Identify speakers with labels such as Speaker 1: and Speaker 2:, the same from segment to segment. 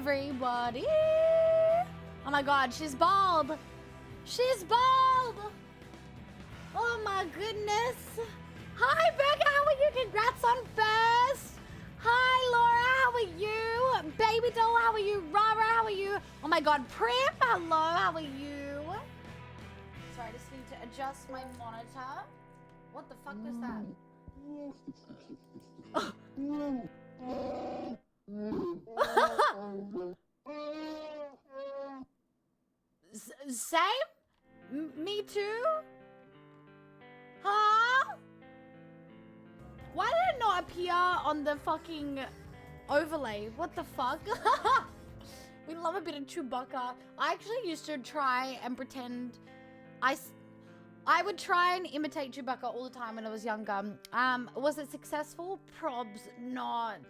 Speaker 1: everybody. Oh my god, she's bald. She's bald. Oh my goodness. Hi, Becca, how are you? Congrats on first. Hi, Laura, how are you? Baby doll, how are you? Rara, how are you? Oh my god, Prim, hello, how are you? Sorry, I just need to adjust my monitor. What the fuck was that? Same? Me too? Huh? Why did it not appear on the fucking overlay? What the fuck? We love a bit of Chewbacca. I actually used to try and pretend I would try and imitate Chewbacca all the time when I was younger. Was it successful? Probs not.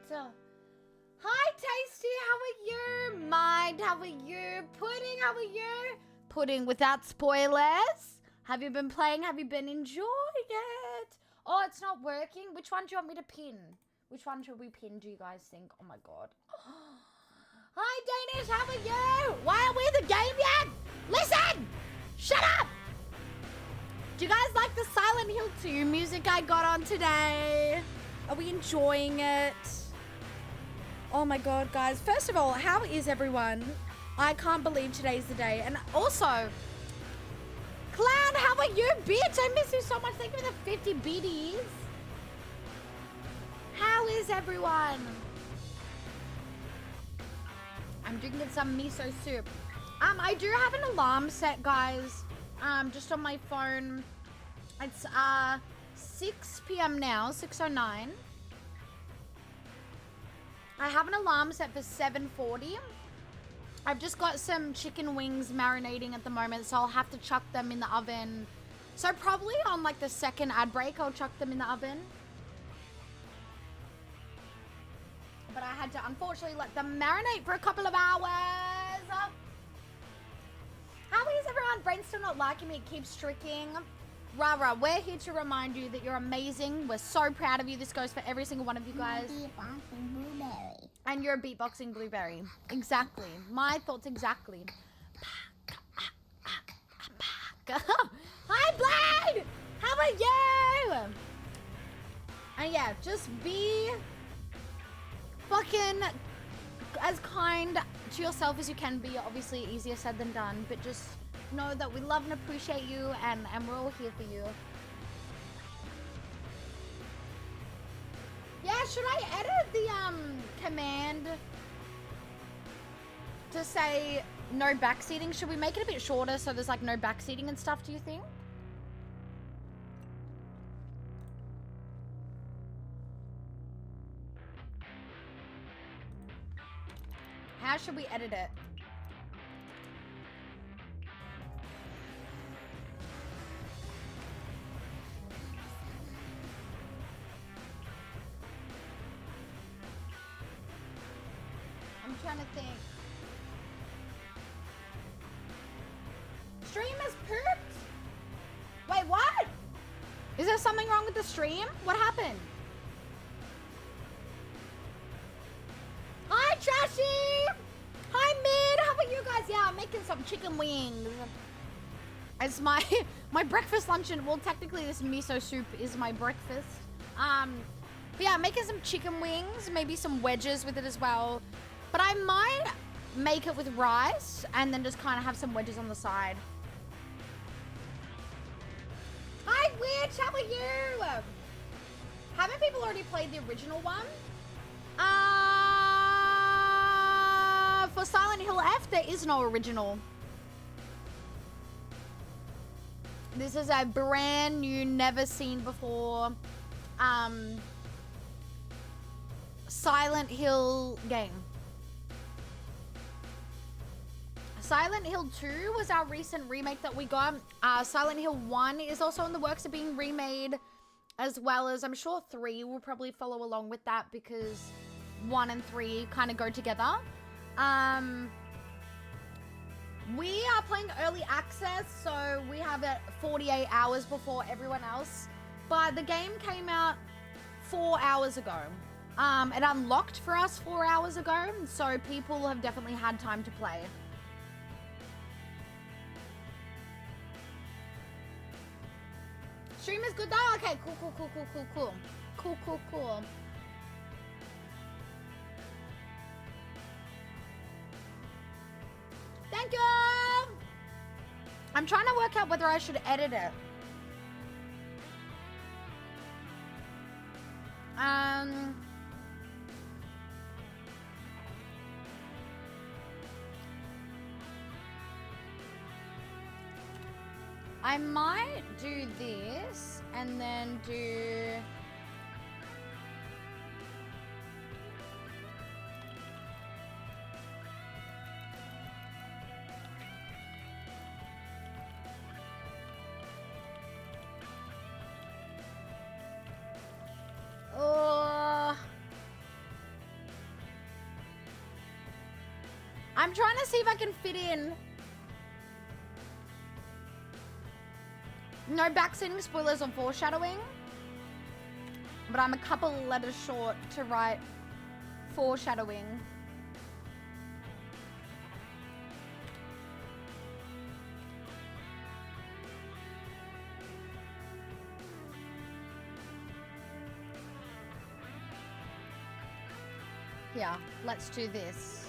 Speaker 1: Hi, Tasty, how are you? Mind, how are you? Pudding, how are you? Pudding without spoilers. Have you been playing? Have you been enjoying it? Oh, it's not working. Which one do you want me to pin? Which one should we pin, do you guys think? Oh my god. Hi, Danish, how are you? Why aren't we in the game yet? Listen! Shut up! Do you guys like the Silent Hill 2 music I got on today? Are we enjoying it? Oh my god, guys. First of all, how is everyone? I can't believe today's the day. And also, Clan, how are you, bitch? I miss you so much. Thank you for the 50 biddies. How is everyone? I'm drinking some miso soup. I do have an alarm set, guys. Just on my phone. It's 6 p.m. now, 6:09. I have an alarm set for 7:40. I've just got some chicken wings marinating at the moment, so I'll have to chuck them in the oven. So probably on like the second ad break, I'll chuck them in the oven. But I had to unfortunately let them marinate for a couple of hours. How is everyone? Brain's still not liking me. It keeps tricking. Rara, we're here to remind you that you're amazing. We're so proud of you. This goes for every single one of you guys.
Speaker 2: Beatboxing blueberry.
Speaker 1: And you're a beatboxing blueberry. Exactly. My thoughts exactly. Hi, Blade! How are you? And yeah, just be fucking as kind to yourself as you can be. Obviously, easier said than done, but just know that we love and appreciate you, and we're all here for you. Yeah, should I edit the command to say no backseating? Should we make it a bit shorter so there's like no backseating and stuff, do you think? How should we edit it? I'm trying to think. Stream is pooped? Wait, what? Is there something wrong with the stream? What happened? Hi, Trashy! Hi, Mid! How are you guys? Yeah, I'm making some chicken wings. It's my breakfast, lunch, and well, technically this miso soup is my breakfast. But yeah, I'm making some chicken wings, maybe some wedges with it as well. But I might make it with rice and then just kind of have some wedges on the side. Hi, Witch! How are you? Haven't people already played the original one? For Silent Hill F, there is no original. This is a brand new, never seen before Silent Hill game. Silent Hill 2 was our recent remake that we got. Silent Hill 1 is also in the works of being remade, as well as I'm sure 3 will probably follow along with that because 1 and 3 kind of go together. We are playing early access, so we have it 48 hours before everyone else. But the game came out 4 hours ago. It unlocked for us 4 hours ago, so people have definitely had time to play. Stream is good though? Okay, cool. Thank you! I'm trying to work out whether I should edit it. I might do this and then do... I'm trying to see if I can fit in. No backseating, spoilers, or foreshadowing. But I'm a couple letters short to write foreshadowing. Yeah, let's do this.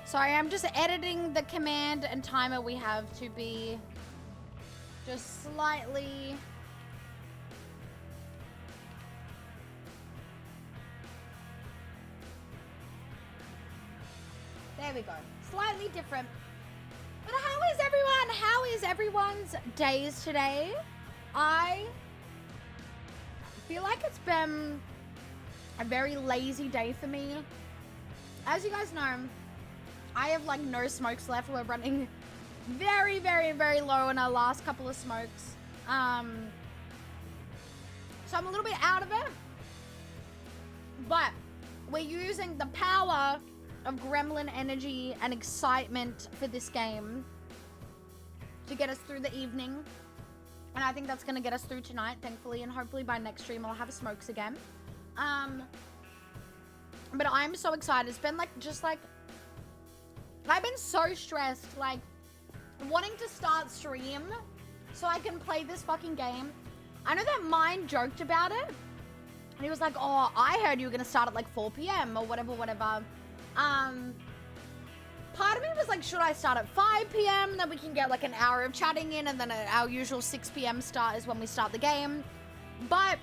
Speaker 1: Sorry, I'm just editing the command and timer we have to be just slightly... There we go. Slightly different. But how is everyone? How is everyone's days today? I feel like it's been a very lazy day for me. As you guys know, I have like no smokes left. We're running very, very, very low in our last couple of smokes. So I'm a little bit out of it. But we're using the power of gremlin energy and excitement for this game to get us through the evening. And I think that's going to get us through tonight, thankfully. And hopefully by next stream I'll have smokes again. But I'm so excited. It's been like, just like, I've been so stressed, like, wanting to start stream so I can play this fucking game. I know that Mine joked about it. And he was like, oh, I heard you were going to start at like 4 p.m. or whatever. Part of me was like, should I start at 5 p.m.? Then we can get like an hour of chatting in, and then our usual 6 p.m. start is when we start the game. But,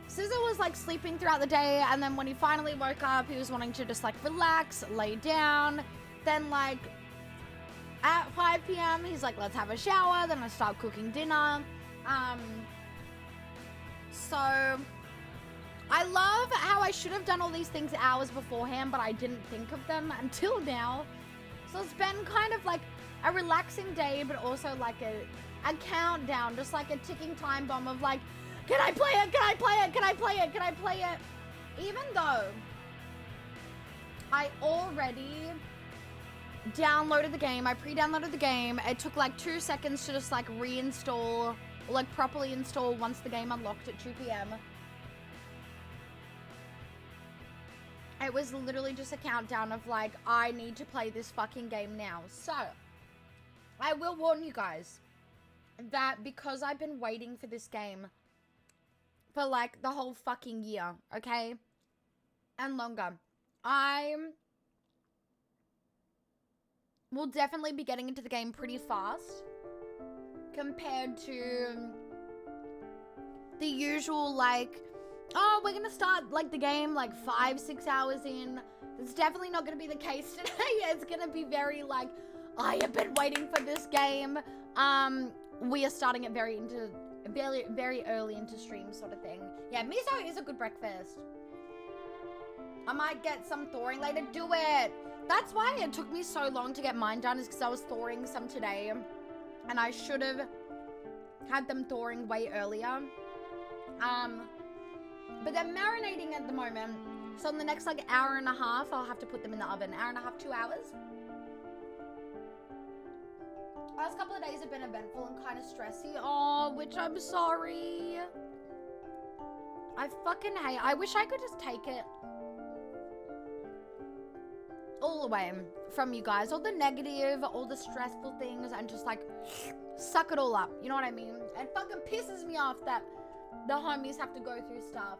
Speaker 1: Scissor was like sleeping throughout the day, and then when he finally woke up, he was wanting to just like relax, lay down. Then like at 5 p.m. he's like, let's have a shower. Then I start cooking dinner. So I love how I should have done all these things hours beforehand, but I didn't think of them until now. So it's been kind of like a relaxing day, but also like a countdown, just like a ticking time bomb of like, can I play it? Can I play it? Can I play it? Can I play it? Even though I already downloaded the game, I pre-downloaded the game. It took like 2 seconds to just like reinstall, like properly install once the game unlocked at 2 p.m. It was literally just a countdown of like, I need to play this fucking game now. So, I will warn you guys that because I've been waiting for this game for like the whole fucking year, okay? And longer. I will definitely be getting into the game pretty fast compared to the usual like, oh, we're gonna start like the game like 5-6 hours in. It's definitely not gonna be the case today. It's gonna be very like, I have been waiting for this game. We are starting it very early into stream sort of thing. Yeah, miso is a good breakfast. I might get some thawing later. Do it. That's why it took me so long to get mine done, is because I was thawing some today, and I should have had them thawing way earlier. But they're marinating at the moment, so in the next like hour and a half I'll have to put them in the oven. Hour and a half, 2 hours. Last couple of days have been eventful and kind of stressy. Oh, which I'm sorry. I fucking hate. I wish I could just take it all away from you guys. All the negative, all the stressful things, and just like suck it all up. You know what I mean? It fucking pisses me off that the homies have to go through stuff.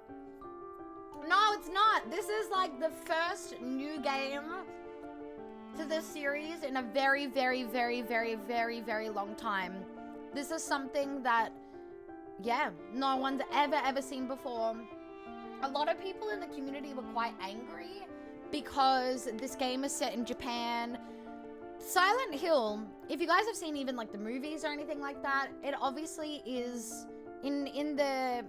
Speaker 1: No, it's not. This is like the first new game to this series in a very, very, very, very, very, very long time. This is something that, yeah, no one's ever seen before. A lot of people in the community were quite angry because this game is set in Japan. Silent Hill, if you guys have seen even like the movies or anything like that, it obviously is in the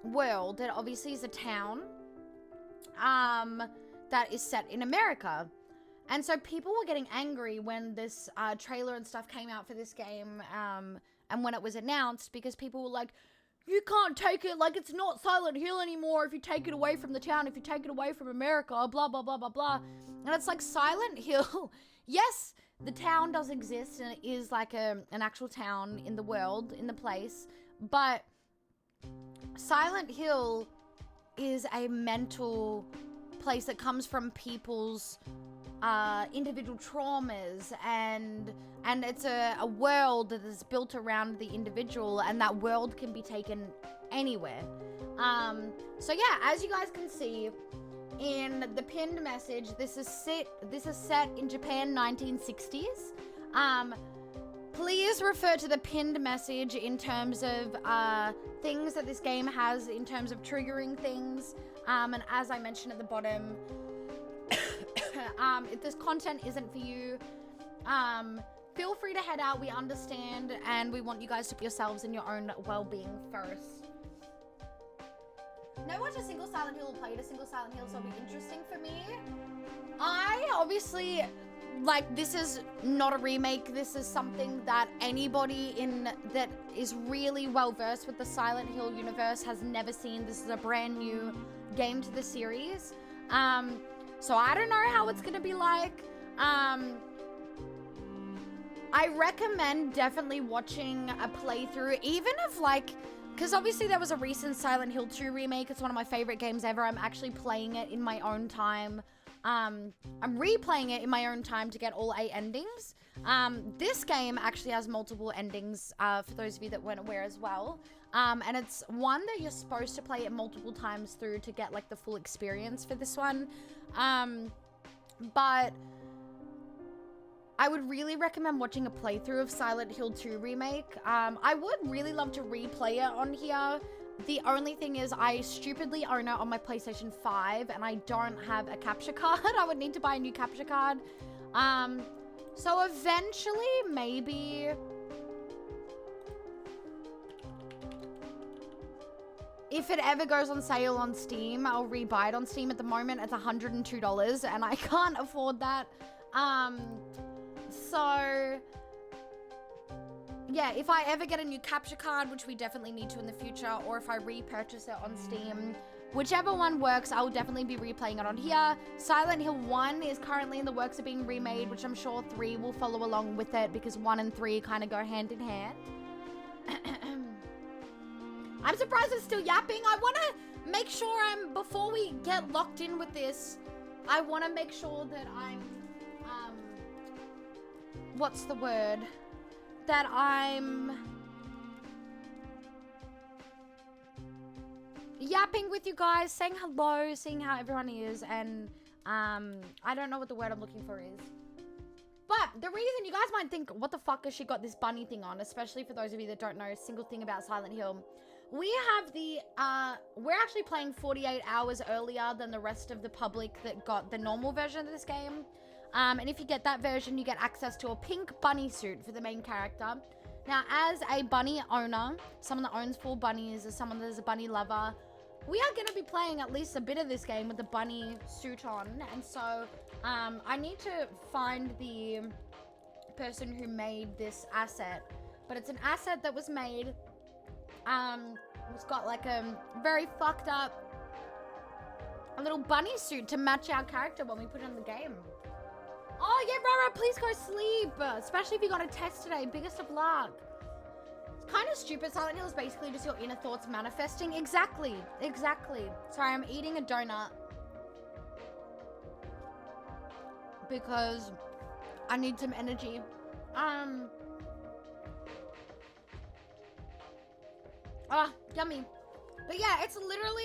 Speaker 1: world, it obviously is a town that is set in America. And so people were getting angry when this trailer and stuff came out for this game, and when it was announced, because people were like, you can't take it, like it's not Silent Hill anymore if you take it away from the town, if you take it away from America, blah, blah, blah, blah, blah. And it's like Silent Hill, yes, the town does exist and it is like an actual town in the world, in the place, but Silent Hill is a mental place that comes from people's individual traumas, and it's a world that is built around the individual, and that world can be taken anywhere. So yeah, as you guys can see in the pinned message, this is set in Japan 1960s. Please refer to the pinned message in terms of things that this game has in terms of triggering things, and as I mentioned at the bottom, if this content isn't for you, feel free to head out. We understand, and we want you guys to put yourselves and your own well-being first. Never watched a single Silent Hill or played a single Silent Hill, so it'll be interesting for me. I obviously, like, this is not a remake. This is something that anybody that is really well-versed with the Silent Hill universe has never seen. This is a brand new game to the series. So I don't know how it's gonna be like. I recommend definitely watching a playthrough, even of like, because obviously there was a recent Silent Hill 2 remake. It's one of my favorite games ever. I'm actually playing it in my own time. I'm replaying it in my own time to get all 8 endings. This game actually has multiple endings, for those of you that weren't aware as well. And it's one that you're supposed to play it multiple times through to get like the full experience for this one. But I would really recommend watching a playthrough of Silent Hill 2 Remake. I would really love to replay it on here. The only thing is I stupidly own it on my PlayStation 5 and I don't have a capture card. I would need to buy a new capture card. So eventually, maybe if it ever goes on sale on Steam, I'll rebuy it on Steam. At the moment, it's $102 and I can't afford that. So yeah, if I ever get a new capture card, which we definitely need to in the future, or if I repurchase it on Steam, whichever one works, I'll definitely be replaying it on here. Silent Hill 1 is currently in the works of being remade, which I'm sure 3 will follow along with it because 1 and 3 kind of go hand in hand. I'm surprised it's still yapping. I want to make sure before we get locked in with this, I want to make sure that I'm, what's the word? That I'm yapping with you guys, saying hello, seeing how everyone is, and I don't know what the word I'm looking for is. But the reason you guys might think, what the fuck has she got this bunny thing on, especially for those of you that don't know a single thing about Silent Hill. We have the, we're actually playing 48 hours earlier than the rest of the public that got the normal version of this game. And if you get that version, you get access to a pink bunny suit for the main character. Now, as a bunny owner, someone that owns 4 bunnies, or someone that is a bunny lover, we are going to be playing at least a bit of this game with the bunny suit on. And so, I need to find the person who made this asset. But it's an asset that was made. It's got like a very fucked up a little bunny suit to match our character when we put it in the game. Oh yeah, Rara, please go sleep. Especially if you got a test today. Biggest of luck. It's kind of stupid. Silent Hill is basically just your inner thoughts manifesting. Exactly. Exactly. Sorry, I'm eating a donut. Because I need some energy. Yummy. But yeah, it's literally...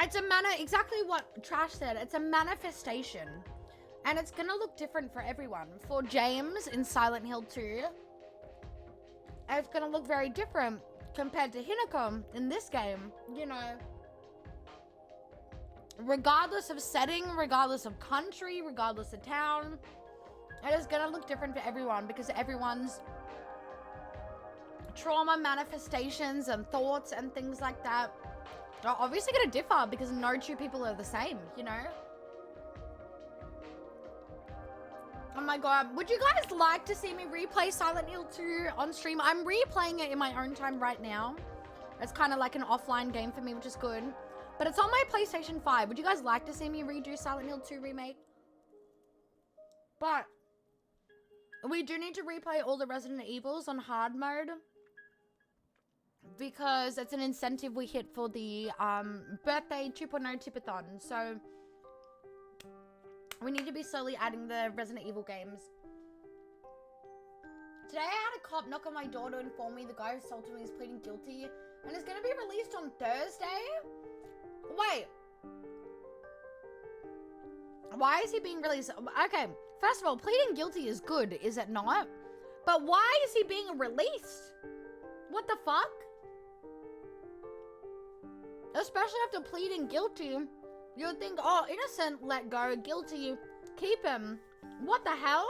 Speaker 1: It's exactly what Trash said. It's a manifestation. And it's gonna look different for everyone. For James in Silent Hill 2, it's gonna look very different compared to Hinako in this game. You know, regardless of setting, regardless of country, regardless of town, it is gonna look different for everyone because everyone's trauma manifestations and thoughts and things like that are obviously gonna differ because no two people are the same, you know? Oh my god, would you guys like to see me replay Silent Hill 2 on stream? I'm replaying it in my own time right now. It's kind of like an offline game for me, which is good. But it's on my PlayStation 5. Would you guys like to see me redo Silent Hill 2 remake? But we do need to replay all the Resident Evils on hard mode because it's an incentive we hit for the birthday 2.0 tipathon. So we need to be slowly adding the Resident Evil games. Today I had a cop knock on my door to inform me the guy who assaulted me is pleading guilty and is going to be released on Thursday. Wait. Why is he being released? Okay, first of all, pleading guilty is good, is it not? But why is he being released? What the fuck? Especially after pleading guilty, you would think, oh, innocent, let go, guilty, keep him. What the hell?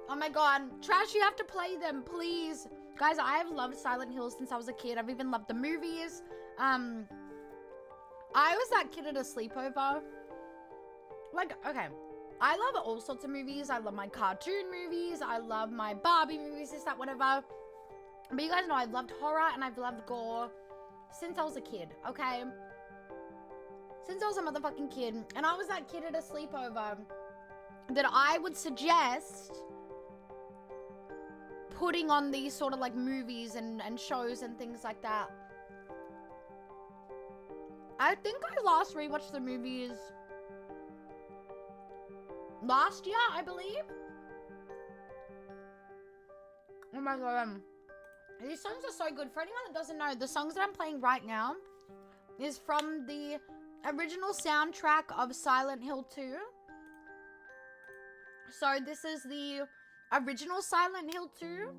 Speaker 1: Oh my god, Trash, you have to play them, please. Guys, I have loved Silent Hill since I was a kid. I've even loved the movies. I was that kid at a sleepover. Like, okay, I love all sorts of movies. I love my cartoon movies. I love my Barbie movies, this, that, whatever. But you guys know I've loved horror and I've loved gore since I was a kid, okay? Since I was a motherfucking kid. And I was that kid at a sleepover that I would suggest putting on these sort of like movies and shows and things like that. I think I last rewatched the movies last year, I believe. Oh my god. These songs are so good. For anyone that doesn't know, the songs that I'm playing right now is from the original soundtrack of Silent Hill 2. So this is the original Silent Hill 2.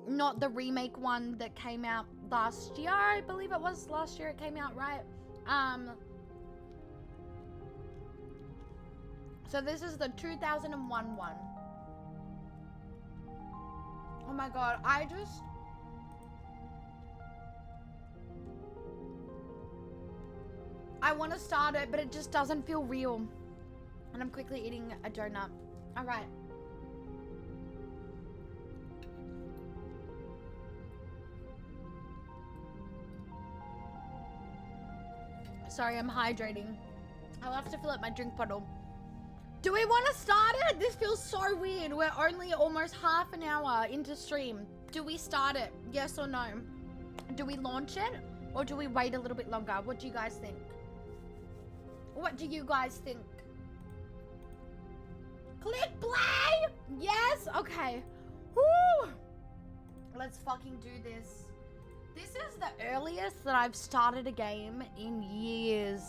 Speaker 1: Not the remake one that came out last year. I believe it was last year it came out, right? So this is the 2001 one. Oh my god, I want to start it, but it just doesn't feel real. And I'm quickly eating a donut. All right. Sorry, I'm hydrating. I'll have to fill up my drink bottle. Do we want to start it? This feels so weird. We're only almost half an hour into stream. Do we start it? Yes or no? Do we launch it? Or do we wait a little bit longer? What do you guys think? What do you guys think? Click play! Yes? Okay. Woo! Let's fucking do this. This is the earliest that I've started a game in years.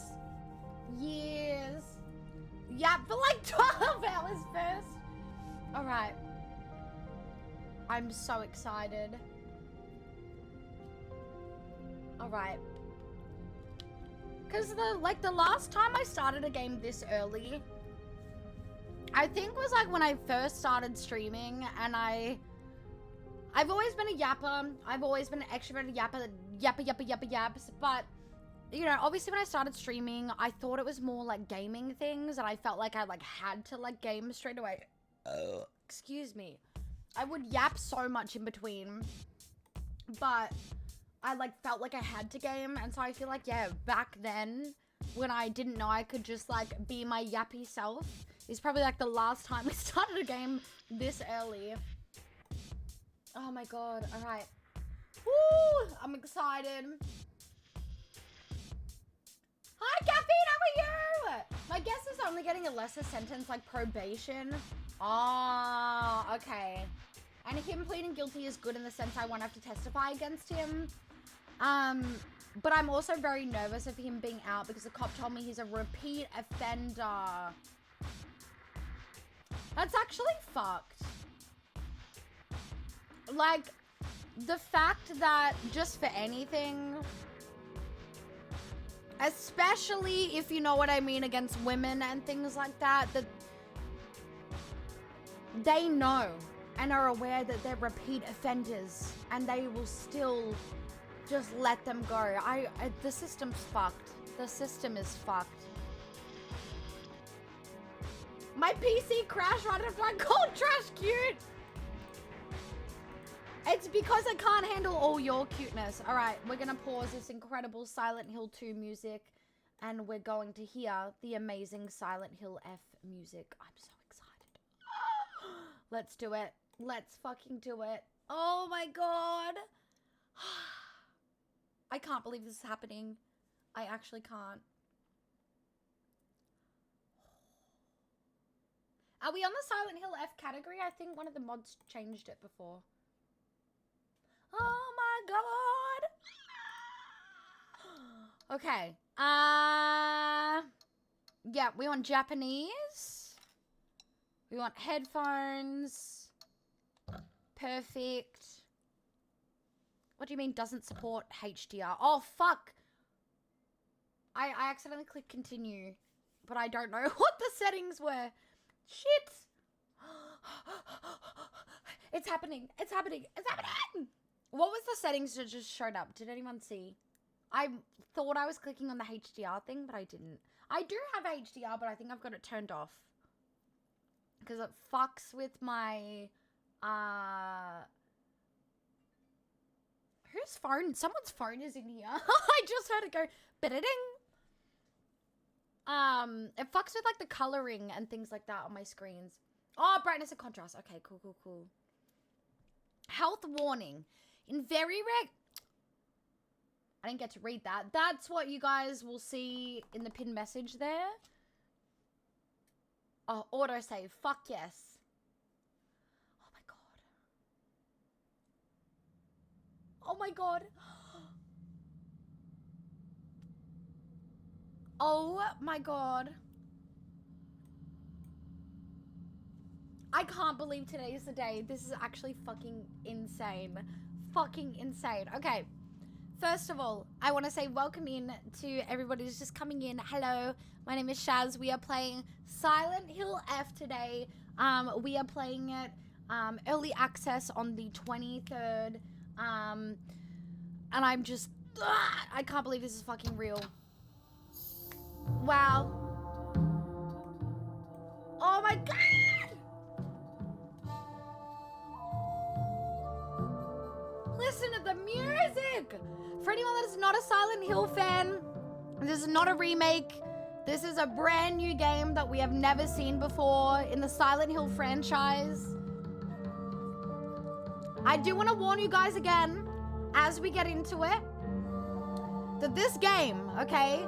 Speaker 1: Years. Yeah, for like 12 hours first. Alright. I'm so excited. Alright. Because the last time I started a game this early, I think was like when I first started streaming, and I've always been a yapper. I've always been an extroverted yapper, yaps. But, you know, obviously when I started streaming, I thought it was more like gaming things, and I felt like I like had to like game straight away. Excuse me. I would yap so much in between, but I like felt like I had to game, and so I feel like, yeah, back then when I didn't know I could just like be my yappy self is probably like the last time we started a game this early. Oh my god, all right. Woo, I'm excited. Hi, Caffeine, how are you? My guess is only getting a lesser sentence like probation. Oh, okay. And him pleading guilty is good in the sense I won't have to testify against him. But I'm also very nervous of him being out because the cop told me he's a repeat offender. That's actually fucked. Like, the fact that just for anything, especially if you know what I mean against women and things like that, that they know and are aware that they're repeat offenders and they will still just let them go. The system's fucked. The system is fucked. My PC crashed right after I called Trash cute. It's because I can't handle all your cuteness. All right, we're gonna pause this incredible Silent Hill 2 music and we're going to hear the amazing Silent Hill F music. I'm so excited. Let's do it. Let's fucking do it. Oh my god. I can't believe this is happening. I actually can't. Are we on the Silent Hill F category? I think one of the mods changed it before. Oh my god. Okay. Yeah, we want Japanese. We want headphones. Perfect. What do you mean doesn't support HDR? Oh, fuck. I accidentally clicked continue, but I don't know what the settings were. Shit. It's happening. It's happening. It's happening. What was the settings that just showed up? Did anyone see? I thought I was clicking on the HDR thing, but I didn't. I do have HDR, but I think I've got it turned off. Because it fucks with my, whose phone? Someone's phone is in here. I just heard it go, ba-da-ding. It fucks with like the coloring and things like that on my screens. Oh, brightness and contrast. Okay, cool, cool, cool. Health warning. In very rare... I didn't get to read that. That's what you guys will see in the pinned message there. Oh, autosave. Fuck yes. Oh my god. Oh my god. Oh my god. I can't believe today is the day. This is actually fucking insane. Fucking insane. Okay. First of all, I want to say welcome in to everybody who's just coming in. Hello, my name is Shaz. We are playing Silent Hill F today. We are playing it early access on the 23rd. And I'm just... I can't believe this is fucking real. Wow. Oh my god! Listen to the music! For anyone that is not a Silent Hill fan, this is not a remake. This is a brand new game that we have never seen before in the Silent Hill franchise. I do want to warn you guys again, as we get into it, that this game, okay,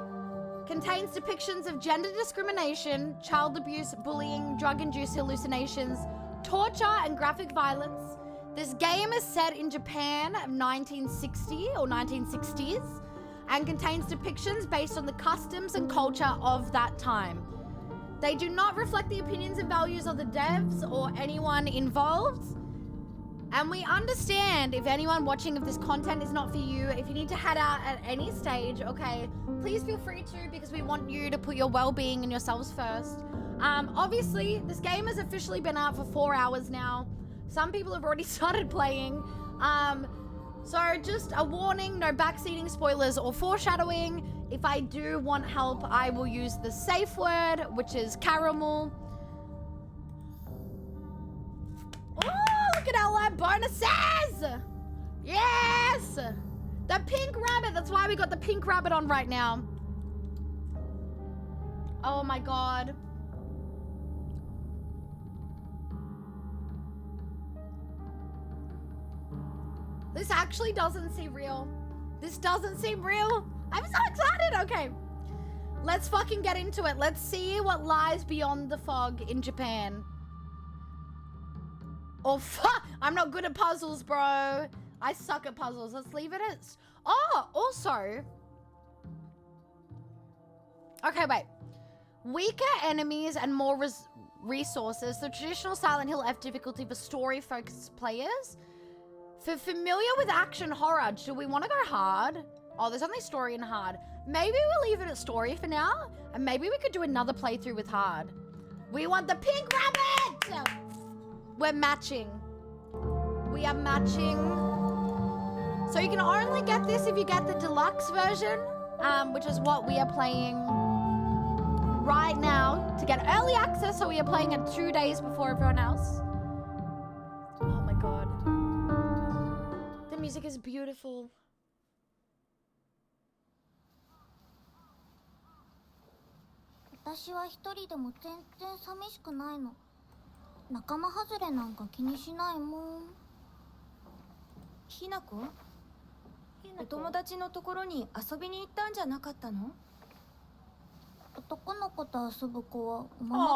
Speaker 1: contains depictions of gender discrimination, child abuse, bullying, drug-induced hallucinations, torture, and graphic violence. This game is set in Japan of 1960 or 1960s and contains depictions based on the customs and culture of that time. They do not reflect the opinions and values of the devs or anyone involved. And we understand if anyone watching of this content is not for you, if you need to head out at any stage, okay, please feel free to, because we want you to put your well-being and yourselves first. Obviously, this game has officially been out for 4 hours now. Some people have already started playing. So just a warning, no backseating, spoilers, or foreshadowing. If I do want help, I will use the safe word, which is caramel. Oh, look at our live bonuses! Yes! The pink rabbit. That's why we got the pink rabbit on right now. Oh my god. This actually doesn't seem real. This doesn't seem real. I'm so excited. Okay. Let's fucking get into it. Let's see what lies beyond the fog in Japan. Oh, fuck. I'm not good at puzzles, bro. I suck at puzzles. Let's leave it as... Oh, also... Okay, wait. Weaker enemies and more resources. The traditional Silent Hill F difficulty for story-focused players. For familiar with action horror, do we want to go hard? Oh, there's only story and hard. Maybe we'll leave it at story for now. And maybe we could do another playthrough with hard. We want the pink rabbit! We're matching. We are matching. So you can only get this if you get the deluxe version, which is what we are playing right now to get early access. So we are playing it 2 days before everyone else. Oh my god. The music is beautiful.
Speaker 2: 私は一人でも全然寂しくないの。仲間外れなんか気にしないもん。
Speaker 3: ひなこ？お友達のところに遊びに行ったんじゃなかったの？
Speaker 2: 男の子と遊ぶ子はおままご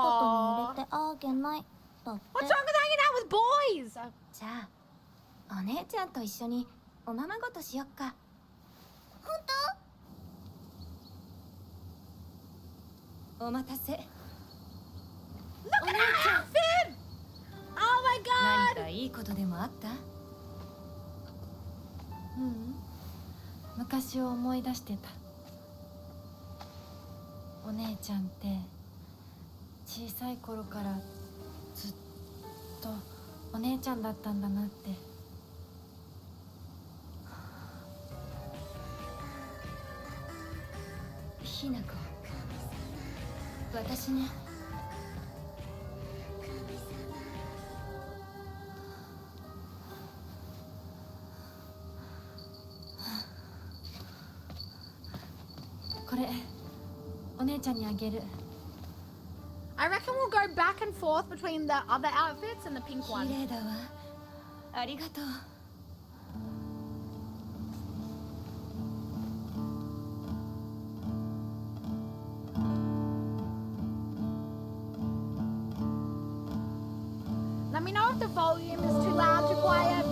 Speaker 2: とに入れてあげないだって。
Speaker 1: What's wrong with hanging out with boys?
Speaker 3: じゃあ、お姉ちゃんと一緒におままごとしよっか。
Speaker 2: 本
Speaker 3: お待たせ。
Speaker 1: Look at her outfit! Oh my god!
Speaker 3: 何かいいことでもあった？うん。昔を思い出してた。お姉ちゃんって小さい頃からずっとお姉ちゃんだったんだなって。ひなこ、私ね。これお姉ちゃんにあげる。
Speaker 1: I reckon we'll go back and forth between the other outfits and the pink
Speaker 3: 綺
Speaker 1: one.
Speaker 3: 麗だわ。ありがとう。
Speaker 1: Let me know if the volume is too loud, too quiet.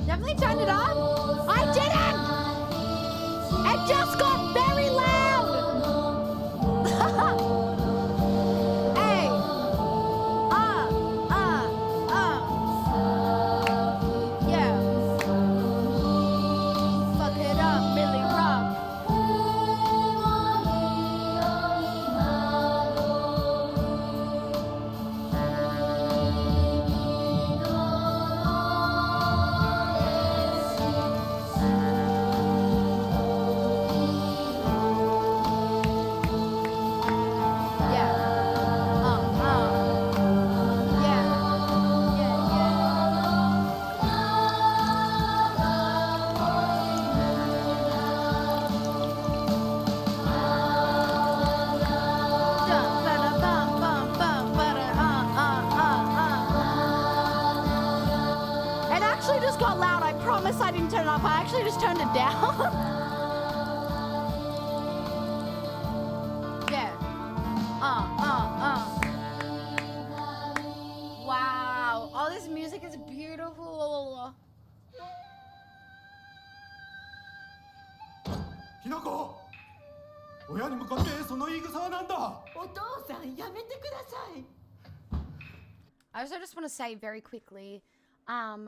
Speaker 1: Definitely turned it up. I didn't! It just got very loud! Hey! Yeah. Fuck it up, Millie Rock. Yeah. Yeah. It actually just got loud. I promise I didn't turn it up. I actually just turned it down. Yeah. Wow. Oh, this music is beautiful.
Speaker 4: ひなこ、親に向かってその言い草はなんだ。
Speaker 5: お父さんやめてください。
Speaker 1: I also just want to say very quickly,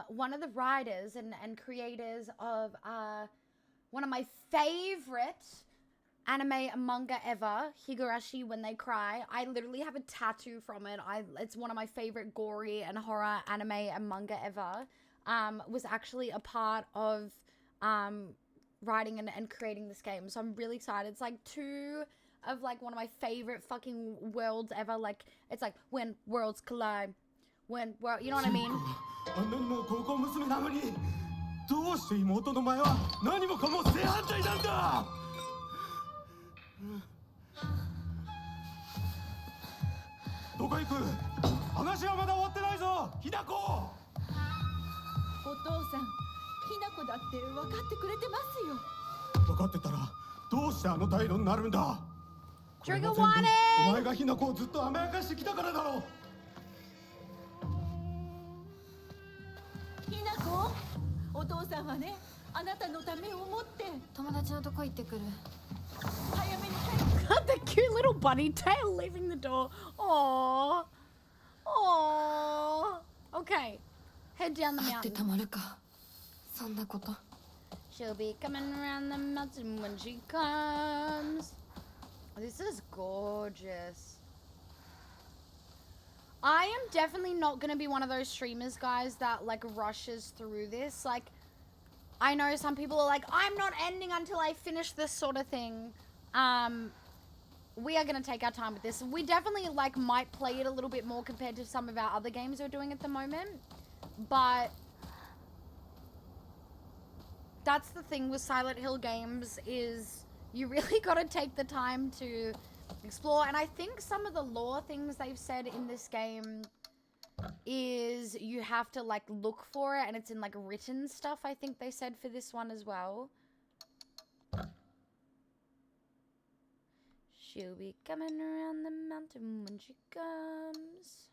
Speaker 1: one of the writers and creators of one of my favorite anime and manga ever, Higurashi When They Cry. I literally have a tattoo from it. It's one of my favorite gory and horror anime and manga ever. Was actually a part of writing and creating this game. So I'm really excited. It's like two of like one of my favorite fucking worlds ever. Like it's like when worlds collide. When world, you know what I mean?
Speaker 4: あんなにも高校娘なのにどうして妹の前は何もかも正反対なんだどこ行く話はまだ終わってないぞひなこ
Speaker 5: お父さんひなこだって分かってくれてますよ
Speaker 4: 分かってたらどうしてあの態度になるんだこれ
Speaker 1: Trigger
Speaker 4: も全部
Speaker 1: warning!
Speaker 4: お前がひなこをずっと甘やかしてきたからだろ
Speaker 5: ひなこお父さんはねあなたのためを思って
Speaker 3: 友達のとこ行ってくる。
Speaker 5: 早めに帰って
Speaker 1: The cute little bunny tail leaving the door. Aww. Aww. Okay. Head down the
Speaker 3: 会ってた
Speaker 1: mountain.
Speaker 3: まるか。そんなこと。
Speaker 1: She'll be coming around the mountain when she comes. This is gorgeous. I am definitely not going to be one of those streamers, guys, that like rushes through this. Like, I know some people are like, I'm not ending until I finish this sort of thing. We are going to take our time with this. We definitely like might play it a little bit more compared to some of our other games we're doing at the moment. But that's the thing with Silent Hill games is you really got to take the time to explore. And I think some of the lore things they've said in this game is you have to like look for it, and it's in like written stuff, I think they said for this one as well. She'll be coming around the mountain when she comes.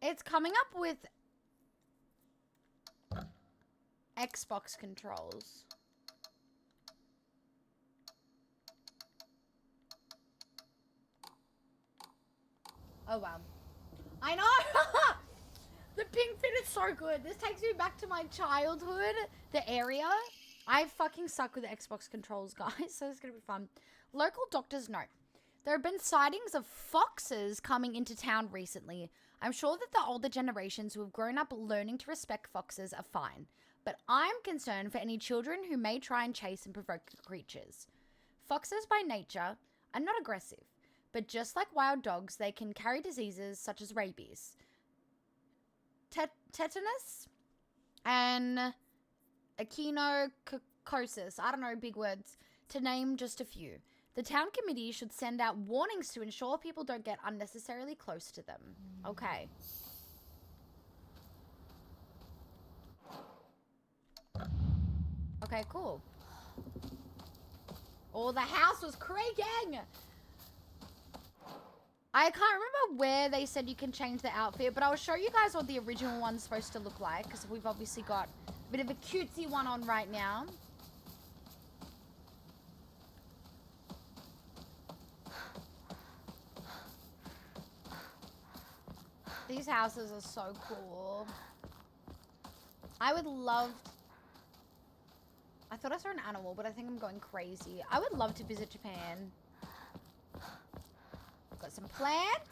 Speaker 1: It's coming up with Xbox controls. Oh wow. I know! The pink fit is so good. This takes me back to my childhood, the area. I fucking suck with the Xbox controls, guys, so it's gonna be fun. Local doctors note, there have been sightings of foxes coming into town recently. I'm sure that the older generations who have grown up learning to respect foxes are fine, but I'm concerned for any children who may try and chase and provoke creatures. Foxes by nature are not aggressive, but just like wild dogs, they can carry diseases such as rabies, tetanus, and echinococosis. I don't know, big words, to name just a few. The town committee should send out warnings to ensure people don't get unnecessarily close to them. Okay. Okay, cool. Oh, the house was creaking! I can't remember where they said you can change the outfit, but I'll show you guys what the original one's supposed to look like, because we've obviously got a bit of a cutesy one on right now. These houses are so cool. I would love... I thought I saw an animal, but I think I'm going crazy. I would love to visit Japan. Got some plants.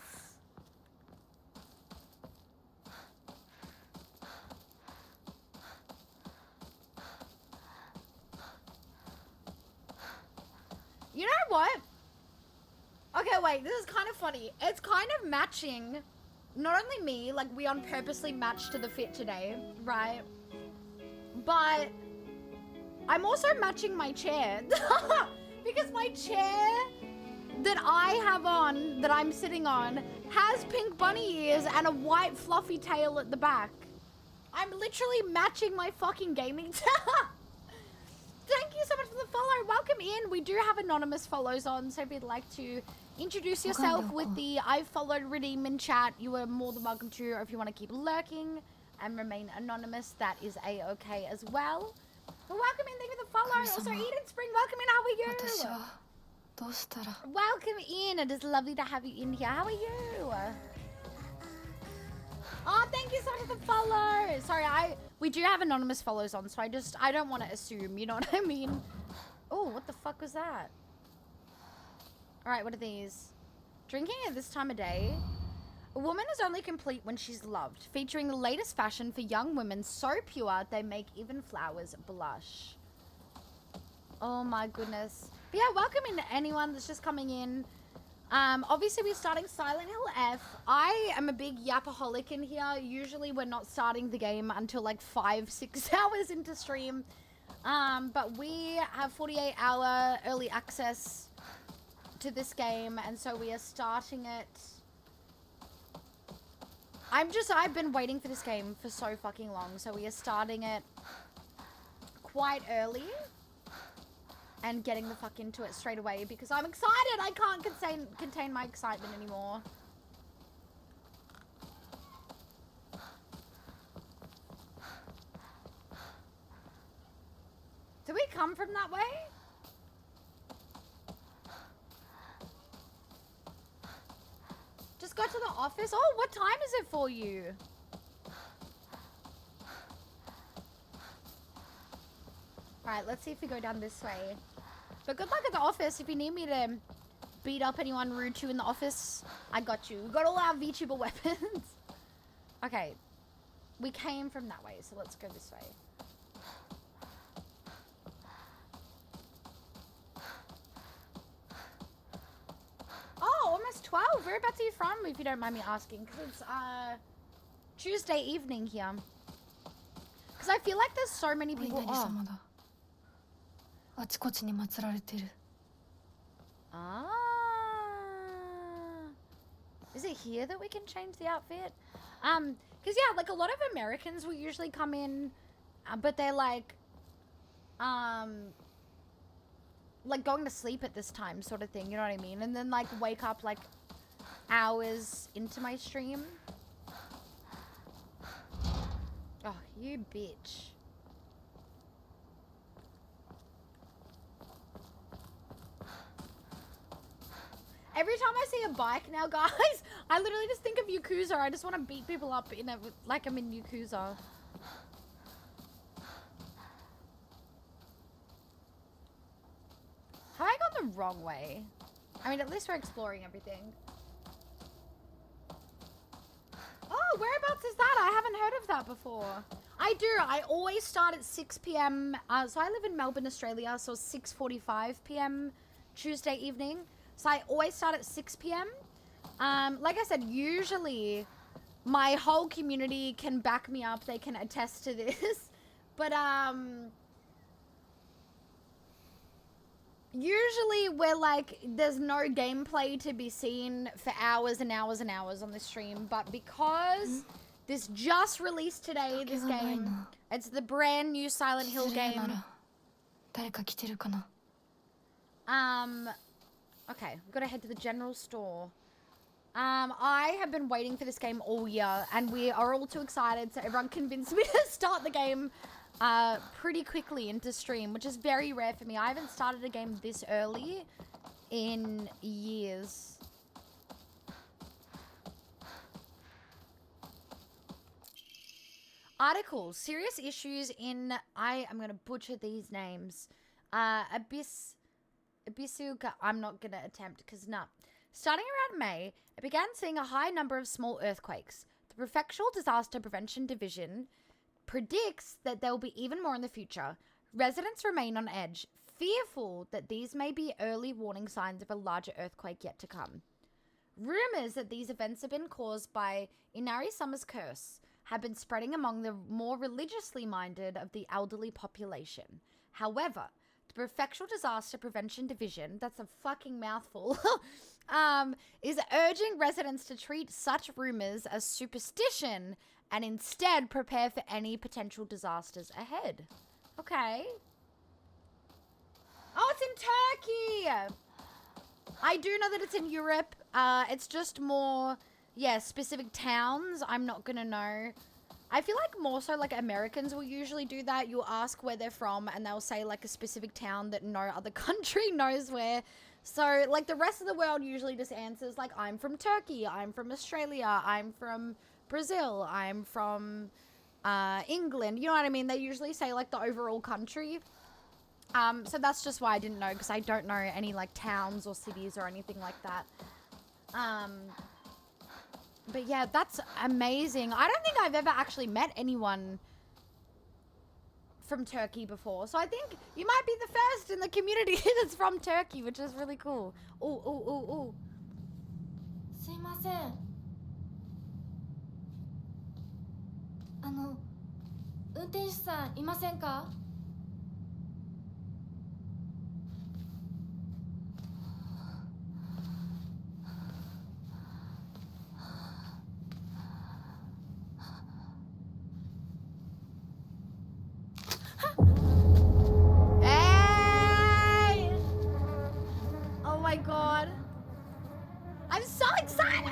Speaker 1: You know what? Okay, wait, this is kind of funny. It's kind of matching, not only me, like we on purposely matched to the fit today, right? But I'm also matching my chair. Because my chair that I have on, that I'm sitting on, has pink bunny ears and a white fluffy tail at the back. I'm literally matching my fucking gaming chair. Thank you you so much for the follow. Welcome in. We do have anonymous follows on, so if you'd like to introduce yourself with the I followed redeem in chat, you are more than welcome to. Or if you want to keep lurking and remain anonymous, that is a-okay as well. But welcome in. Thank you for the follow. Also, Eden Spring, welcome in. How are you? Welcome in. It is lovely to have you in here. How are you? Oh, thank you so much for the follow. Sorry, we do have anonymous follows on, so I don't want to assume, you know what I mean? Oh, what the fuck was that? All right, what are these? Drinking at this time of day. A woman is only complete when she's loved, featuring the latest fashion for young women so pure they make even flowers blush. Oh my goodness. But yeah, welcome in to anyone that's just coming in. Obviously we're starting Silent Hill F. I am a big yapaholic in here. Usually we're not starting the game until like 5-6 hours into stream. But we have 48-hour early access to this game, and so we are starting it. I've been waiting for this game for so fucking long, so we are starting it quite early and getting the fuck into it straight away because I'm excited. I can't contain my excitement anymore. Did we come from that way? Just got to the office. Oh, what time is it for you? Alright, let's see if we go down this way. But good luck at the office. If you need me to beat up anyone rude to in the office, I got you. We got all our VTuber weapons. Okay. We came from that way, so let's go this way. Oh, almost 12. Whereabouts are you from, if you don't mind me asking? Because it's Tuesday evening here. Because I feel like there's so many people. Oh. Is it here that we can change the outfit? Because yeah, like a lot of Americans will usually come in, but they're like going to sleep at this time sort of thing, you know what I mean? And then like wake up like hours into my stream. Oh, you bitch. Every time I see a bike now, guys, I literally just think of Yakuza. I just want to beat people up in it like I'm in Yakuza. Have I gone the wrong way? I mean, at least we're exploring everything. Oh, whereabouts is that? I haven't heard of that before. I do. I always start at 6 p.m. So I live in Melbourne, Australia, so 6:45 p.m. Tuesday evening. So I always start at 6 p.m. Like I said, usually my whole community can back me up. They can attest to this. But usually we're like, there's no gameplay to be seen for hours and hours and hours on the stream. But because this just released today, this game, it's the brand new Silent Hill game. Okay, we've got to head to the general store. I have been waiting for this game all year, and we are all too excited, so everyone convinced me to start the game pretty quickly into stream, which is very rare for me. I haven't started a game this early in years. Articles. Serious issues in... I'm going to butcher these names. Abisuka, I'm not going to attempt because nah. Starting around May, it began seeing a high number of small earthquakes. The Prefectural Disaster Prevention Division predicts that there will be even more in the future. Residents remain on edge, fearful that these may be early warning signs of a larger earthquake yet to come. Rumors that these events have been caused by Inari Summer's curse have been spreading among the more religiously minded of the elderly population. However, the Prefectural Disaster Prevention Division, that's a fucking mouthful, is urging residents to treat such rumors as superstition and instead prepare for any potential disasters ahead. Okay. Oh, it's in Turkey. I do know that it's in Europe. It's just more, yeah, specific towns. I'm not gonna know. I feel like more so like Americans will usually do that. You'll ask where they're from and they'll say like a specific town that no other country knows where. So like the rest of the world usually just answers like, I'm from Turkey, I'm from Australia, I'm from Brazil, I'm from England. You know what I mean? They usually say like the overall country. So that's just why I didn't know, because I don't know any like towns or cities or anything like that. But yeah, that's amazing. I don't think I've ever actually met anyone from Turkey before. So I think you might be the first in the community that's from Turkey, which is really cool. Ooh, ooh, ooh, ooh.
Speaker 3: すいません。運転手さんいませんか？Hey!
Speaker 1: Oh my god. I'm so excited!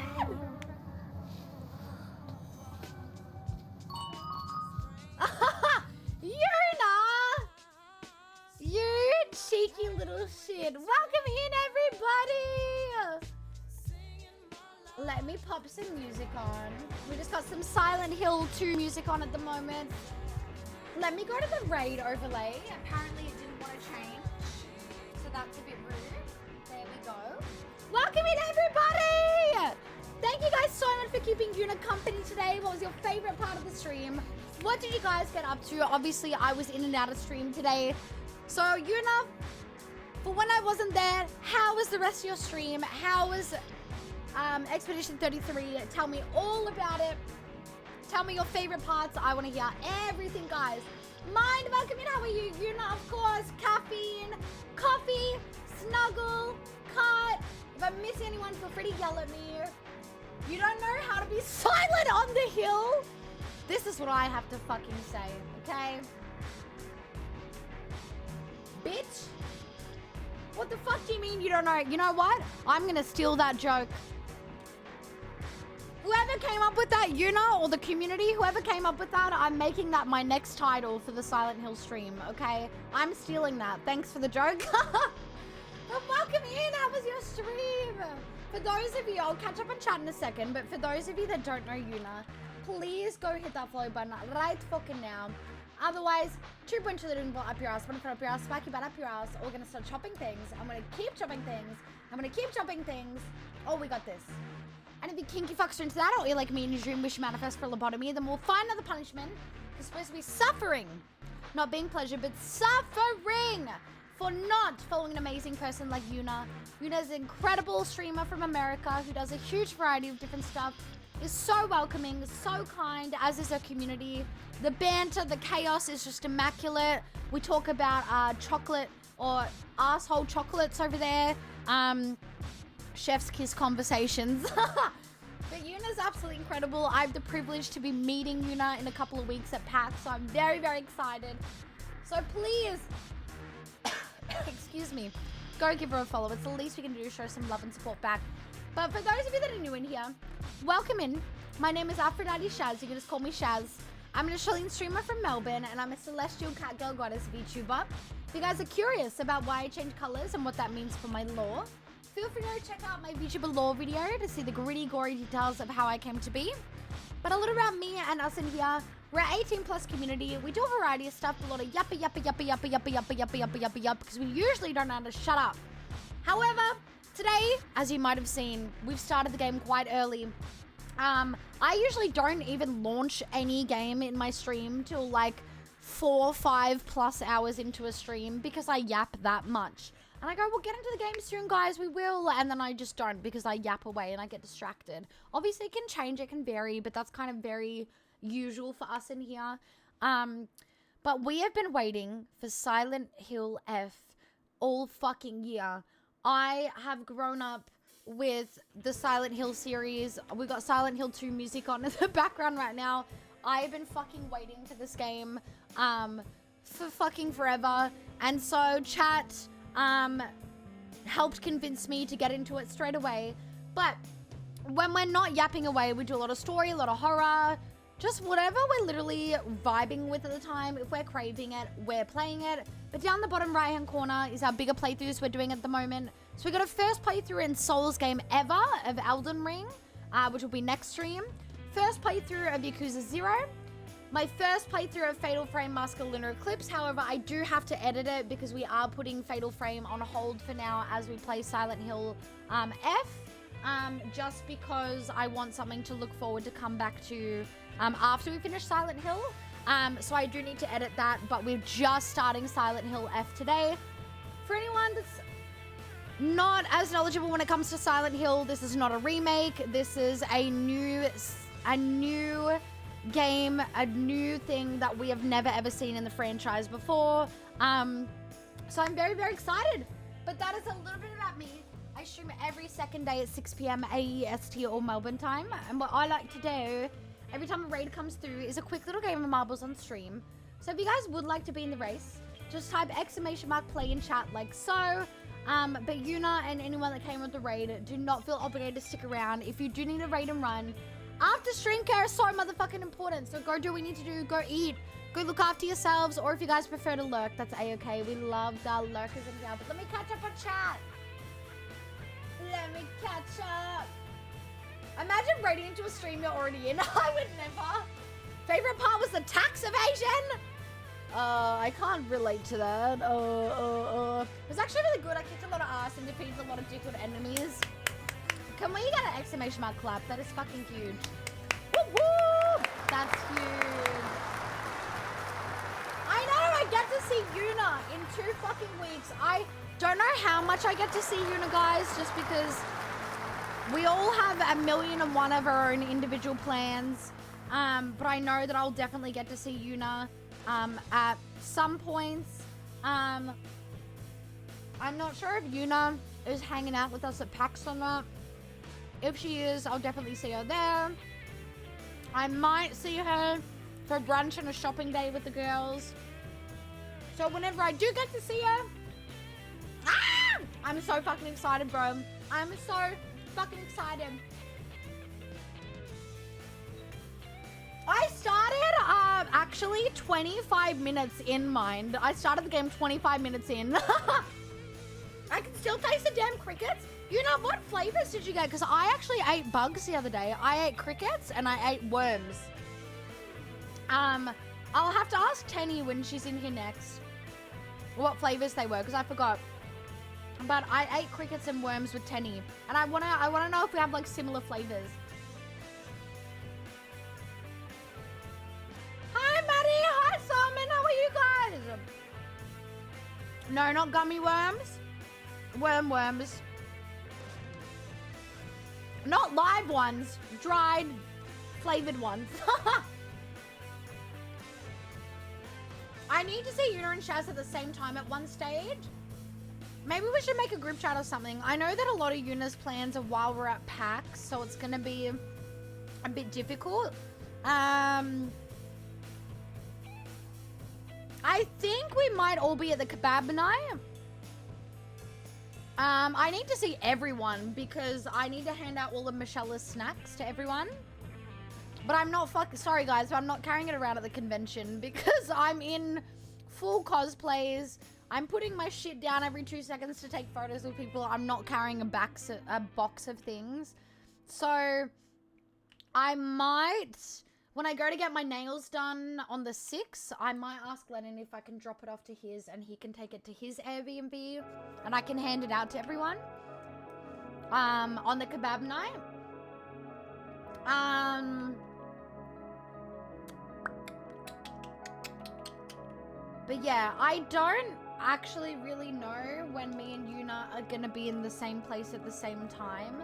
Speaker 1: Yuna! You cheeky little shit. Welcome in, everybody! Let me pop some music on. We just got some Silent Hill 2 music on at the moment. Let me go to the raid overlay. Apparently it didn't want to change. So that's a bit rude. There we go. Welcome in, everybody! Thank you guys so much for keeping Yuna company today. What was your favorite part of the stream? What did you guys get up to? Obviously, I was in and out of stream today. So, Yuna, for when I wasn't there, how was the rest of your stream? How was Expedition 33? Tell me all about it. Tell me your favorite parts. I want to hear everything, guys. Mind, welcome in. How are you? Yuna, of course. Caffeine, coffee, snuggle, cut. If I'm missing anyone, feel free to yell at me. You don't know how to be silent on the hill? This is what I have to fucking say, okay? Bitch. What the fuck do you mean you don't know? You know what? I'm gonna steal that joke. Whoever came up with that, Yuna, or the community, whoever came up with that, I'm making that my next title for the Silent Hill stream, okay? I'm stealing that. Thanks for the joke. But welcome in. How was your stream? For those of you, I'll catch up and chat in a second, but for those of you that don't know Yuna, please go hit that follow button right fucking now. Otherwise, 2.2 little up your ass, one foot up your ass, spiky butt up your ass. We're gonna start chopping things. I'm gonna keep chopping things. I'm gonna keep chopping things. Oh, we got this. And if you kinky fucks are into that, or you're like me and you dream wish manifest for lobotomy, then we'll find another punishment. It's supposed to be suffering. Not being pleasure, but suffering for not following an amazing person like Yuna. Yuna's an incredible streamer from America who does a huge variety of different stuff. Is so welcoming, so kind, as is her community. The banter, the chaos is just immaculate. We talk about chocolate or asshole chocolates over there. Chef's kiss conversations. But Yuna's absolutely incredible. I have the privilege to be meeting Yuna in a couple of weeks at PAX, so I'm very, very excited. So please, excuse me, go give her a follow. It's the least we can do to show some love and support back. But for those of you that are new in here, welcome in. My name is Aphrodite Shaz. You can just call me Shaz. I'm an Australian streamer from Melbourne, and I'm a celestial cat girl goddess VTuber. If you guys are curious about why I change colors and what that means for my lore, feel free to check out my VTuber lore video to see the gritty, gory details of how I came to be. But a little about me and us in here. We're an 18+ community. We do a variety of stuff, a lot of yappa, yappa, yappa, yappa, yappa, yappa, yappa, yappa, yappa, yappa, because we usually don't know how to shut up. However, today, as you might have seen, we've started the game quite early. I usually don't even launch any game in my stream till like 4, 5+ hours into a stream because I yap that much. And I go, we'll get into the game soon, guys, we will. And then I just don't because I yap away and I get distracted. Obviously, it can change, it can vary, but that's kind of very usual for us in here. But we have been waiting for Silent Hill F all fucking year. I have grown up with the Silent Hill series. We got Silent Hill 2 music on in the background right now. I have been fucking waiting for this game for fucking forever. And so, chat, helped convince me to get into it straight away. But when we're not yapping away, we do a lot of story, a lot of horror, just whatever we're literally vibing with at the time. If we're craving it, we're playing it. But down the bottom right hand corner is our bigger playthroughs we're doing at the moment. So we got a first playthrough in Souls game ever of Elden Ring, which will be next stream. First playthrough of Yakuza 0. My first playthrough of Fatal Frame Mask of Lunar Eclipse. However, I do have to edit it because we are putting Fatal Frame on hold for now as we play Silent Hill F. Just because I want something to look forward to come back to after we finish Silent Hill. So I do need to edit that, but we're just starting Silent Hill F today. For anyone that's not as knowledgeable when it comes to Silent Hill, this is not a remake. This is a new game, a new thing that we have never ever seen in the franchise before. So I'm very, very excited. But that is a little bit about me. I stream every second day at 6 p.m. AEST or Melbourne time. And what I like to do every time a raid comes through is a quick little game of marbles on stream. So if you guys would like to be in the race, just type !play in chat like so. But Yuna and anyone that came with the raid, do not feel obligated to stick around. If you do need a raid and run, after stream care is so motherfucking important. So go do what we need to do, go eat, go look after yourselves, or if you guys prefer to lurk, that's a-okay. We love the lurkers in here. But let me catch up on chat. Let me catch up. Imagine raiding into a stream you're already in. I would never. Favorite part was the tax evasion. I can't relate to that. It was actually really good. I kicked a lot of ass and defeated a lot of dickwood enemies. Can we get an exclamation mark clap? That is fucking huge. Woo woo! That's huge. I know, I get to see Yuna in 2 fucking weeks. I don't know how much I get to see Yuna, guys, just because we all have 1,000,001 of our own individual plans. But I know that I'll definitely get to see Yuna at some points. I'm not sure if Yuna is hanging out with us at PAX or not. If she is, I'll definitely see her there. I might see her for brunch and a shopping day with the girls. So whenever I do get to see her, I'm so fucking excited, bro. I'm so fucking excited. I started actually 25 minutes in, mind. I started the game 25 minutes in. I can still taste the damn crickets. You know, what flavors did you get? Because I actually ate bugs the other day. I ate crickets and I ate worms. I'll have to ask Tenny when she's in here next what flavors they were, because I forgot. But I ate crickets and worms with Tenny, and I wanna know if we have like similar flavors. Hi Maddie, hi Simon, how are you guys? No, not gummy worms. Worms. Not live ones, dried, flavored ones. I need to see Yuna and Shaz at the same time at one stage. Maybe we should make a group chat or something. I know that a lot of Yuna's plans are while we're at PAX, so it's gonna be a bit difficult. I think we might all be at the kebab night. I need to see everyone because I need to hand out all of Michelle's snacks to everyone. But I'm not sorry guys, but I'm not carrying it around at the convention because I'm in full cosplays. I'm putting my shit down every 2 seconds to take photos of people. I'm not carrying a box of things. So I might, when I go to get my nails done on the 6th, I might ask Lennon if I can drop it off to his and he can take it to his Airbnb and I can hand it out to everyone on the kebab night. But yeah, I don't actually really know when me and Yuna are gonna be in the same place at the same time.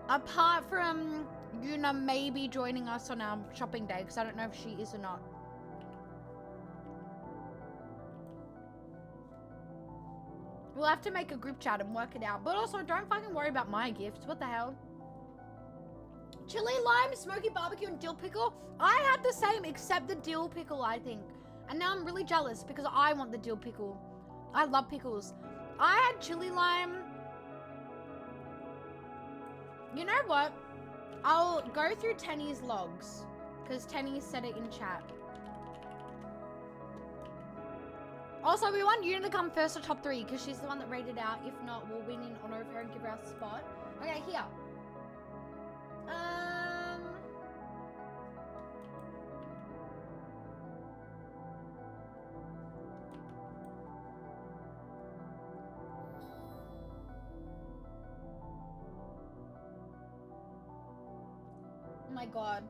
Speaker 1: Apart from Yuna maybe joining us on our shopping day, because I don't know if she is or not. We'll have to make a group chat and work it out. But also, don't fucking worry about my gifts. What the hell? Chili, lime, smoky barbecue, and dill pickle. I had the same, except the dill pickle, I think. And now I'm really jealous because I want the dill pickle. I love pickles. I had chili lime. You know what? I'll go through Tenny's logs because Tenny said it in chat. Also, we want Yuna to come first to top 3 because she's the one that rated out. If not, we'll win in honor of her and give her a spot. Okay, here. Oh my god.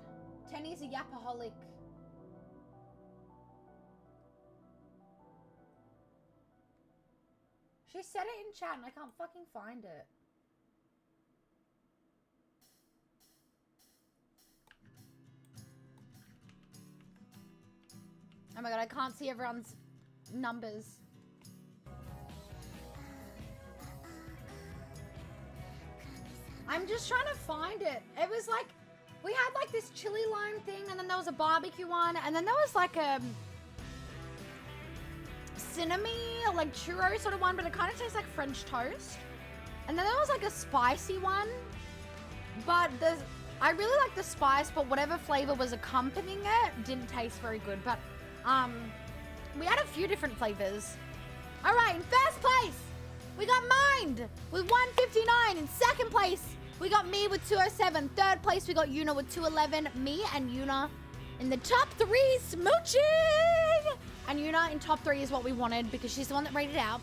Speaker 1: Tenny's a yapaholic. She said it in chat and I can't fucking find it. Oh my god, I can't see everyone's numbers. I'm just trying to find it. It was like, we had like this chili lime thing and then there was a barbecue one and then there was like a cinnamon, like churro sort of one, but it kind of tastes like French toast. And then there was like a spicy one, but I really like the spice, but whatever flavor was accompanying it didn't taste very good. But we had a few different flavors. All right, in first place, we got Mind with 159. In second place, we got me with 207. Third place, we got Yuna with 211. Me and Yuna in the top 3 smooching. And Yuna in top 3 is what we wanted because she's the one that rated out.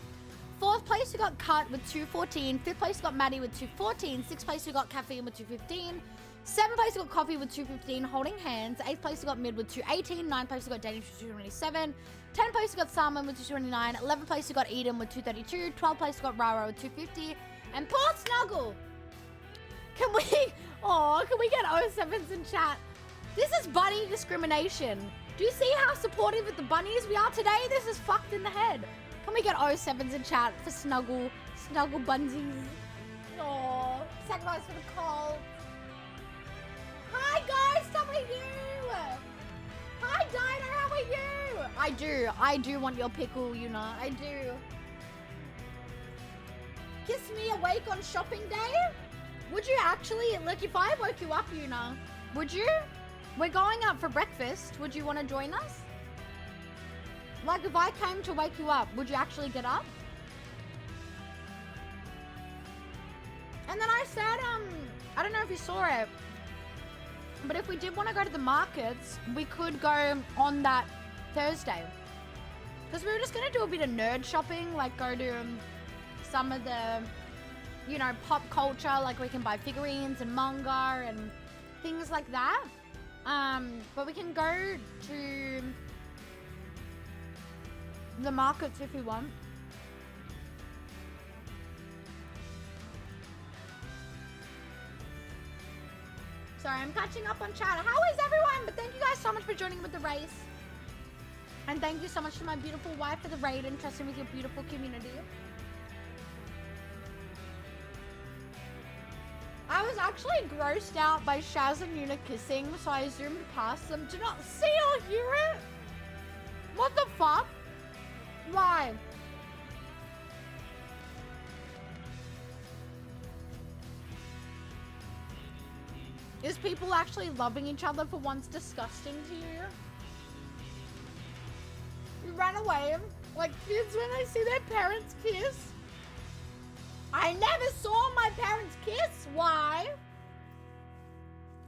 Speaker 1: Fourth place, we got Cut with 214. Fifth place, we got Maddie with 214. Sixth place, we got Caffeine with 215. Seventh place, we got Coffee with 215, holding hands. Eighth place, we got Mid with 218. Ninth place, we got Danish with 227. 10th place, we got Salmon with 229. 11th place, we got Eden with 232. 12th place, we got Rara with 250. And poor Snuggle. Can we get 07s in chat? This is bunny discrimination. Do you see how supportive of the bunnies we are today? This is fucked in the head. Can we get 07s in chat for Snuggle bunsies? Aww. Sacrifice for the call. Hi guys, how are you? Hi Dino, how are you? I do want your pickle, Yuna. I do. Kiss me awake on shopping day? Would you actually, like if I woke you up, Yuna, would you? We're going out for breakfast. Would you want to join us? Like if I came to wake you up, would you actually get up? And then I said, I don't know if you saw it, but if we did want to go to the markets, we could go on that Thursday. Because we were just going to do a bit of nerd shopping, like go to some of the, you know, pop culture, like we can buy figurines and manga and things like that. But we can go to the markets if you want. Sorry, I'm catching up on chat. How is everyone? But thank you guys so much for joining with the race. And thank you so much to my beautiful wife for the raid and trusting with your beautiful community. I was actually grossed out by Shaz and Yuna kissing, so I zoomed past them to not see or hear it. What the fuck? Why? Is people actually loving each other for once disgusting to you? You ran away like kids when they see their parents kiss. I never saw my parents kiss. Why?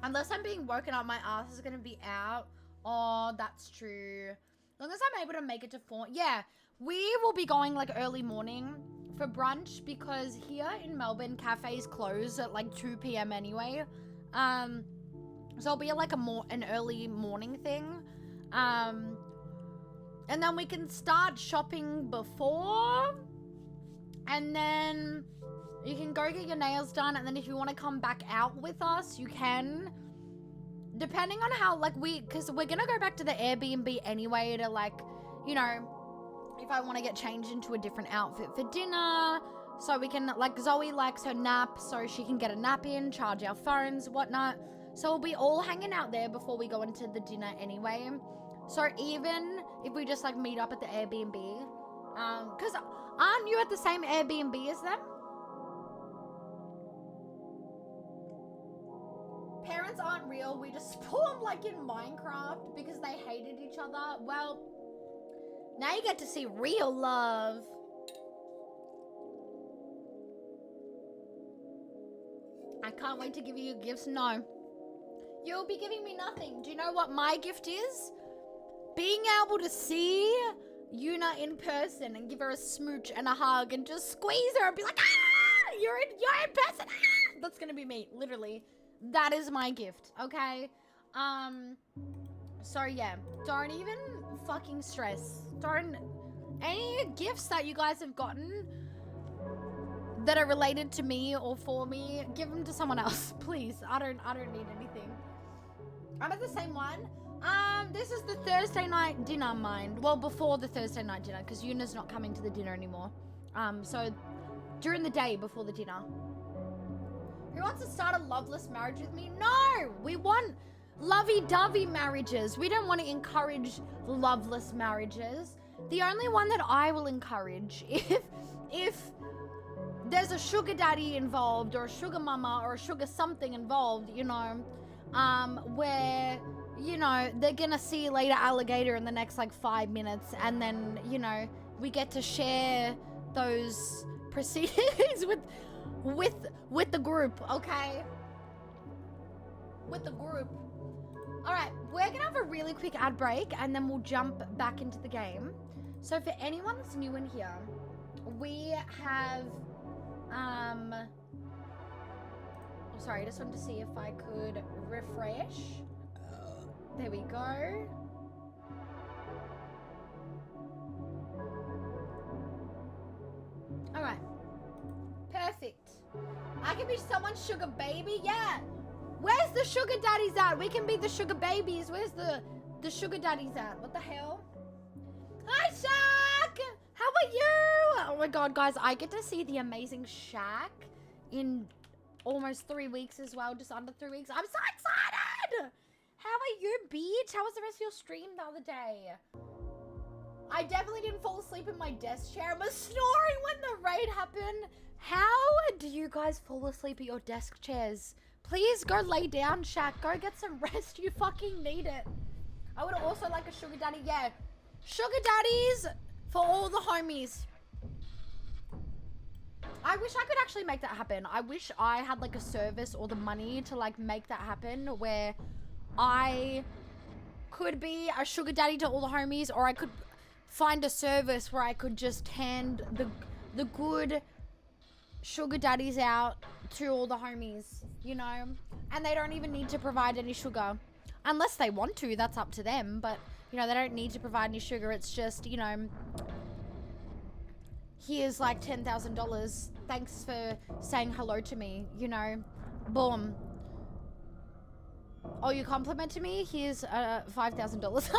Speaker 1: Unless I'm being woken up, my ass is gonna be out. Oh, that's true. As long as I'm able to make it to 4. Yeah, we will be going like early morning for brunch because here in Melbourne, cafes close at like 2 p.m. anyway. So it'll be like an early morning thing. And then we can start shopping before. And then you can go get your nails done. And then if you want to come back out with us, you can. Depending on how, like, because we're going to go back to the Airbnb anyway to, like, you know, if I want to get changed into a different outfit for dinner. So we can, like, Zoe likes her nap, so she can get a nap in, charge our phones, whatnot. So we'll be all hanging out there before we go into the dinner anyway. So even if we just like meet up at the Airbnb, cause aren't you at the same Airbnb as them? Parents aren't real, we just spawned like in Minecraft because they hated each other. Well, now you get to see real love. I can't wait to give you gifts. No. You'll be giving me nothing. Do you know what my gift is? Being able to see Yuna in person and give her a smooch and a hug and just squeeze her and be like, ah, you're in person. Ah! That's gonna be me, literally. That is my gift, okay? So yeah, don't even fucking stress. Don't, any gifts that you guys have gotten that are related to me or for me, give them to someone else, please. I don't need anything. I'm at the same one. This is the Thursday night dinner, mind. Well, before the Thursday night dinner, because Yuna's not coming to the dinner anymore. So during the day before the dinner. Who wants to start a loveless marriage with me? No! We want lovey-dovey marriages. We don't want to encourage loveless marriages. The only one that I will encourage, if there's a sugar daddy involved or a sugar mama or a sugar something involved, you know, where, you know, they're gonna see you later alligator in the next like 5 minutes, and then, you know, we get to share those proceedings with the group, okay? With the group. All right, we're gonna have a really quick ad break and then we'll jump back into the game. So for anyone that's new in here, we have, oh, sorry, I just wanted to see if I could refresh. There we go. All right, perfect. I can be someone's sugar baby, yeah. Where's the sugar daddies at? We can be the sugar babies. Where's the sugar daddies at? What the hell? Hi, Shaq! How are you? Oh my god, guys, I get to see the amazing Shaq in almost 3 weeks as well, just under 3 weeks. I'm so excited! How are you, bitch? How was the rest of your stream the other day? I definitely didn't fall asleep in my desk chair. I was snoring when the raid happened. How do you guys fall asleep at your desk chairs? Please go lay down, Shaq. Go get some rest. You fucking need it. I would also like a sugar daddy. Yeah. Sugar daddies for all the homies. I wish I could actually make that happen. I wish I had like a service or the money to like make that happen where I could be a sugar daddy to all the homies, or I could find a service where I could just hand the good sugar daddies out to all the homies, you know, and they don't even need to provide any sugar unless they want to. That's up to them, but you know, they don't need to provide any sugar. It's just, you know, here's like $10,000, thanks for saying hello to me, you know, boom. Oh, you complimented me, here's $5,000.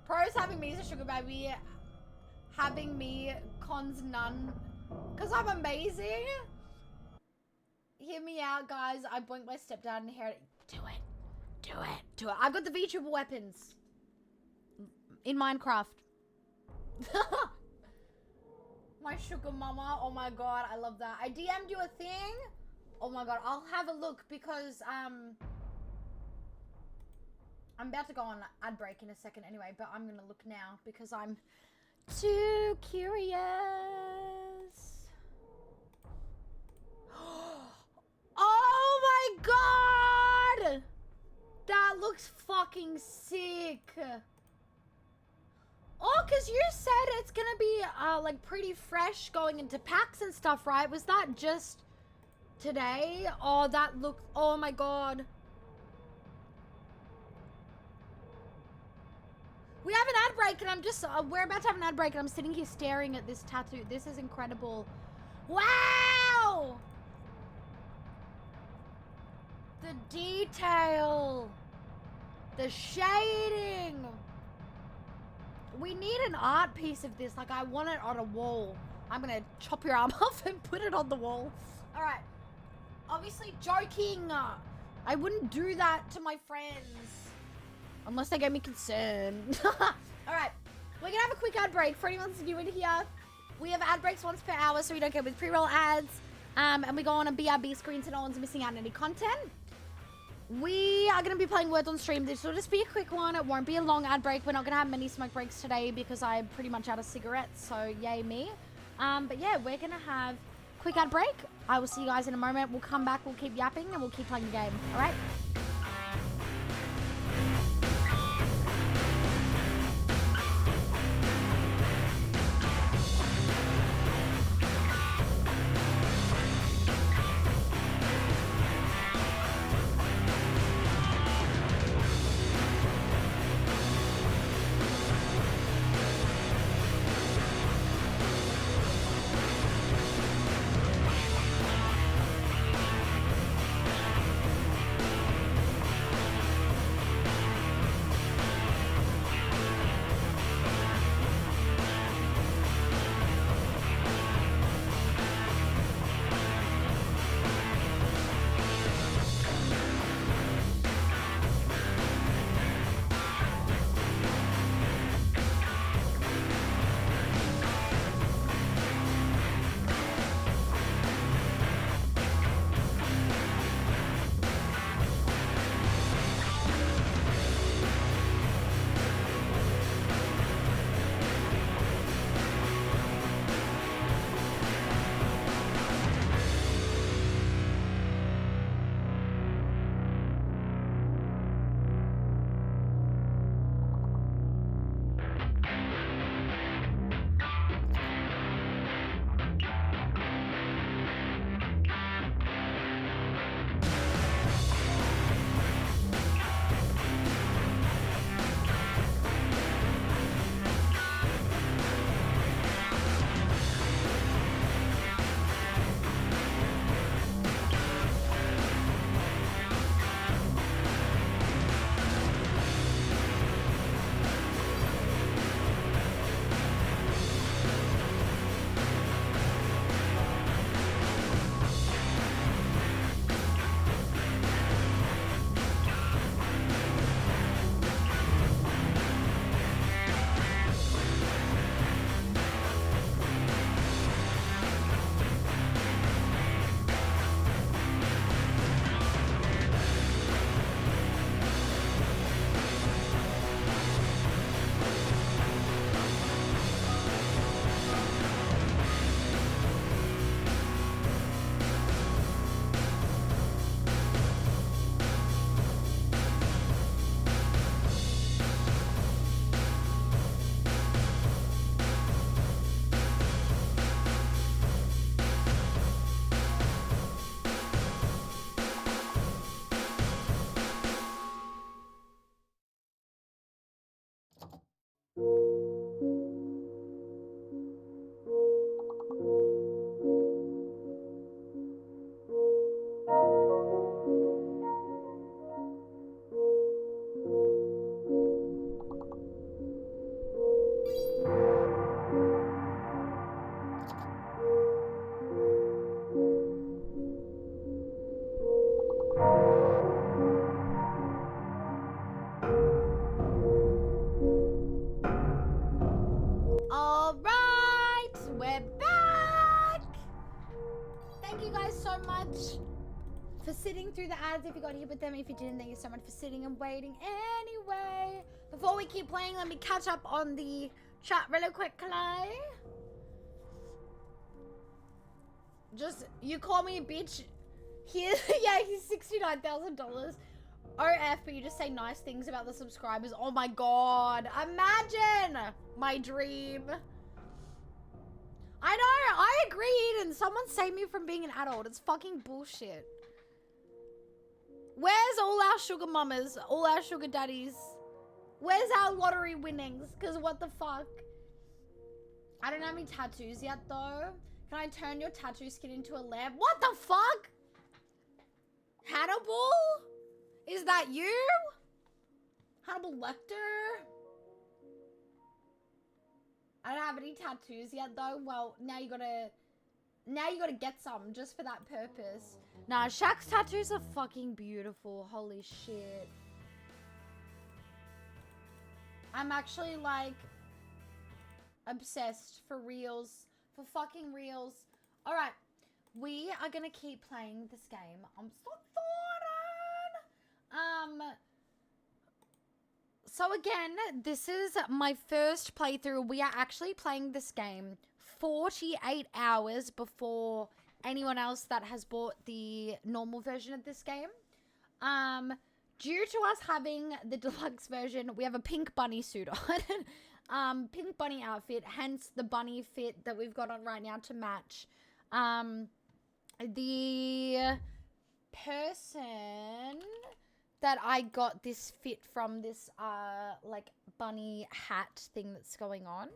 Speaker 1: Pros having me as a sugar baby, having me cons none, because I'm amazing. Hear me out, guys. I boinked my stepdad and inherited. Do it. Do it. Do it. I've got the V-Triple weapons in Minecraft. My sugar mama. Oh my god, I love that. I DM'd you a thing. Oh my god, I'll have a look because I'm about to go on ad break in a second anyway, but I'm gonna look now because I'm too curious. Oh my god! That looks fucking sick. Oh, because you said it's gonna be like pretty fresh going into packs and stuff, right? Was that just today? Oh, that looked, oh my god. We have an ad break and I'm just, we're about to have an ad break and I'm sitting here staring at this tattoo. This is incredible. Wow! The detail. The shading. We need an art piece of this. Like, I want it on a wall. I'm gonna chop your arm off and put it on the wall. All right. Obviously joking. I wouldn't do that to my friends. Unless they gave me consent. Alright, we're gonna have a quick ad break. For anyone that's new in here, we have ad breaks once per hour so we don't get with pre-roll ads. And we go on a BRB screen so no one's missing out on any content. We are going to be playing Words on stream. This will just be a quick one. It won't be a long ad break. We're not going to have many smoke breaks today because I'm pretty much out of cigarettes, so yay me. But yeah, we're going to have a quick ad break. I will see you guys in a moment. We'll come back, we'll keep yapping, and we'll keep playing the game. All right? For sitting through the ads if you got here with them. If you didn't, thank you so much for sitting and waiting. Anyway, before we keep playing, let me catch up on the chat really quickly. Just, you call me a bitch. Here, yeah, he's $69,000. OF, but you just say nice things about the subscribers. Oh my god. Imagine my dream. I know, I agree, Eden. Someone save me from being an adult. It's fucking bullshit. Where's all our sugar mamas? All our sugar daddies? Where's our lottery winnings? Because what the fuck? I don't have any tattoos yet, though. Can I turn your tattoo skin into a lamp? What the fuck? Hannibal? Is that you? Hannibal Lecter? I don't have any tattoos yet, though. Well, now you gotta now you gotta get some just for that purpose. Nah, Shaq's tattoos are fucking beautiful. Holy shit. I'm actually like obsessed for reals. For fucking reals. Alright. We are gonna keep playing this game. I'm so excited. So again, this is my first playthrough. We are actually playing this game 48 hours before anyone else that has bought the normal version of this game. Due to us having the deluxe version, we have a pink bunny suit on. Pink bunny outfit, hence the bunny fit that we've got on right now to match. The person that I got this fit from, this like bunny hat thing that's going on,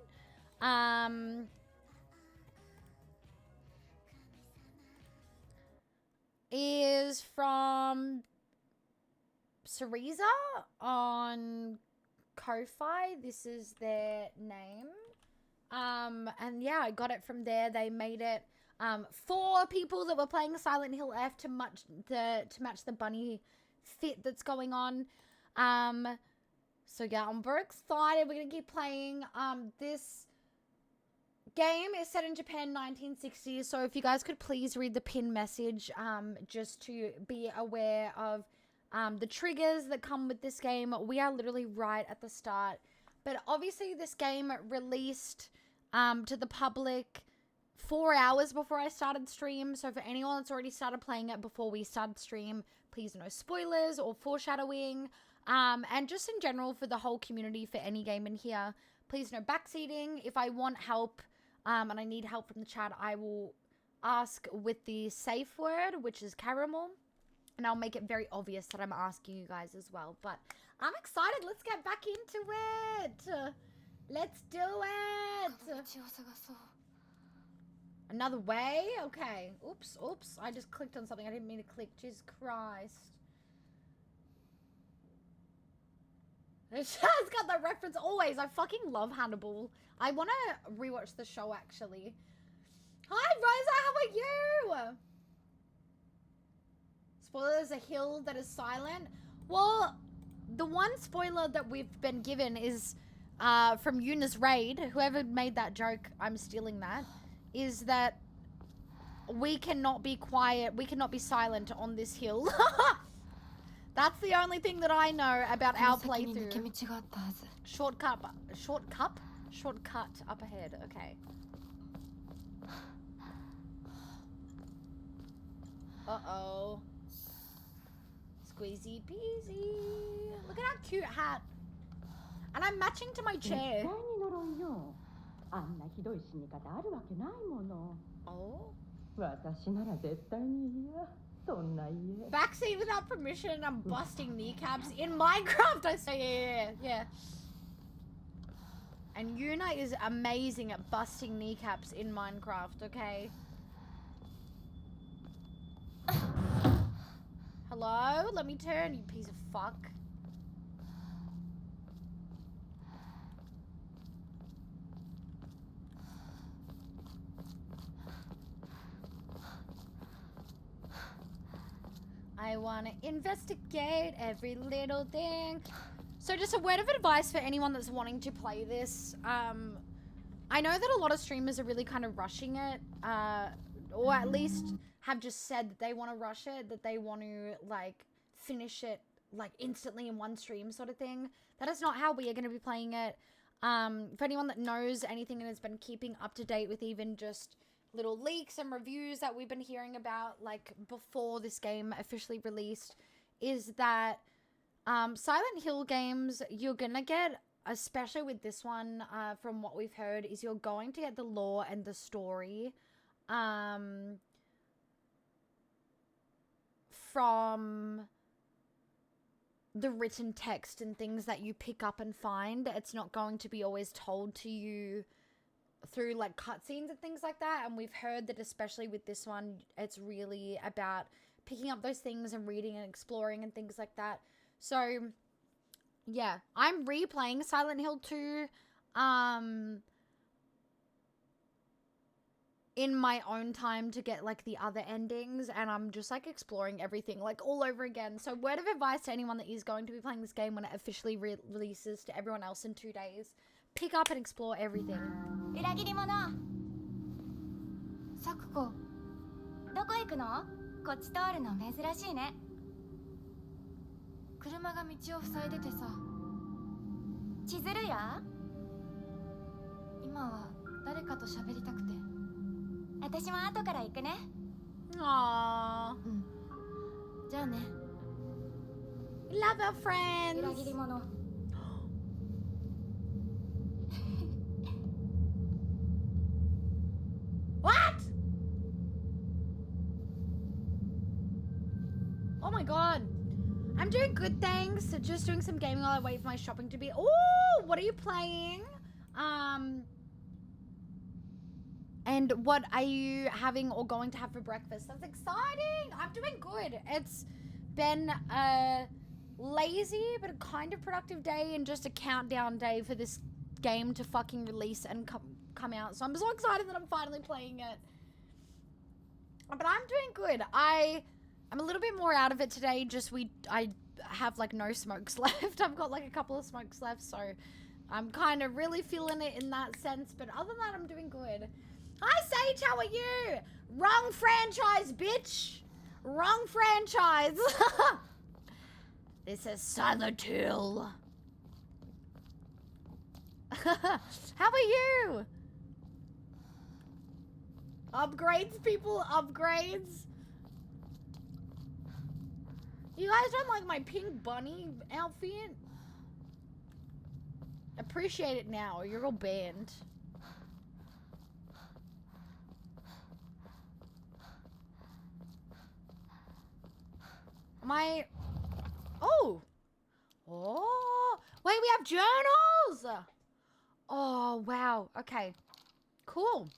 Speaker 1: is from Cereza on Ko-Fi. This is their name. And yeah, I got it from there. They made it for people that were playing Silent Hill F to match the bunny fit that's going on. So yeah, I'm very excited. We're gonna keep playing. This game is set in Japan 1960s, so if you guys could please read the pin message, just to be aware of the triggers that come with this game. We are literally right at the start, but obviously this game released to the public 4 hours before I started stream, so for anyone that's already started playing it before we started stream, please no spoilers or foreshadowing, and just in general for the whole community, for any game in here, please no backseating. If I want help and I need help from the chat, I will ask with the safe word, which is caramel, and I'll make it very obvious that I'm asking you guys as well. But I'm excited. Let's get back into it. Let's do it. Another way? Okay. Oops. I just clicked on something I didn't mean to click. Jesus Christ. It's got that reference always. I fucking love Hannibal. I want to rewatch the show, actually. Hi, Rosa. How are you? Spoiler, there's a hill that is silent. Well, the one spoiler that we've been given is from Yuna's raid. Whoever made that joke, I'm stealing that. Is that we cannot be quiet. We cannot be silent on this hill. That's the only thing that I know about our playthrough. Shortcut up ahead. Okay. Uh-oh. Squeezy peasy. Look at our cute hat. And I'm matching to my chair. Oh. Backseat without permission, I'm busting kneecaps. In Minecraft, I say, yeah. And Yuna is amazing at busting kneecaps in Minecraft, okay? Hello? Let me turn, you piece of fuck. I want to investigate every little thing. So just a word of advice for anyone that's wanting to play this. I know that a lot of streamers are really kind of rushing it, or at least have just said that they want to rush it, that they want to like finish it like instantly in one stream sort of thing. That is not how we are going to be playing it. For anyone that knows anything and has been keeping up to date with even just little leaks and reviews that we've been hearing about like before this game officially released, is that Silent Hill games, you're gonna get, especially with this one, from what we've heard, is you're going to get the lore and the story from the written text and things that you pick up and find. It's not going to be always told to you through like cutscenes and things like that. And we've heard that especially with this one, it's really about picking up those things and reading and exploring and things like that. So yeah, I'm replaying Silent Hill 2 in my own time to get like the other endings, and I'm just like exploring everything like all over again. So word of advice to anyone that is going to be playing this game when it officially releases to everyone else in 2 days: pick up and explore everything.
Speaker 2: 裏切り者
Speaker 3: サクコ、
Speaker 2: どこ行くの？こっち通るの珍しいね。
Speaker 3: 車が道を塞いでてさ。
Speaker 2: 千鶴や？
Speaker 3: 今は誰かと喋りたくて。
Speaker 2: 私も後から行くね。
Speaker 1: Aww.
Speaker 3: うん。じゃあね。
Speaker 1: Love our friends.
Speaker 2: 裏切り者。
Speaker 1: What? Oh my god. I'm doing good, thanks. Just doing some gaming while I wait for my shopping to be... Oh, what are you playing? And what are you having or going to have for breakfast? That's exciting. I'm doing good. It's been a lazy but a kind of productive day and just a countdown day for this game to fucking release and come out. So I'm so excited that I'm finally playing it. But I'm doing good. I'm a little bit more out of it today. I have like no smokes left. I've got like a couple of smokes left, so I'm kind of really feeling it in that sense. But other than that, I'm doing good. Hi Sage, how are you? Wrong franchise, bitch. Wrong franchise. This is Silent Hill. How are you? Upgrades, people, upgrades. You guys don't like my pink bunny outfit? Appreciate it now, or you're all banned. Oh! Wait, we have journals! Oh, wow. Okay. Cool.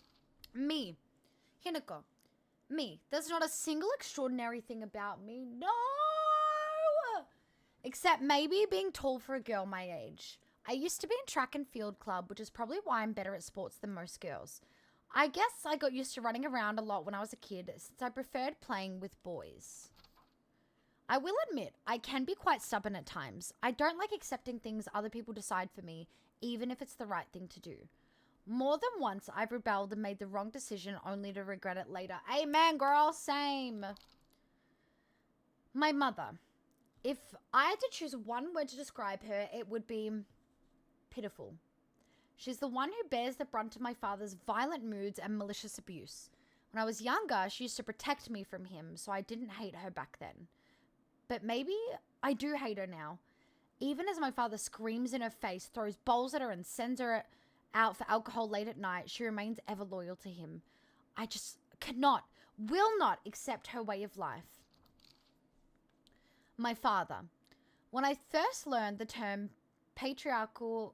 Speaker 1: Me. Hinako. Me. There's not a single extraordinary thing about me. No! Except maybe being tall for a girl my age. I used to be in track and field club, which is probably why I'm better at sports than most girls. I guess I got used to running around a lot when I was a kid, since I preferred playing with boys. I will admit, I can be quite stubborn at times. I don't like accepting things other people decide for me, even if it's the right thing to do. More than once, I've rebelled and made the wrong decision only to regret it later. Amen, girl, same. My mother. If I had to choose one word to describe her, it would be pitiful. She's the one who bears the brunt of my father's violent moods and malicious abuse. When I was younger, she used to protect me from him, so I didn't hate her back then. But maybe I do hate her now. Even as my father screams in her face, throws bowls at her, and sends her out for alcohol late at night, she remains ever loyal to him. I just will not accept her way of life. My father. When I first learned the term patriarchal...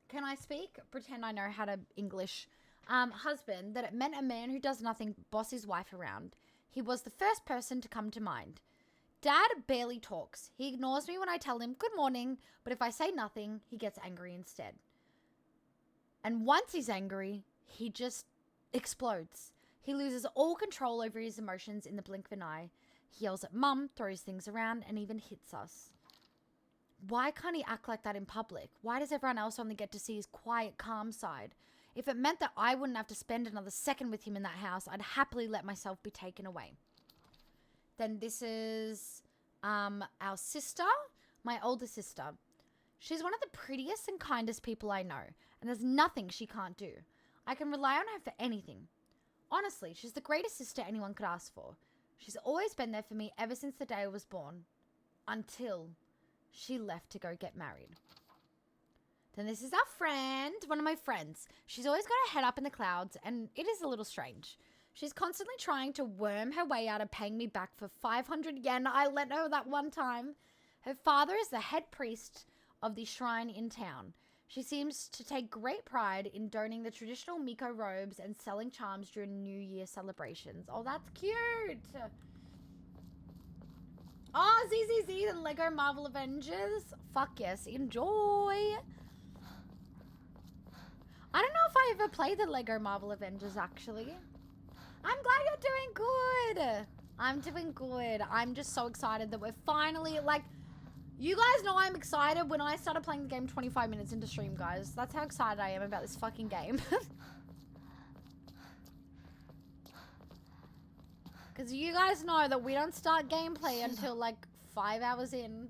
Speaker 1: can I speak? Pretend I know how to English. Husband, that it meant a man who does nothing but boss his wife around. He was the first person to come to mind. Dad barely talks. He ignores me when I tell him good morning, but if I say nothing, he gets angry instead. And once he's angry, he just explodes. He loses all control over his emotions in the blink of an eye. He yells at Mum, throws things around, and even hits us. Why can't he act like that in public? Why does everyone else only get to see his quiet, calm side? If it meant that I wouldn't have to spend another second with him in that house, I'd happily let myself be taken away. Then this is our sister, my older sister. She's one of the prettiest and kindest people I know, and there's nothing she can't do. I can rely on her for anything. Honestly, she's the greatest sister anyone could ask for. She's always been there for me ever since the day I was born. Until she left to go get married. Then this is our friend, one of my friends. She's always got her head up in the clouds, and it is a little strange. She's constantly trying to worm her way out of paying me back for 500 yen I lent her that one time. Her father is the head priest of the shrine in town. She seems to take great pride in donning the traditional Miko robes and selling charms during New Year celebrations. Oh, that's cute! Oh, ZZZ, the Lego Marvel Avengers. Fuck yes, enjoy! I don't know if I ever played the Lego Marvel Avengers, actually. I'm glad you're doing good. I'm doing good. I'm just so excited that we're finally, like, you guys know I'm excited when I started playing the game 25 minutes into stream, guys. That's how excited I am about this fucking game. Because you guys know that we don't start gameplay until, like, 5 hours in.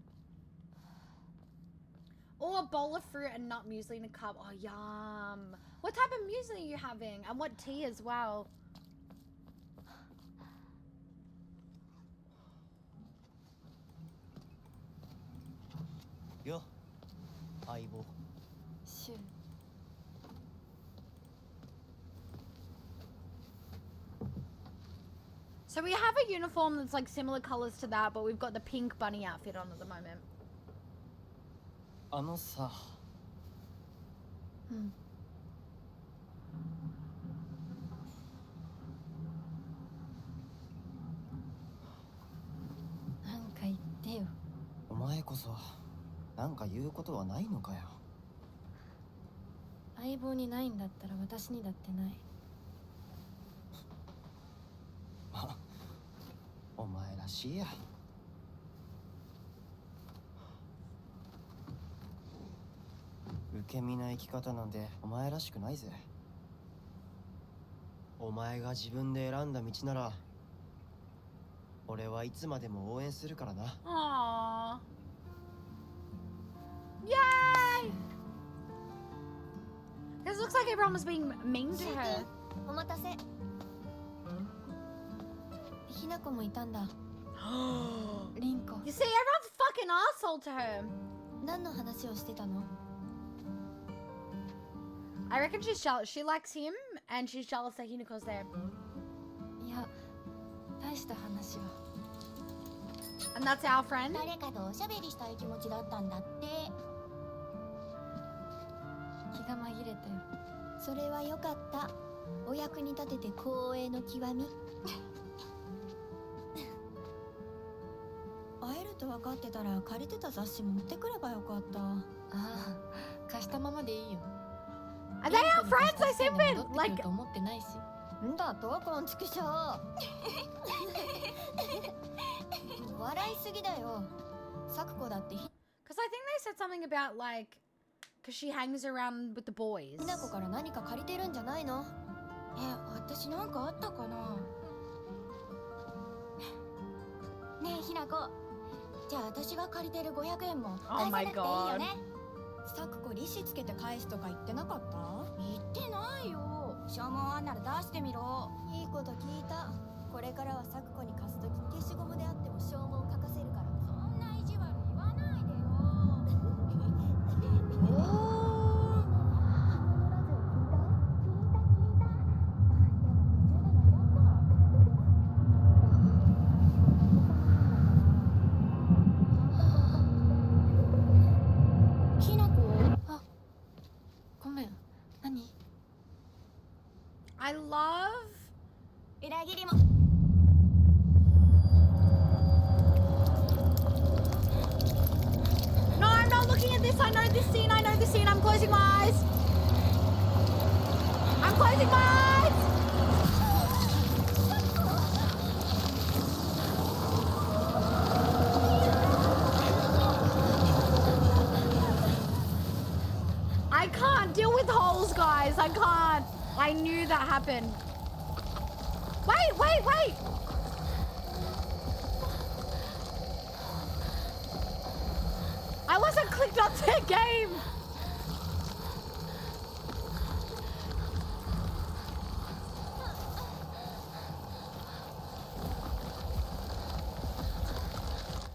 Speaker 1: Or a bowl of fruit and nut muesli in a cup. Oh, yum. What type of muesli are you having? And what tea as well?
Speaker 6: Yo, 相棒。
Speaker 3: シュウ
Speaker 1: So we have a uniform that's like similar colors to that, but we've got the pink bunny outfit on at the moment.
Speaker 6: あのさ、
Speaker 3: うんなんか言ってよ
Speaker 6: お前こそなんか言うことはないのかよ。
Speaker 3: 相棒にないんだったら私にだってない
Speaker 6: ま、お前らしいや。受け身な生き方なんてお前らしくないぜ。お前が自分で選んだ道なら俺はいつまでも応援するからな。
Speaker 1: Aww. Yay! This looks like everyone was being mean to her.
Speaker 2: お待たせ。ひなこもいたんだ。
Speaker 3: リンコ
Speaker 1: You see, everyone's fucking asshole to her.
Speaker 2: 何の話をしてたの？
Speaker 1: I reckon she's jealous. She likes him, and she's jealous that Hinako's there.
Speaker 3: いや大した話は
Speaker 1: And that's our friend.
Speaker 2: 誰かとおしゃべりしたい気持ちだったんだって。
Speaker 3: 気が紛れたよ
Speaker 2: それはよかった。お役に立てて光栄の極み。会えると分かってたら借りてた雑誌持ってくればよかった。
Speaker 3: ああ貸したままでいいよ
Speaker 1: Are they our friends? I said
Speaker 3: 戻
Speaker 1: we're
Speaker 3: ってく
Speaker 1: like.
Speaker 3: ると思ってないし
Speaker 2: んだとこんちくしょう。笑いすぎだよ。サクコだってひ
Speaker 1: Because I think they said something about like. Because she hangs around with the boys.
Speaker 2: なこから何か借りてるんじゃないの？私なんかあったかな？ねえひなこ。じゃあ私が借りてる500円も
Speaker 1: Oh
Speaker 2: 返さ
Speaker 1: my
Speaker 2: なくていいよね。
Speaker 5: サクコ利子つけて返すとか言ってなかった？
Speaker 2: 言ってないよ。証文あんなら出してみろ。いいこと聞いた。これからはサクコに貸すとき消しゴムであっても証文を書かせるから。そんな意地悪言わないでよ。ひなこ。
Speaker 3: ごめん何
Speaker 1: I love.
Speaker 2: 裏切りも。
Speaker 1: No, I'm not looking at this. I know this scene. I know this scene. I'm closing my eyes. I'm closing my eyes. I can't deal with holes, guys. I can't. I knew that happened. Wait, wait, wait. I wasn't clicked onto the game.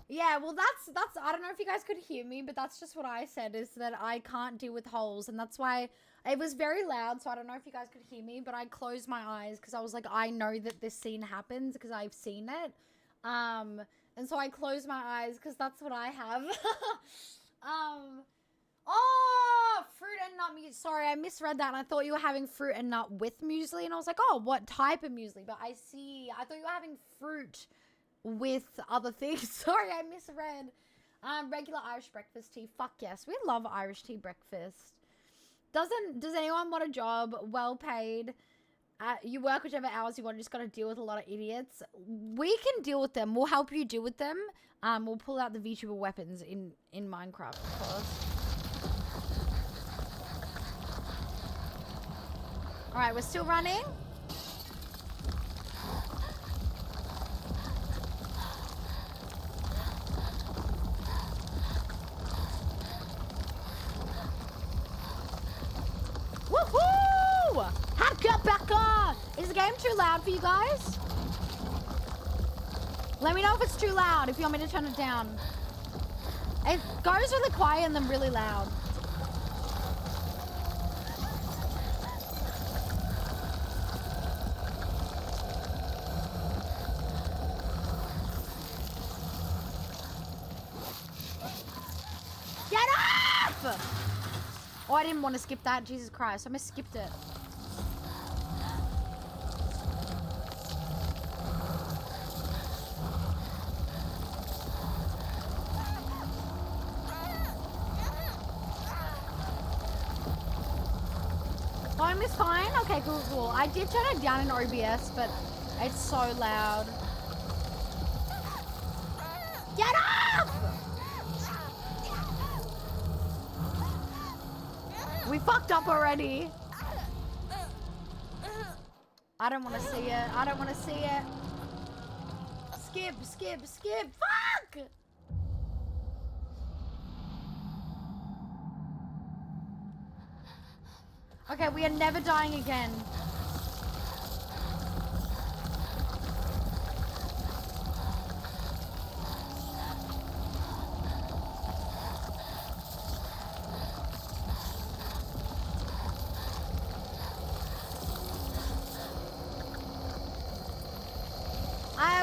Speaker 1: Yeah, well that's I don't know if you guys could hear me, but that's just what I said, is that I can't deal with holes, and that's why it was very loud, so I don't know if you guys could hear me, but I closed my eyes because I was like, I know that this scene happens because I've seen it. And so I closed my eyes because that's what I have. Oh, fruit and nut muesli. Sorry, I misread that and I thought you were having fruit and nut with muesli, and I was like, oh, what type of muesli? But I see, I thought you were having fruit with other things. Sorry, I misread. Regular Irish breakfast tea. Fuck yes, we love Irish tea breakfast. Does anyone want a job? Well paid. You work whichever hours you want. You just got to deal with a lot of idiots. We can deal with them. We'll help you deal with them. We'll pull out the VTuber weapons in Minecraft, of course. All right, we're still running. Woohoo! Hackabacka! Is the game too loud for you guys? Let me know if it's too loud, if you want me to turn it down. It goes really quiet and then really loud. Get off! Oh, I didn't want to skip that. Jesus Christ. I almost skipped it. Volume is fine? Okay, cool, cool. I did turn it down in OBS, but it's so loud. Get off! We fucked up already. I don't want to see it. I don't want to see it. Skip, skip, skip. Fuck! Okay, we are never dying again.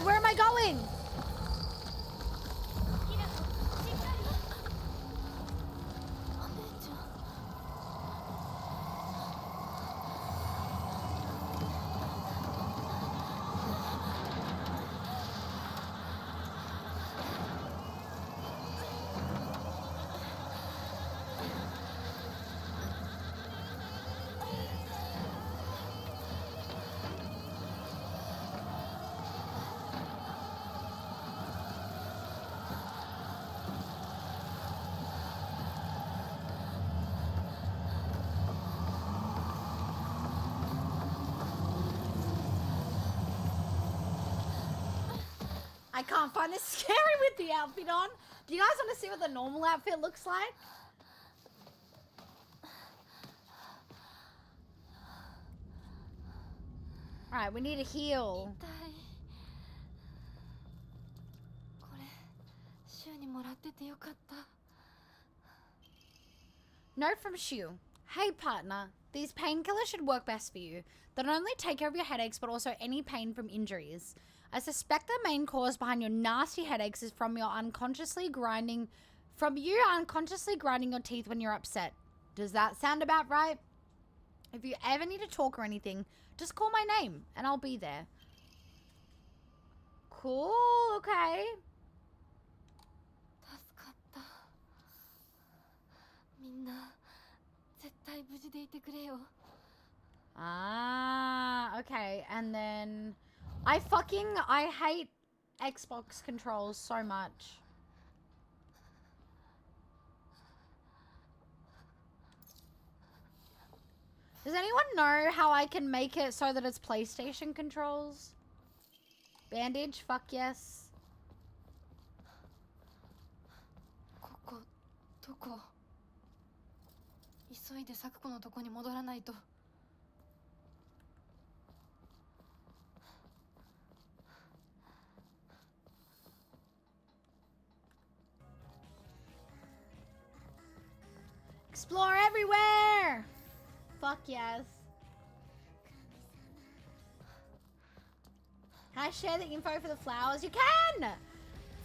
Speaker 1: Where am I going? I can't find this scary with the outfit on. Do you guys want to see what the normal outfit looks like? Alright, we need a heal.
Speaker 3: これ週にもらっててよかった。
Speaker 1: Note from Shu. Hey partner, these painkillers should work best for you. They not only take care of your headaches, but also any pain from injuries. I suspect the main cause behind your nasty headaches is from you unconsciously grinding your teeth when you're upset. Does that sound about right? If you ever need to talk or anything, just call my name and I'll be there. Cool, okay.
Speaker 3: 助かった。みんな絶対無事でいてくれよ。
Speaker 1: Ah, okay. And then I hate Xbox controls so much. Does anyone know how I can make it so that it's PlayStation controls? Bandage? Fuck yes.
Speaker 3: ここどこ？急いで咲子のとこに戻らないと。
Speaker 1: Explore everywhere! Fuck yes. Can I share the info for the flowers? You can!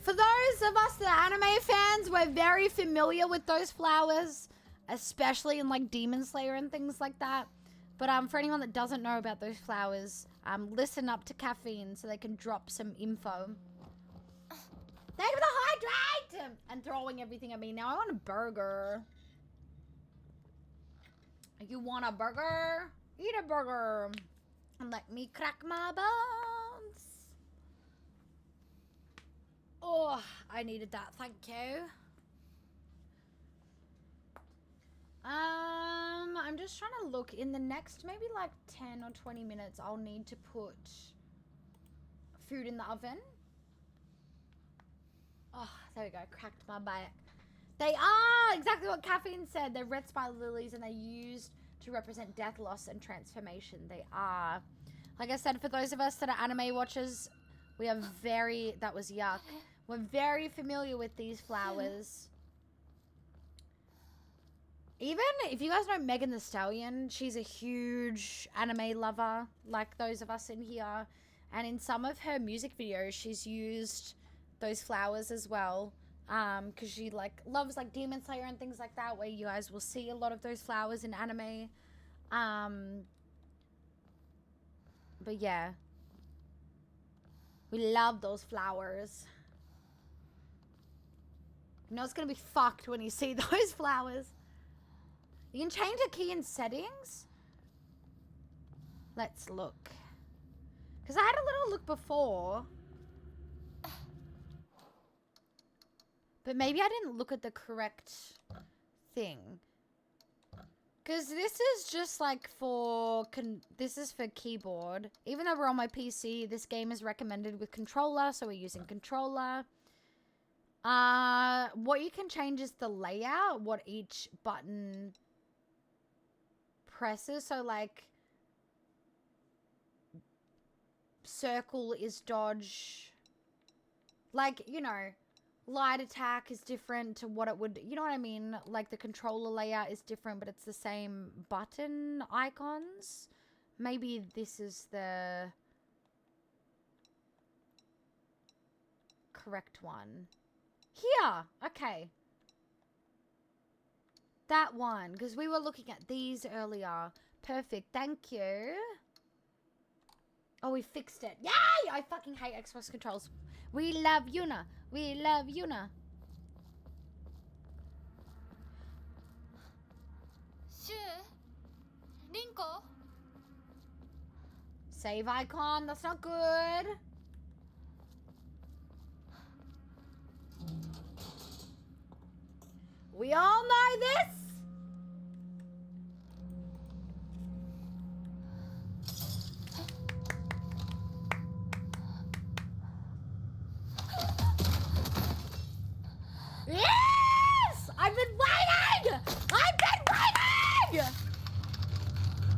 Speaker 1: For those of us that are anime fans, we're very familiar with those flowers. Especially in like Demon Slayer and things like that. But for anyone that doesn't know about those flowers, listen up to Caffeine so they can drop some info. Thank you for the hydrate! And throwing everything at me. Now I want a burger. You want a burger? Eat a burger. And let me crack my bones. Oh, I needed that. Thank you. I'm just trying to look. In the next maybe like 10 or 20 minutes, I'll need to put food in the oven. Oh, there we go. Cracked my back. They are exactly what Caffeine said. They're red spider lilies and they're used to represent death, loss, and transformation. They are. Like I said, for those of us that are anime watchers, we are very... That was yuck. We're very familiar with these flowers. Even if you guys know Megan Thee Stallion, she's a huge anime lover, like those of us in here. And in some of her music videos, she's used those flowers as well. Because she like loves like Demon Slayer and things like that, where you guys will see a lot of those flowers in anime. But yeah, we love those flowers. You know it's gonna be fucked when you see those flowers. You can change the key in settings. Let's look. Because I had a little look before. But maybe I didn't look at the correct thing. Because this is just like for... this is for keyboard. Even though we're on my PC, this game is recommended with controller. So we're using controller. What you can change is the layout. What each button presses. So like... circle is dodge. Like, you know... light attack is different to what it would... You know what I mean? Like, the controller layout is different, but it's the same button icons. Maybe this is the... correct one. Here! Okay. That one. Because we were looking at these earlier. Perfect. Thank you. Oh, we fixed it. Yay! I fucking hate Xbox controls. We love Yuna. We love Yuna.
Speaker 2: Shu? Rinko?
Speaker 1: Save icon. That's not good. We all know this. Yes! I've been waiting! I've been waiting!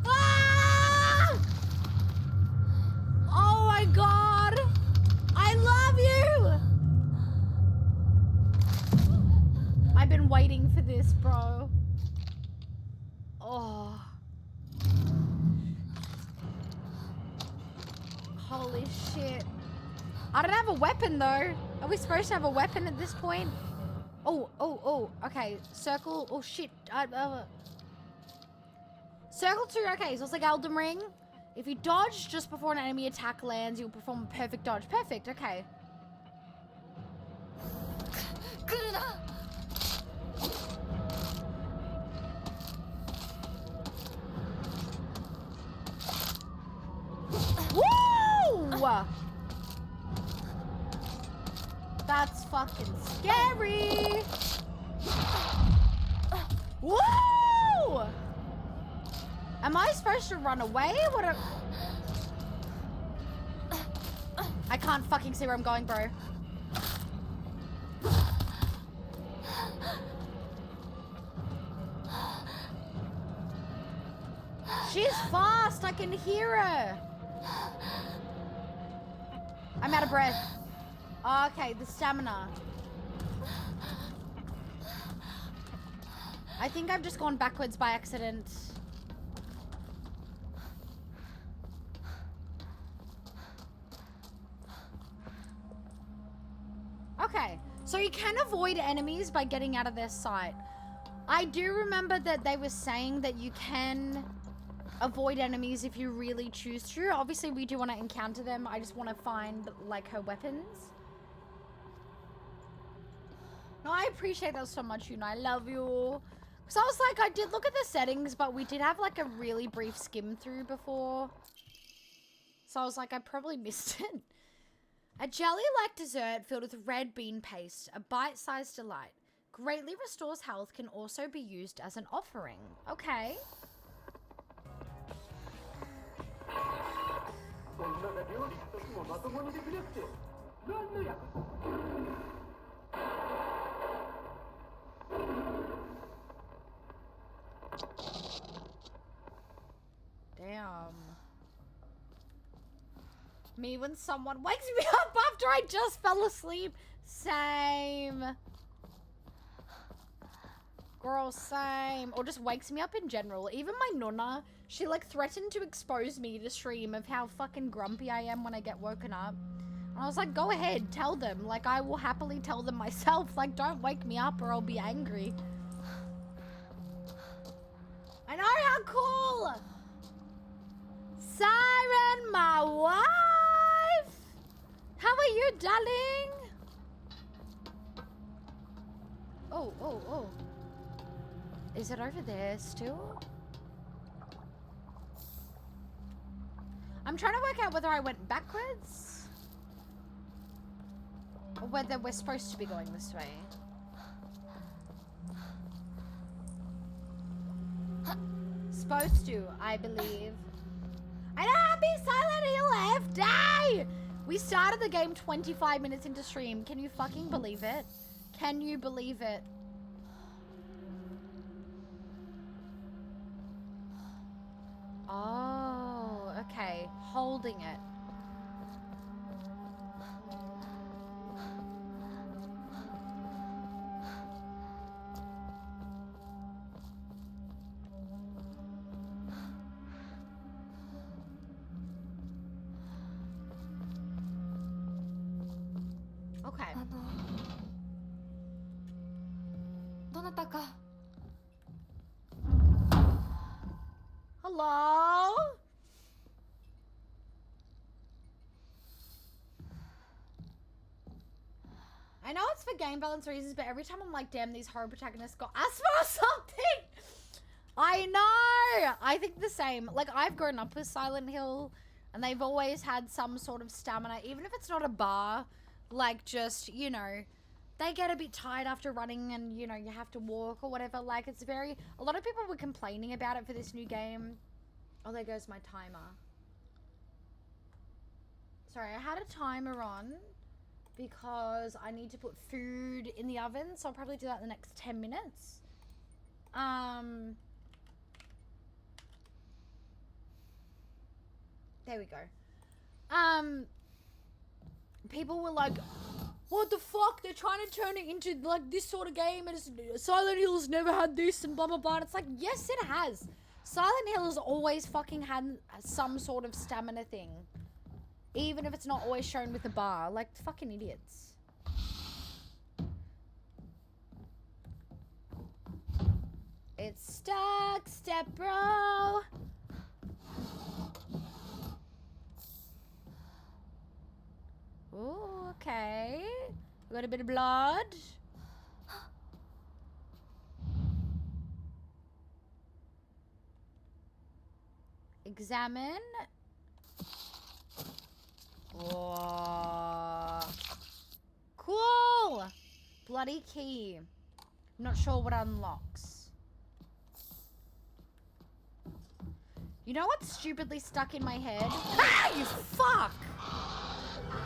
Speaker 1: Ah! Oh my god! I love you! I've been waiting for this, bro. Oh. Holy shit. I don't have a weapon, though. Are we supposed to have a weapon at this point? Oh, okay. Circle, oh shit. Circle 2, okay, so it's like Elden Ring. If you dodge just before an enemy attack lands, you'll perform a perfect dodge. Perfect, okay. Woo! That's fucking scary. Woo! Am I supposed to run away? I can't fucking see where I'm going, bro. She's fast. I can hear her. I'm out of breath. Okay, the stamina. I think I've just gone backwards by accident. Okay, so you can avoid enemies by getting out of their sight. I do remember that they were saying that you can avoid enemies if you really choose to. Obviously, we do want to encounter them. I just want to find, like, her weapons. No, I appreciate that so much, Yuna. I love you. So I was like, I did look at the settings, but we did have like a really brief skim through before. So I was like, I probably missed it. A jelly-like dessert filled with red bean paste, a bite-sized delight. Greatly restores health, can also be used as an offering. Okay. Damn. Me when someone wakes me up after I just fell asleep. Same. Girl, same. Or just wakes me up in general. Even my nonna, she like threatened to expose me to stream of how fucking grumpy I am when I get woken up. And I was like, go ahead, tell them. Like, I will happily tell them myself. Like, don't wake me up or I'll be angry. I know, how cool! Siren, my wife! How are you, darling? Oh, oh, oh. Is it over there still? I'm trying to work out whether I went backwards or whether we're supposed to be going this way. Supposed to, I believe. I know, happy Silent Hill FD! We started the game 25 minutes into stream. Can you fucking believe it? Can you believe it? Oh, okay. Holding it. Okay.
Speaker 3: どなたか
Speaker 1: Hello? I know it's for game balance reasons, but every time I'm like, damn, these horror protagonists got asthma or something. I know. I think the same. Like, I've grown up with Silent Hill, and they've always had some sort of stamina, even if it's not a bar. Like, just, you know, they get a bit tired after running and, you know, you have to walk or whatever. Like, it's very... A lot of people were complaining about it for this new game. Oh, there goes my timer. Sorry, I had a timer on because I need to put food in the oven, so I'll probably do that in the next 10 minutes. There we go. People were like, what the fuck? They're trying to turn it into like this sort of game, and it's, Silent Hill's never had this and blah blah blah. And it's like, yes, it has. Silent Hill has always fucking had some sort of stamina thing, even if it's not always shown with a bar. Like, fucking idiots. It's stuck, step bro. Ooh, okay. We got a bit of blood. Examine. Whoa. Cool. Bloody key. Not sure what unlocks. You know what's stupidly stuck in my head? Ah, you fuck!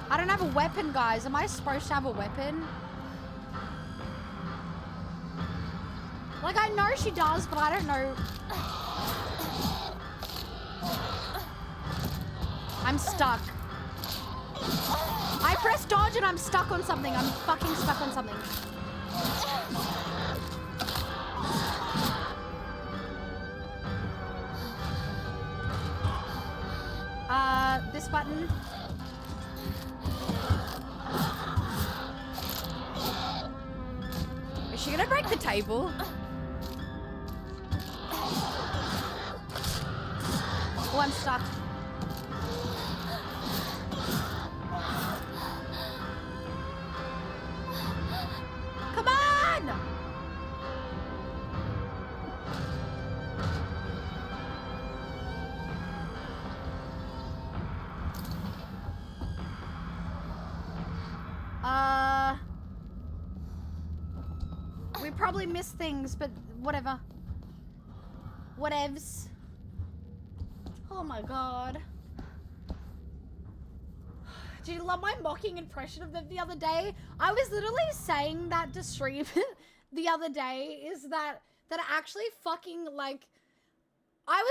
Speaker 1: I don't have a weapon, guys. Am I supposed to have a weapon? Like, I know she does, but I don't know. I'm stuck. I pressed dodge and I'm stuck on something. I'm fucking stuck on something. This button. Is she gonna break the table? Oh, I'm stuck. Come on! missed things, but whatever. Whatevs. Oh my god. Did you love my mocking impression of them the other day? I was literally saying that to stream the other day, is that I actually fucking, like, I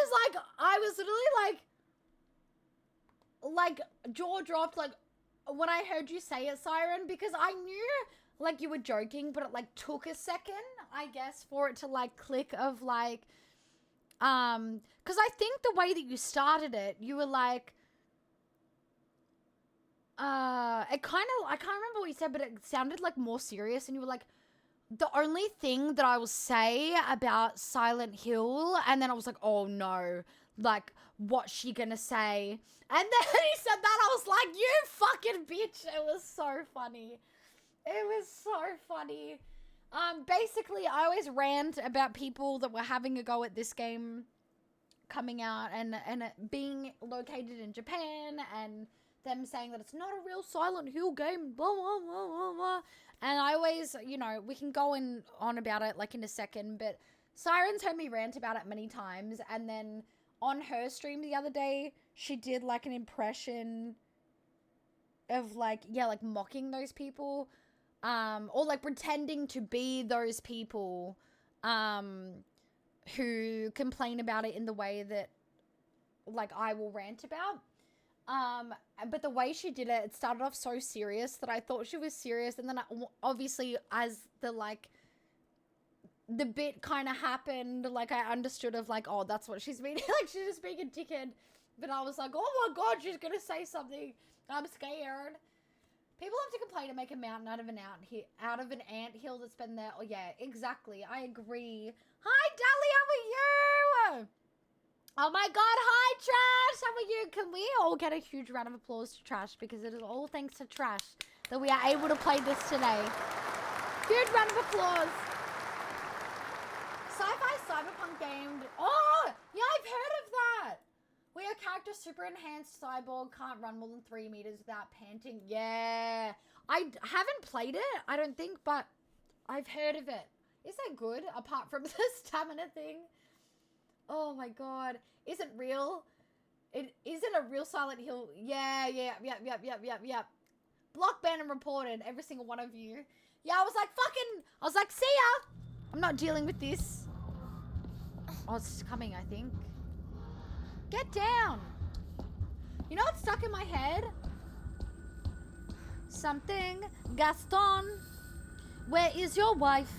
Speaker 1: was literally like jaw dropped, like, when I heard you say it, Siren, because I knew, like, you were joking, but it, like, took a second, I guess, for it to, like, click of, like, because I think the way that you started it, you were like, it kind of, I can't remember what you said, but it sounded, like, more serious, and you were like, the only thing that I will say about Silent Hill, and then I was like, oh no, like, what's she gonna say? And then he said that, I was like, you fucking bitch. It was so funny. It was so funny. Basically, I always rant about people that were having a go at this game coming out and it being located in Japan, and them saying that it's not a real Silent Hill game, blah, blah, blah, blah, blah. And I always, you know, we can go on about it, like, in a second, but Siren's heard me rant about it many times, and then on her stream the other day, she did, like, an impression of, like, yeah, like, mocking those people, or, like, pretending to be those people, who complain about it in the way that, like, I will rant about. But the way she did it, it started off so serious that I thought she was serious, and then obviously as the, like, the bit kind of happened, like, I understood of, like, oh, that's what she's meaning, like, she's just being a dickhead, but I was like, oh my god, she's gonna say something, I'm scared. People have to complain to make a mountain out of an anthill that's been there. Oh yeah, exactly, I agree. Hi Dally, how are you? Oh my god, hi Trash, how are you? Can we all get a huge round of applause to Trash, because it is all thanks to Trash that we are able to play this today. Huge round of applause. Sci-fi cyberpunk game. Oh, yeah, I've heard of that. Where your character super enhanced cyborg can't run more than 3 meters without panting. Yeah, I haven't played it, I don't think, but I've heard of it. Is that good, apart from the stamina thing? Oh my god. Is it real? Is it a real Silent Hill? Yeah. Block banned and reported, every single one of you. Yeah, I was like, see ya! I'm not dealing with this. Oh, it's coming, I think. Get down! You know what's stuck in my head? Something. Gaston, where is your wife?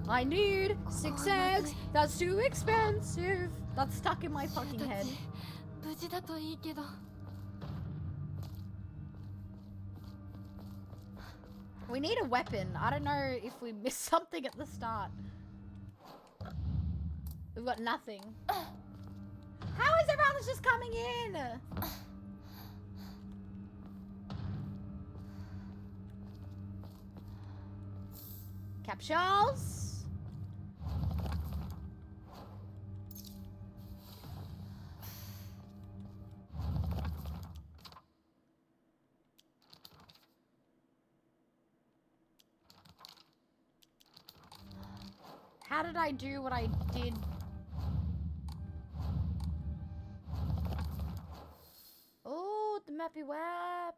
Speaker 1: I need 6 eggs. That's too expensive. That's stuck in my fucking head. We need a weapon. I don't know if we missed something at the start. We've got nothing. How is everyone just coming in? Capsules. How did I do what I did? Oh, the mappy wap.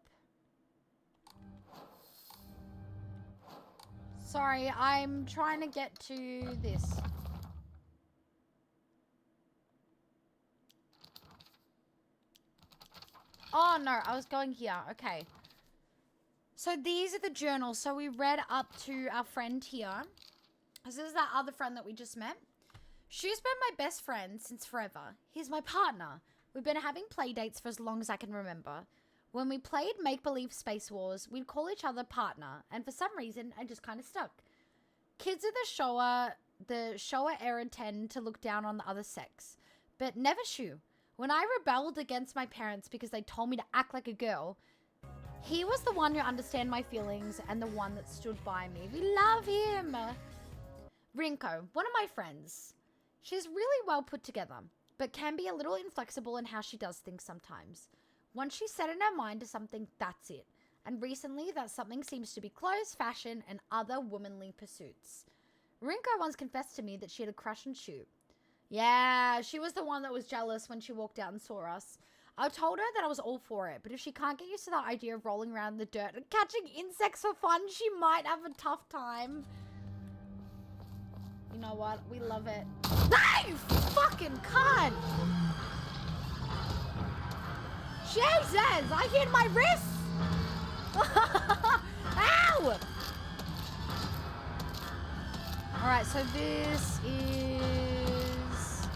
Speaker 1: Sorry, I'm trying to get to this. Oh no, I was going here. Okay. So these are the journals. So we read up to our friend here. This is that other friend that we just met. She's been my best friend since forever. He's my partner. We've been having play dates for as long as I can remember. When we played Make-Believe Space Wars, we'd call each other partner, and for some reason, I just kind of stuck. Kids of the Showa era tend to look down on the other sex, but never Shu. When I rebelled against my parents because they told me to act like a girl, he was the one who understood my feelings and the one that stood by me. We love him! Rinko, one of my friends. She's really well put together, but can be a little inflexible in how she does things sometimes. Once she's set in her mind to something, that's it. And recently, that something seems to be clothes, fashion, and other womanly pursuits. Rinko once confessed to me that she had a crush on Shu. Yeah, she was the one that was jealous when she walked out and saw us. I told her that I was all for it, but if she can't get used to the idea of rolling around in the dirt and catching insects for fun, she might have a tough time. You know what? We love it. No, you fucking cunt! Jesus! I hit my wrist! Ow! Alright, so this is...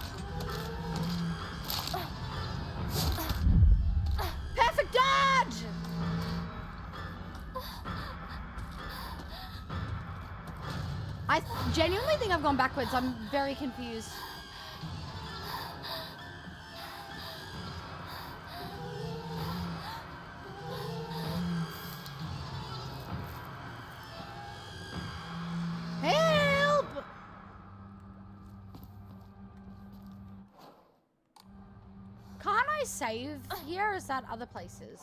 Speaker 1: Perfect dodge! I genuinely think I've gone backwards. I'm very confused. Help! Can't I save here, or is that other places?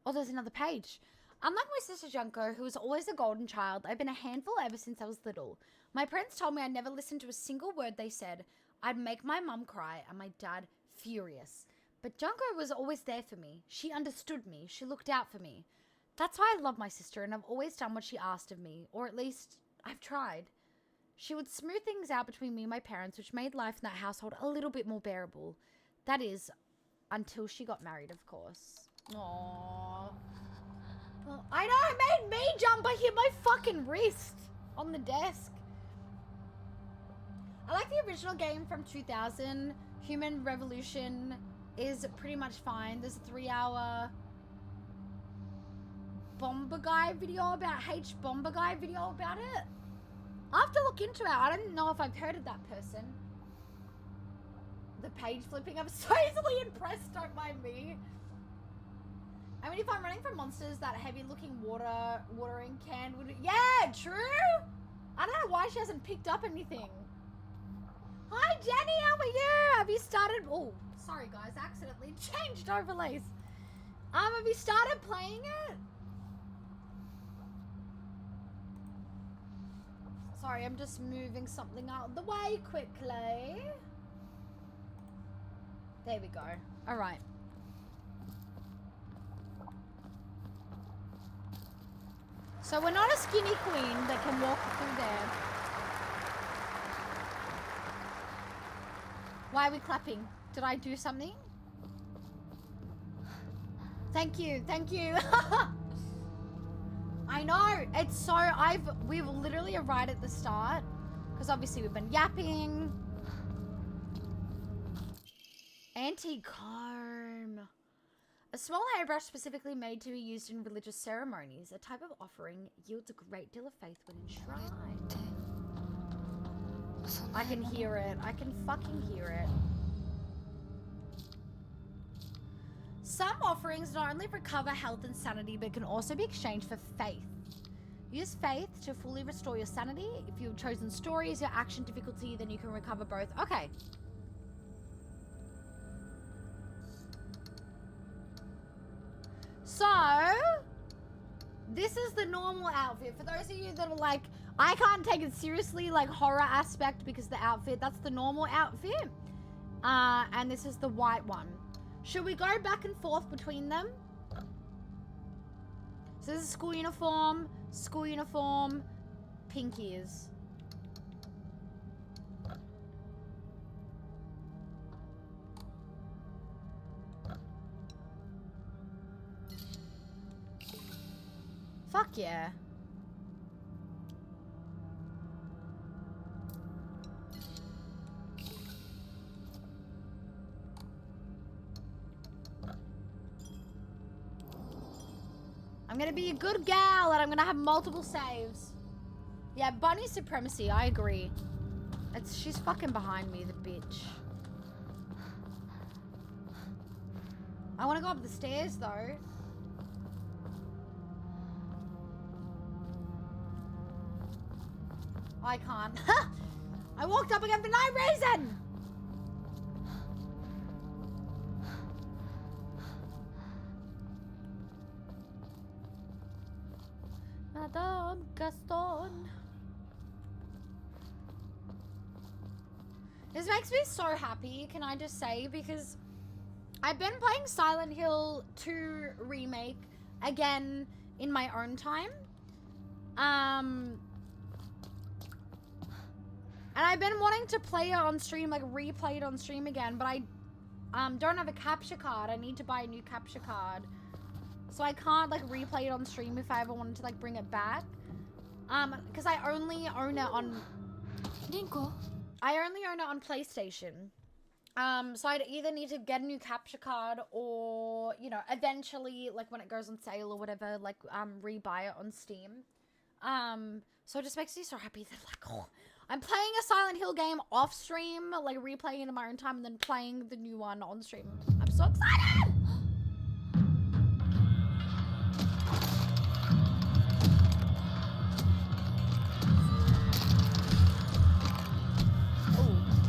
Speaker 1: Oh, there's another page. Unlike my sister Junko, who was always a golden child, I've been a handful ever since I was little. My parents told me I never listened to a single word they said. I'd make my mum cry and my dad furious. But Junko was always there for me. She understood me. She looked out for me. That's why I love my sister, and I've always done what she asked of me, or at least I've tried. She would smooth things out between me and my parents, which made life in that household a little bit more bearable. That is, until she got married, of course. Aww. Well, I know, it made me jump. I hit my fucking wrist on the desk. I like the original game from 2000. Human Revolution is pretty much fine. There's a 3-hour Bomber Guy video about Bomber Guy video about it. I have to look into it. I don't know if I've heard of that person. The page flipping. I'm so easily impressed, don't mind me. I mean, if I'm running from monsters, that heavy looking watering can would... Yeah, true! I don't know why she hasn't picked up anything. Hi, Jenny, how are you? Have you started... Oh, sorry, guys. I accidentally changed overlays. Have you started playing it? Sorry, I'm just moving something out of the way quickly. There we go. All right. So we're not a skinny queen that can walk through there. Why are we clapping? Did I do something? Thank you, thank you. I know, it's so, we've literally arrived at the start, because obviously we've been yapping. Antique comb. A small hairbrush specifically made to be used in religious ceremonies. A type of offering yields a great deal of faith when enshrined. I can hear it. I can fucking hear it. Some offerings not only recover health and sanity, but can also be exchanged for faith. Use faith to fully restore your sanity. If you've chosen story as your action difficulty, then you can recover both. Okay. So, this is the normal outfit. For those of you that are like, I can't take it seriously, like horror aspect, because the outfit, that's the normal outfit. And this is the white one. Should we go back and forth between them? So this is school uniform, pink ears. Fuck yeah. I'm gonna be a good gal and I'm gonna have multiple saves. Yeah, bunny supremacy, I agree. She's fucking behind me, the bitch. I wanna go up the stairs though. I can't. I walked up again for no reason! Madame Gaston. This makes me so happy, can I just say, because I've been playing Silent Hill 2 Remake again in my own time. And I've been wanting to play it on stream, like replay it on stream again, but I don't have a capture card. I need to buy a new capture card. So I can't like replay it on stream if I ever wanted to like bring it back. Because I only own it on PlayStation. So I'd either need to get a new capture card or, you know, eventually, like when it goes on sale or whatever, like rebuy it on Steam. So it just makes me so happy that like, oh, I'm playing a Silent Hill game off stream, like replaying it in my own time and then playing the new one on stream. I'm so excited!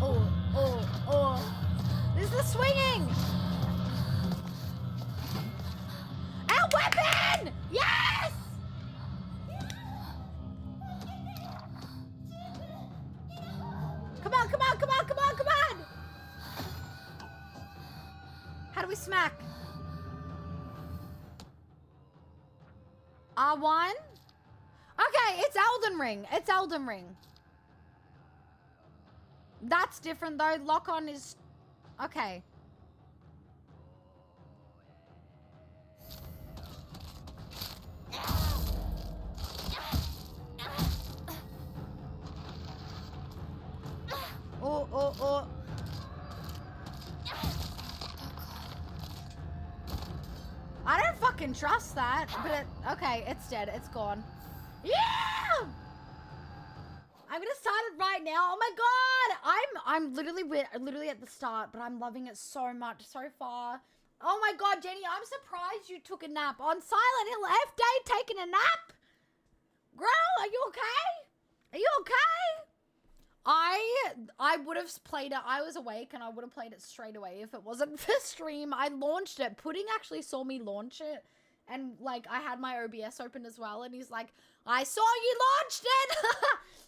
Speaker 1: Oh. This is the swinging! Our weapon! Yes! Come on! How do we smack? R1? Okay, it's Elden Ring. That's different though. Lock on is okay. Oh. I don't fucking trust that, but okay, it's dead. It's gone. Yeah! I'm gonna start it right now. Oh my god! I'm literally at the start, but I'm loving it so much so far. Oh my god, Jenny, I'm surprised you took a nap on Silent Hill F Day, taking a nap? Girl, are you okay? Are you okay? I would have played it. I was awake and I would have played it straight away if it wasn't for stream. I launched it. Pudding actually saw me launch it. And, like, I had my OBS open as well. And he's like, I saw you launched it!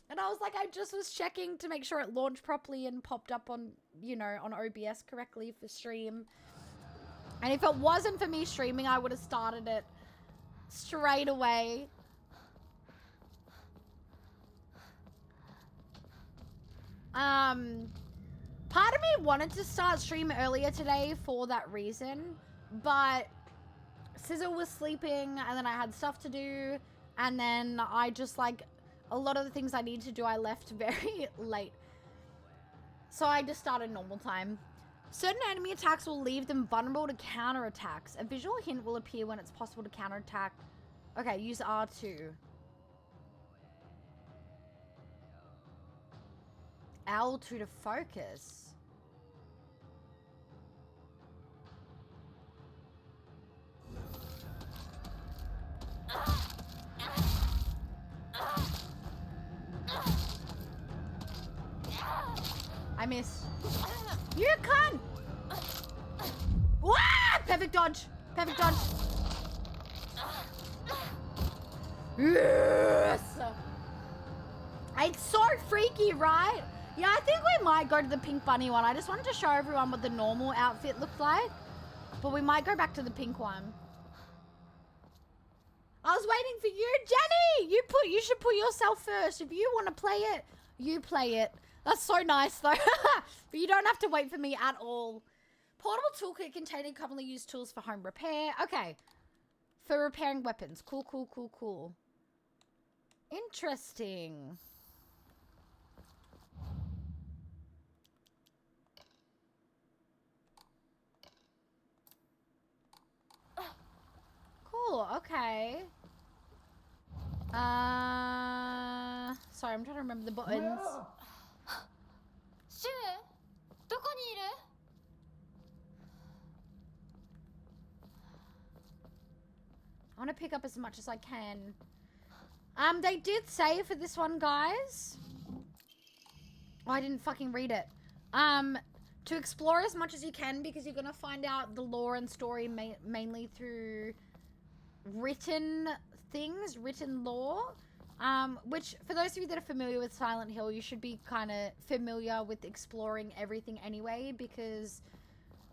Speaker 1: And I was like, I just was checking to make sure it launched properly and popped up on, you know, on OBS correctly for stream. And if it wasn't for me streaming, I would have started it straight away. Part of me wanted to start stream earlier today for that reason, but Sizzle was sleeping and then I had stuff to do, and then I just, like, a lot of the things I need to do I left very late. So I just started normal time. Certain enemy attacks will leave them vulnerable to counterattacks. A visual hint will appear when it's possible to counterattack. Okay, use R2. L2 to focus. I missed. You cunt! Wah! Perfect dodge. Perfect dodge. Yes! It's so freaky, right? Yeah, I think we might go to the pink bunny one. I just wanted to show everyone what the normal outfit looked like. But we might go back to the pink one. I was waiting for you, Jenny! You should put yourself first. If you want to play it, you play it. That's so nice, though. But you don't have to wait for me at all. Portable toolkit containing commonly used tools for home repair. Okay. For repairing weapons. Cool. Interesting. Cool, okay. Sorry, I'm trying to remember the buttons.
Speaker 2: Shu, どこにいる?
Speaker 1: I want to pick up as much as I can. They did say for this one, guys, Oh, I didn't fucking read it. To explore as much as you can, because you're gonna find out the lore and story mainly through written things, written lore. Which, for those of you that are familiar with Silent Hill, you should be kind of familiar with exploring everything anyway, because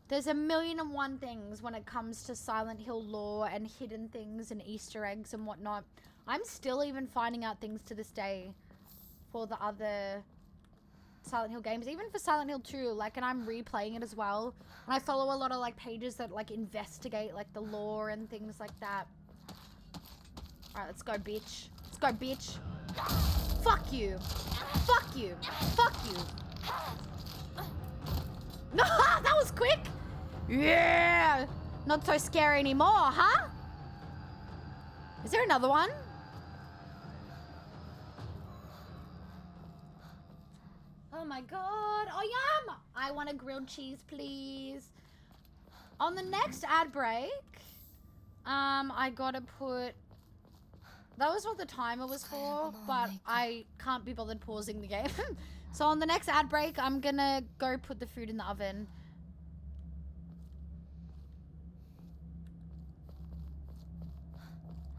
Speaker 1: there's a million and one things when it comes to Silent Hill lore and hidden things and Easter eggs and whatnot. I'm still even finding out things to this day for the other Silent Hill games, even for Silent Hill 2, like, and I'm replaying it as well. And I follow a lot of, like, pages that, like, investigate, like, the lore and things like that. Alright, let's go, bitch. Let's go, bitch. Fuck you. Fuck you. Fuck you. No, that was quick. Yeah. Not so scary anymore, huh? Is there another one? Oh my god. Oh, yum. I want a grilled cheese, please. On the next ad break, I gotta put... That was what the timer was for, but I can't be bothered pausing the game. So on the next ad break, I'm gonna go put the food in the oven.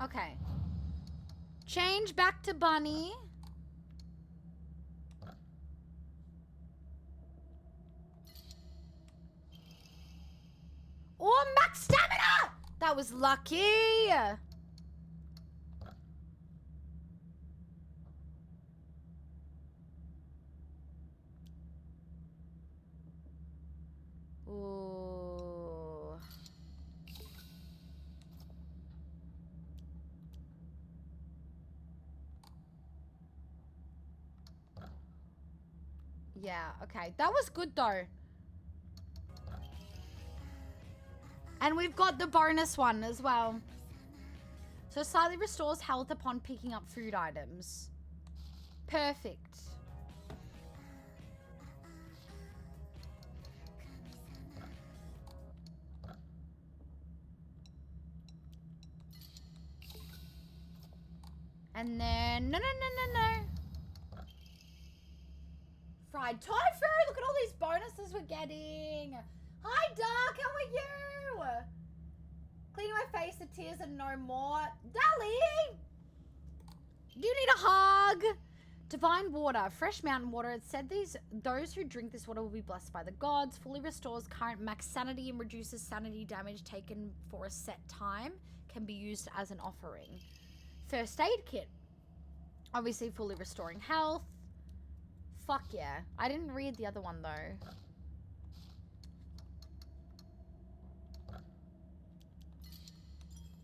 Speaker 1: Okay. Change back to Bunny. Oh, max stamina! That was lucky! Ooh. Yeah, okay. That was good though. And we've got the bonus one as well. So slightly restores health upon picking up food items. Perfect. And then, no. Fried tofu! Look at all these bonuses we're getting. Hi, Dark, how are you? Cleaning my face, the tears are no more. Dally! Do you need a hug? Divine water, fresh mountain water. It said those who drink this water will be blessed by the gods. Fully restores current max sanity and reduces sanity damage taken for a set time. Can be used as an offering. First aid kit. Obviously fully restoring health. Fuck yeah. I didn't read the other one though.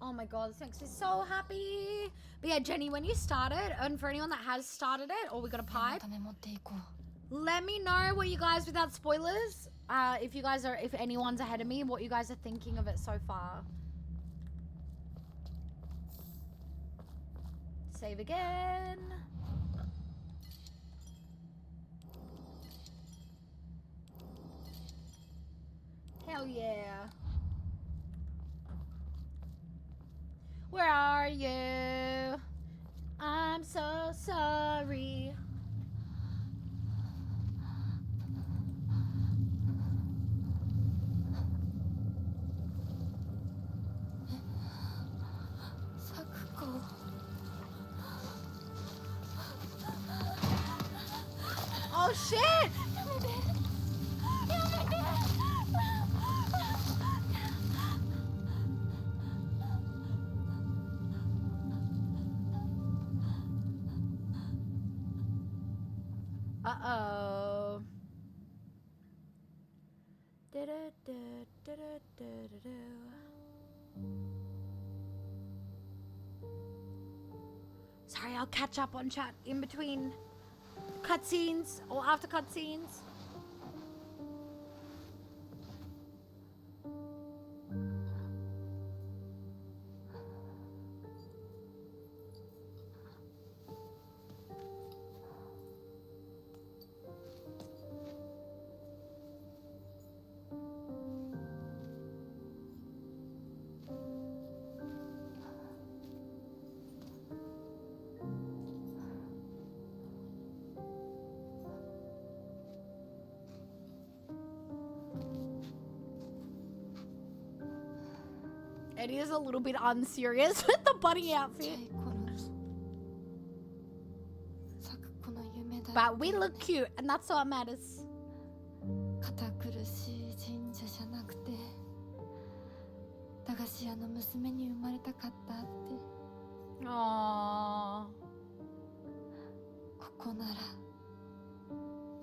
Speaker 1: Oh my god, this makes me so happy. But yeah, Jenny, when you started, and for anyone that has started it, or we got a pipe, let me know what you guys, without spoilers, if anyone's ahead of me, what you guys are thinking of it so far. Save again. Hell yeah. Where are you? I'm so sorry.
Speaker 3: Sakuko.
Speaker 1: Oh shit! Uh-oh. Sorry, I'll catch up on chat in between cutscenes or after cutscenes. It is a little bit unserious with the bunny
Speaker 3: ちっちゃ
Speaker 1: outfit.
Speaker 3: い頃咲子の夢だ
Speaker 1: But we look cute, and that's all that matters.
Speaker 3: 堅苦しい神社じゃなくて駄菓子屋の娘に生まれたかったって
Speaker 1: Aww.
Speaker 3: ここなら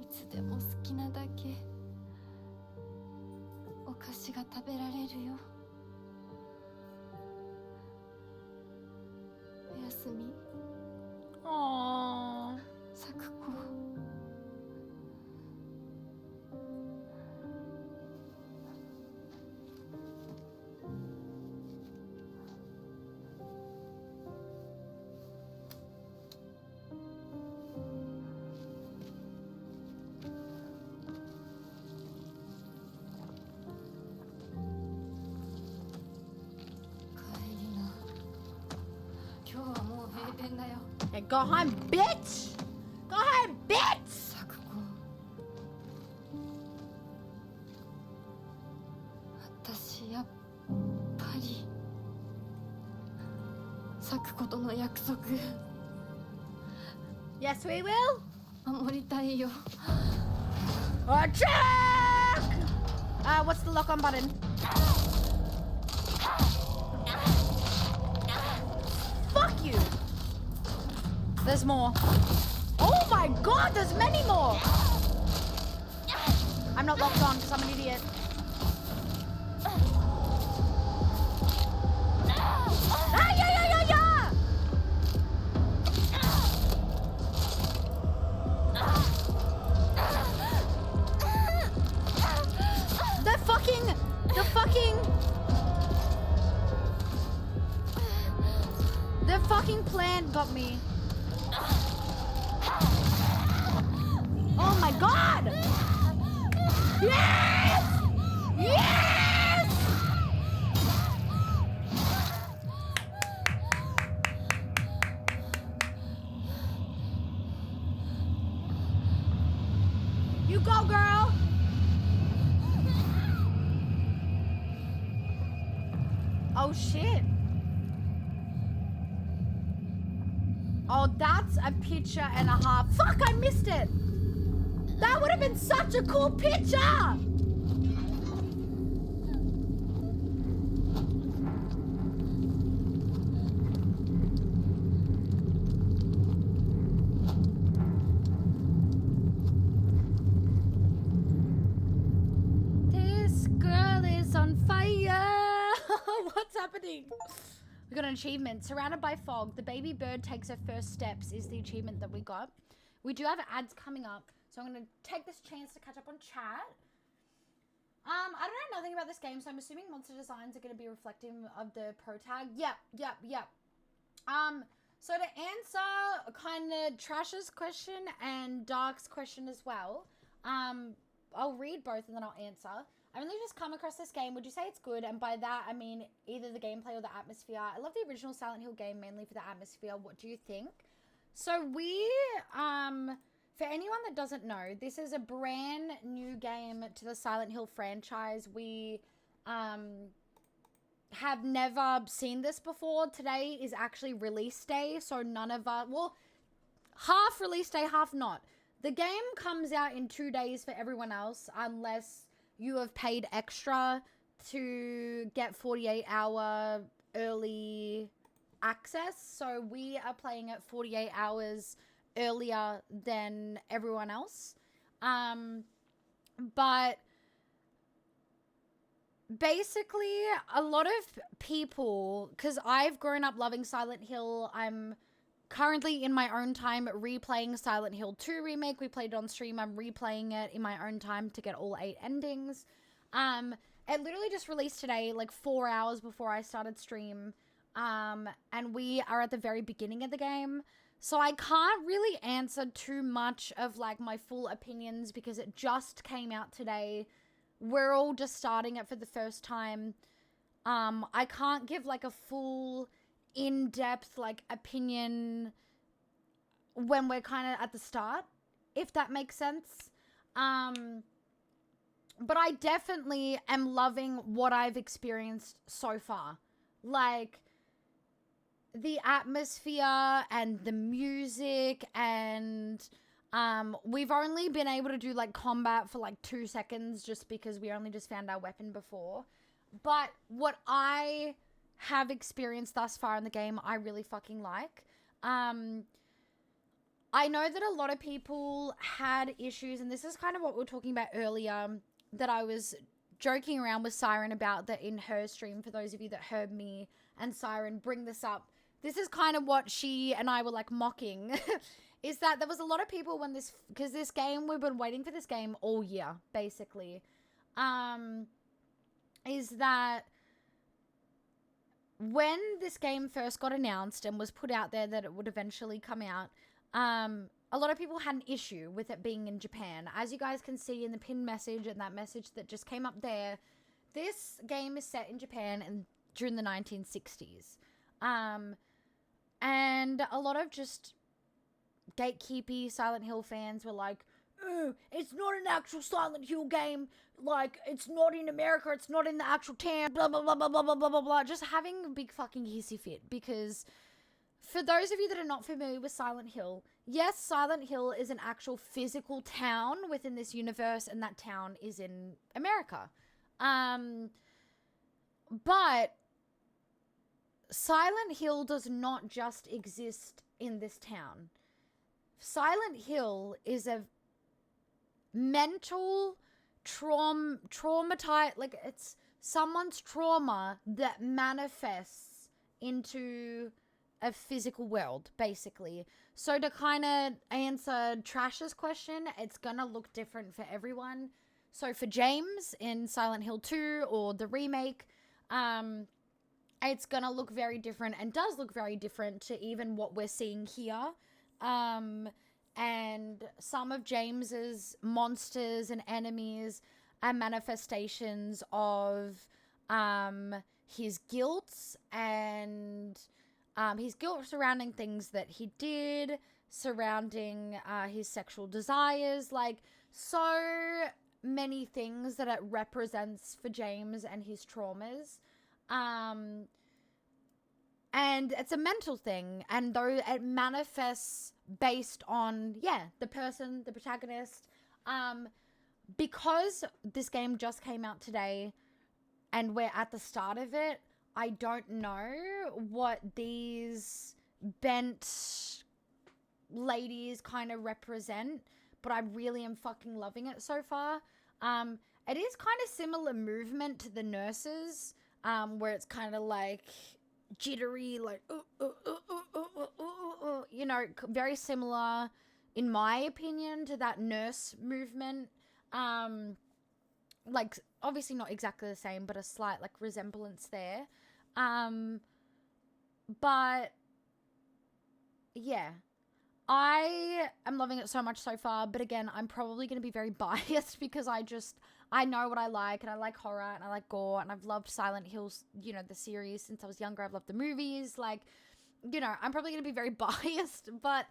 Speaker 3: いつでも好きなだけお菓子が食べられるよおやすみ
Speaker 1: Aww.
Speaker 3: 咲子帰りな今日はもう閉店だよ
Speaker 1: Yeah, go home, bitch! Go home, bitch!
Speaker 3: 咲子私やっぱり咲子との約束
Speaker 1: Yes, we will.
Speaker 3: 守りたいよ
Speaker 1: Check! What's the lock on button? Fuck you! There's more. Oh my god, there's many more! I'm not locked on because I'm an idiot. Ah, yeah! The fucking plant got me. Oh my god! Yes! Yes! You go, girl! Oh shit. Oh, that's a picture and a half. Fuck, I missed it. That would have been such a cool picture. This girl is on fire. What's happening? We got an achievement. Surrounded by fog, the baby bird takes her first steps is the achievement that we got. We do have ads coming up, so I'm going to take this chance to catch up on chat. I don't know nothing about this game, so I'm assuming monster designs are going to be reflective of the pro tag. Yep. So to answer kind of Trash's question and Dark's question as well, I'll read both and then I'll answer. I've only just come across this game. Would you say it's good? And by that, I mean either the gameplay or the atmosphere. I love the original Silent Hill game mainly for the atmosphere. What do you think? So we, for anyone that doesn't know, this is a brand new game to the Silent Hill franchise. We, have never seen this before. Today is actually release day, so none of us, well, half release day, half not. The game comes out in 2 days for everyone else, unless you have paid extra to get 48-hour early access. So we are playing it 48 hours earlier than everyone else. But basically, a lot of people, because I've grown up loving Silent Hill, I'm currently in my own time replaying Silent Hill 2 Remake. We played it on stream. I'm replaying it in my own time to get all 8 endings. It literally just released today, like 4 hours before I started stream. And we are at the very beginning of the game. So I can't really answer too much of like my full opinions because it just came out today. We're all just starting it for the first time. I can't give like a full in-depth like opinion when we're kind of at the start, if that makes sense. But I definitely am loving what I've experienced so far. like the atmosphere and the music, and we've only been able to do like combat for like 2 seconds just because we only just found our weapon before. But what I have experienced thus far in the game, I really fucking like. I know that a lot of people had issues, and this is kind of what we were talking about earlier, that I was joking around with Siren about, that in her stream, for those of you that heard me and Siren bring this up, this is kind of what she and I were like mocking, is that there was a lot of people when this, because this game, we've been waiting for this game all year, basically, is that when this game first got announced and was put out there that it would eventually come out, a lot of people had an issue with it being in Japan. As you guys can see in the pinned message and that message that just came up there, this game is set in Japan and during the 1960s. And a lot of just gatekeepy Silent Hill fans were like, oh, it's not an actual Silent Hill game. Like, it's not in America. It's not in the actual town. Blah, blah, blah, blah, blah, blah, blah, blah. Just having a big fucking hissy fit. Because for those of you that are not familiar with Silent Hill, yes, Silent Hill is an actual physical town within this universe, and that town is in America. But Silent Hill does not just exist in this town. Silent Hill is a mental traumatized, like it's someone's trauma that manifests into a physical world, basically. So to kind of answer Trash's question, it's gonna look different for everyone. So for James in Silent Hill 2 or the remake, it's gonna look very different, and does look very different to even what we're seeing here. And some of James's monsters and enemies are manifestations of his guilt, and his guilt surrounding things that he did, surrounding his sexual desires, like so many things that it represents for James and his traumas. And it's a mental thing, and though it manifests based on, the person, the protagonist, because this game just came out today and we're at the start of it, I don't know what these bent ladies kind of represent, but I really am fucking loving it so far. It is kind of similar movement to the nurses, where it's kind of like jittery, like you know, very similar in my opinion to that nurse movement. Like obviously not exactly the same, but a slight like resemblance there. But yeah, I am loving it so much so far, but again, I'm probably going to be very biased because I know what I like, and I like horror, and I like gore, and I've loved Silent Hills, you know, the series since I was younger. I've loved the movies, like, you know, I'm probably going to be very biased, but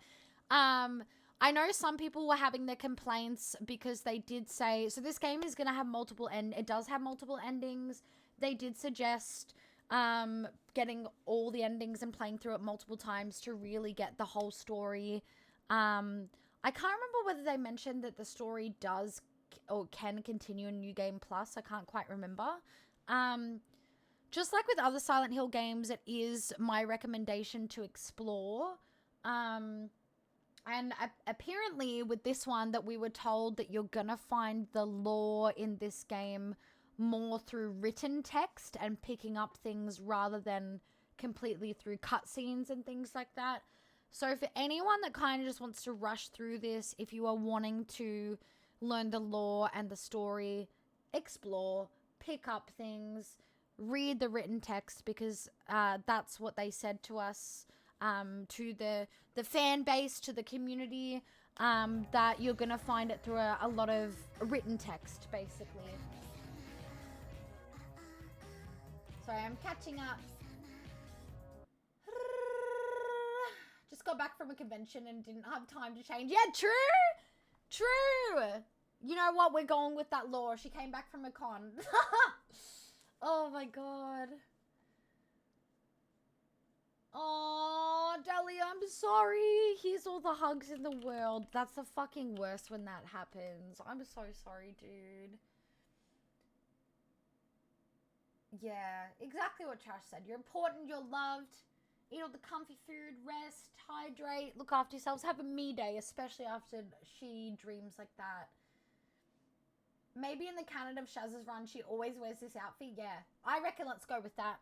Speaker 1: I know some people were having their complaints because they did say, so this game is going to have it does have multiple endings. They did suggest getting all the endings and playing through it multiple times to really get the whole story. I can't remember whether they mentioned that the story does or can continue in New Game Plus. I can't quite remember. Just like with other Silent Hill games, it is my recommendation to explore. And apparently with this one, that we were told that you're gonna find the lore in this game more through written text and picking up things rather than completely through cutscenes and things like that. So for anyone that kind of just wants to rush through this, if you are wanting to learn the lore and the story, explore, pick up things, read the written text, because that's what they said to us, to the fan base, to the community, that you're gonna find it through a lot of written text, basically. Sorry, I'm catching up. Just got back from a convention and didn't have time to change. Yeah, true. You know what? We're going with that lore. She came back from a con. Oh my god. Oh, Dahlia, I'm sorry. Here's all the hugs in the world. That's the fucking worst when that happens. I'm so sorry, dude. Yeah, exactly what Trash said. You're important, you're loved. Eat all the comfy food, rest, hydrate, look after yourselves. Have a me day, especially after she dreams like that. Maybe in the Canada of Shaz's run, she always wears this outfit. Yeah, I reckon let's go with that.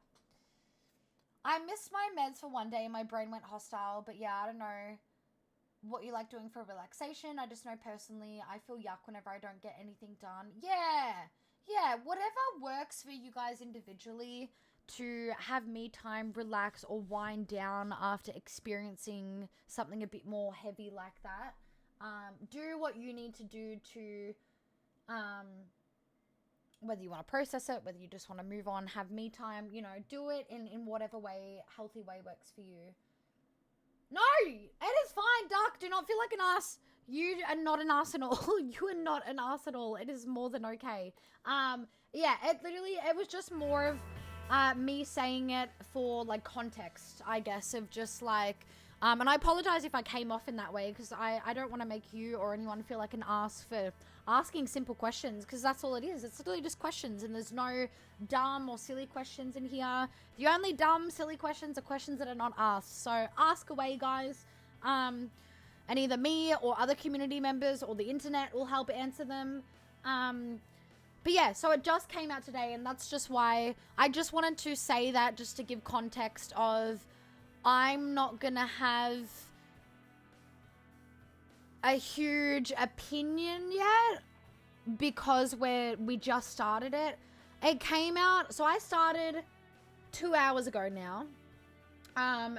Speaker 1: I missed my meds for one day and my brain went hostile. But yeah, I don't know what you like doing for relaxation. I just know personally, I feel yuck whenever I don't get anything done. Yeah, whatever works for you guys individually to have me time, relax, or wind down after experiencing something a bit more heavy like that. Do what you need to do to, whether you want to process it, whether you just want to move on, have me time, you know, do it in whatever way, healthy way works for you. No, it is fine, Duck. Do not feel like an ass. You are not an arsenal. You are not an arsenal. It is more than okay. Yeah, it was just more of me saying it for like context, I guess, of just like, and I apologize if I came off in that way, because I don't want to make you or anyone feel like an ass for asking simple questions, because that's all it is. It's literally just questions, and there's no dumb or silly questions in here. The only dumb, silly questions are questions that are not asked. So ask away, guys. And either me or other community members or the internet will help answer them. But yeah, so it just came out today, and that's just why I just wanted to say that, just to give context of I'm not gonna have a huge opinion yet because we just started it. It came out, so I started 2 hours ago now.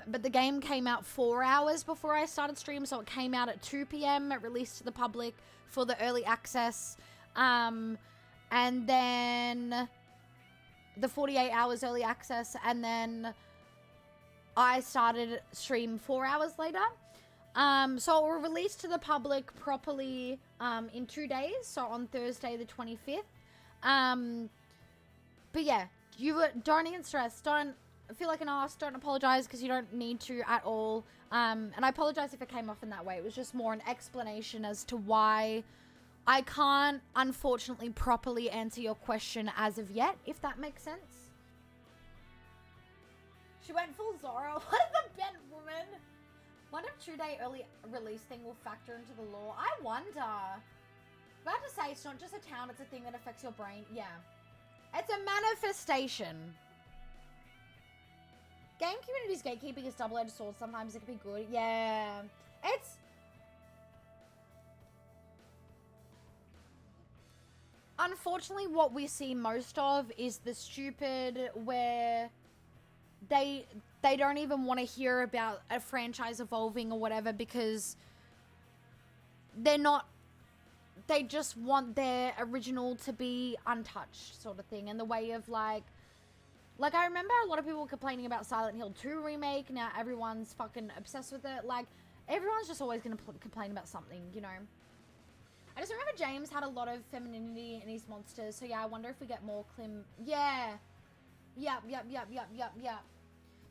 Speaker 1: But the game came out 4 hours before I started stream, so it came out at 2 p.m. It released to the public for the early access. And then the 48 hours early access, and then I started stream 4 hours later. So it will release to the public properly in 2 days, so on Thursday the 25th. But yeah, don't get stressed, don't feel like an ass, don't apologize, because you don't need to at all. And I apologize if it came off in that way. It was just more an explanation as to why I can't, unfortunately, properly answer your question as of yet, if that makes sense. She went full Zoro. What is the bent woman? What if 2 day early release thing will factor into the law? I wonder. About to say, it's not just a town, it's a thing that affects your brain. Yeah. It's a manifestation. Game community's gatekeeping is double-edged sword. Sometimes it can be good. Yeah. It's... Unfortunately, what we see most of is the stupid where they don't even want to hear about a franchise evolving or whatever, because they're not... They just want their original to be untouched, sort of thing. And the way of, like, I remember a lot of people complaining about Silent Hill 2 remake. Now everyone's fucking obsessed with it. Like, everyone's just always going to complain about something, you know? I just remember James had a lot of femininity in his monsters. So yeah, I wonder if we get more Clim... Yeah. Yep.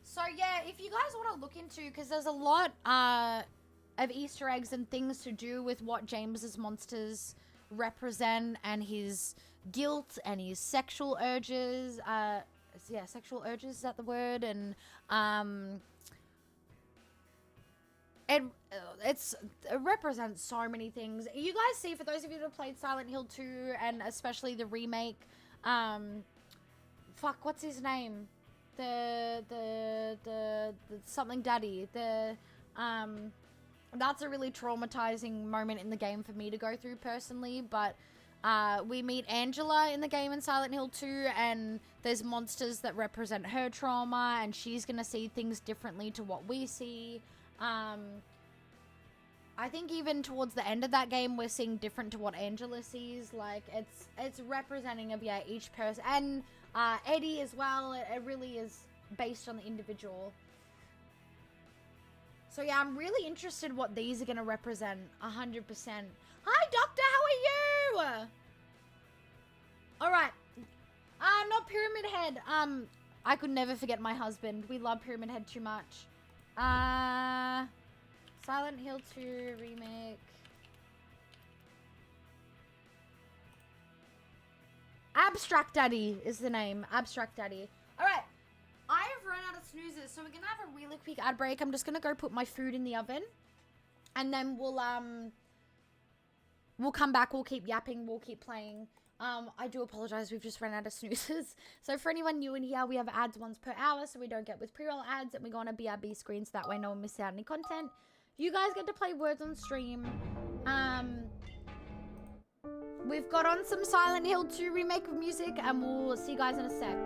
Speaker 1: So yeah, if you guys want to look into... Because there's a lot of Easter eggs and things to do with what James's monsters represent, and his guilt and his sexual urges. Yeah, sexual urges, is that the word? And it represents so many things. You guys see, for those of you that have played Silent Hill 2 and especially the remake, fuck, what's his name? The something daddy. That's a really traumatizing moment in the game for me to go through personally, but we meet Angela in the game in Silent Hill 2, and there's monsters that represent her trauma, and she's gonna see things differently to what we see. I think even towards the end of that game, we're seeing different to what Angela sees. Like, it's representing of, yeah, each person. And Eddie as well, it really is based on the individual. So yeah, I'm really interested what these are gonna represent, 100%. Hi, Doctor, how are you? Alright. Not Pyramid Head. I could never forget my husband. We love Pyramid Head too much. Silent Hill 2 remake. Abstract Daddy is the name. Abstract Daddy. Alright. I have run out of snoozes, so we're gonna have a really quick ad break. I'm just gonna go put my food in the oven. And then we'll come back, we'll keep yapping, we'll keep playing. I do apologize, we've just run out of snoozes. So for anyone new in here, we have ads once per hour, so we don't get with pre-roll ads, and we go on a BRB screen, so that way no one misses out any content. You guys get to play words on stream. We've got on some Silent Hill 2 remake music, and we'll see you guys in a sec.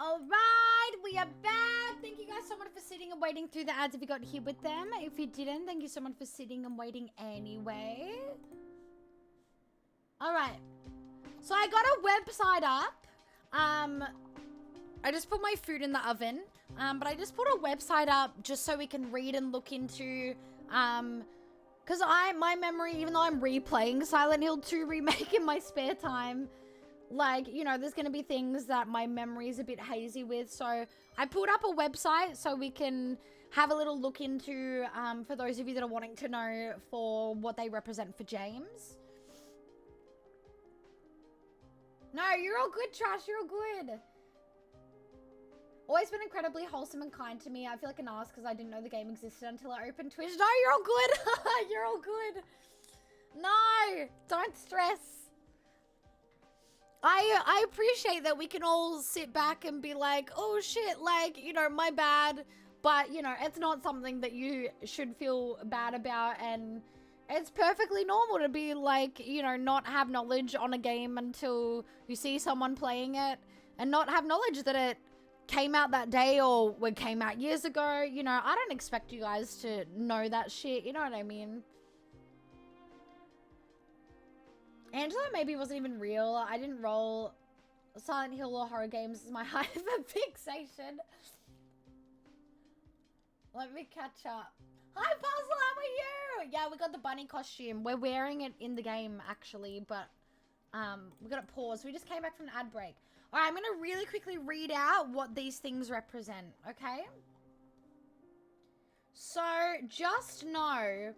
Speaker 1: Alright, we are back. Thank you guys so much for sitting and waiting through the ads if you got here with them. If you didn't, thank you so much for sitting and waiting anyway. Alright. So I got a website up. I just put my food in the oven. But I just put a website up just so we can read and look into because my memory, even though I'm replaying Silent Hill 2 remake in my spare time, like, you know, there's going to be things that my memory is a bit hazy with. So I put up a website so we can have a little look into for those of you that are wanting to know for what they represent for James. No, you're all good, Trash. You're all good. Always been incredibly wholesome and kind to me. I feel like an ass because I didn't know the game existed until I opened Twitch. No, you're all good. You're all good. No, don't stress. I appreciate that we can all sit back and be like, oh shit, like, you know, my bad. But, you know, it's not something that you should feel bad about. And it's perfectly normal to be like, you know, not have knowledge on a game until you see someone playing it. And not have knowledge that it came out that day or it came out years ago. You know, I don't expect you guys to know that shit. You know what I mean? Angela maybe wasn't even real. I didn't roll Silent Hill or horror games as my hyperfixation. Let me catch up. Hi, Puzzle, how are you? Yeah, we got the bunny costume. We're wearing it in the game, actually, but we got to pause. We just came back from an ad break. All right, I'm going to really quickly read out what these things represent, okay? So, just know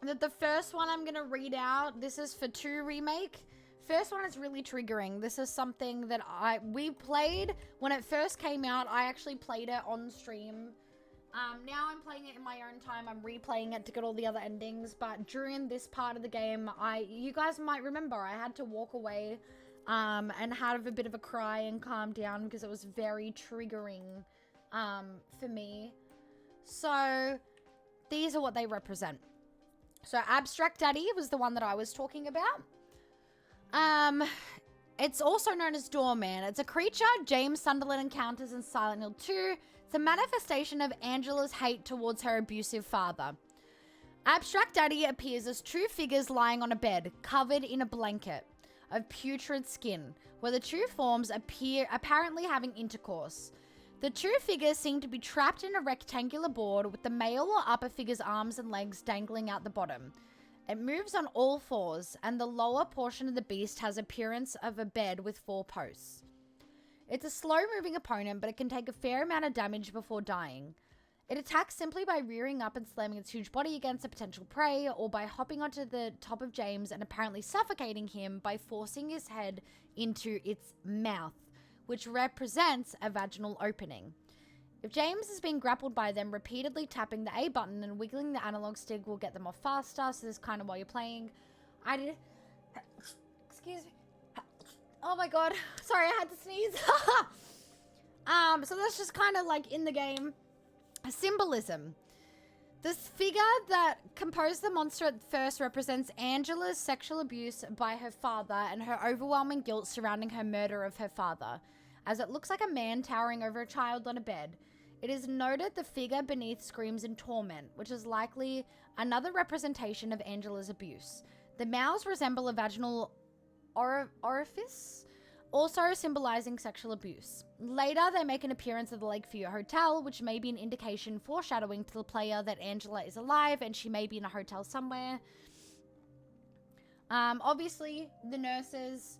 Speaker 1: that the first one I'm going to read out, this is for 2 Remake. First one is really triggering. This is something that we played when it first came out. I actually played it on stream. Now I'm playing it in my own time. I'm replaying it to get all the other endings. But during this part of the game, you guys might remember, I had to walk away and have a bit of a cry and calm down because it was very triggering for me. So these are what they represent. So Abstract Daddy was the one that I was talking about. It's also known as Doorman. It's a creature James Sunderland encounters in Silent Hill 2. It's a manifestation of Angela's hate towards her abusive father. Abstract Daddy appears as 2 figures lying on a bed, covered in a blanket of putrid skin, where the 2 forms appear apparently having intercourse. The 2 figures seem to be trapped in a rectangular board with the male or upper figure's arms and legs dangling out the bottom. It moves on all 4s, and the lower portion of the beast has appearance of a bed with 4 posts. It's a slow-moving opponent, but it can take a fair amount of damage before dying. It attacks simply by rearing up and slamming its huge body against a potential prey, or by hopping onto the top of James and apparently suffocating him by forcing his head into its mouth, which represents a vaginal opening. If James is being grappled by them, repeatedly tapping the A button and wiggling the analog stick will get them off faster, so this is kind of while you're playing. Excuse me. Oh my god. Sorry, I had to sneeze. So that's just kind of like in the game. Symbolism. This figure that composed the monster at first represents Angela's sexual abuse by her father and her overwhelming guilt surrounding her murder of her father, as it looks like a man towering over a child on a bed. It is noted the figure beneath screams in torment, which is likely another representation of Angela's abuse. The mouths resemble a vaginal orifice, also symbolizing sexual abuse. Later, they make an appearance at the Lakeview Hotel, which may be an indication foreshadowing to the player that Angela is alive and she may be in a hotel somewhere. Obviously, the nurses,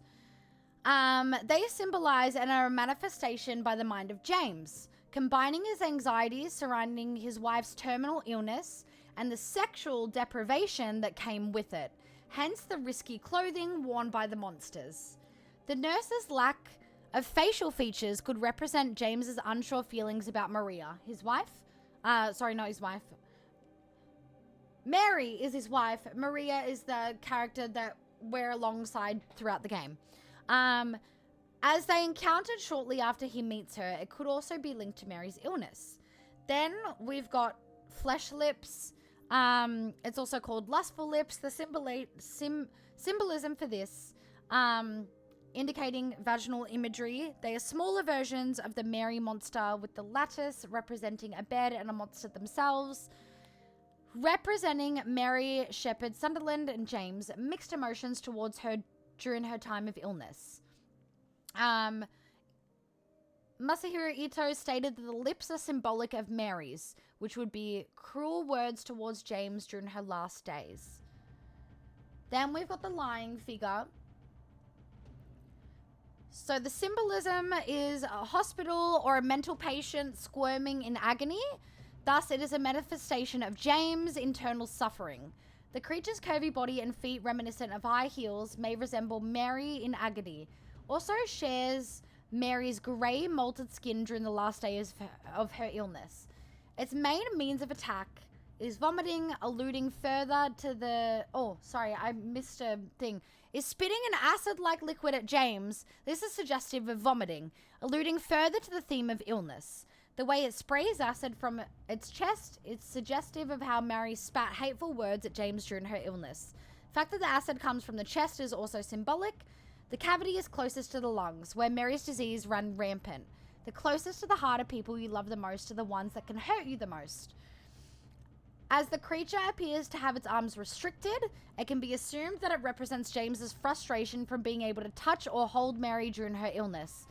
Speaker 1: they symbolize and are a manifestation by the mind of James, combining his anxieties surrounding his wife's terminal illness and the sexual deprivation that came with it, hence the risky clothing worn by the monsters. The nurse's lack of facial features could represent James's unsure feelings about Maria, his wife. Sorry, not his wife. Mary is his wife. Maria is the character that we're alongside throughout the game. As they encountered shortly after he meets her, it could also be linked to Mary's illness. Then we've got flesh lips. It's also called lustful lips. The symbolism for this, indicating vaginal imagery. They are smaller versions of the Mary monster, with the lattice representing a bed and a monster themselves, representing Mary, Shepherd, Sunderland, and James' mixed emotions towards her during her time of illness. Masahiro Ito stated that the lips are symbolic of Mary's, which would be cruel words towards James during her last days. Then we've got the lying figure. So the symbolism is a hospital or a mental patient squirming in agony. Thus, it is a manifestation of James' internal suffering. The creature's curvy body and feet, reminiscent of high heels, may resemble Mary in agony. Also shares Mary's grey, molted skin during the last days of her illness. Its main means of attack is vomiting, alluding further to the... Oh, sorry, I missed a thing. Is spitting an acid-like liquid at James. This is suggestive of vomiting, alluding further to the theme of illness. The way it sprays acid from its chest is suggestive of how Mary spat hateful words at James during her illness. The fact that the acid comes from the chest is also symbolic. The cavity is closest to the lungs, where Mary's disease ran rampant. The closest to the heart of people you love the most are the ones that can hurt you the most. As the creature appears to have its arms restricted, it can be assumed that it represents James's frustration from being able to touch or hold Mary during her illness.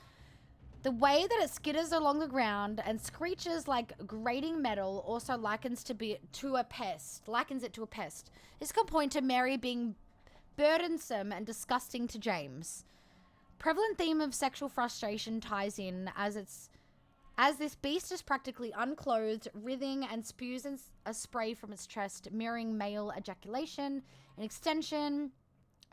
Speaker 1: The way that it skitters along the ground and screeches like grating metal also likens it to a pest. This could point to Mary being burdensome and disgusting to James. Prevalent theme of sexual frustration ties in as this beast is practically unclothed, writhing, and spews a spray from its chest, mirroring male ejaculation. In extension,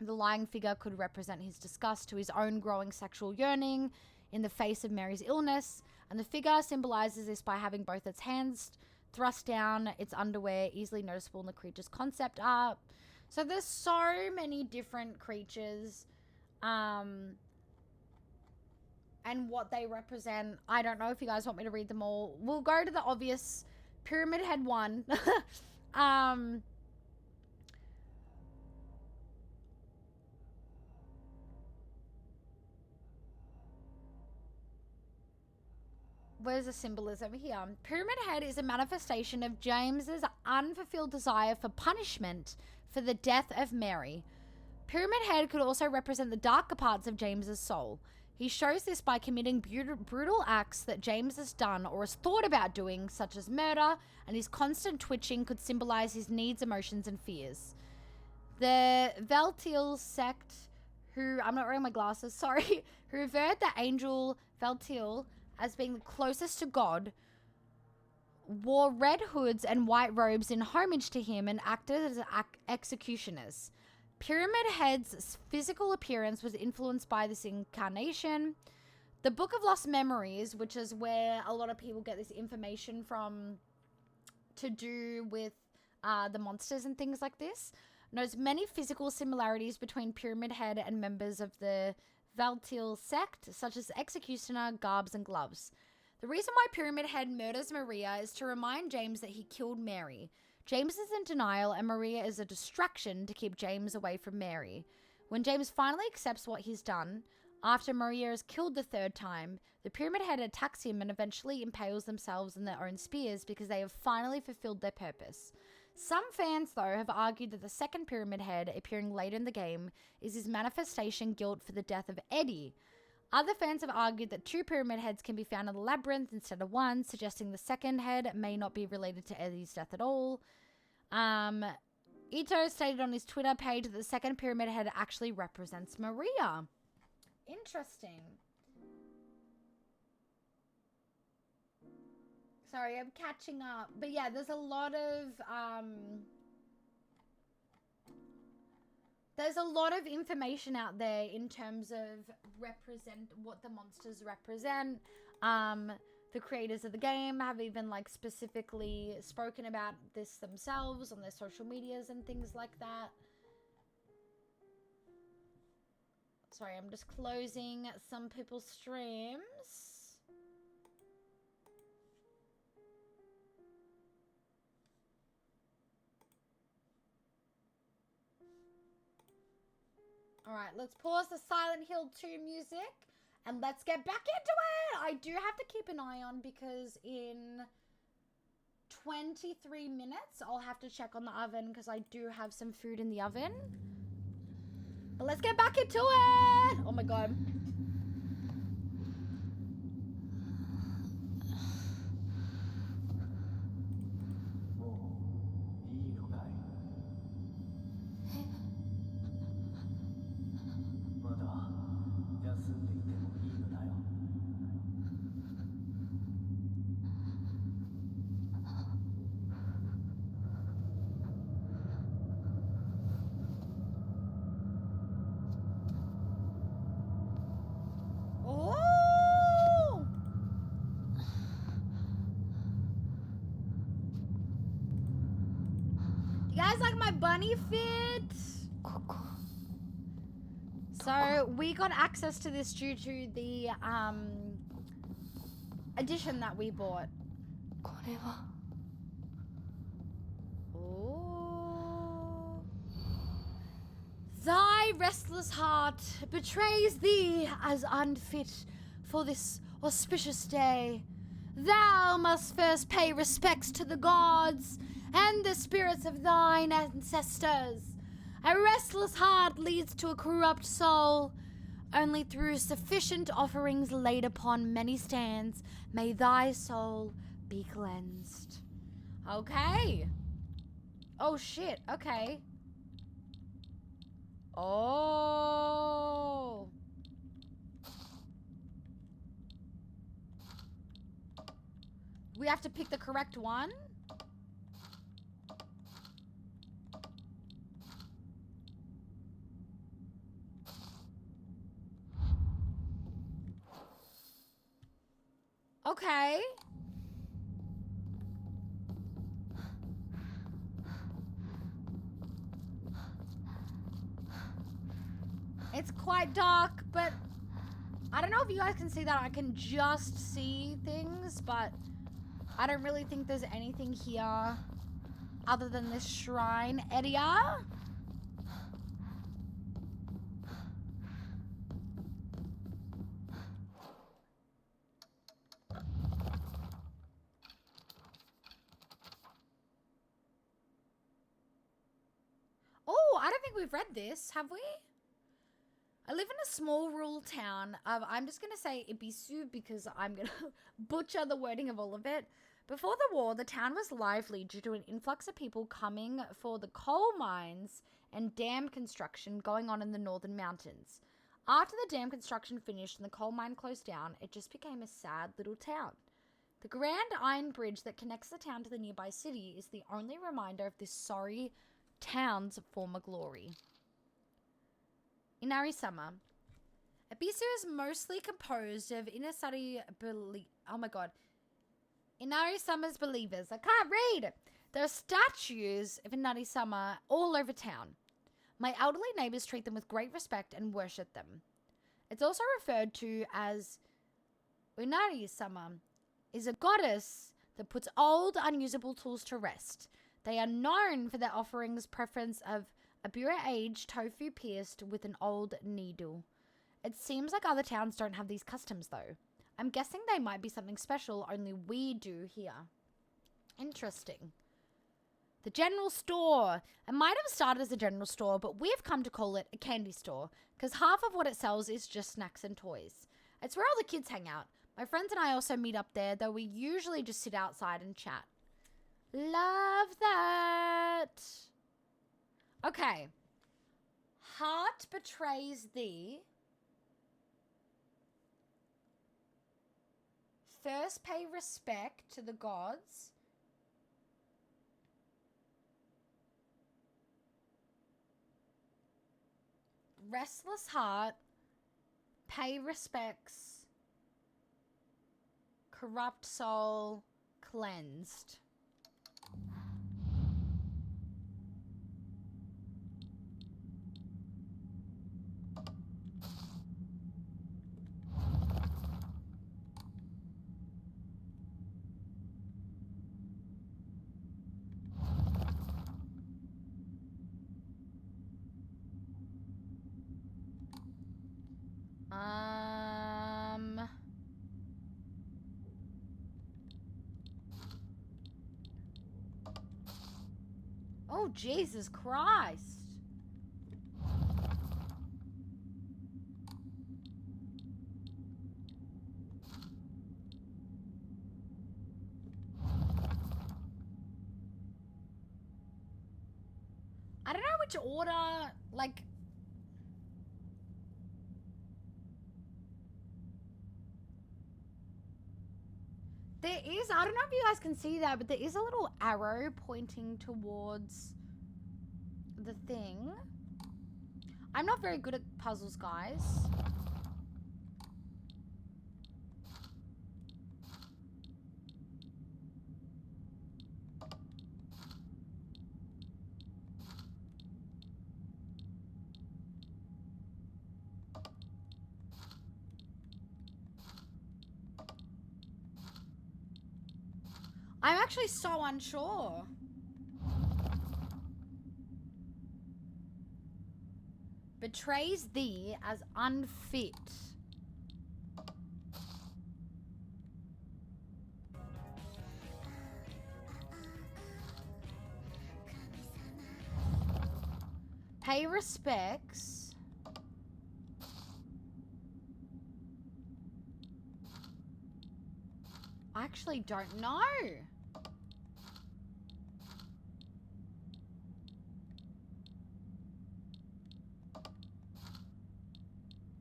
Speaker 1: the lying figure could represent his disgust to his own growing sexual yearning in the face of Mary's illness, and the figure symbolizes this by having both its hands thrust down its underwear, easily noticeable in the creature's concept art. So there's so many different creatures, and what they represent. I don't know if you guys want me to read them all. We'll go to the obvious Pyramid Head one. Where's the symbolism here? Pyramid Head is a manifestation of James's unfulfilled desire for punishment for the death of Mary. Pyramid Head could also represent the darker parts of James's soul. He shows this by committing brutal acts that James has done or has thought about doing, such as murder, and his constant twitching could symbolize his needs, emotions, and fears. The Veltil sect, I'm not wearing my glasses, sorry, who revered the angel Veltil as being the closest to God, wore red hoods and white robes in homage to him and acted as executioners. Pyramid Head's physical appearance was influenced by this incarnation. The Book of Lost Memories, which is where a lot of people get this information from to do with the monsters and things like this, notes many physical similarities between Pyramid Head and members of the Veltil sect, such as executioner, garbs, and gloves. The reason why Pyramid Head murders Maria is to remind James that he killed Mary. James is in denial, and Maria is a distraction to keep James away from Mary. When James finally accepts what he's done, after Maria is killed the third time, the Pyramid Head attacks him and eventually impales themselves in their own spears because they have finally fulfilled their purpose. Some fans, though, have argued that the second Pyramid Head, appearing later in the game, is his manifestation guilt for the death of Eddie. Other fans have argued that two Pyramid Heads can be found in the labyrinth instead of one, suggesting the second head may not be related to Eddie's death at all. Ito stated on his Twitter page that the second Pyramid Head actually represents Maria. Interesting. Sorry, I'm catching up. But yeah, there's a lot of information out there in terms of what the monsters represent. The creators of the game have even like specifically spoken about this themselves on their social medias and things like that. Sorry, I'm just closing some people's streams. Alright, let's pause the Silent Hill 2 music and let's get back into it. I do have to keep an eye on because in 23 minutes I'll have to check on the oven because I do have some food in the oven. But let's get back into it. Oh my god. bunny fit.
Speaker 3: ここ
Speaker 1: So we got access to this due to the edition that we bought.
Speaker 3: これは
Speaker 1: Ooh. Thy restless heart betrays thee as unfit for this auspicious day. Thou must first pay respects to the gods and the spirits of thine ancestors. A restless heart leads to a corrupt soul. Only through sufficient offerings laid upon many stands may thy soul be cleansed. Okay. Oh shit, okay. Oh. We have to pick the correct one? Okay. It's quite dark, but I don't know if you guys can see that. I can just see things, but I don't really think there's anything here other than this shrine area. Oh, I don't think we've read this, have we? I live in a small rural town of, I'm just going to say Ibisu because I'm going to butcher the wording of all of it. Before the war, the town was lively due to an influx of people coming for the coal mines and dam construction going on in the northern mountains. After the dam construction finished and the coal mine closed down, it just became a sad little town. The grand iron bridge that connects the town to the nearby city is the only reminder of this sorry town's former glory. Inari Summer. Ibisu is mostly composed of Inari Summer's believers. I can't read. There are statues of Inari Summer all over town. My elderly neighbors treat them with great respect and worship them. It's also referred to as Inari Summer is a goddess that puts old, unusable tools to rest. They are known for their offerings preference of Abura-aged tofu pierced with an old needle. It seems like other towns don't have these customs, though. I'm guessing they might be something special only we do here. Interesting. The general store. It might have started as a general store, but we've come to call it a candy store, because half of what it sells is just snacks and toys. It's where all the kids hang out. My friends and I also meet up there, though we usually just sit outside and chat. Love that. Okay. Heart betrays thee. First pay respect to the gods. Restless heart. Pay respects. Corrupt soul. Cleansed. Oh, Jesus Christ. I don't know which order, like... There is, I don't know if you guys can see that, but there is a little arrow pointing towards the thing. I'm not very good at puzzles, guys. I'm actually so unsure. Betrays thee as unfit. Pay respects. I actually don't know.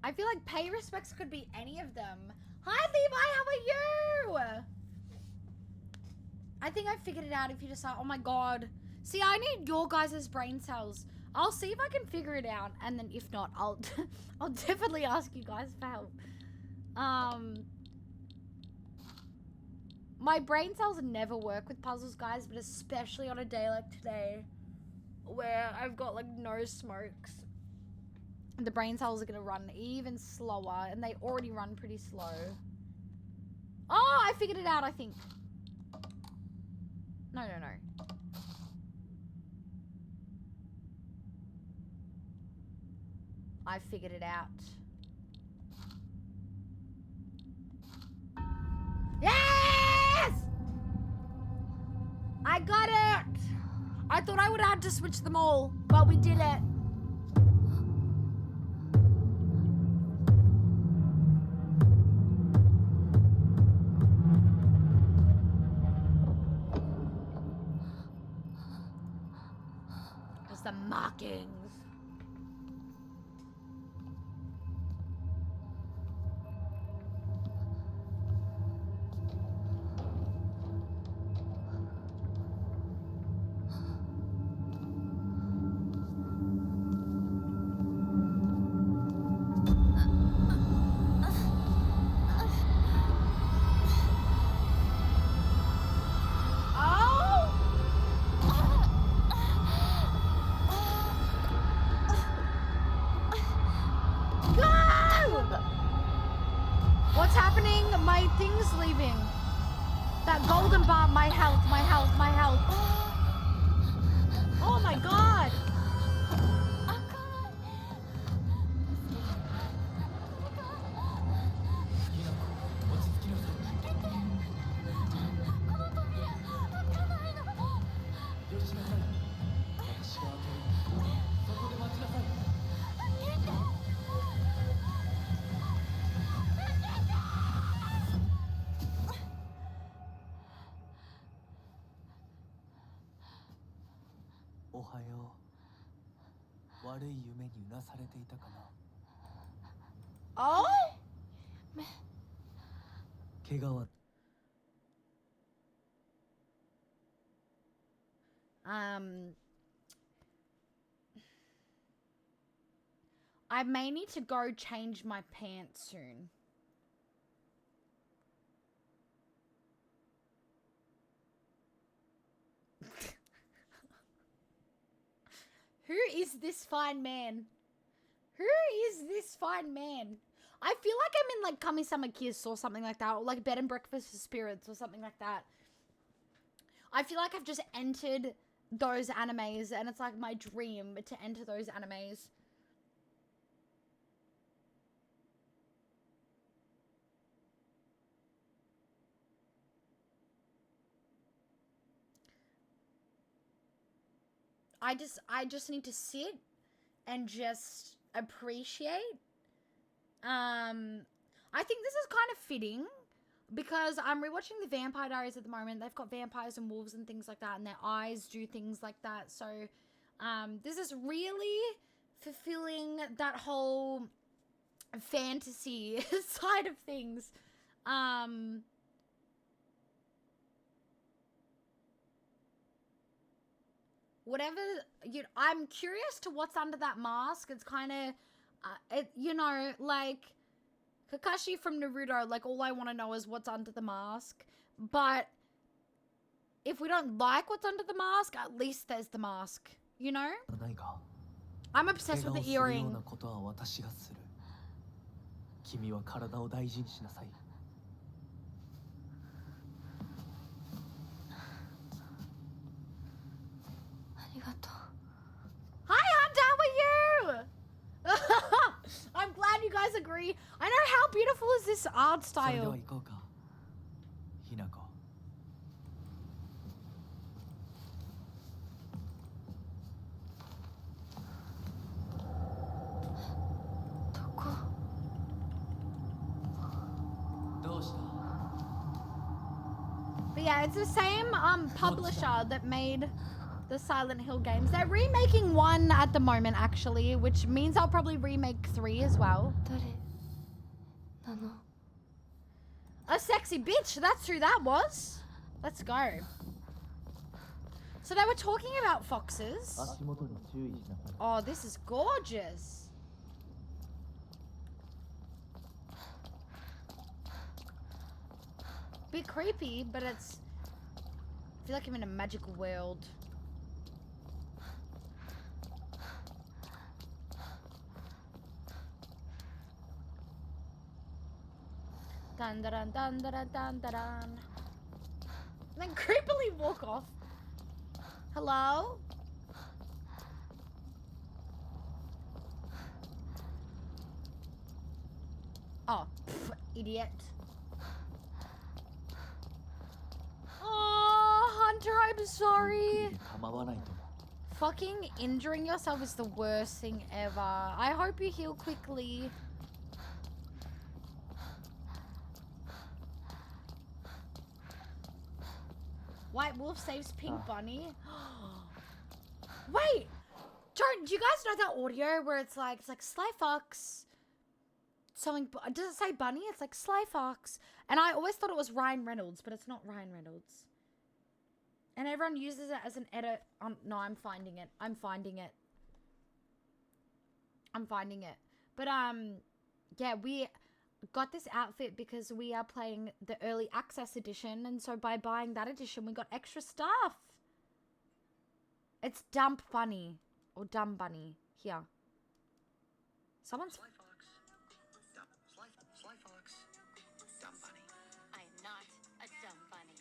Speaker 1: I feel like pay respects could be any of them. Hi Levi, how are you? I think I figured it out if you decide. Oh my god. See, I need your guys' brain cells. I'll see if I can figure it out, and then if not, I'll I'll definitely ask you guys for help. My brain cells never work with puzzles, guys, but especially on a day like today, where I've got like no smokes. The brain cells are gonna run even slower, and they already run pretty slow. Oh, I figured it out, I think. No. I figured it out. Yes! I got it! I thought I would have had to switch them all, but we did it. Just the markings. What's happening? My thing's leaving. That golden bar, my health. Oh my god. Oh? I may need to go change my pants soon. Who is this fine man? Who is this fine man? I feel like I'm in like Kami-sama Kiss or something like that, or like Bed and Breakfast for Spirits or something like that. I feel like I've just entered those animes, and it's like my dream to enter those animes. I just need to sit and just appreciate. I think this is kind of fitting because I'm rewatching the Vampire Diaries at the moment. They've got vampires and wolves and things like that, and their eyes do things like that. So, this is really fulfilling that whole fantasy side of things. Whatever, I'm curious to what's under that mask. It's kind of, like Kakashi from Naruto, like all I want to know is what's under the mask. But if we don't like what's under the mask, at least there's the mask, you know? I'm obsessed with the earring. Sori. I know, how beautiful is this art
Speaker 7: それで
Speaker 1: style?
Speaker 7: は行こうかひなこ
Speaker 3: どこ？
Speaker 7: どうした
Speaker 1: But yeah, it's the same publisher that made the Silent Hill games. They're remaking 1 at the moment, actually, which means I'll probably remake 3 as well.
Speaker 3: 誰なの？
Speaker 1: A sexy bitch, that's who that was. Let's go. So they were talking about foxes.
Speaker 7: 足元に注意しなさい
Speaker 1: Oh, this is gorgeous. Bit creepy, but it's... I feel like I'm in a magical world. Dun dun dun dun dun dun dun dun. And then creepily walk off. Hello? Oh, pff, idiot. Oh, Hunter, I'm sorry.
Speaker 7: 構わないとも
Speaker 1: Fucking injuring yourself is the worst thing ever. I hope you heal quickly. White Wolf saves Pink Bunny. Wait! Don't, do you guys know that audio where it's like Sly Fox, something, does it say Bunny? It's like Sly Fox. And I always thought it was Ryan Reynolds, but it's not Ryan Reynolds. And everyone uses it as an edit. No, I'm finding it. I'm finding it. I'm finding it. But, yeah, we got this outfit because we are playing the early access edition. And so by buying that edition, we got extra stuff. It's Dump Bunny. Or Dumb Bunny. Here. Someone's...
Speaker 8: Sly Fox. Sly Fox. Dumb Bunny.
Speaker 2: I am not a dumb bunny.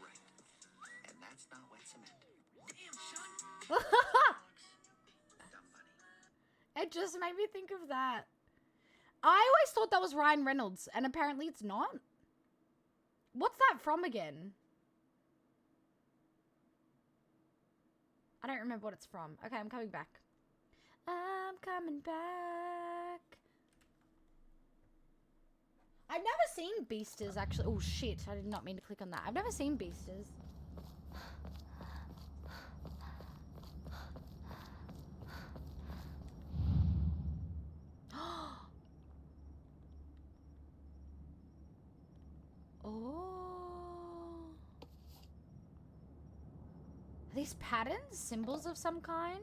Speaker 8: Right. And that's not wet cement. Damn, son. Fox. Dumb Bunny.
Speaker 1: It just made me think of that. I always thought that was Ryan Reynolds, and apparently it's not. What's that from again? I don't remember what it's from. Okay, I'm coming back. I'm coming back. I've never seen Beasters, actually. Oh, shit. I did not mean to click on that. I've never seen Beasters. Oh. Are these patterns? Symbols of some kind?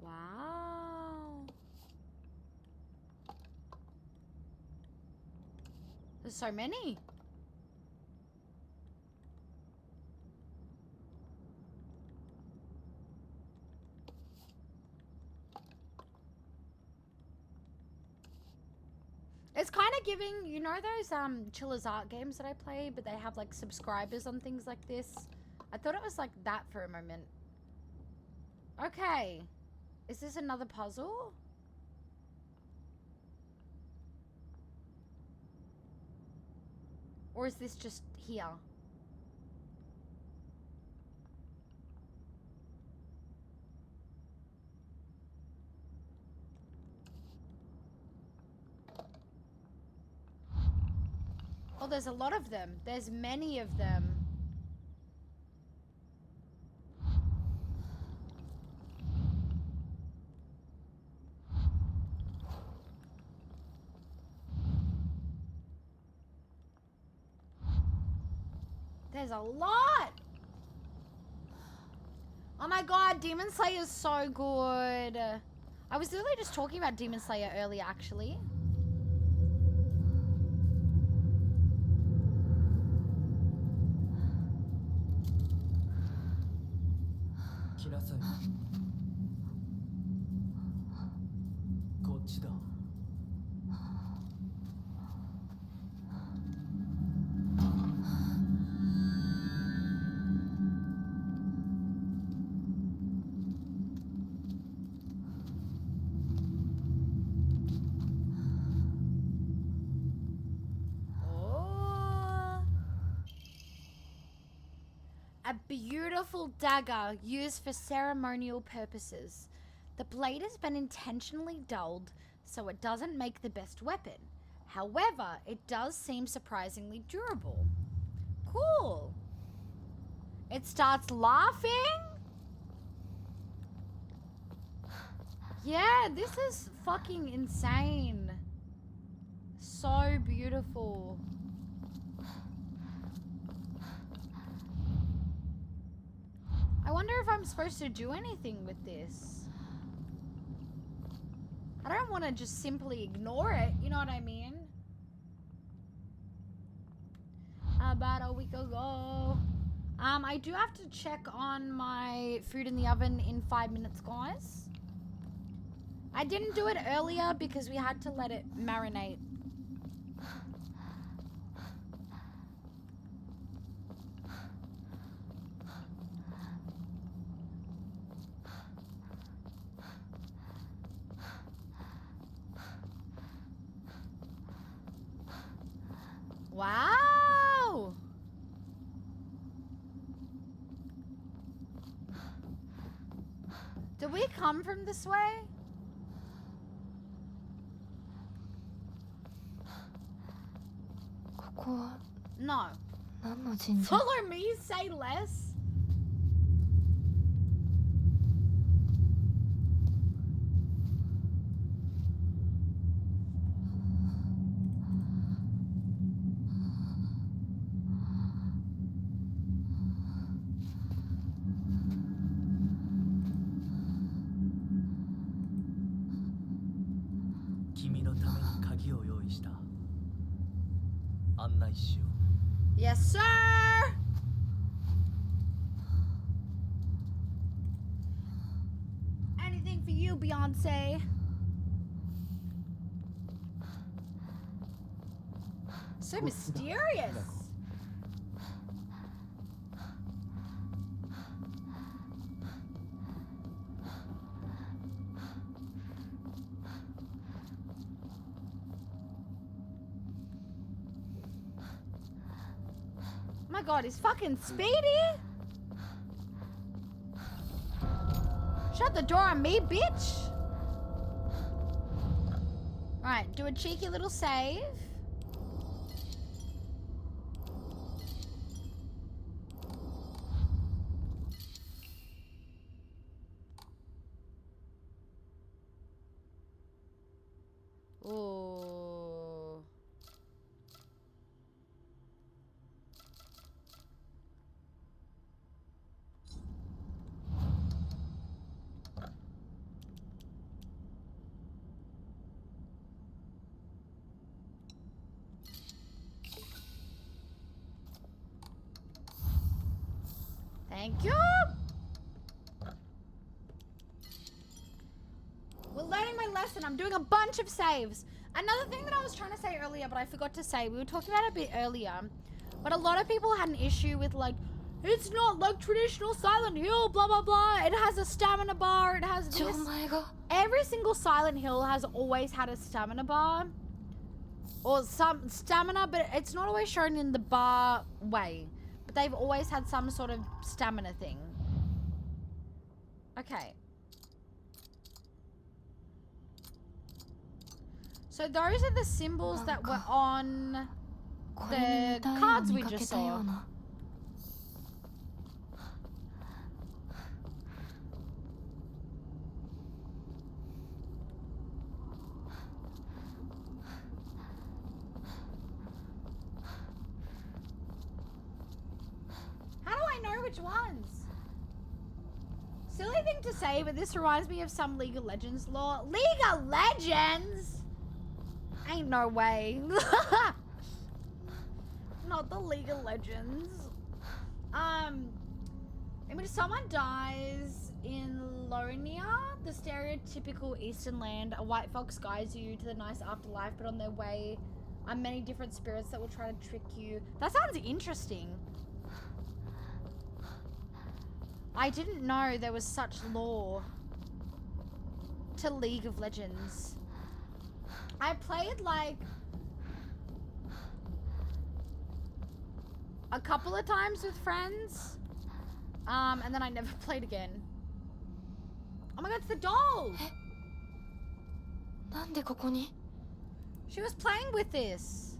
Speaker 1: Wow. There's so many. It's kind of giving, you know those Chillers Art games that I play, but they have like subscribers on things like this? I thought it was like that for a moment. Okay. Is this another puzzle? Or is this just here? Oh, there's a lot of them. There's many of them. There's a lot. Oh my god, Demon Slayer is so good. I was literally just talking about Demon Slayer earlier, actually.
Speaker 7: っちだ。
Speaker 1: Oh. A beautiful dagger used for ceremonial purposes. The blade has been intentionally dulled so it doesn't make the best weapon. However, it does seem surprisingly durable. Cool. It starts laughing? Yeah, this is fucking insane. So beautiful. I wonder if I'm supposed to do anything with this. I don't want to just simply ignore it, you know what I mean? About a week ago. I do have to check on my food in the oven in 5 minutes, guys. I didn't do it earlier because we had to let it marinate. Wow! Did we come from this way? No. Follow me, say less. Yes, sir. Anything for you, Beyonce. So mysterious. Oh my god, he's fucking speedy. Shut the door on me, bitch. Right, do a cheeky little save. Ooh. Thank you. We're learning my lesson. I'm doing a bunch of saves. Another thing that I was trying to say earlier, but I forgot to say, we were talking about it a bit earlier, but a lot of people had an issue with, like, it's not like traditional Silent Hill, blah, blah, blah. It has a stamina bar. It has this. Every single Silent Hill has always had a stamina bar. Or some stamina, but it's not always shown in the bar way. But they've always had some sort of stamina thing. Okay. So those are the symbols that were on the cards we just saw. How do I know which ones? Silly thing to say, but this reminds me of some League of Legends lore. League of Legends? Ain't no way. Not the League of Legends. I mean, if someone dies In Lonia, the stereotypical eastern land, a white fox guides you to the nice afterlife, but on their way are many different spirits that will try to trick you. That sounds interesting. I didn't know there was such lore to League of Legends. I played like a couple of times with friends, and then I never played again. Oh my god, it's the doll!
Speaker 3: なんでここに?
Speaker 1: She was playing with this.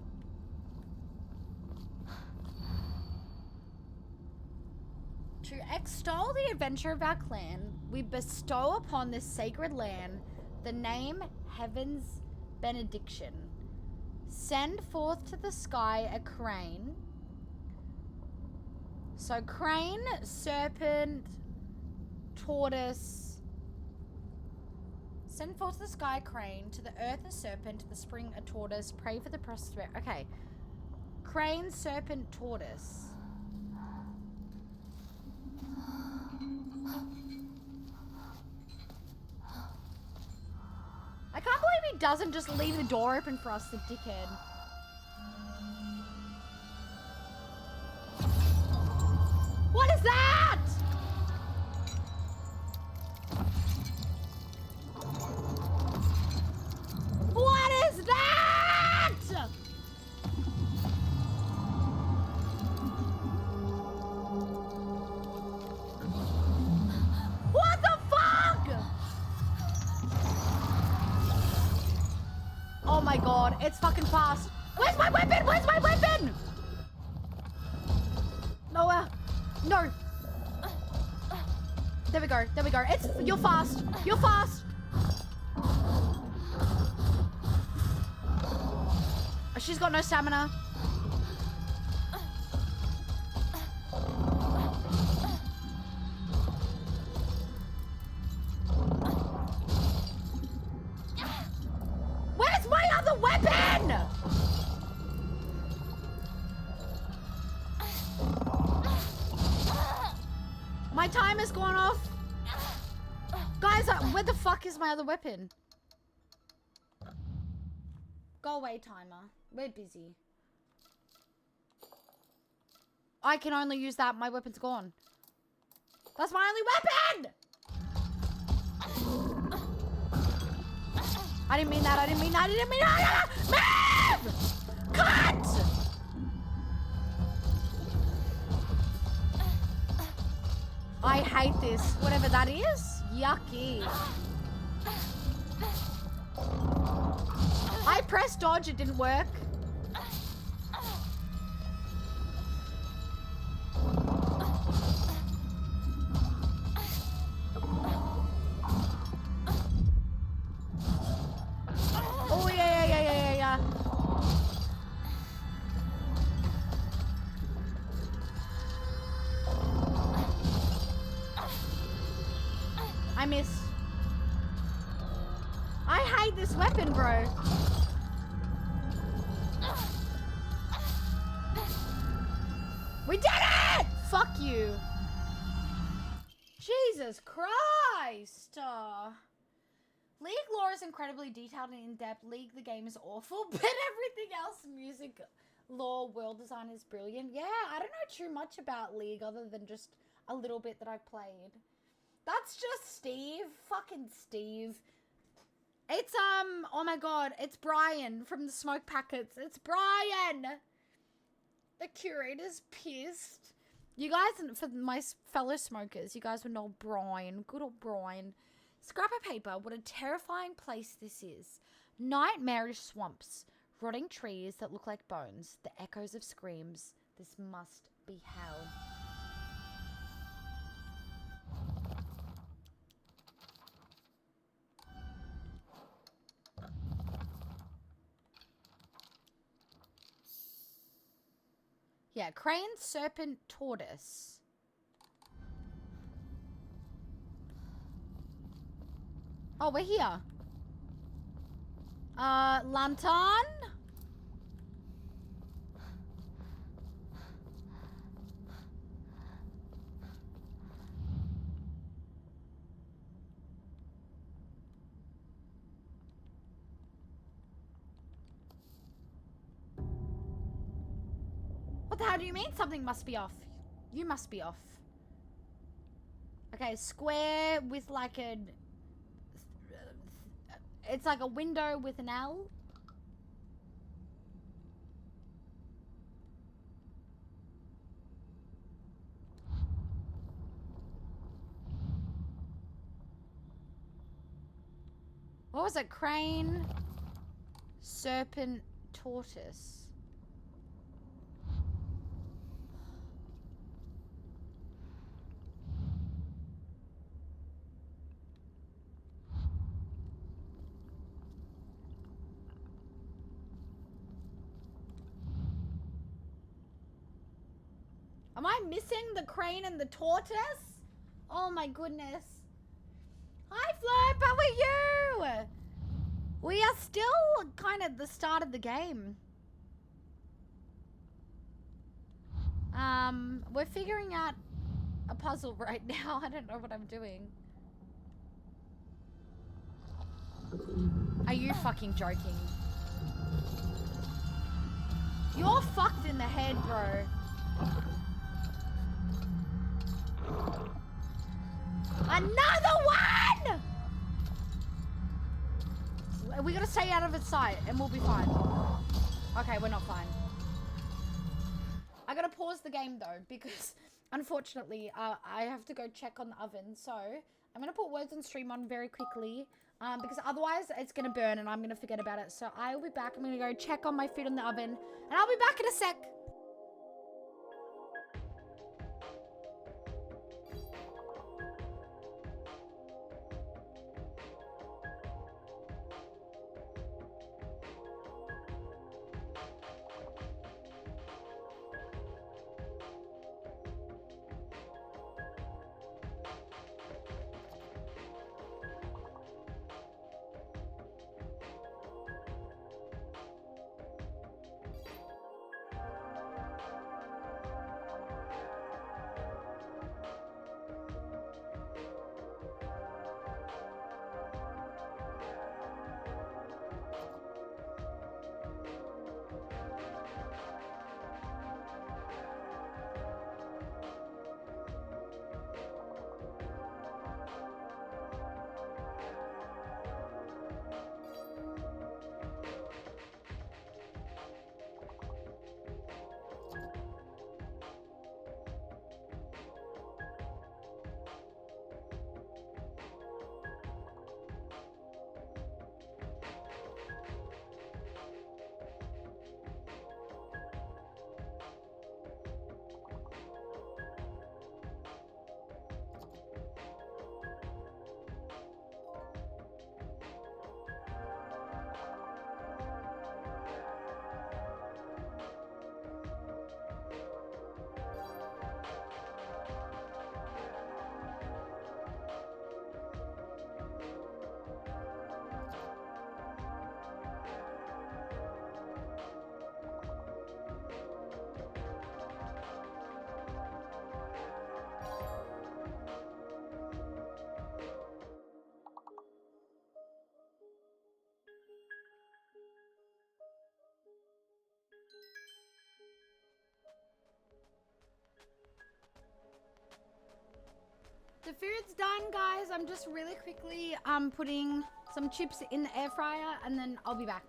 Speaker 1: To extol the adventure of our clan, we bestow upon this sacred land the name Heaven's Benediction. Send forth to the sky a crane. So crane, serpent, tortoise. Send forth to the sky a crane, to the earth a serpent, to the spring a tortoise. Pray for the prosperity. Okay. Crane, serpent, tortoise. I can't believe he doesn't just leave the door open for us, the dickhead. What is that? What is that? What the fuck? Oh my god, it's fucking fast. Where's my weapon? Where's my weapon? Nowhere. No. There we go. There we go. You're fast. You're fast. She's got no stamina. Where's my other weapon? My timer's gone off. Guys, where the fuck is my other weapon? Go away, timer. We're busy. I can only use that. My weapon's gone. That's my only weapon! I didn't mean that. I didn't mean that. I didn't mean that. Move! Cut! I hate this. Whatever that is. Yucky. I pressed dodge. It didn't work. Oh, yeah. I missed. I hate this weapon, bro. We did it! Fuck you. Jesus Christ. League lore is incredibly detailed and in-depth. League, the game is awful, but everything else, music, lore, world design is brilliant. Yeah, I don't know too much about League other than just a little bit that I've played. That's just Steve. Fucking Steve. It's, oh my god, it's Brian from the Smoke Packets. It's Brian! The curator's pissed. You guys, for my fellow smokers, you guys would know Brian. Good old Brian. Scrap of paper, what a terrifying place this is. Nightmarish swamps, rotting trees that look like bones, the echoes of screams. This must be hell. Yeah, crane, serpent, tortoise. Oh, we're here. Lantern? What the hell do you mean something must be off? You must be off. Okay, square with like a... It's like a window with an L. What was it? Crane, serpent, tortoise. Am I missing the crane and the tortoise? Oh my goodness. Hi Flip, how are you? We are still kind of at the start of the game. We're figuring out a puzzle right now. I don't know what I'm doing. Are you fucking joking? You're fucked in the head, bro. Another one! We gotta stay out of its sight and we'll be fine. Okay, we're not fine. I gotta pause the game though because unfortunately I have to go check on the oven. So I'm gonna put Words on Stream on very quickly because otherwise it's gonna burn and I'm gonna forget about it. So I will be back. I'm gonna go check on my food in the oven and I'll be back in a sec. The food's done, guys. I'm just really quickly putting some chips in the air fryer and then I'll be back.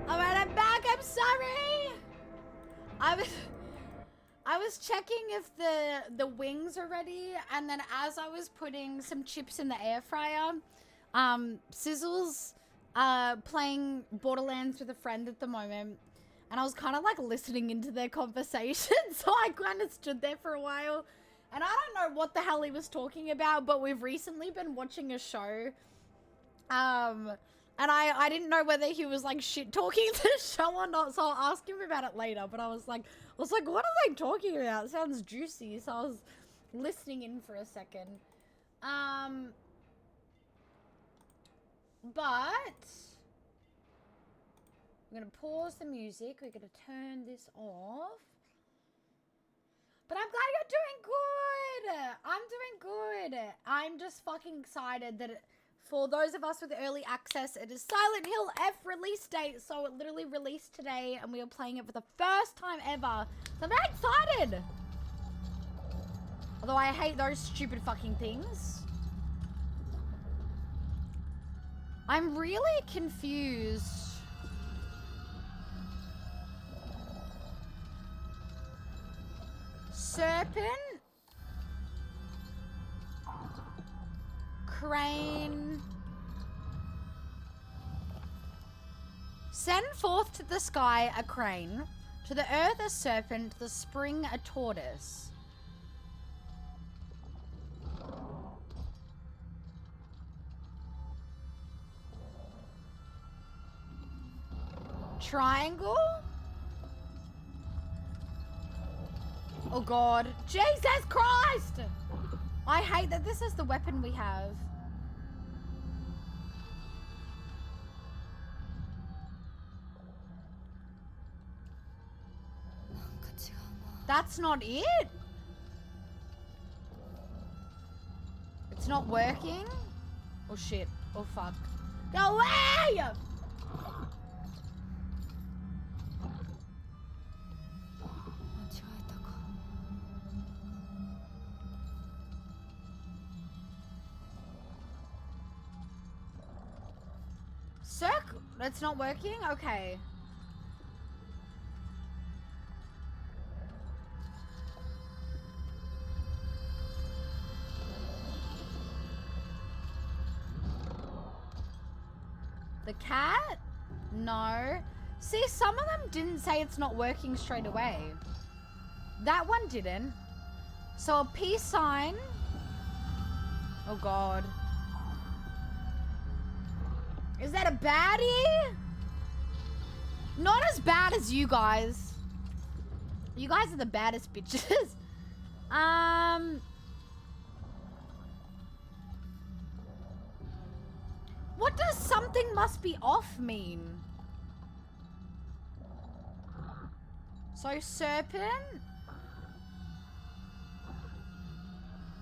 Speaker 1: Alright, I'm back. I'm sorry. I was checking if the wings are ready, and then as I was putting some chips in the air fryer, Sizzle's playing Borderlands with a friend at the moment, and I was kind of like listening into their conversation, so I kind of stood there for a while, and I don't know what the hell he was talking about, but we've recently been watching a show, and I didn't know whether he was like shit talking the show or not, so I'll ask him about it later. But I was like, what are they talking about? It sounds juicy. So I was listening in for a second. But we're gonna pause the music. We're gonna turn this off. But I'm glad you're doing good. I'm doing good. I'm just fucking excited that for those of us with early access, it is Silent Hill F release date. So it literally released today and we are playing it for the first time ever. So I'm very excited. Although I hate those stupid fucking things. I'm really confused. Serpent? Crane. Send forth to the sky a crane, to the earth a serpent, to the spring a tortoise. Triangle? Oh god. Jesus Christ! I hate that this is the weapon we have. That's not it? It's not working? Oh shit. Oh fuck. Go away! Circle? That's not working? Okay. The cat? No. See, some of them didn't say it's not working straight away. That one didn't. So a peace sign. Oh god. Is that a baddie? Not as bad as you guys. You guys are the baddest bitches. What does something must be off mean? So serpent?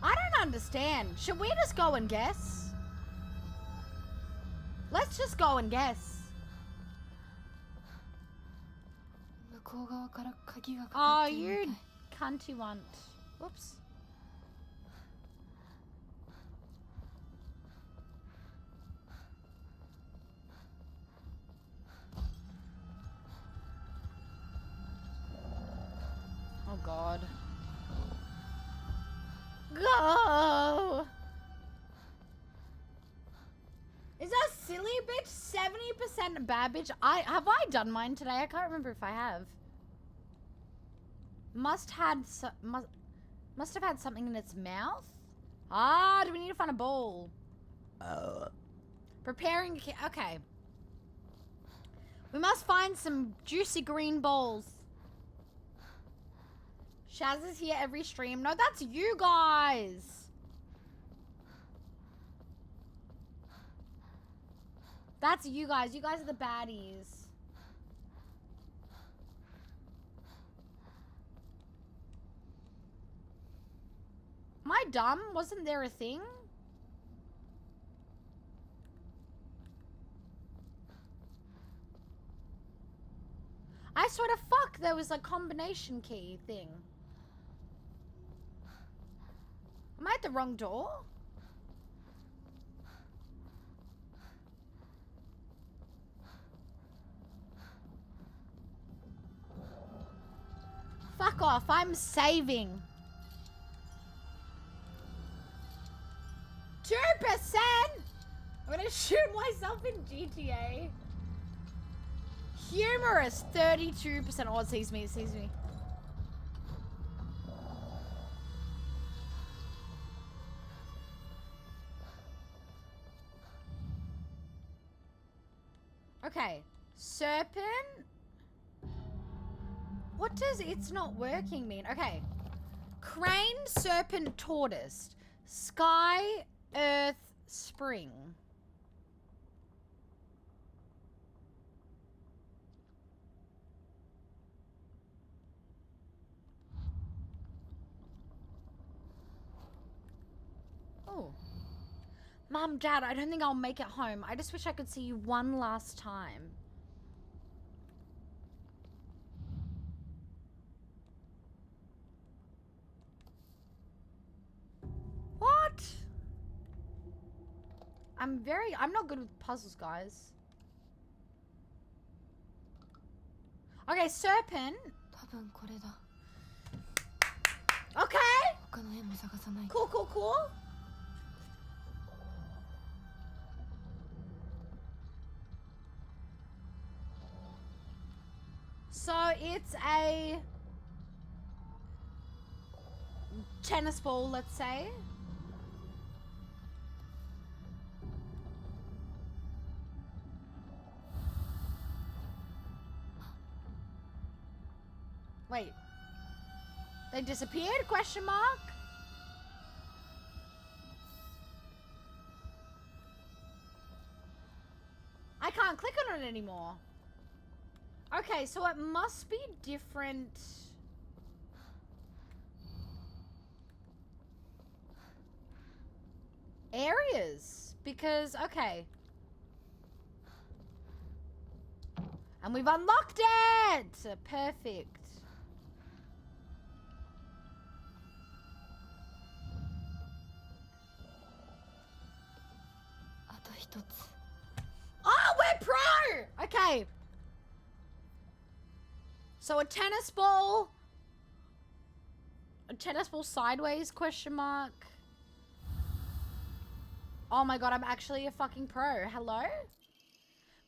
Speaker 1: I don't understand. Should we just go and guess? Let's just go and guess. Oh, you cunty want. Whoops. Oh god. Go! Is that silly bitch 70% bad bitch? Have I done mine today? I can't remember if I have. Must have had something in its mouth? Ah, do we need to find a bowl? Preparing okay. We must find some juicy green bowls. Shaz is here every stream. No, that's you guys. That's you guys. You guys are the baddies. Am I dumb? Wasn't there a thing? I swear to fuck, there was a combination key thing. Am I at the wrong door? Fuck off, I'm saving. 2%! I'm gonna shoot myself in GTA. Humorous, 32%. Oh, it sees me, it sees me. Okay, serpent. What does it's not working mean? Okay. Crane, serpent, tortoise. Sky, earth, spring. Oh. Mom, Dad, I don't think I'll make it home. I just wish I could see you one last time. What? I'm not good with puzzles, guys. Okay, serpent.
Speaker 3: 多分これだ。
Speaker 1: Okay.
Speaker 3: 他の絵も探さないと。
Speaker 1: Cool, cool, cool. So it's a tennis ball, let's say. Wait. They disappeared? Question mark? I can't click on it anymore. Okay, so it must be different areas because, okay. And we've unlocked it! Perfect. Oh, we're pro! Okay. So a tennis ball sideways, question mark. Oh my god, I'm actually a fucking pro. Hello?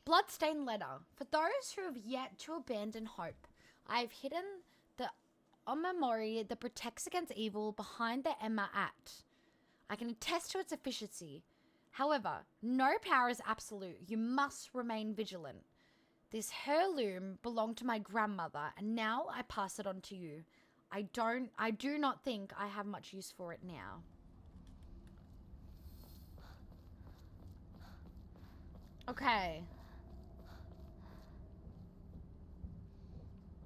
Speaker 1: Bloodstained letter. For those who have yet to abandon hope, I have hidden the Omamori that protects against evil behind the Emma at. I can attest to its efficiency. However, no power is absolute. You must remain vigilant. This heirloom belonged to my grandmother, and now I pass it on to you. I do not think I have much use for it now. Okay.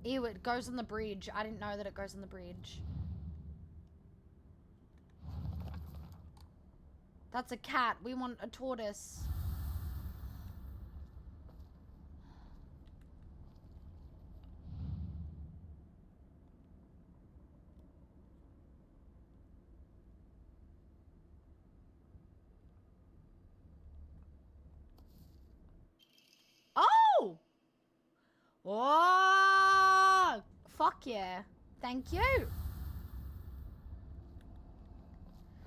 Speaker 1: Ew, it goes on the bridge. I didn't know that it goes on the bridge. That's a cat. We want a tortoise. Oh! Oh! Fuck yeah. Thank you.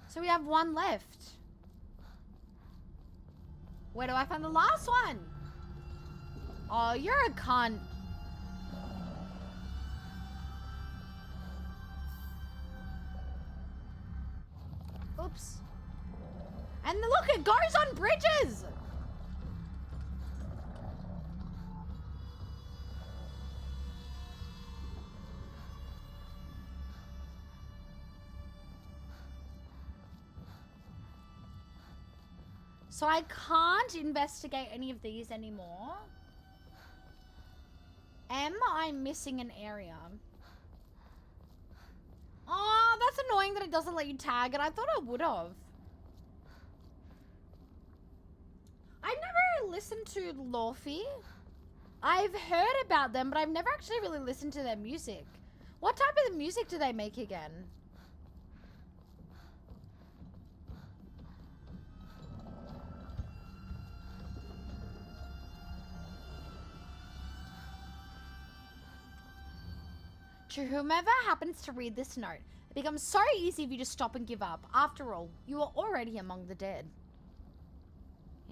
Speaker 1: So we have one left. Where do I find the last one? Oh, you're a cunt. Oops. And look, it goes on bridges. So I can't investigate any of these anymore. Am I missing an area? Oh, that's annoying that it doesn't let you tag it. I thought it would have. I've never listened to Lorfi. I've heard about them, but I've never actually really listened to their music. What type of music do they make again? To whomever happens to read this note, it becomes so easy if you just stop and give up. After all, you are already among the dead.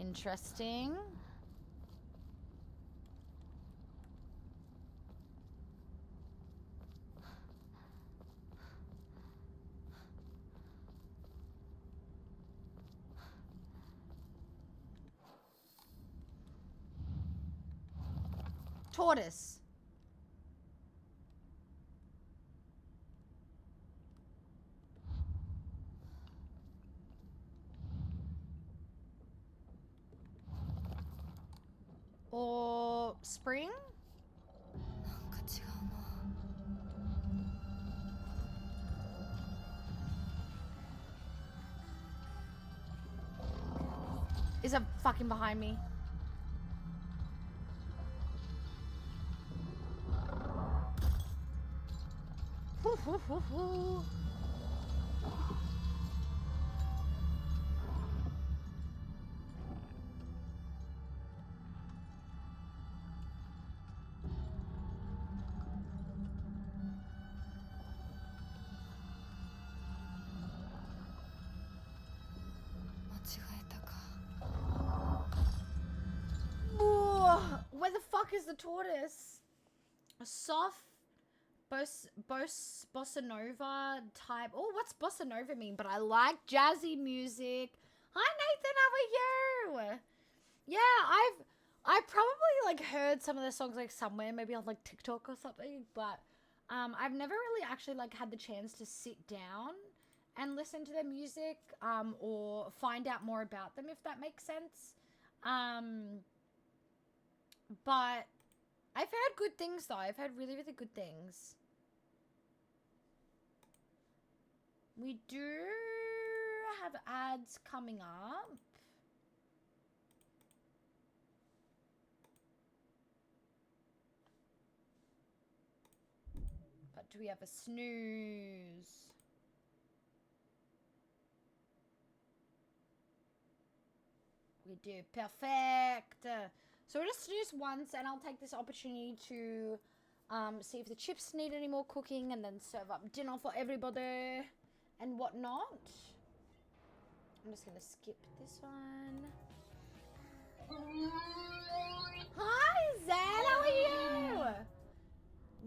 Speaker 1: Interesting. Tortoise. Or spring?
Speaker 3: なんか違うな。
Speaker 1: Is it fucking behind me? Where the fuck is the tortoise? A soft bossa nova type. Oh, what's bossa nova mean? But I like jazzy music. Hi Nathan, how are you? Yeah, I've probably like heard some of the songs like somewhere, maybe on like TikTok or something, but I've never really actually like had the chance to sit down and listen to their music or find out more about them, if that makes sense. But I've heard good things though. I've heard really, really good things. We do have ads coming up. But do we have a snooze? We do. Perfect. So we'll just snooze once, and I'll take this opportunity to see if the chips need any more cooking, and then serve up dinner for everybody and whatnot. I'm just gonna skip this one. Hi, Zan, how are you?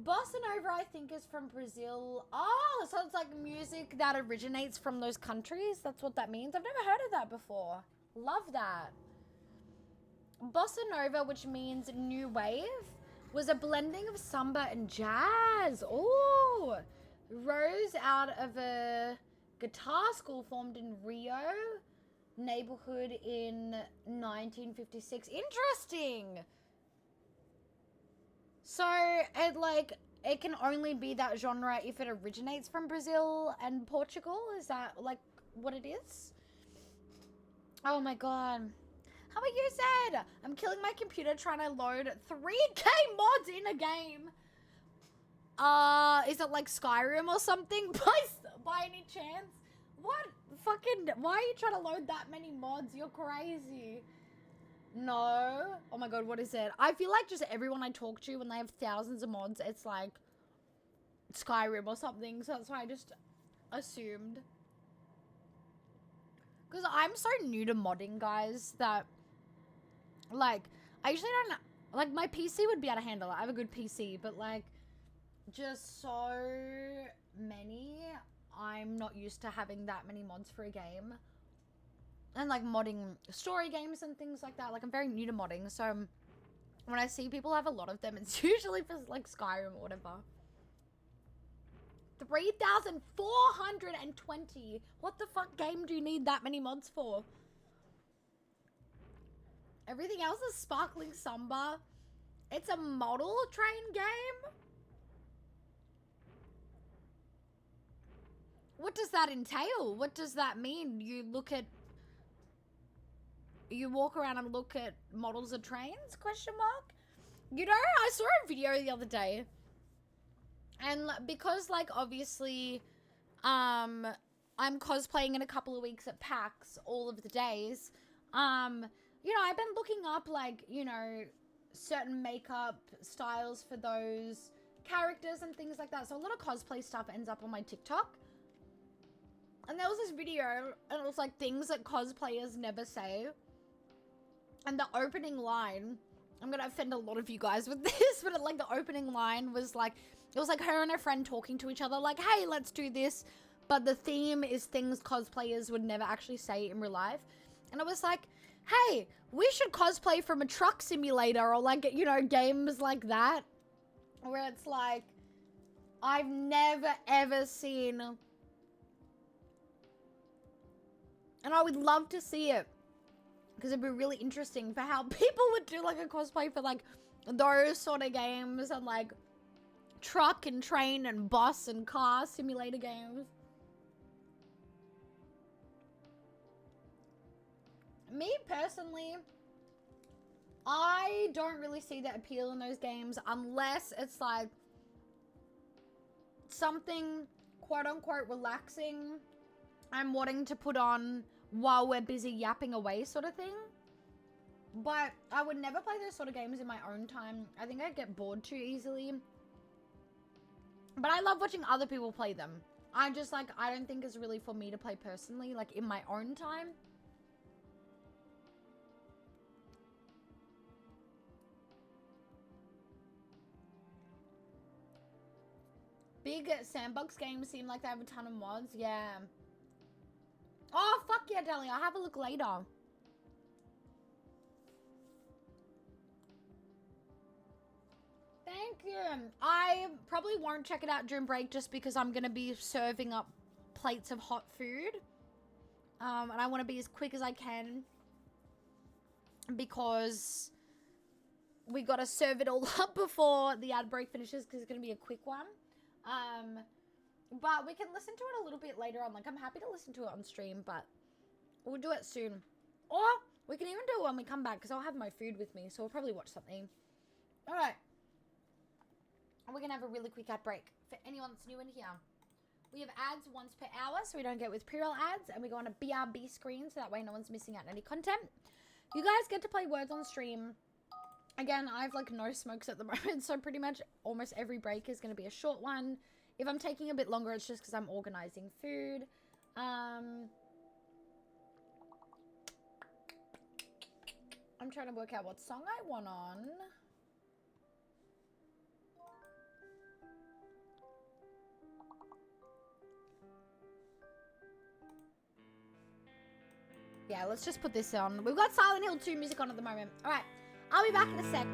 Speaker 1: Bossa Nova, I think, is from Brazil. Oh, so it's like music that originates from those countries. That's what that means. I've never heard of that before. Love that. Bossa Nova, which means new wave, was a blending of samba and jazz. Oh, rose out of a guitar school formed in Rio neighborhood in 1956. Interesting. So it can only be that genre if it originates from Brazil and Portugal. Is that like what it is? Oh my god. How are you, Zed? I'm killing my computer trying to load 3K mods in a game. Is it like Skyrim or something? By any chance? What? Fucking, why are you trying to load that many mods? You're crazy. No. Oh my god, what is it? I feel like just everyone I talk to when they have thousands of mods, it's like Skyrim or something. So that's why I just assumed. Because I'm so new to modding, guys, that like, I usually don't, like, my PC would be able to handle it. I have a good PC, but like, just so many, I'm not used to having that many mods for a game. And like modding story games and things like that. Like, I'm very new to modding, so when I see people have a lot of them, it's usually for like Skyrim or whatever. 3,420. What the fuck game do you need that many mods for? Everything else is Sparkling Samba. It's a model train game? What does that entail? What does that mean? You walk around and look at models of trains, question mark? You know, I saw a video the other day. And because, like, obviously, I'm cosplaying in a couple of weeks at PAX all of the days. You know, I've been looking up, like, you know, certain makeup styles for those characters and things like that. So a lot of cosplay stuff ends up on my TikTok. And there was this video, and it was like things that cosplayers never say. And the opening line, I'm gonna offend a lot of you guys with this, but like the opening line was like, it was like her and her friend talking to each other like, hey, let's do this. But the theme is things cosplayers would never actually say in real life. And it was like, hey, we should cosplay from a truck simulator or like, you know, games like that. Where it's like, I've never ever seen. And I would love to see it. Because it'd be really interesting for how people would do like a cosplay for like those sort of games and like truck and train and bus and car simulator games. Me personally, I don't really see the appeal in those games unless it's like something quote unquote relaxing I'm wanting to put on while we're busy yapping away sort of thing. But I would never play those sort of games in my own time. I think I'd get bored too easily. But I love watching other people play them. I don't think it's really for me to play personally, like in my own time. Big sandbox games seem like they have a ton of mods. Yeah. Oh, fuck yeah, Deli. I'll have a look later. Thank you. I probably won't check it out during break just because I'm going to be serving up plates of hot food. And I want to be as quick as I can because we got to serve it all up before the ad break finishes because it's going to be a quick one. But we can listen to it a little bit later on. Like, I'm happy to listen to it on stream, but we'll do it soon. Or we can even do it when we come back because I'll have my food with me, so we'll probably watch something. All right. We're going to have a really quick ad break for anyone that's new in here. We have ads once per hour, so we don't get with pre-roll ads, and we go on a BRB screen, so that way no one's missing out on any content. You guys get to play words on stream. Again, I have, like, no smokes at the moment, so pretty much almost every break is going to be a short one. If I'm taking a bit longer, it's just because I'm organizing food. I'm trying to work out what song I want on. Yeah, let's just put this on. We've got Silent Hill 2 music on at the moment. All right, I'll be back in a sec.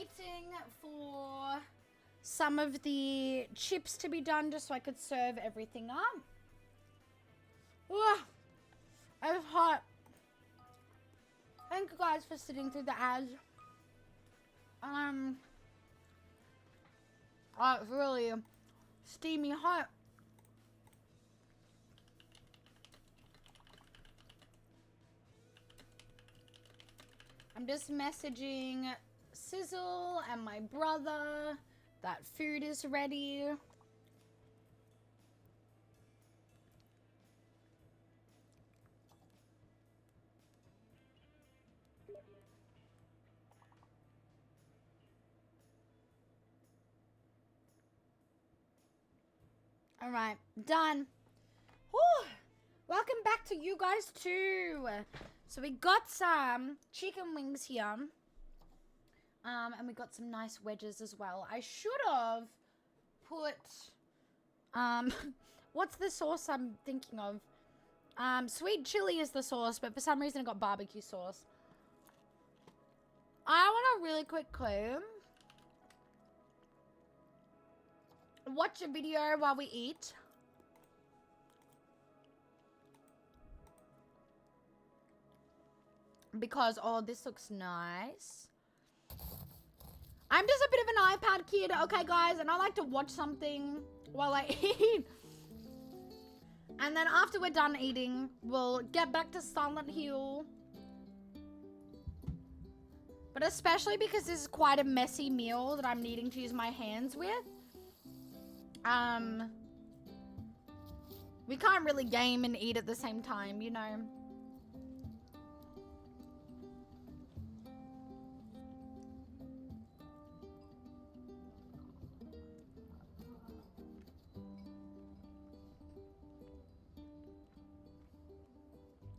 Speaker 1: waiting for some of the chips to be done just so I could serve everything up. Ugh, it's hot. Thank you guys for sitting through the ads. It's really steamy hot. I'm just messaging Sizzle and my brother that food is ready. All right, done. Whew. Welcome back to you guys too. So we got some chicken wings here. And we got some nice wedges as well. I should have put, what's the sauce I'm thinking of? Sweet chili is the sauce, but for some reason I got barbecue sauce. I want to really quickly watch a video while we eat. Because, oh, this looks nice. I'm just a bit of an iPad kid, okay, guys? And I like to watch something while I eat. And then after we're done eating, we'll get back to Silent Hill. But especially because this is quite a messy meal that I'm needing to use my hands with. We can't really game and eat at the same time, you know.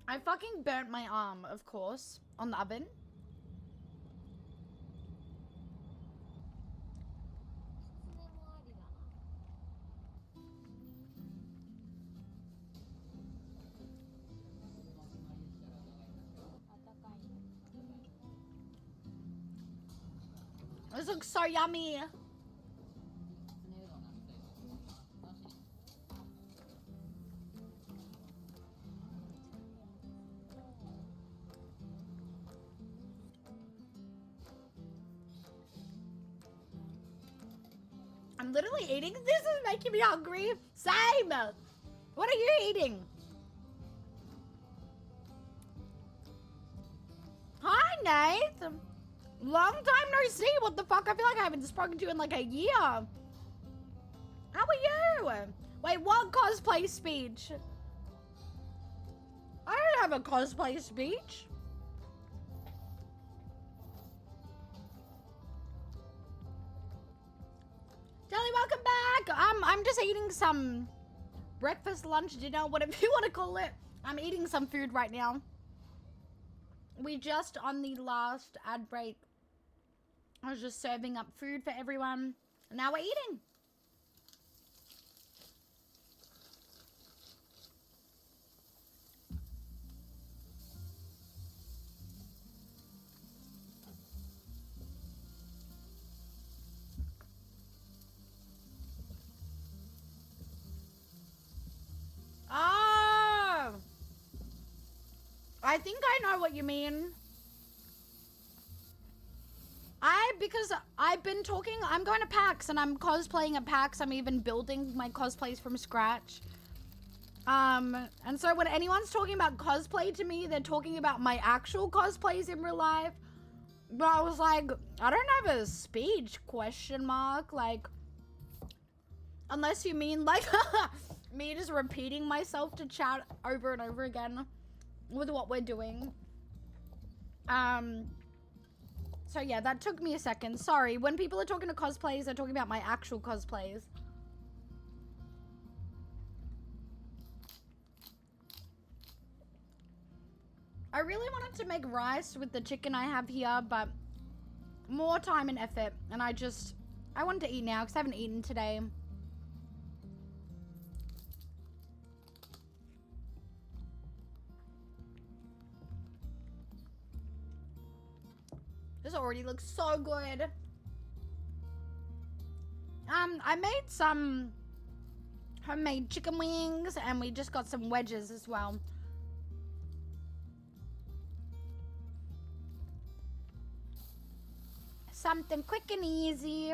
Speaker 1: I fucking burnt my arm, of course, on the oven. This looks so yummy. I'm literally eating. This is making me hungry. Same. What are you eating? Hi, Nate. Long time no see. What the fuck? I feel like I haven't spoken to you in like a year. How are you? Wait, what cosplay speech? I don't have a cosplay speech. Jelly, welcome back. I'm just eating some breakfast, lunch, dinner, whatever you want to call it. I'm eating some food right now. We just on the last ad break. I was just serving up food for everyone. And now we're eating. Oh! I think I know what you mean. Because I've been talking, I'm going to PAX and I'm cosplaying at PAX. I'm even building my cosplays from scratch. And so when anyone's talking about cosplay to me, they're talking about my actual cosplays in real life. But I was like, I don't have a speech, question mark. Like, unless you mean like me just repeating myself to chat over and over again with what we're doing. So yeah, that took me a second. Sorry, when people are talking to cosplays, they're talking about my actual cosplays. I really wanted to make rice with the chicken I have here, but more time and effort. And I wanted to eat now because I haven't eaten today. This already looks so good. I made some homemade chicken wings, and we just got some wedges as well. Something quick and easy.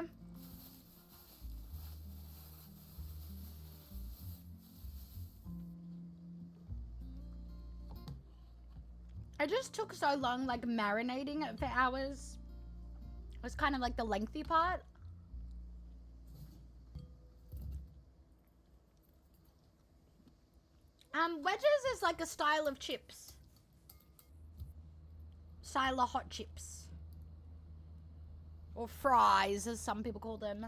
Speaker 1: It just took so long, like marinating it for hours. It was kind of like the lengthy part. Wedges is like a style of chips. Style of hot chips. Or fries, as some people call them.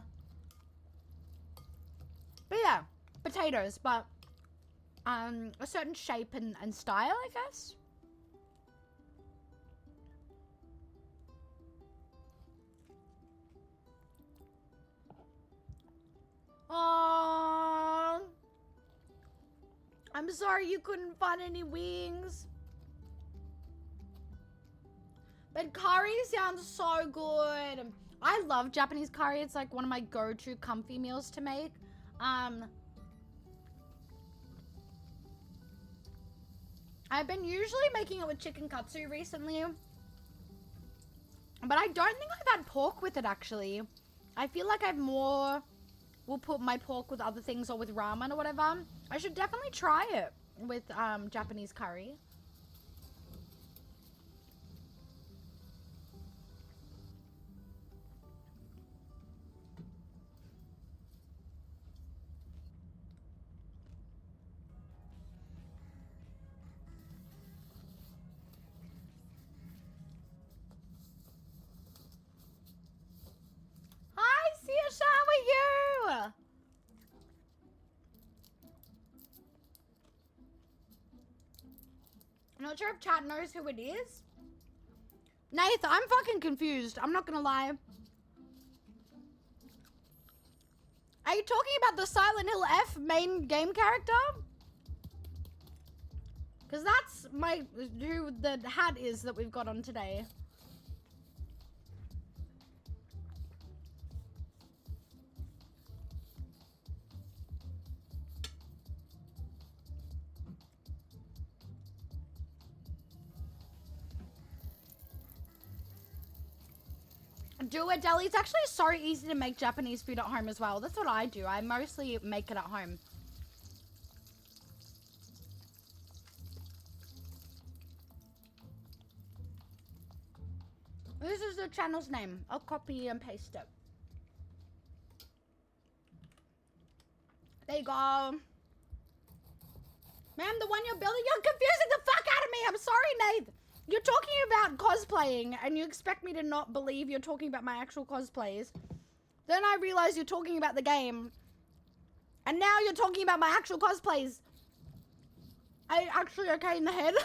Speaker 1: But yeah, potatoes, but a certain shape and style, I guess. Aww. I'm sorry you couldn't find any wings. But curry sounds so good. I love Japanese curry. It's like one of my go-to comfy meals to make. I've been usually making it with chicken katsu recently. But I don't think I've had pork with it, actually. I feel like I've more... will put my pork with other things or with ramen or whatever. I should definitely try it with Japanese curry. Hi, Siasha, how are you? I'm not sure if chat knows who it is. Nath, I'm fucking confused. I'm not gonna lie. Are you talking about the Silent Hill F main game character? Because that's who the hat is that we've got on today. Do it, Deli. It's actually so easy to make Japanese food at home as well. That's what I do. I mostly make it at home. This is the channel's name. I'll copy and paste it. There you go. Ma'am, the one you're building, you're confusing the fuck out of me. I'm sorry, Nate. You're talking about cosplaying, and you expect me to not believe you're talking about my actual cosplays. Then I realize you're talking about the game. And now you're talking about my actual cosplays. Are you actually okay in the head?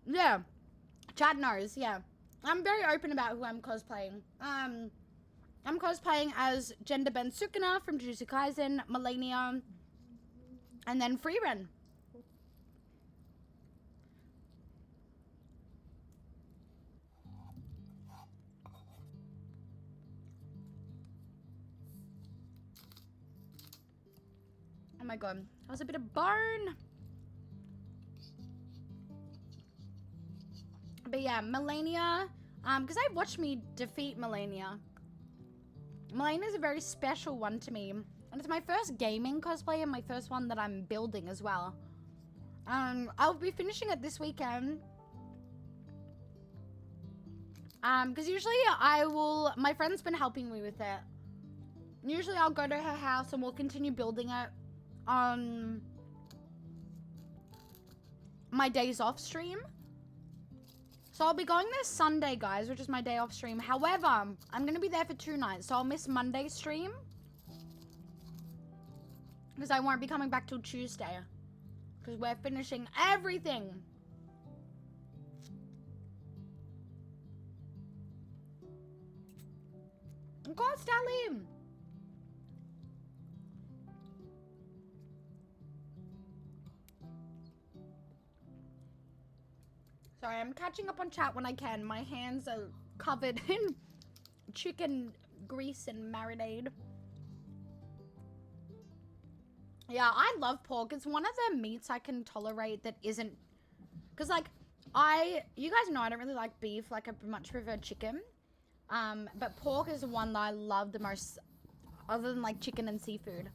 Speaker 1: Yeah. Chad knows, yeah. I'm very open about who I'm cosplaying. I'm cosplaying as Gender Ben Sukuna from Jujutsu Kaisen, Millennia, and then Freeren. Oh my god, that was a bit of burn. But yeah, Millennia, because I watched me defeat Millennia. Millennia is a very special one to me. And it's my first gaming cosplay and my first one that I'm building as well. I'll be finishing it this weekend. Because usually my friend's been helping me with it. Usually I'll go to her house and we'll continue building it on my days off stream. So I'll be going this Sunday, guys, which is my day off stream. However, I'm going to be there for 2 nights, so I'll miss Monday's stream. Because I won't be coming back till Tuesday. Because we're finishing everything. God, Stalin! Sorry, I'm catching up on chat when I can. My hands are covered in chicken grease and marinade. Yeah, I love pork. It's one of the meats I can tolerate that isn't... Because, like, you guys know I don't really like beef. Like, I much prefer chicken. But pork is the one that I love the most, other than, like, chicken and seafood.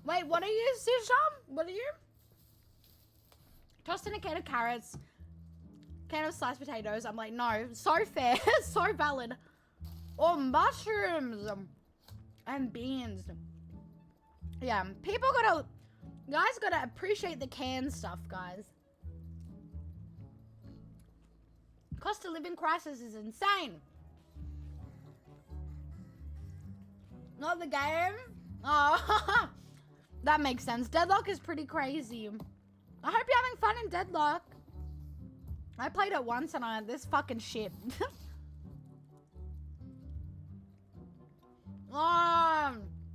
Speaker 1: Wait, what are you, Sisham? What are you? Tossed in a can of carrots, can of sliced potatoes. I'm like, no, so fair, so valid. Or mushrooms and beans. Yeah, guys gotta appreciate the canned stuff, guys. Cost of living crisis is insane. Not the game? Oh, that makes sense. Deadlock is pretty crazy. I hope you're having fun in Deadlock. I played it once and this fucking shit.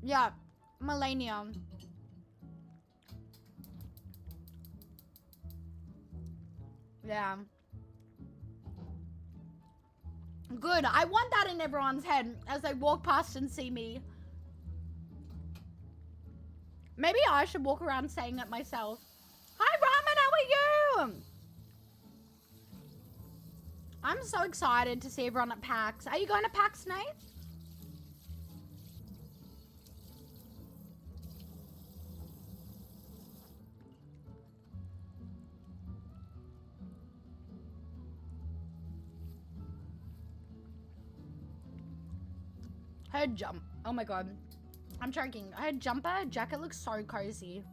Speaker 1: Yeah, Millennium. Yeah. Good. I want that in everyone's head as they walk past and see me. Maybe I should walk around saying it myself. Hi, Ramen, how are you? I'm so excited to see everyone at PAX. Are you going to PAX, Nate? Her jump. Oh my god. I'm joking. Her jumper jacket looks so cozy.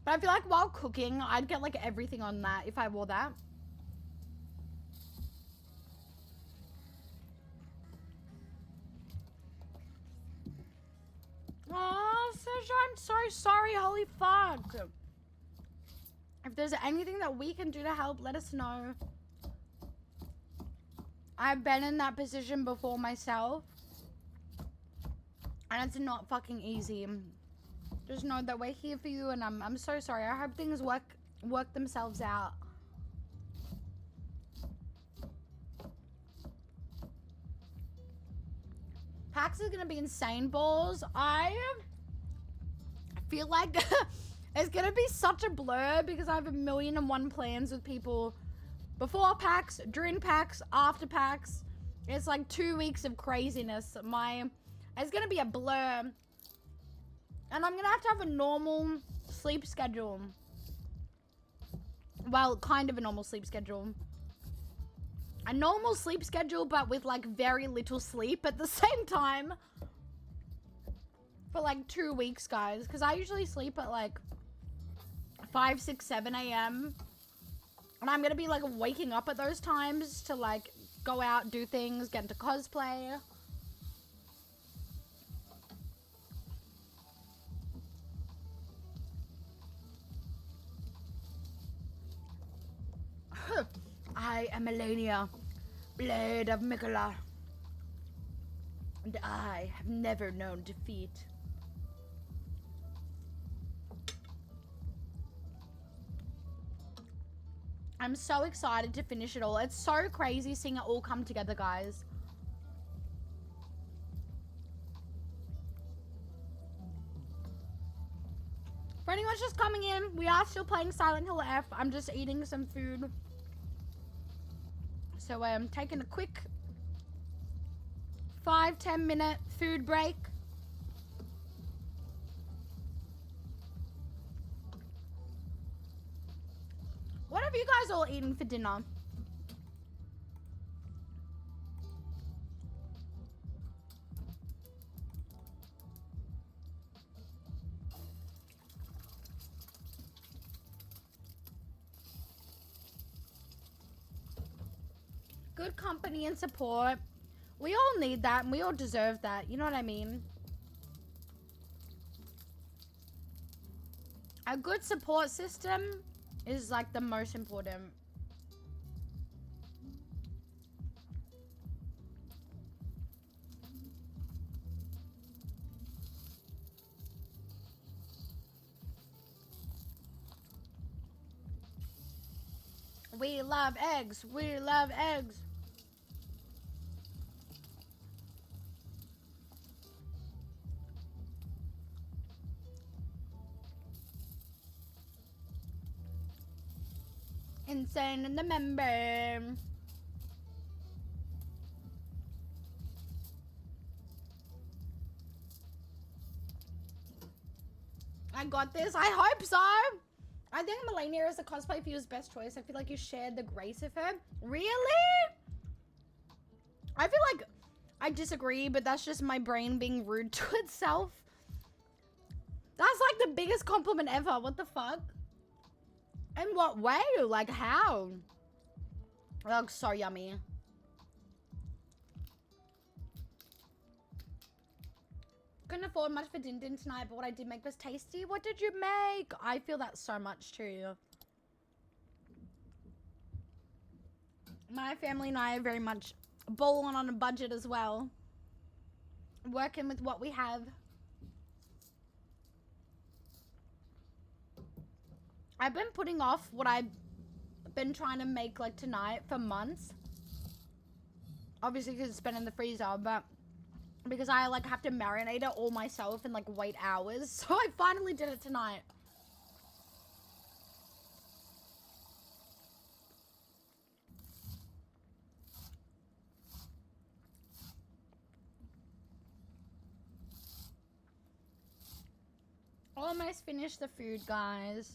Speaker 1: But I feel like while cooking, I'd get like everything on that if I wore that. Oh, Sergio, I'm so sorry. Holy fuck. If there's anything that we can do to help, let us know. I've been in that position before myself. And it's not fucking easy. Just know that we're here for you, and I'm so sorry. I hope things work themselves out. PAX is gonna be insane, balls. I feel like it's gonna be such a blur because I have 1,000,001 plans with people before PAX, during PAX, after PAX. It's like 2 weeks of craziness. It's gonna be a blur. And I'm gonna have to have a normal sleep schedule. Well, kind of a normal sleep schedule. A normal sleep schedule, but with like very little sleep at the same time. For like 2 weeks, guys. Because I usually sleep at like 5, 6, 7 a.m. And I'm gonna be like waking up at those times to like go out, do things, get into cosplay. I am Melania, Blade of Mikola, and I have never known defeat. I'm so excited to finish it all. It's so crazy seeing it all come together, guys. For anyone just coming in, we are still playing Silent Hill F. I'm just eating some food. So I'm taking a quick 5-10 minute food break. What have you guys all eaten for dinner? good company and support. We all need that and we all deserve that. You know what I mean? A good support system is like the most important. We love eggs. We love eggs. Insane in the member. I got this. I hope so. I think Melania is the cosplay for you's best choice. I feel like you shared the grace of her. Really? I feel like I disagree, but that's just my brain being rude to itself. That's like the biggest compliment ever. What the fuck? In what way? Like how? It looks so yummy. Couldn't afford much for din din tonight, but what I did make was tasty. What did you make? I feel that so much too. My family and I are very much balling on a budget as well. Working with what we have. I've been putting off what I've been trying to make like tonight for months. Obviously because it's been in the freezer, but because I like have to marinate it all myself and like wait hours. So I finally did it tonight. Almost finished the food, guys.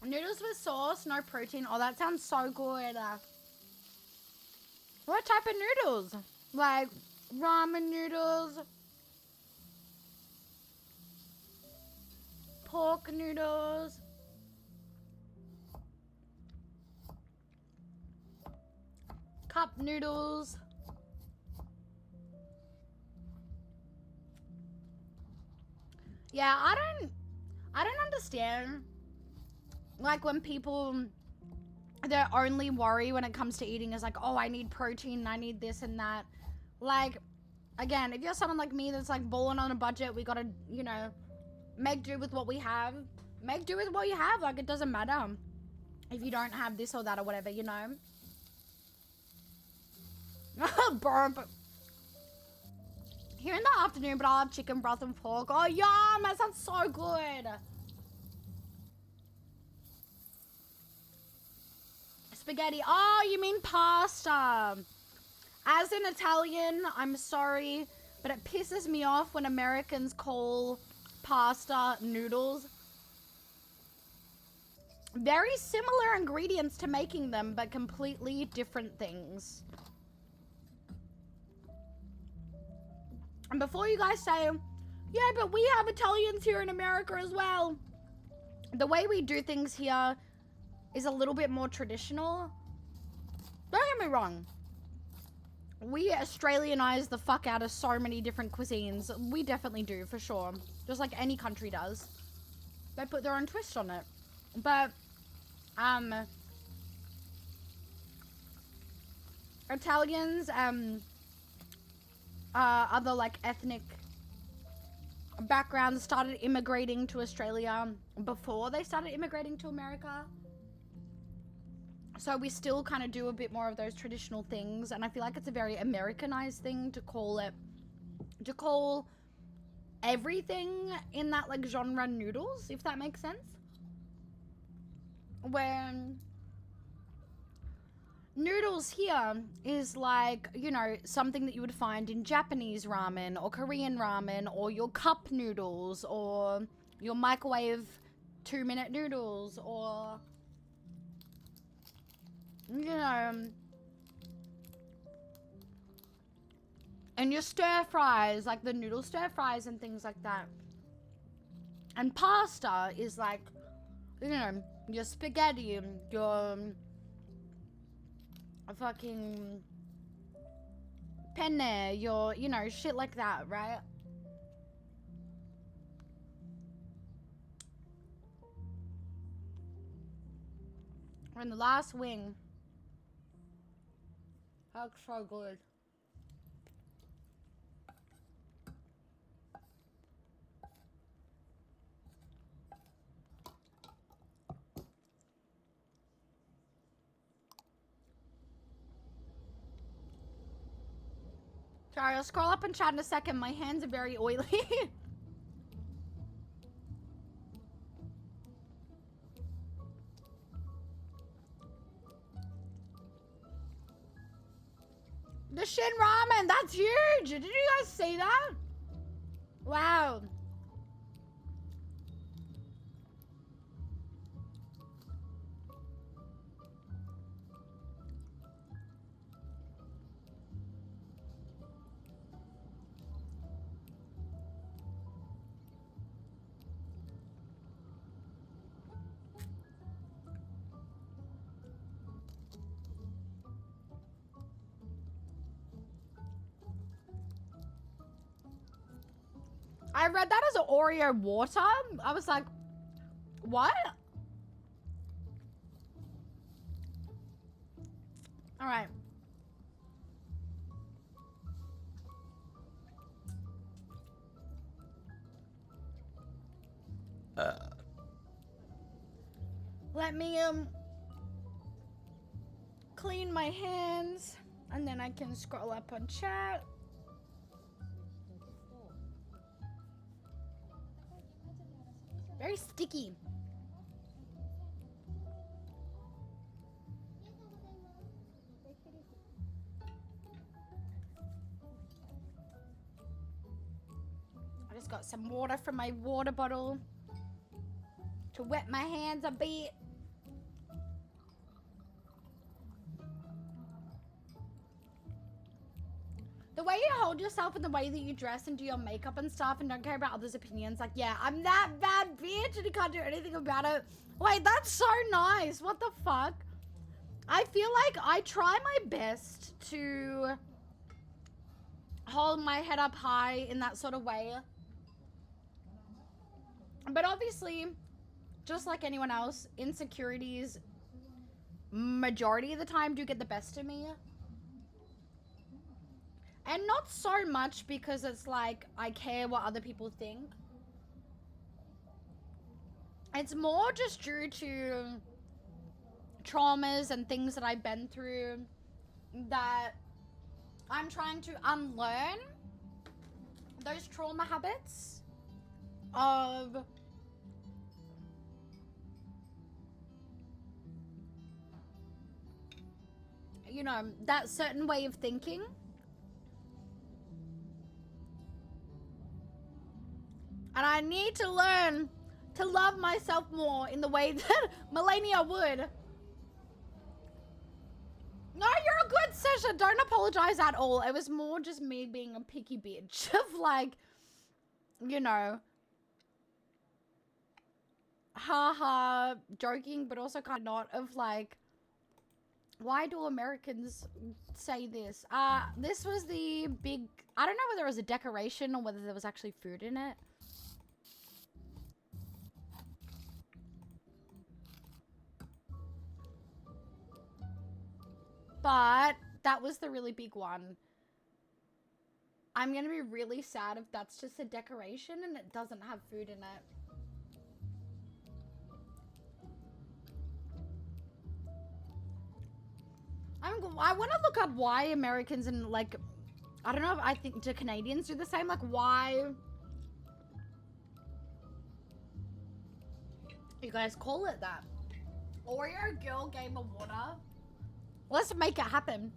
Speaker 1: Noodles with sauce, no protein. Oh, that sounds so good. What type of noodles? Like ramen noodles, pork noodles, cup noodles. Yeah, I don't understand. Like when people, their only worry when it comes to eating is like, oh, I need protein, I need this and that. Like, again, if you're someone like me that's like balling on a budget, we gotta, you know, make do with what we have. Make do with what you have. Like, it doesn't matter if you don't have this or that or whatever, you know. Burp. Here in the afternoon, but I'll have chicken broth and pork. Oh, yum! That sounds so good. Spaghetti. Oh, you mean pasta. As an Italian, I'm sorry, but it pisses me off when Americans call pasta noodles. Very similar ingredients to making them, but completely different things. And before you guys say, yeah, but we have Italians here in America as well. The way we do things here is a little bit more traditional. Don't get me wrong. We Australianize the fuck out of so many different cuisines. We definitely do, for sure. Just like any country does. They put their own twist on it. But, Italians, other like ethnic backgrounds started immigrating to Australia before they started immigrating to America. So we still kind of do a bit more of those traditional things, and I feel like it's a very Americanized thing to call everything in that like genre noodles, if that makes sense. When noodles here is like, you know, something that you would find in Japanese ramen or Korean ramen or your cup noodles or your microwave 2-minute noodles or you know, and your stir fries, like the noodle stir fries and things like that. And pasta is like, you know, your spaghetti, your fucking penne, your, you know, shit like that, right? We're in the last wing. That's so good. Sorry, I'll scroll up and chat in a second. My hands are very oily. The Shin Ramen, that's huge! Did you guys see that? Wow. I read that as an Oreo water. I was like, what? All right. Let me clean my hands and then I can scroll up on chat. Very sticky. I just got some water from my water bottle to wet my hands a bit. The way you hold yourself and the way that you dress and do your makeup and stuff and don't care about others' opinions. Like, yeah, I'm that bad bitch and you can't do anything about it. Wait, that's so nice. What the fuck? I feel like I try my best to hold my head up high in that sort of way. But obviously, just like anyone else, insecurities majority of the time do get the best of me. And not so much because it's like I care what other people think. It's more just due to traumas and things that I've been through that I'm trying to unlearn those trauma habits of you know, that certain way of thinking. And I need to learn to love myself more in the way that Melania would. No, you're a good session. Don't apologize at all. It was more just me being a picky bitch of like, you know, haha, joking, but also kind of not of like, why do Americans say this? This was the big, I don't know whether it was a decoration or whether there was actually food in it. But that was the really big one. I'm gonna be really sad if that's just a decoration and it doesn't have food in it. I want to look up why Americans and like, I don't know if I think do Canadians do the same? Like why you guys call it that? Oreo girl game of water. Let's make it happen.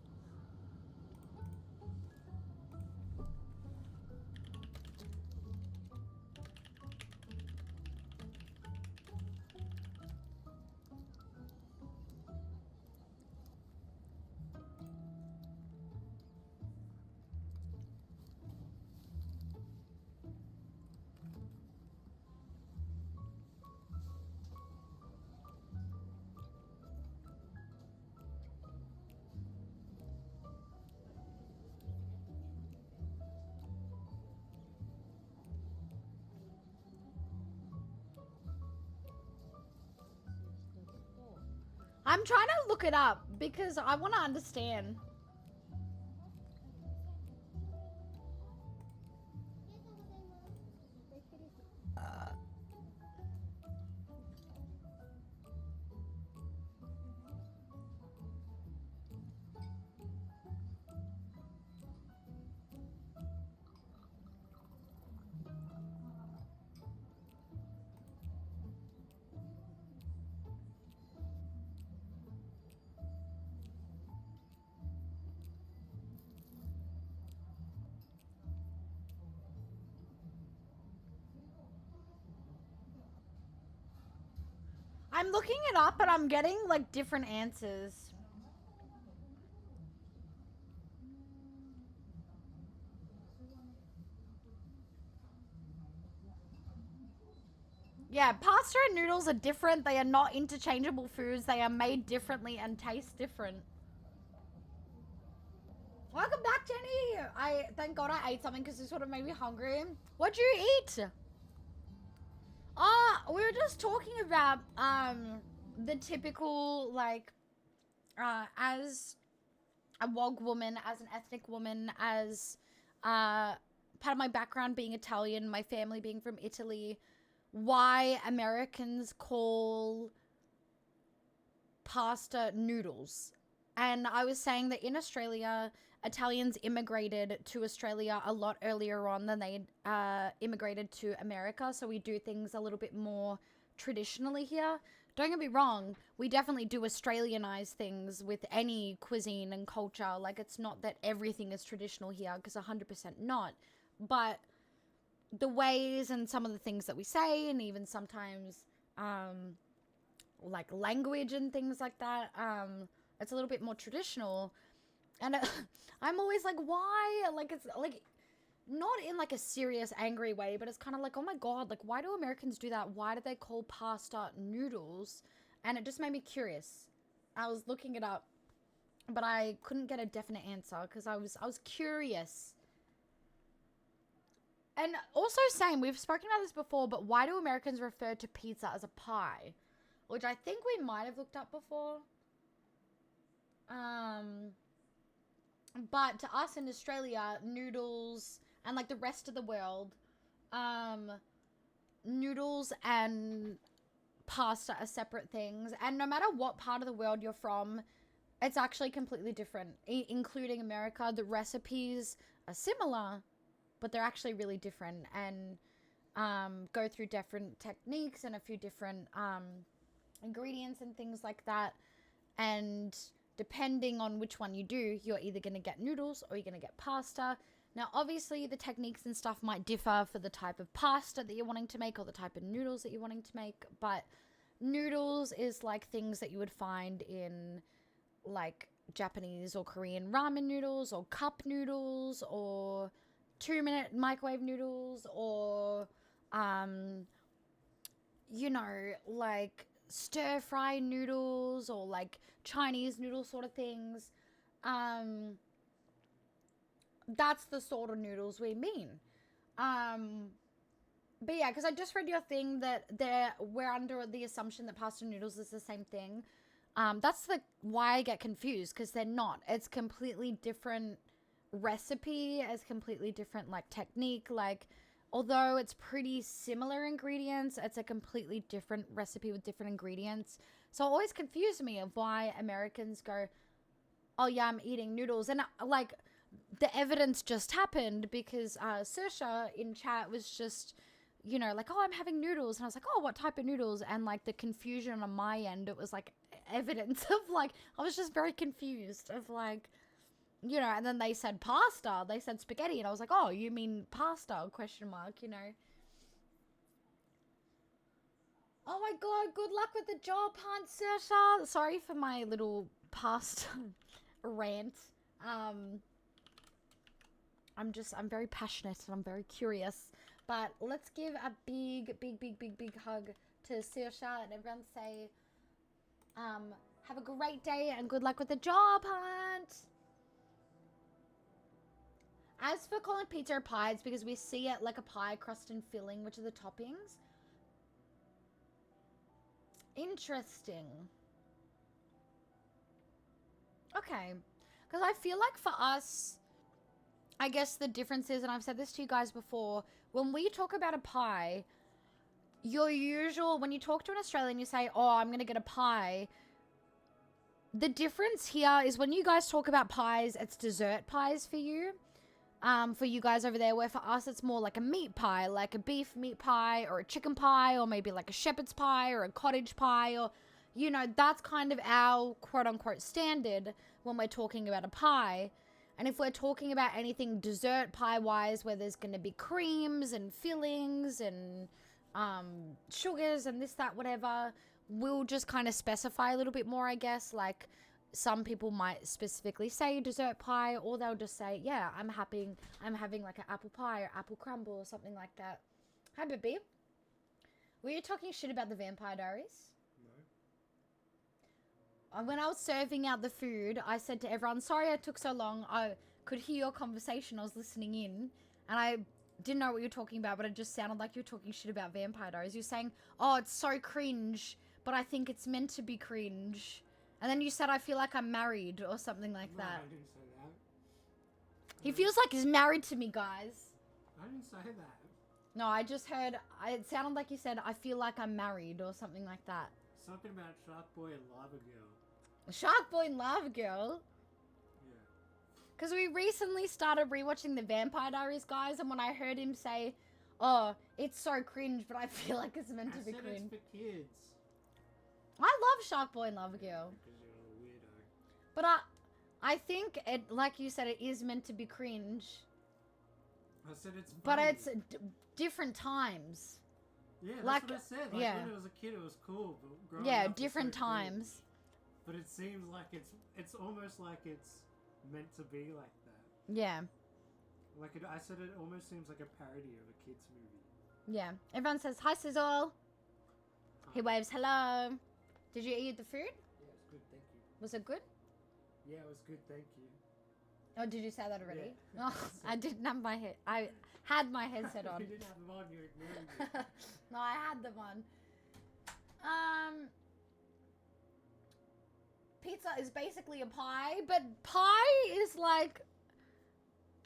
Speaker 1: I'm trying to look it up because I want to understand. I'm looking it up, but I'm getting like different answers. Yeah, pasta and noodles are different. They are not interchangeable foods. They are made differently and taste different. Welcome back, Jenny. I thank God I ate something because this would have made me hungry. What'd you eat? We were just talking about the typical like as a WOG woman, as an ethnic woman, as part of my background being Italian, my family being from Italy, why Americans call pasta noodles. And I was saying that in Australia, Italians immigrated to Australia a lot earlier on than they immigrated to America. So we do things a little bit more traditionally here. Don't get me wrong, we definitely do Australianize things with any cuisine and culture. Like, it's not that everything is traditional here, because 100% not. But the ways and some of the things that we say, and even sometimes like language and things like that, it's a little bit more traditional. And I'm always like, why? Like, it's like not in like a serious angry way, but it's kind of like, oh my God, like, why do Americans do that? Why do they call pasta noodles? And it just made me curious. I was looking it up, but I couldn't get a definite answer because I was curious. And also same, we've spoken about this before, but why do Americans refer to pizza as a pie? Which I think we might have looked up before. But to us in Australia, noodles and like the rest of the world, noodles and pasta are separate things. And no matter what part of the world you're from, it's actually completely different. Including America, the recipes are similar, but they're actually really different and go through different techniques and a few different ingredients and things like that. And depending on which one you do, you're either going to get noodles or you're going to get pasta. Now, obviously, the techniques and stuff might differ for the type of pasta that you're wanting to make or the type of noodles that you're wanting to make. But noodles is like things that you would find in like Japanese or Korean ramen noodles or cup noodles or 2-minute microwave noodles or, you know, like stir-fry noodles or like Chinese noodle sort of things. That's the sort of noodles we mean. But yeah, because I just read your thing that we're under the assumption that pasta noodles is the same thing. That's why I get confused, because they're not. It's completely different recipe, it's completely different like technique. Like, although it's pretty similar ingredients, it's a completely different recipe with different ingredients. So it always confused me of why Americans go, oh yeah, I'm eating noodles. And like, the evidence just happened because Saoirse in chat was just, you know, like, oh, I'm having noodles. And I was like, oh, what type of noodles? And like the confusion on my end, it was like evidence of like, I was just very confused of like, you know, and then they said pasta, they said spaghetti, and I was like, oh, you mean pasta, question mark, you know. Oh my God, good luck with the job hunt, Saoirse. Sorry for my little past rant. I'm very passionate and I'm very curious. But let's give a big hug to Saoirse and everyone say, have a great day and good luck with the job hunt. As for calling pizza a pie, it's because we see it like a pie, crust and filling, which are the toppings. Interesting. Okay. Because I feel like for us, I guess the difference is, and I've said this to you guys before, when we talk about a pie, your usual, when you talk to an Australian, you say, oh, I'm going to get a pie. The difference here is when you guys talk about pies, it's dessert pies for you. For you guys over there, where for us, it's more like a meat pie, like a beef meat pie or a chicken pie, or maybe like a shepherd's pie or a cottage pie, or, you know, that's kind of our quote unquote standard when we're talking about a pie. And if we're talking about anything dessert pie wise, where there's going to be creams and fillings and sugars and this, that, whatever, we'll just kind of specify a little bit more, I guess. Like some people might specifically say dessert pie, or they'll just say, yeah, I'm having like an apple pie or apple crumble or something like that. Hi, baby. Were you talking shit about the Vampire Diaries? When I was serving out the food, I said to everyone, sorry I took so long. I could hear your conversation. I was listening in, and I didn't know what you were talking about, but it just sounded like you were talking shit about Vampire Diaries. You're saying, oh, it's so cringe, but I think it's meant to be cringe. And then you said, I feel like I'm married or something like that.
Speaker 4: I didn't say that.
Speaker 1: He feels like he's married to me, guys.
Speaker 4: I didn't say that.
Speaker 1: No, I just heard, it sounded like you said, I feel like I'm married or something like that.
Speaker 4: Something about Shark Boy and Lava Girl.
Speaker 1: Shark Boy and Lava Girl?
Speaker 4: Yeah.
Speaker 1: Because we recently started rewatching the Vampire Diaries, guys, and when I heard him say, oh, it's so cringe, but I feel like it's meant to be cringe.
Speaker 4: It's for kids.
Speaker 1: I love Shark Boy and Lava Girl.
Speaker 4: Because you're a weirdo.
Speaker 1: But I think it, like you said, it is meant to be cringe.
Speaker 4: I said it's funny.
Speaker 1: But it's different times.
Speaker 4: Yeah, that's
Speaker 1: like,
Speaker 4: what I said. Like
Speaker 1: yeah.
Speaker 4: when I was a kid, it was cool. But growing
Speaker 1: Yeah,
Speaker 4: up, it's
Speaker 1: different
Speaker 4: so cringe.
Speaker 1: times.
Speaker 4: But it seems like it's almost like it's meant to be like that.
Speaker 1: Yeah.
Speaker 4: Like I said, it almost seems like a parody of a kids movie.
Speaker 1: Yeah. Everyone says, hi, Sizzle. He waves hello. Did you eat the food?
Speaker 4: Yeah, it's good, thank you.
Speaker 1: Was it good?
Speaker 4: Yeah, it was good, thank you.
Speaker 1: Oh, did you say that already?
Speaker 4: Yeah.
Speaker 1: Oh, I didn't have my head. I had my headset on.
Speaker 4: You didn't have them on, you're ignoring me.
Speaker 1: No, I had them on. Pizza is basically a pie, but pie is like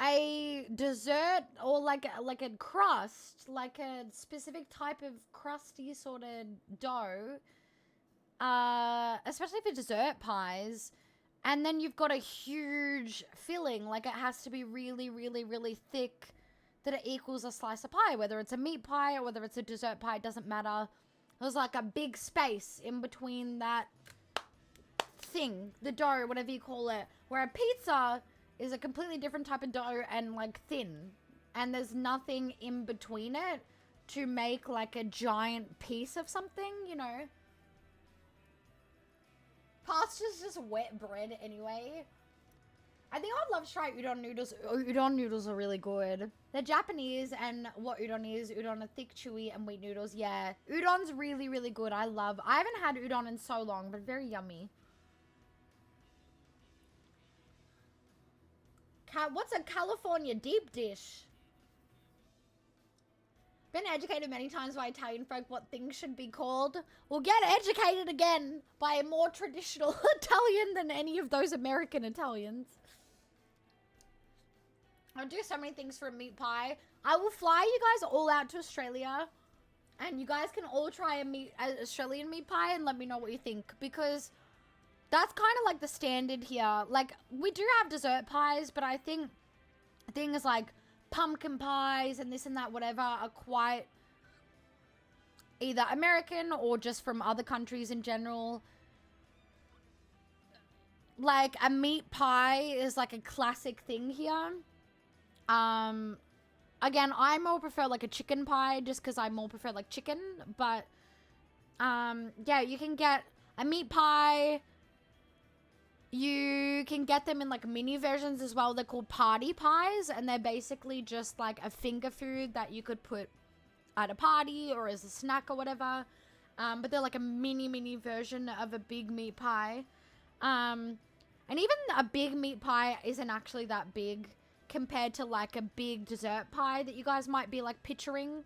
Speaker 1: a dessert or like a crust, like a specific type of crusty sort of dough. Especially for dessert pies. And then you've got a huge filling, like it has to be really, really, really thick that it equals a slice of pie. Whether it's a meat pie or whether it's a dessert pie, it doesn't matter. There's like a big space in between that thing, the dough, whatever you call it. Where a pizza is a completely different type of dough and like thin. And there's nothing in between it to make like a giant piece of something, you know. Pasta's just wet bread anyway. I think I'd love to try udon noodles. Udon noodles are really good. They're Japanese, and what udon is, udon are thick, chewy, and wheat noodles. Yeah, udon's really, really good. I haven't had udon in so long, but very yummy. What's a California deep dish? Been educated many times by Italian folk what things should be called. We'll get educated again by a more traditional Italian than any of those American Italians. I'll do so many things for a meat pie. I will fly you guys all out to Australia, and you guys can all try an Australian meat pie and let me know what you think, because that's kind of like the standard here. Like, we do have dessert pies, but I think things like pumpkin pies and this and that, whatever, are quite either American or just from other countries in general. Like, a meat pie is like a classic thing here. Again, I more prefer like a chicken pie just because I more prefer like chicken, but yeah, you can get a meat pie. You can get them in like mini versions as well. They're called party pies, and they're basically just like a finger food that you could put at a party or as a snack or whatever. But they're like a mini version of a big meat pie. And even a big meat pie isn't actually that big compared to like a big dessert pie that you guys might be like picturing.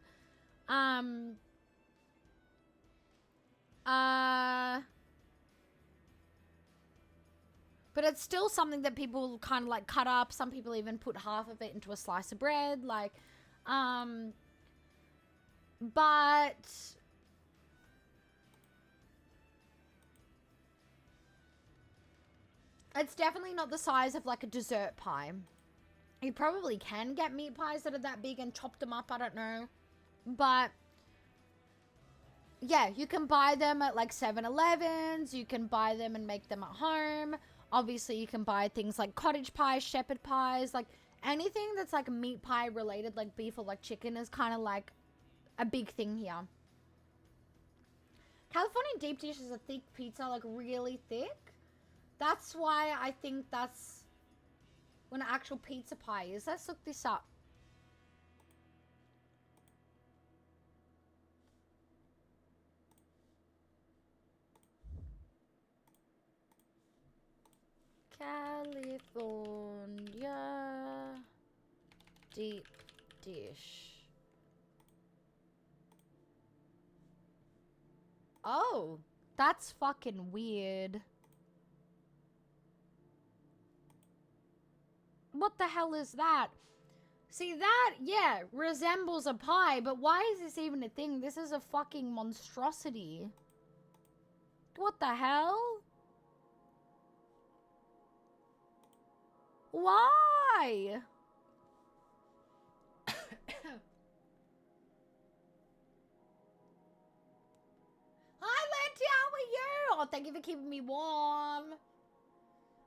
Speaker 1: But it's still something that people kind of like cut up. Some people even put half of it into a slice of bread. Like, but it's definitely not the size of like a dessert pie. You probably can get meat pies that are that big and chop them up, I don't know. But yeah, you can buy them at like 7-Elevens. You can buy them and make them at home. Obviously, you can buy things like cottage pies, shepherd pies, like anything that's like meat pie related, like beef or like chicken is kind of like a big thing here. California deep dish is a thick pizza, like really thick. That's why I think that's when an actual pizza pie is. Let's look this up. California deep dish. Oh, that's fucking weird. What the hell is that? See, that, yeah, resembles a pie, but why is this even a thing? This is a fucking monstrosity. What the hell? Why? Hi, Letty, how are you? Oh, thank you for keeping me warm.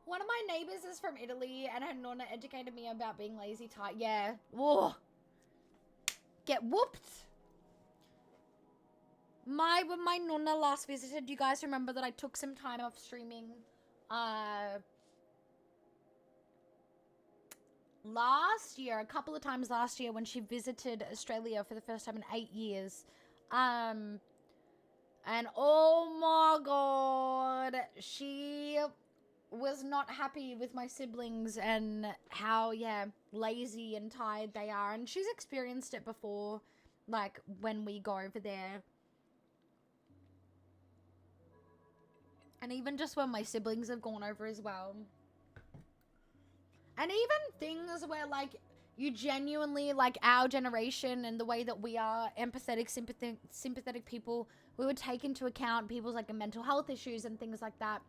Speaker 1: One of my neighbors is from Italy, and her nonna educated me about being lazy tight. Yeah. Whoa. Get whooped. When my nonna last visited, you guys remember that I took some time off streaming last year, a couple of times last year when she visited Australia for the first time in 8 years. And oh my god, she was not happy with my siblings and how, yeah, lazy and tired they are. And she's experienced it before, like, when we go over there. And even just when my siblings have gone over as well. And even things where, like, you genuinely, like, our generation and the way that we are empathetic, sympathetic people, we would take into account people's, like, mental health issues and things like that.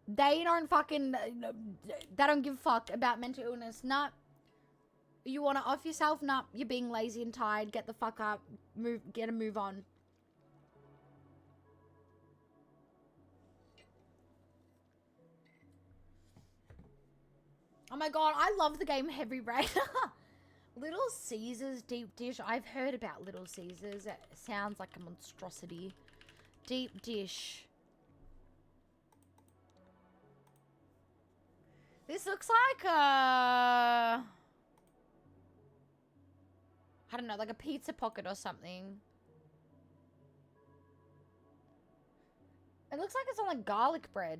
Speaker 1: They don't fucking, they don't give a fuck about mental illness. Nah. You want to off yourself? Nah. You're being lazy and tired. Get the fuck up. Get a move on. Oh my god, I love the game Heavy Rain. Little Caesars deep dish. I've heard about Little Caesars. It sounds like a monstrosity. Deep dish. This looks like I don't know, like a pizza pocket or something. It looks like it's on like garlic bread.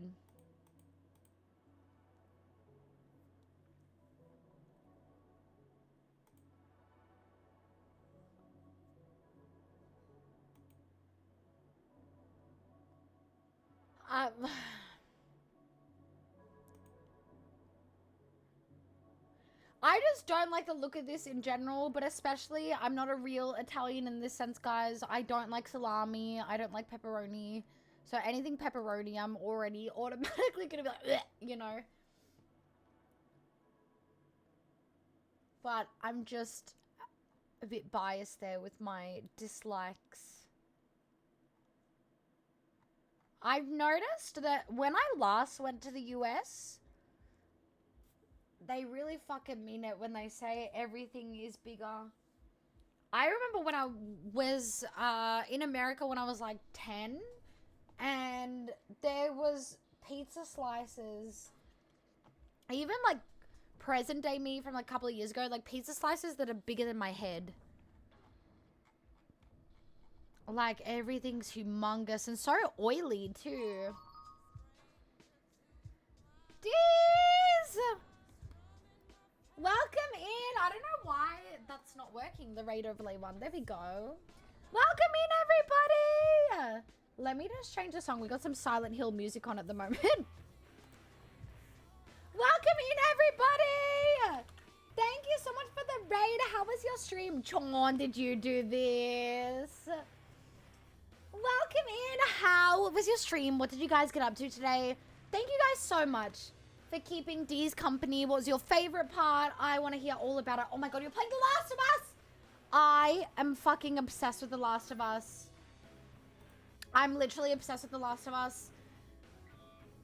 Speaker 1: I just don't like the look of this in general, but especially, I'm not a real Italian in this sense, guys. I don't like salami. I don't like pepperoni. So anything pepperoni, I'm already automatically gonna be like, bleh, you know. But I'm just a bit biased there with my dislikes. I've noticed that when I last went to the US, they really fucking mean it when they say everything is bigger. I remember when I was in America when I was like 10, and there was pizza slices, even like present day me from like a couple of years ago, like pizza slices that are bigger than my head. Like everything's humongous and so oily too. Deez! Welcome in. I don't know why that's not working, the raid overlay one. There we go. Welcome in, everybody. Let me just change the song. We got some Silent Hill music on at the moment. everybody! Thank you so much for the raid. How was your stream? Chon, did you do this? Welcome in. How was your stream? What did you guys get up to today? Thank you guys so much for keeping Dee's company. What was your favorite part? I want to hear all about it. Oh my god, you're playing The Last of Us! I am fucking obsessed with The Last of Us. I'm literally obsessed with The Last of Us.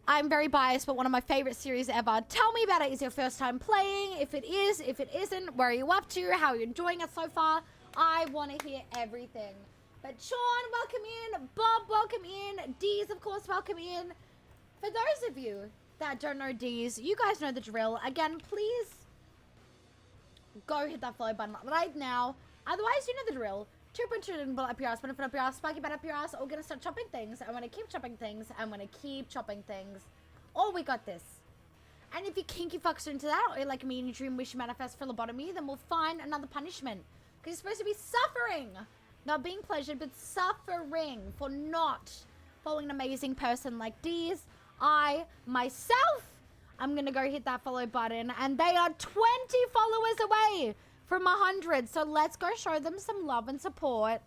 Speaker 1: I'm very biased, but one of my favorite series ever. Tell me about it. Is it your first time playing? If it is, if it isn't, where are you up to? How are you enjoying it so far? I want to hear everything. But Sean, welcome in. Bob, welcome in. Deez, of course, welcome in. For those of you that don't know Deez, you guys know the drill. Again, please go hit that follow button right now. Otherwise, you know the drill. 2.2 up your ass, benefit up your ass, spiky bad up your ass. We're gonna start chopping things. I'm gonna keep chopping things. I'm gonna keep chopping things. Oh, we got this. And if you kinky fucks are into that, or like me and you dream, wish, manifest for lobotomy, then we'll find another punishment. Because you're supposed to be suffering. Not being pleasured, but suffering for not following an amazing person like Deez. I, myself, I'm gonna go hit that follow button. And they are 20 followers away from 100. So let's go show them some love and support.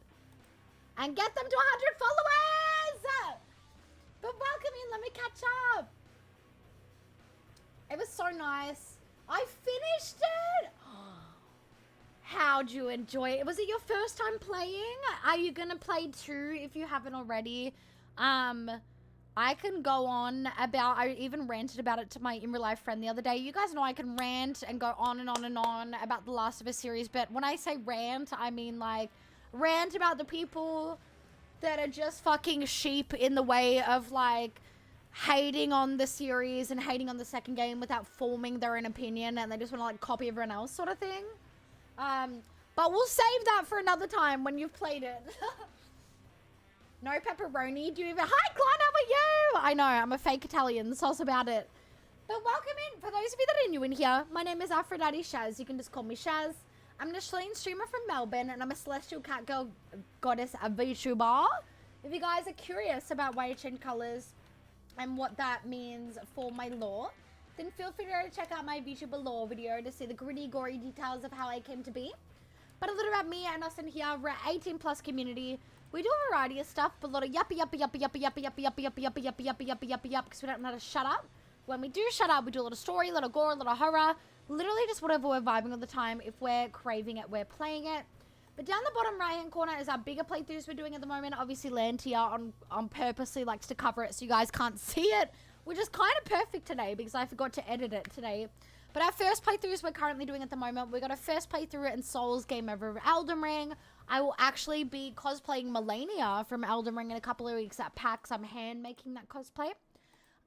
Speaker 1: And get them to 100 followers! But welcome in, let me catch up. It was so nice. I finished it! How'd you enjoy it? Was it your first time playing? Are you gonna play too if you haven't already? I can go on about, I even ranted about it to my in real life friend the other day. You guys know I can rant and go on and on and on about the Last of Us series, but when I say rant, I mean like rant about the people that are just fucking sheep in the way of like hating on the series and hating on the second game without forming their own opinion, and they just want to like copy everyone else sort of thing. But we'll save that for another time when you've played it. No pepperoni. Do you even... Hi, Klein, how are you? I know, I'm a fake Italian, so it's about it. But welcome in. For those of you that are new in here, my name is Aphrodite Shaz. You can just call me Shaz. I'm an Australian streamer from Melbourne, and I'm a celestial cat girl goddess VTuber. If you guys are curious about why I change colors and what that means for my lore, then feel free to check out my VTuber lore video to see the gritty, gory details of how I came to be. But a little about me and us in here. We're an 18+ community. We do a variety of stuff, but a lot of yuppie, because we don't know how to shut up. When we do shut up, we do a lot of story, a lot of gore, a lot of horror. Literally just whatever we're vibing all the time. If we're craving it, we're playing it. But down the bottom right-hand corner is our bigger playthroughs we're doing at the moment. Obviously, Lantia on purposely likes to cover it so you guys can't see it, which is kind of perfect today because I forgot to edit it today. But our first playthroughs we're currently doing at the moment, we got a first playthrough in Souls Game Over of Elden Ring. I will actually be cosplaying Melania from Elden Ring in a couple of weeks at PAX. I'm hand making that cosplay.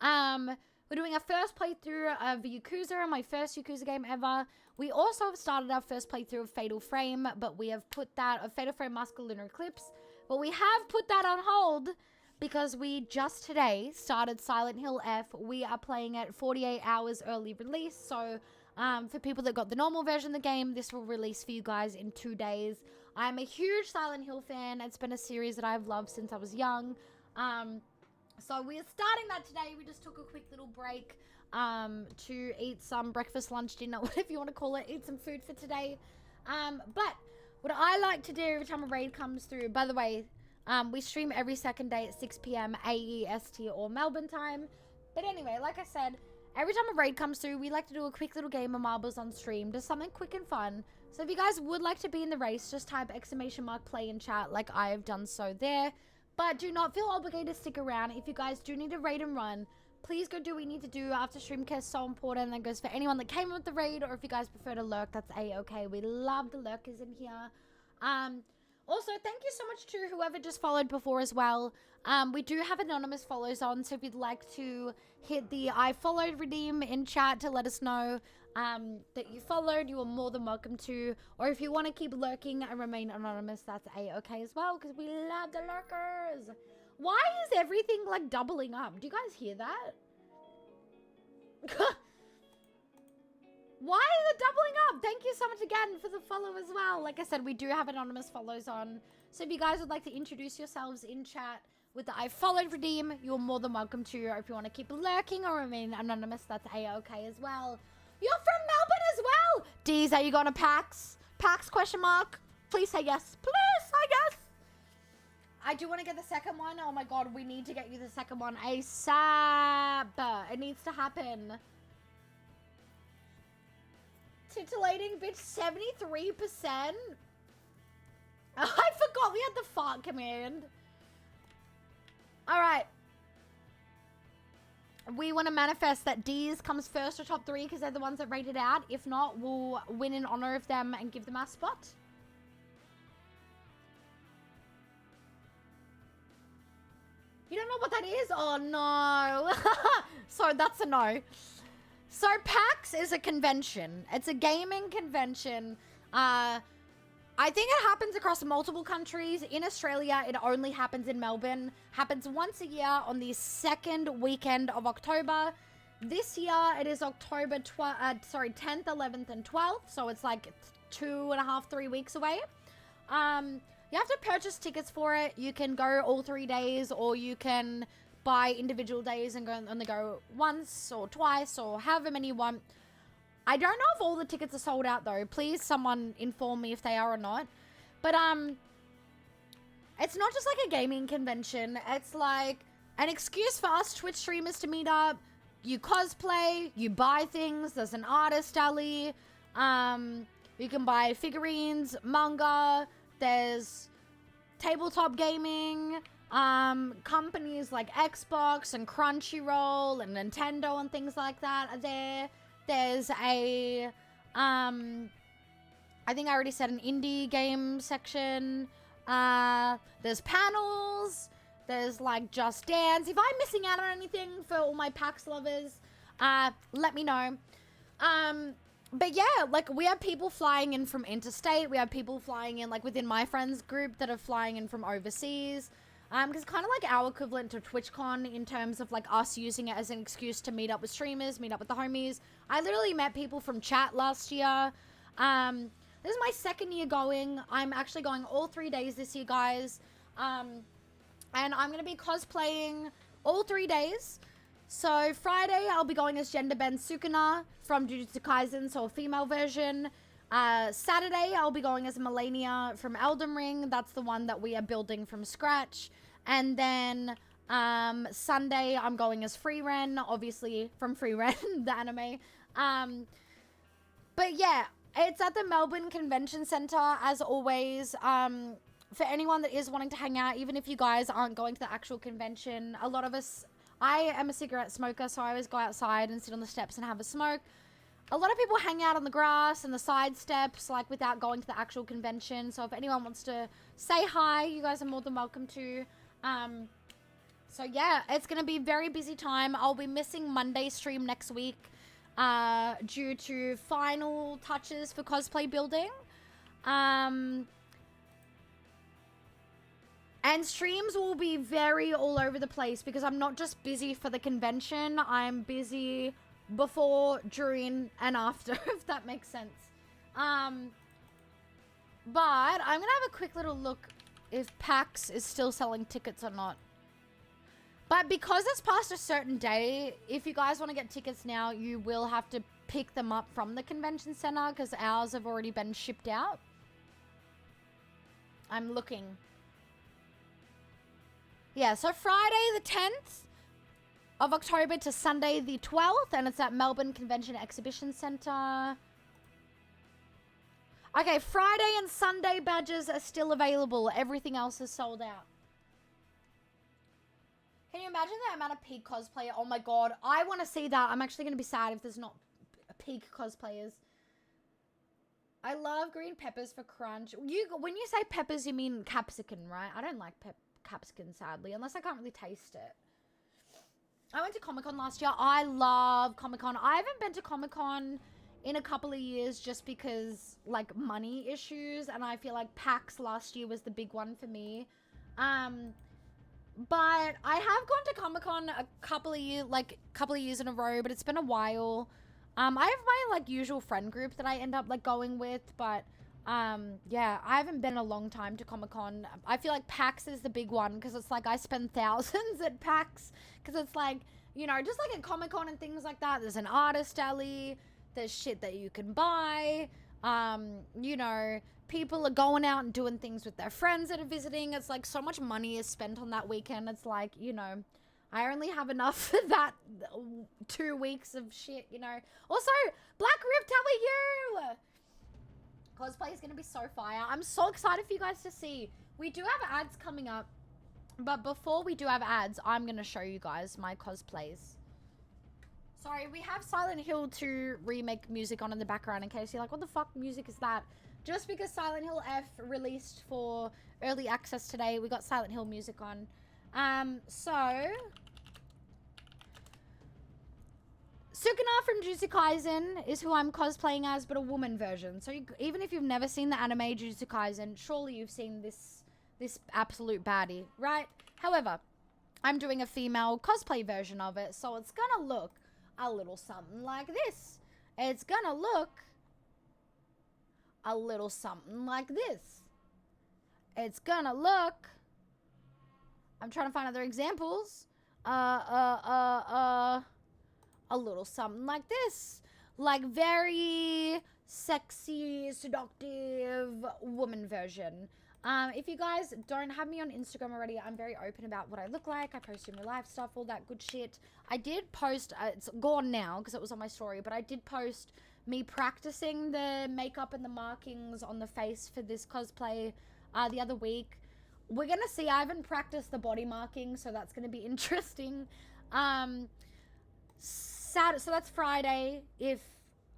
Speaker 1: We're doing our first playthrough of Yakuza, my first Yakuza game ever. We also have started our first playthrough of Fatal Frame, but we have put that, of Fatal Frame Mask of Lunar Eclipse, but we have put that on hold because we just today started Silent Hill F. We are playing it 48 hours early release, so for people that got the normal version of the game, this will release for you guys in 2 days. I'm a huge Silent Hill fan. It's been a series that I've loved since I was young. So we're starting that today. We just took a quick little break to eat some breakfast, lunch, dinner, whatever you want to call it. Eat some food for today. But what I like to do every time a raid comes through, by the way, we stream every second day at 6 p.m. AEST or Melbourne time. But anyway, like I said, every time a raid comes through, we like to do a quick little game of marbles on stream. Just something quick and fun. So if you guys would like to be in the race, just type !play in chat like I have done so there. But do not feel obligated to stick around. If you guys do need a raid and run, please go do what you need to do after streamcast is so important. That goes for anyone that came with the raid, or if you guys prefer to lurk, that's a-okay. We love the lurkers in here. Also, thank you so much to whoever just followed before as well. We do have anonymous follows on, so if you'd like to hit the I followed redeem in chat to let us know that you followed, you are more than welcome to. Or if you want to keep lurking and remain anonymous, that's a-okay as well, because we love the lurkers. Why is everything like doubling up? Do you guys hear that? Why is it doubling up? Thank you so much again for the follow as well. Like I said, we do have anonymous follows on. So if you guys would like to introduce yourselves in chat with the I followed redeem, you're more than welcome to. Or if you want to keep lurking or remain anonymous, that's a-okay as well. You're from Melbourne as well. Deez, are you going to PAX? PAX question mark? Please say yes. Please say yes. I do want to get the second one. Oh my god, we need to get you the second one ASAP. It needs to happen. Titillating bitch, 73%. I forgot we had the fart command. Alright. We want to manifest that D's comes first or top 3 because they're the ones that rated out. If not, we'll win in honor of them and give them our spot. You don't know what that is? Oh no. So that's a no. So PAX is a convention. It's a gaming convention. I think it happens across multiple countries. In Australia, it only happens in Melbourne. Happens once a year on the second weekend of October. This year, it is October 10th, 11th, and 12th. So it's like 2.5, 3 weeks away. You have to purchase tickets for it. You can go all 3 days, or you can buy individual days and only go once or twice or however many you want. I don't know if all the tickets are sold out though. Please, someone inform me if they are or not. But it's not just like a gaming convention. It's like an excuse for us Twitch streamers to meet up. You cosplay, you buy things. There's an artist alley. You can buy figurines, manga. There's tabletop gaming. Companies like Xbox and Crunchyroll and Nintendo and things like that are there. There's a, I think I already said an indie game section. There's panels. There's like Just Dance. If I'm missing out on anything for all my PAX lovers, let me know. But yeah, like we have people flying in from interstate. We have people flying in like within my friends group that are flying in from overseas. Because kind of like our equivalent to TwitchCon in terms of like us using it as an excuse to meet up with streamers, meet up with the homies. I literally met people from chat last year. This is my second year going. I'm actually going all 3 days this year, guys. And I'm going to be cosplaying all 3 days. So Friday, I'll be going as Gender Bend Sukuna from Jujutsu Kaisen, so a female version. Saturday, I'll be going as Melania from Elden Ring. That's the one that we are building from scratch. And then Sunday, I'm going as Frieren, obviously from Frieren, the anime. But yeah, it's at the Melbourne Convention Centre, as always. For anyone that is wanting to hang out, even if you guys aren't going to the actual convention, a lot of us, I am a cigarette smoker, so I always go outside and sit on the steps and have a smoke. A lot of people hang out on the grass and the side steps, like, without going to the actual convention. So if anyone wants to say hi, you guys are more than welcome to. So yeah, it's going to be a very busy time. I'll be missing Monday's stream next week due to final touches for cosplay building. And streams will be very all over the place because I'm not just busy for the convention. I'm busy before, during, and after, if that makes sense. But I'm gonna have a quick little look if PAX is still selling tickets or not. But because it's past a certain day, if you guys want to get tickets now, you will have to pick them up from the convention center because ours have already been shipped out. I'm looking. Yeah, so Friday the 10th of October to Sunday the 12th, and it's at Melbourne Convention Exhibition Centre. Okay, Friday and Sunday badges are still available. Everything else is sold out. Can you imagine the amount of peak cosplayer? Oh my god, I want to see that. I'm actually going to be sad if there's not peak cosplayers. I love green peppers for crunch. When you say peppers, you mean capsicum, right? I don't like capsicum, sadly, unless I can't really taste it. I went to Comic-Con last year. I love Comic-Con. I haven't been to Comic-Con in a couple of years just because, like, money issues, and I feel like PAX last year was the big one for me. But I have gone to Comic-Con a couple of years in a row, but it's been a while. I have my, like, usual friend group that I end up, like, going with, but yeah, I haven't been in a long time to Comic-Con. I feel like PAX is the big one because it's like I spend thousands at PAX because it's like, you know, just like at Comic-Con and things like that, there's an artist alley, There's shit that you can buy. You know, people are going out and doing things with their friends that are visiting. It's like so much money is spent on that weekend. It's like, you know, I only have enough for that 2 weeks of shit, you know. Also, Black Rift, how are you? Cosplay is going to be so fire. I'm so excited for you guys to see. We do have ads coming up. But before we do have ads, I'm going to show you guys my cosplays. Sorry, we have Silent Hill 2 remake music on in the background in case you're like, what the fuck music is that? Just because Silent Hill F released for early access today, we got Silent Hill music on. So Sukuna from Jujutsu Kaisen is who I'm cosplaying as, but a woman version. So even if you've never seen the anime Jujutsu Kaisen, surely you've seen this absolute baddie, right? However, I'm doing a female cosplay version of it, so it's gonna look a little something like this. It's gonna look a little something like this. It's gonna look... I'm trying to find other examples. A little something like this. Like very sexy, seductive woman version. If you guys don't have me on Instagram already, I'm very open about what I look like. I post in real life stuff, all that good shit. I did post, it's gone now because it was on my story, but I did post me practicing the makeup and the markings on the face for this cosplay the other week. We're gonna see. I haven't practiced the body marking, so that's gonna be interesting. So that's Friday. If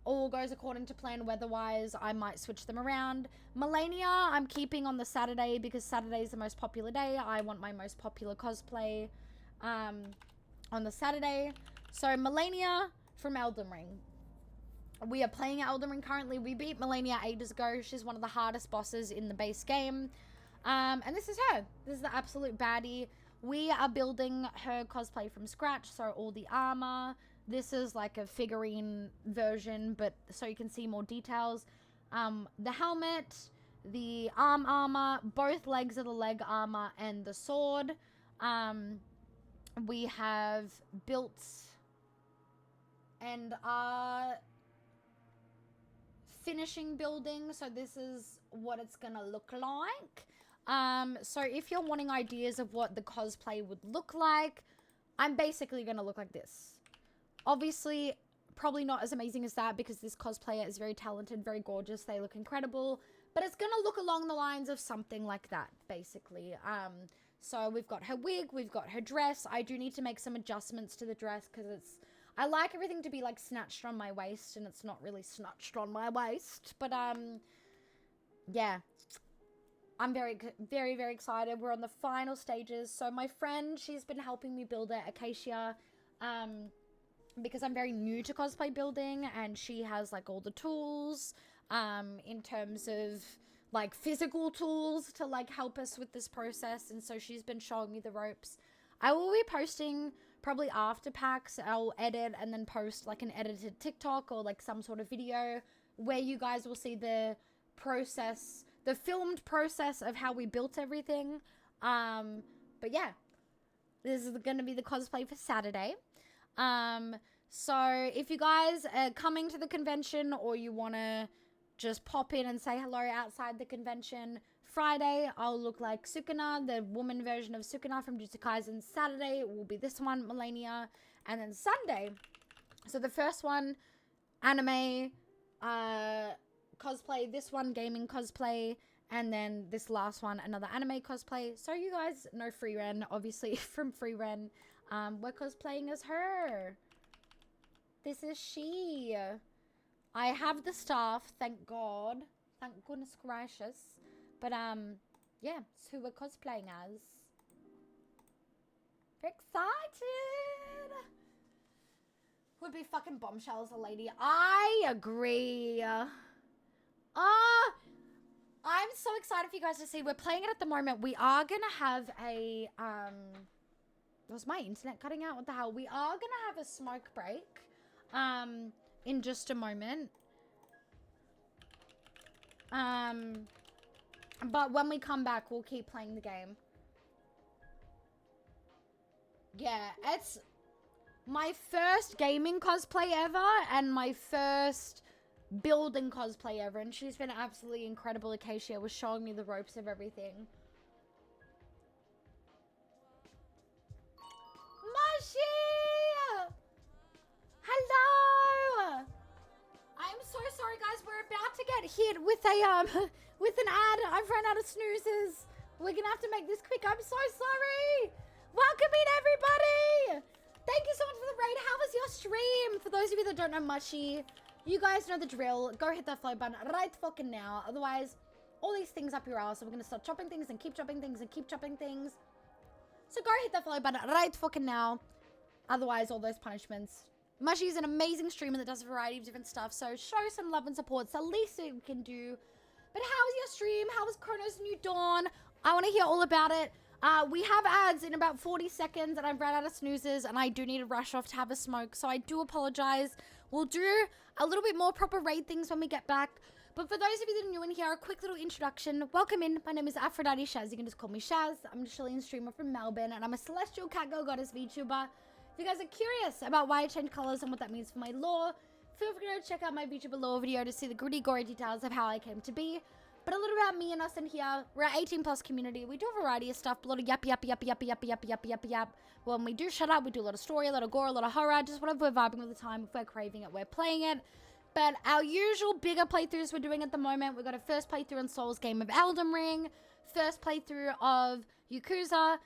Speaker 1: all goes according to plan weather-wise, I might switch them around. Melania, I'm keeping on the Saturday because Saturday is the most popular day. I want my most popular cosplay on the Saturday. So Melania from Elden Ring. We are playing Elden Ring currently. We beat Melania ages ago. She's one of the hardest bosses in the base game. And this is her. This is the absolute baddie. We are building her cosplay from scratch. So all the armor. This is like a figurine version, but so you can see more details. The helmet, the arm armor, both legs of the leg armor, and the sword. We have built and are finishing building. So this is what it's gonna look like. So if you're wanting ideas of what the cosplay would look like, I'm basically gonna look like this. Obviously, probably not as amazing as that because this cosplayer is very talented, very gorgeous. They look incredible. But it's going to look along the lines of something like that, basically. So we've got her wig, we've got her dress. I do need to make some adjustments to the dress because it's... I like everything to be, like, snatched on my waist, and it's not really snatched on my waist. But, yeah. I'm very, very, very excited. We're on the final stages. So my friend, she's been helping me build it, Acacia, because I'm very new to cosplay building, and she has like all the tools in terms of like physical tools to like help us with this process, and so she's been showing me the ropes. I will be posting probably after PAX. I'll edit and then post like an edited TikTok or like some sort of video where you guys will see the process, the filmed process of how we built everything. But yeah, this is going to be the cosplay for Saturday. So if you guys are coming to the convention or you want to just pop in and say hello outside the convention, Friday I'll look like Sukuna, the woman version of Sukuna from Jujutsu Kaisen. Saturday will be this one, Melania, and then Sunday, so the first one, anime, cosplay, this one, gaming cosplay, and then this last one, another anime cosplay. So you guys know Frieren, obviously, from Frieren. We're cosplaying as her. This is she. I have the staff, thank God. Thank goodness gracious. But, yeah, it's who we're cosplaying as. Very excited. Would be fucking bombshell as a lady. I agree. I'm so excited for you guys to see. We're playing it at the moment. We are gonna have a, was my internet cutting out? What the hell? We are gonna have a smoke break, in just a moment. But when we come back, we'll keep playing the game. Yeah, my first gaming cosplay ever and my first building cosplay ever, and she's been absolutely incredible. Acacia was showing me the ropes of everything. Mashi! Hello! I'm so sorry, guys. We're about to get hit with a with an ad. I've run out of snoozes. We're gonna have to make this quick. I'm so sorry. Welcome in, everybody. Thank you so much for the raid. How was your stream? For those of you that don't know Mushy, you guys know the drill. Go hit that follow button right fucking now. Otherwise, all these things up your ass. So we're gonna start chopping things and keep chopping things and keep chopping things. So go hit that follow button right fucking now. Otherwise, all those punishments. Mushy is an amazing streamer that does a variety of different stuff. So show some love and support. It's the least we can do. But how was your stream? How was Chrono's New Dawn? I want to hear all about it. We have ads in about 40 seconds and I've run out of snoozes and I do need to rush off to have a smoke. So I do apologize. We'll do a little bit more proper raid things when we get back. But for those of you that are new in here, a quick little introduction. Welcome in. My name is Aphrodite Shaz. You can just call me Shaz. I'm a Chilean streamer from Melbourne and I'm a celestial cat girl goddess VTuber. If you guys are curious about why I change colors and what that means for my lore, feel free to check out my VTuber lore video to see the gritty, gory details of how I came to be. But a little about me and us in here. We're an 18+ community. We do a variety of stuff. A lot of yap. When we do shut up, we do a lot of story, a lot of gore, a lot of horror. Just whatever we're vibing with the time. If we're craving it, we're playing it. But our usual bigger playthroughs we're doing at the moment. We've got a first playthrough in Souls game of Elden Ring. First playthrough of Yakuza.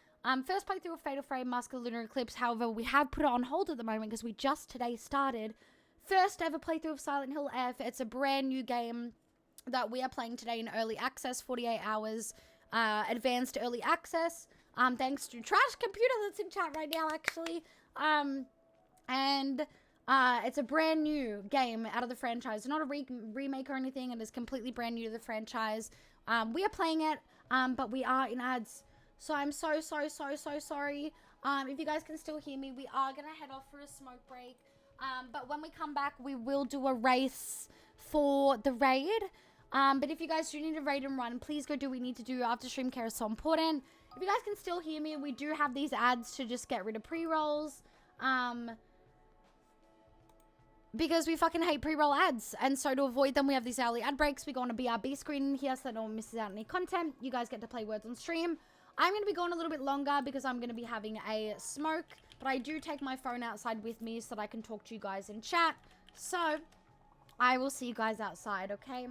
Speaker 1: First playthrough of Fatal Frame, Mask of the Lunar Eclipse. However, we have put it on hold at the moment because we just today started. First ever playthrough of Silent Hill F. It's a brand new game that we are playing today in early access, 48 hours advanced early access. Thanks to Trash Computer that's in chat right now, actually. It's a brand new game out of the franchise. Not a remake or anything. It is completely brand new to the franchise. We are playing it, but we are in ads. So I'm so sorry. If you guys can still hear me, we are going to head off for a smoke break. But when we come back, we will do a race for the raid. But if you guys do need a raid and run, please go do what we need to do. After stream care is so important. If you guys can still hear me, we do have these ads to just get rid of pre-rolls. Because we fucking hate pre-roll ads. And so to avoid them, we have these early ad breaks. We go on a BRB screen here so that no one misses out on any content. You guys get to play words on stream. I'm going to be going a little bit longer because I'm going to be having a smoke. But I do take my phone outside with me so that I can talk to you guys in chat. So I will see you guys outside, okay?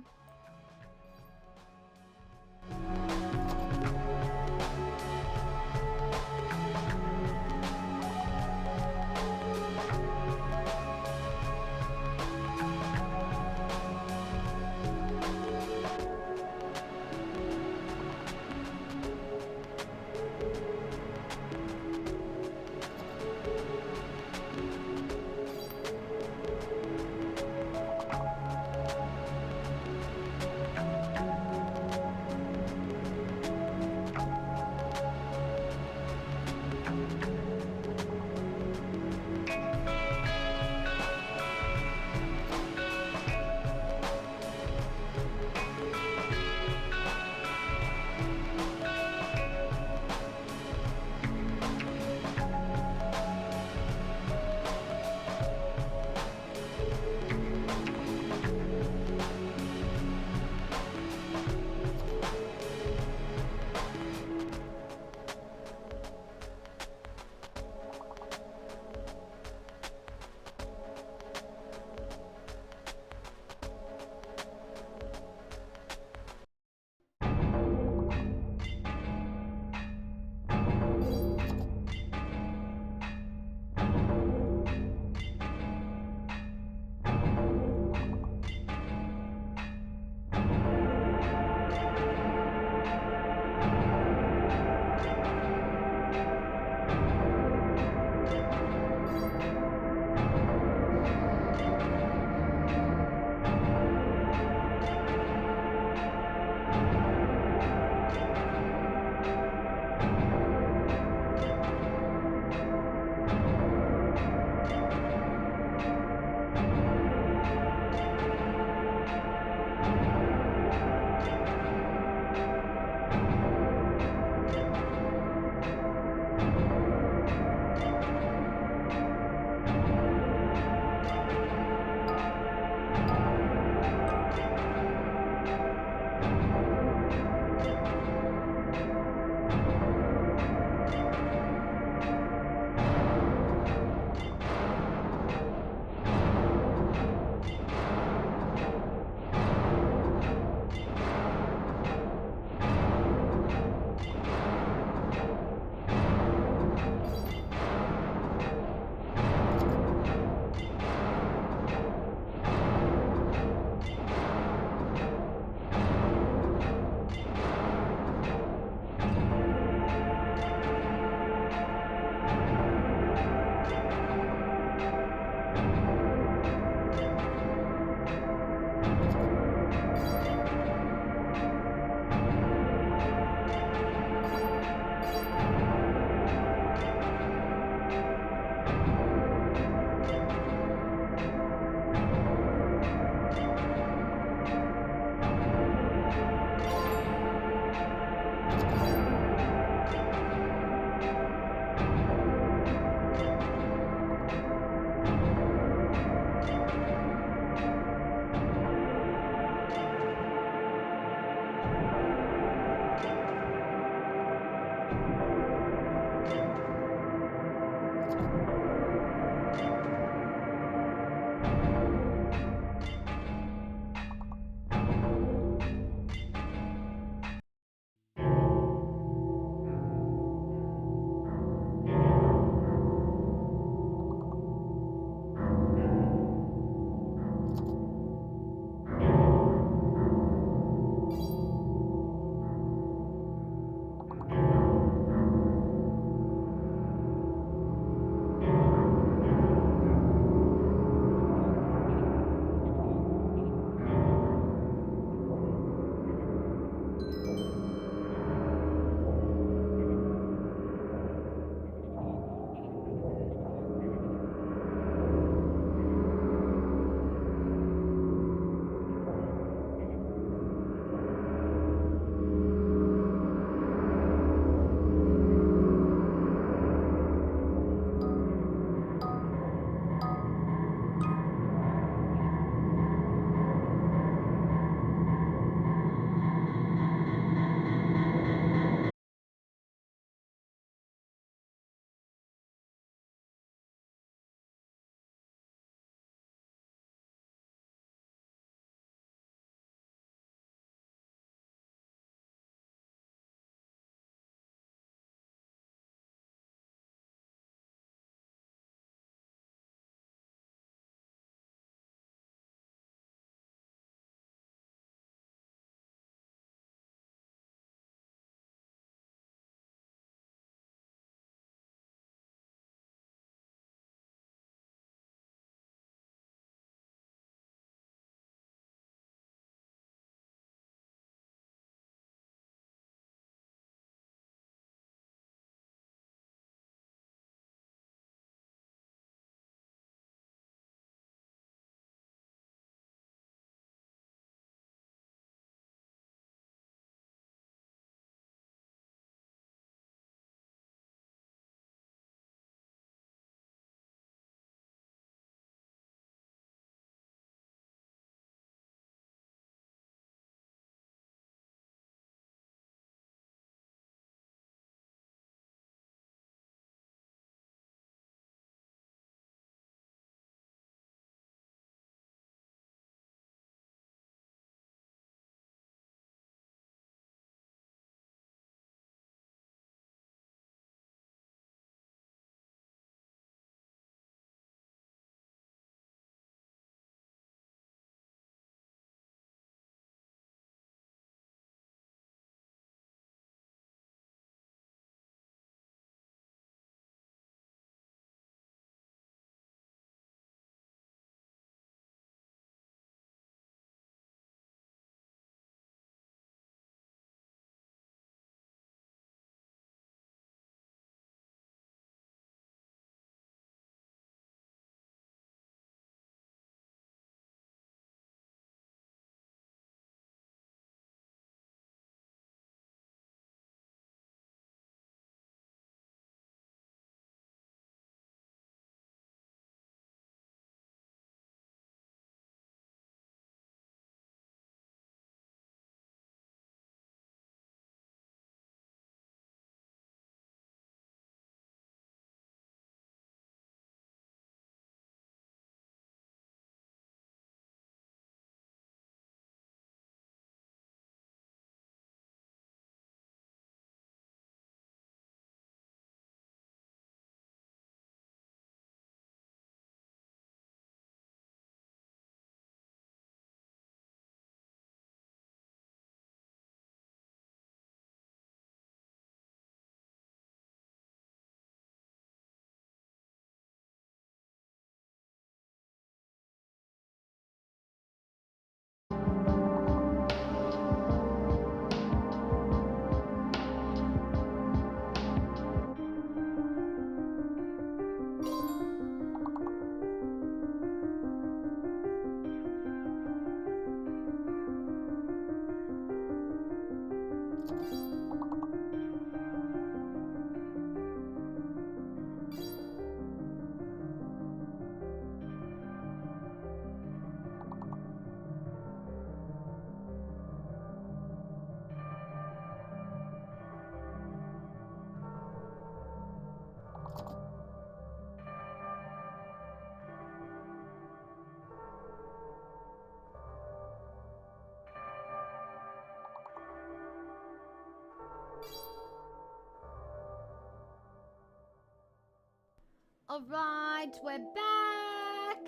Speaker 1: Alright, we're back.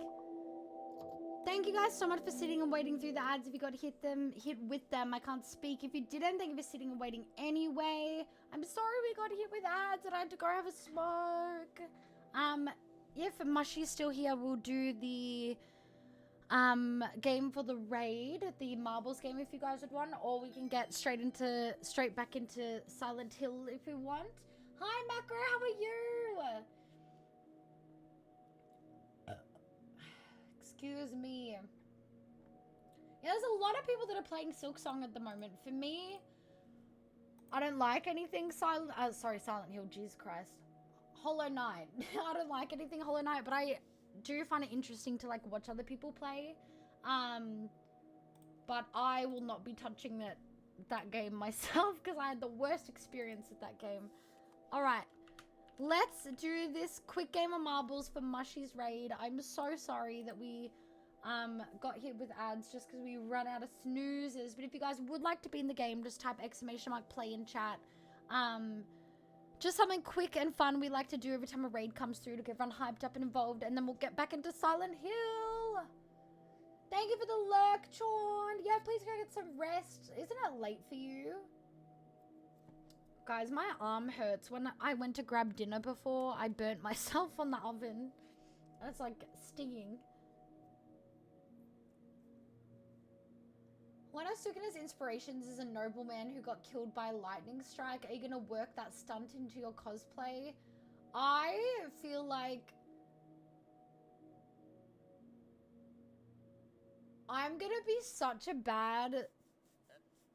Speaker 1: Thank you guys so much for sitting and waiting through the ads. If you got hit with them, I can't speak. If you didn't, thank you for sitting and waiting anyway. I'm sorry we got hit with ads and I had to go have a smoke. If Mushy's still here, we'll do the game for the raid, the marbles game if you guys would want, or we can get straight back into Silent Hill if we want. Hi Macro, how are you? Excuse me. Yeah, there's a lot of people that are playing Silksong at the moment. For me, I don't like anything Silent Hill, Jesus Christ. Hollow Knight. I don't like anything Hollow Knight, but I do find it interesting to like watch other people play. But I will not be touching that game myself because I had the worst experience with that game. Alright. Let's do this quick game of marbles for Mushy's raid. I'm so sorry that we got hit with ads just because we ran out of snoozes. But if you guys would like to be in the game, just type !play in chat. Just something quick and fun we like to do every time a raid comes through to get everyone hyped up and involved, and then we'll get back into Silent Hill. Thank you for the lurk, Chorn. Yeah, please go get some rest. Isn't it late for you? Guys, my arm hurts. When I went to grab dinner before, I burnt myself on the oven. It's like stinging. One of Sukuna's inspirations is a nobleman who got killed by a lightning strike. Are you going to work that stunt into your cosplay? I feel like I'm going to be such a bad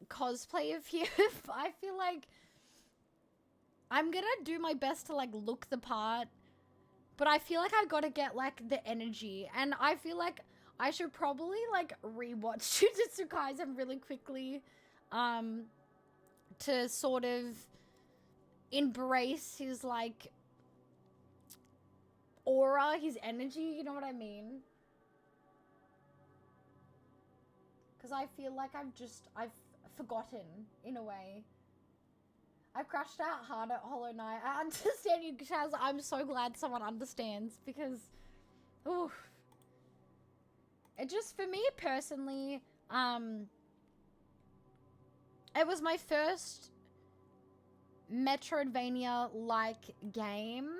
Speaker 1: cosplay of him. I feel like I'm going to do my best to like look the part, but I feel like I've got to get like the energy, and I feel like I should probably like rewatch Jujutsu Kaisen really quickly to sort of embrace his like aura, his energy, you know what I mean? Because I feel like I've forgotten in a way. I've crashed out hard at Hollow Knight. I understand you, Chaz. I'm so glad someone understands because, oof. It just, for me personally, it was my first Metroidvania-like game,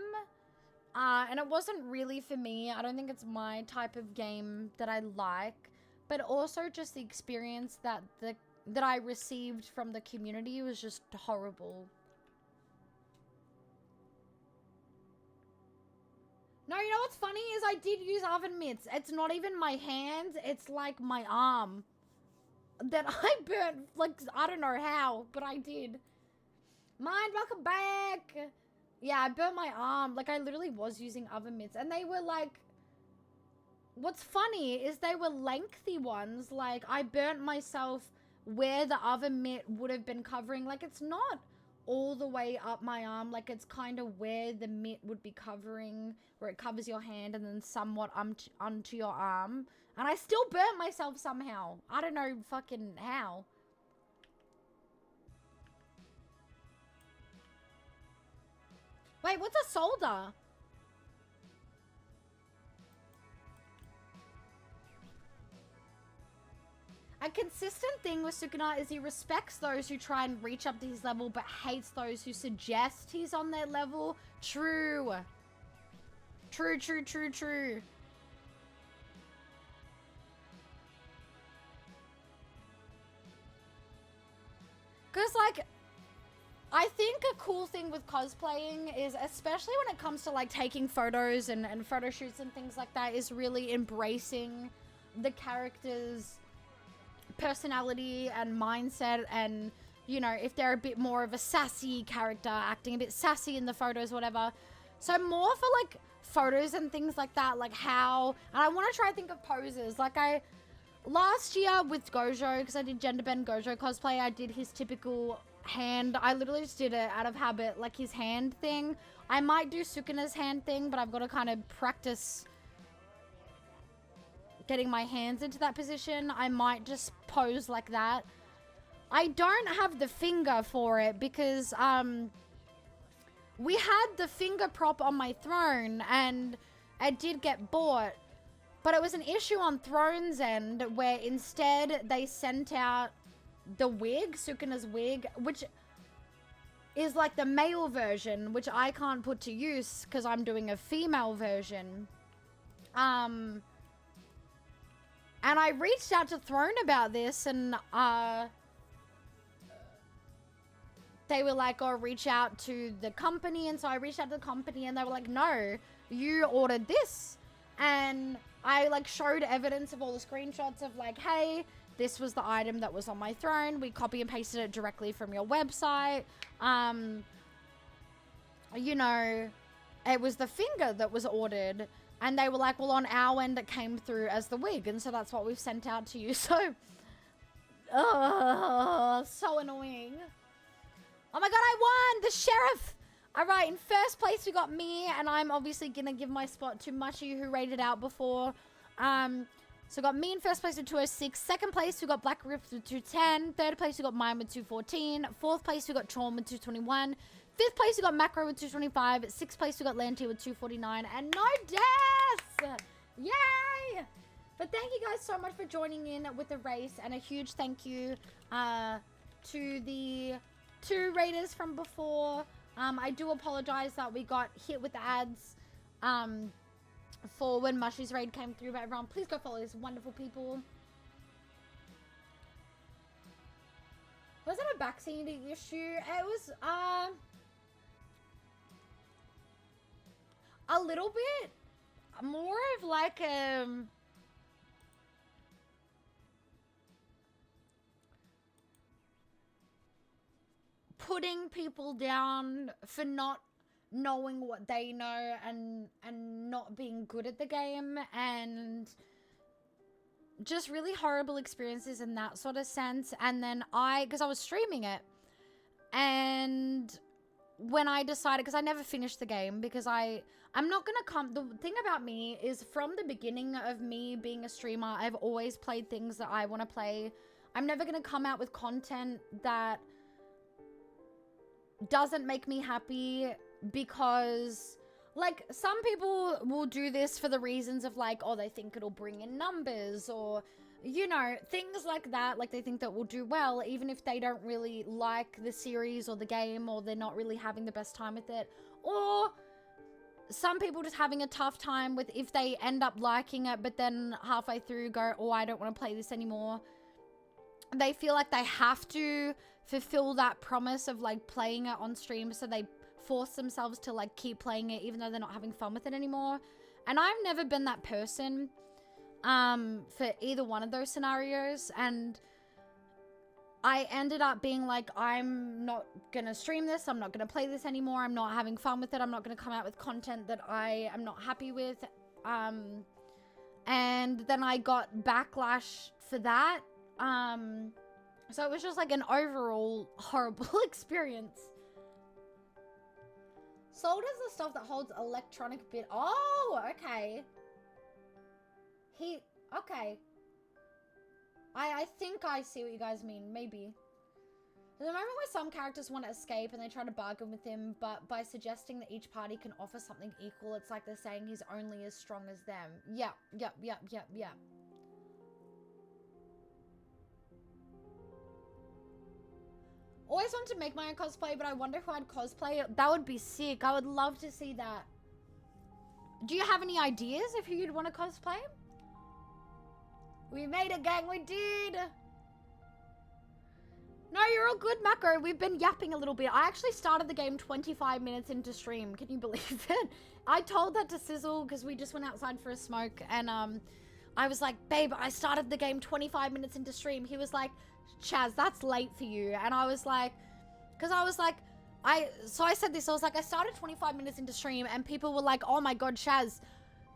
Speaker 1: and it wasn't really for me. I don't think it's my type of game that I like, but also just the experience that I received from the community was just horrible. No, you know what's funny is I did use oven mitts. It's not even my hands, it's like my arm that I burnt, like, I don't know how, but I did. Mind, welcome back. Yeah, I burnt my arm. Like, I literally was using oven mitts, and they were like, what's funny is they were lengthy ones. Like, I burnt myself where the oven mitt would have been covering. Like, it's not all the way up my arm, like it's kind of where the mitt would be covering, where it covers your hand and then somewhat onto your arm, and I still burnt myself somehow. I don't know fucking how. Wait, what's a solder? A consistent thing with Sukuna is he respects those who try and reach up to his level, but hates those who suggest he's on their level. True. True, true, true, true. Because, like, I think a cool thing with cosplaying is, especially when it comes to, like, taking photos and photo shoots and things like that, is really embracing the character's personality and mindset, and you know, if they're a bit more of a sassy character, acting a bit sassy in the photos, whatever. So more for like photos and things like that, like how, and I want to try to think of poses. Like last year with Gojo, because I did gender bend Gojo cosplay, I did his typical hand. I literally just did it out of habit, like his hand thing. I might do Sukuna's hand thing, but I've got to kind of practice getting my hands into that position. I might just pose like that. I don't have the finger for it because we had the finger prop on my throne and it did get bought, but it was an issue on Throne's end where instead they sent out the wig, Sukuna's wig, which is like the male version, which I can't put to use because I'm doing a female version. And I reached out to Throne about this, and they were like, oh, reach out to the company. And so I reached out to the company and they were like, no, you ordered this. And I like showed evidence of all the screenshots of like, hey, this was the item that was on my throne. We copy and pasted it directly from your website. You know, it was the finger that was ordered. And they were like, well, on our end, it came through as the wig. And so that's what we've sent out to you. So, so annoying. Oh my god, I won! The sheriff! Alright, in first place we got me, and I'm obviously gonna give my spot to Mushy, who rated out before. So got me in first place with 206. Second place we got Black Rift with 210. Third place we got Mine with 214. Fourth place we got Chorm with 221. Fifth place we got Macro with 225. Sixth place we got Lantier with 249. And no deaths! Yay! But thank you guys so much for joining in with the race, and a huge thank you to the 2 raiders from before. I do apologize that we got hit with ads for when Mushy's raid came through, but everyone, please go follow these wonderful people. Was it a vaccine issue? It was a little bit more of like putting people down for not knowing what they know and not being good at the game, and just really horrible experiences in that sort of sense. And then because I was streaming it, and when I decided, because I never finished the game, because I'm not gonna the thing about me is, from the beginning of me being a streamer, I've always played things that I want to play. I'm never gonna come out with content that doesn't make me happy, because like some people will do this for the reasons of like, oh, they think it'll bring in numbers, or you know, things like that. Like they think that will do well even if they don't really like the series or the game, or they're not really having the best time with it. Or some people just having a tough time with, if they end up liking it but then halfway through go, oh, I don't want to play this anymore. They feel like they have to fulfill that promise of like playing it on stream, so they force themselves to like keep playing it even though they're not having fun with it anymore. And I've never been that person for either one of those scenarios, and I ended up being like, I'm not gonna stream this, I'm not gonna play this anymore, I'm not having fun with it, I'm not gonna come out with content that I am not happy with. And then I got backlash for that. So it was just like an overall horrible experience. Sold is the stuff that holds electronic bit. Oh, okay. Okay. I think I see what you guys mean, maybe. There's a moment where some characters want to escape and they try to bargain with him, but by suggesting that each party can offer something equal, it's like they're saying he's only as strong as them. Yeah. Always wanted to make my own cosplay, but I wonder who I'd cosplay. That would be sick. I would love to see that. Do you have any ideas of who you'd want to cosplay? We made it, gang. We did. No, you're all good, Mako. We've been yapping a little bit. I actually started the game 25 minutes into stream. Can you believe it? I told that to Sizzle because we just went outside for a smoke, and I was like, babe, I started the game 25 minutes into stream. He was like, Chaz, that's late for you. And I was like, because I was like, so I said this, I was like, I started 25 minutes into stream and people were like, oh my god, Chaz,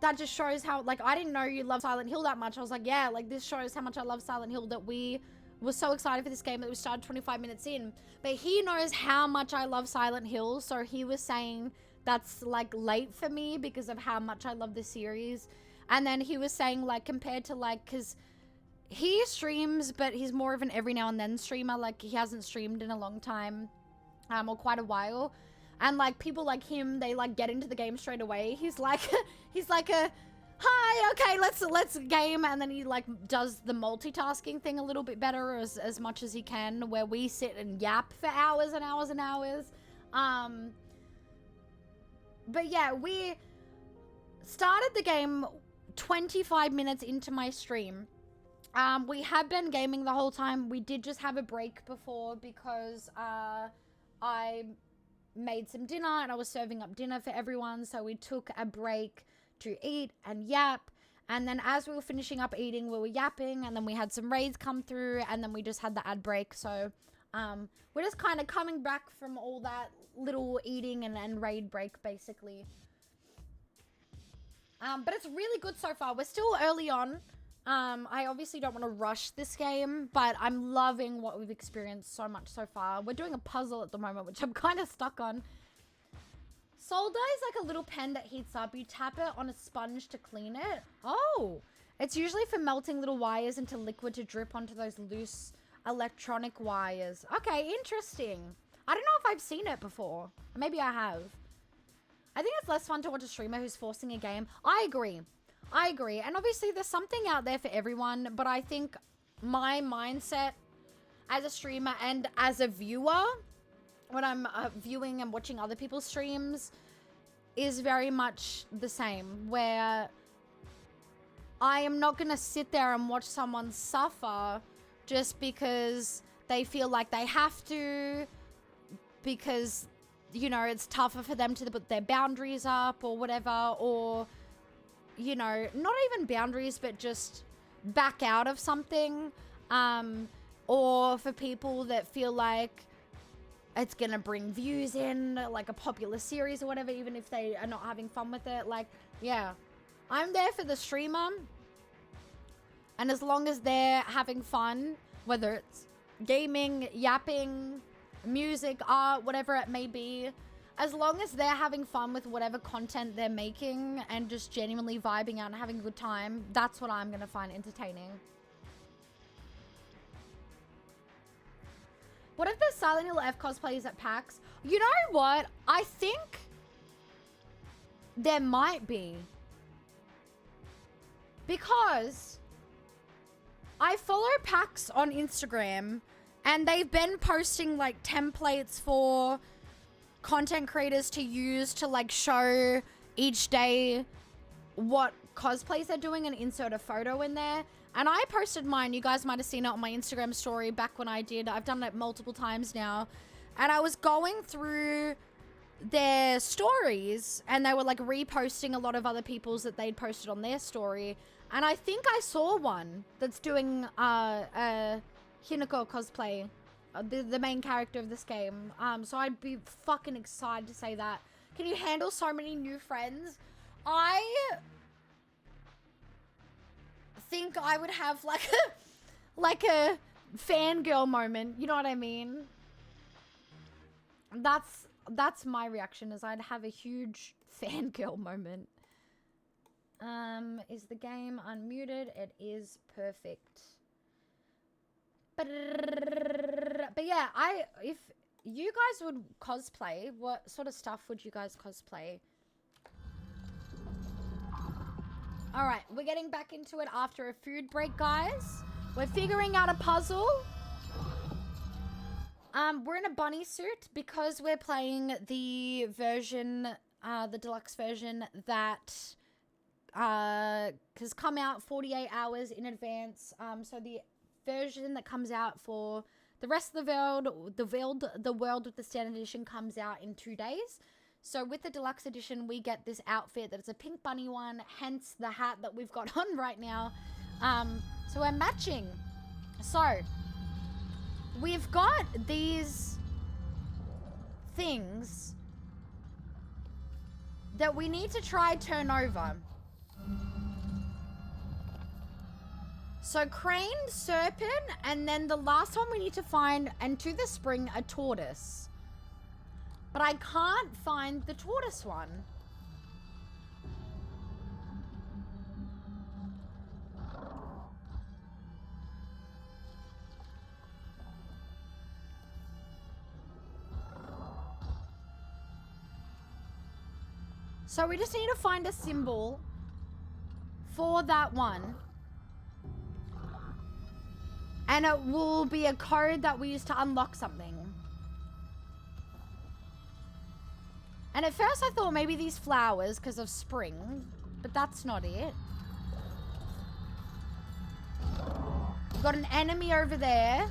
Speaker 1: that just shows how, like, I didn't know you love Silent Hill that much. I was like, yeah, like, this shows how much I love Silent Hill, that we were so excited for this game that we started 25 minutes in. But he knows how much I love Silent Hill, so he was saying that's, like, late for me because of how much I love the series. And then he was saying, like, compared to, like, because he streams, but he's more of an every now and then streamer. Like, he hasn't streamed in a long time, or quite a while. And like people like him, they like get into the game straight away. He's like he's like a hi, okay, let's game, and then he like does the multitasking thing a little bit better as much as he can, where we sit and yap for hours and hours and hours. But yeah, we started the game 25 minutes into my stream. We had been gaming the whole time. We did just have a break before because I made some dinner and I was serving up dinner for everyone, so we took a break to eat and yap, and then as we were finishing up eating, we were yapping, and then we had some raids come through, and then we just had the ad break. So we're just kind of coming back from all that little eating and raid break basically. But it's really good so far. We're still early on. I obviously don't want to rush this game, but I'm loving what we've experienced so much so far. We're doing a puzzle at the moment, which I'm kind of stuck on. Solda is like a little pen that heats up. You tap it on a sponge to clean it. Oh, it's usually for melting little wires into liquid to drip onto those loose electronic wires. Okay, interesting. I don't know if I've seen it before. Maybe I have. I think it's less fun to watch a streamer who's forcing a game. I agree. I agree. And obviously there's something out there for everyone, but I think my mindset as a streamer and as a viewer, when I'm viewing and watching other people's streams, is very much the same, where I am not going to sit there and watch someone suffer just because they feel like they have to, because, you know, it's tougher for them to put their boundaries up or whatever, or, you know, not even boundaries, but just back out of something, or for people that feel like it's gonna bring views in, like a popular series or whatever, even if they are not having fun with it. Like, yeah, I'm there for the streamer, and as long as they're having fun, whether it's gaming, yapping, music, art, whatever it may be, as long as they're having fun with whatever content they're making and just genuinely vibing out and having a good time, that's what I'm gonna find entertaining. What if there's Silent Hill F cosplays at PAX? You know what? I think there might be. Because I follow PAX on Instagram, and they've been posting like templates for content creators to use to like show each day what cosplays they're doing and insert a photo in there. And I posted mine. You guys might have seen it on my Instagram story back when I did. I've done it multiple times now. And I was going through their stories, and they were like reposting a lot of other people's that they'd posted on their story. And I think I saw one that's doing a Hinako cosplay, the main character of this game. So I'd be fucking excited to say that. Can you handle so many new friends? I think I would have like a fangirl moment, you know what I mean? That's my reaction, is I'd have a huge fangirl moment. Is the game unmuted? It is perfect. But yeah, if you guys would cosplay, what sort of stuff would you guys cosplay? Alright, we're getting back into it after a food break, guys. We're figuring out a puzzle. We're in a bunny suit because we're playing the version, the deluxe version that has come out 48 hours in advance. So the version that comes out for the rest of the world with the standard edition comes out in 2 days. So with the deluxe edition, we get this outfit that's a pink bunny one, hence the hat that we've got on right now. So we're matching. So we've got these things that we need to try turn over. So crane, serpent, and then the last one we need to find, and to the spring, a tortoise. But I can't find the tortoise one. So we just need to find a symbol for that one. And it will be a code that we use to unlock something. And at first I thought maybe these flowers because of spring, but that's not it. We've got an enemy over there.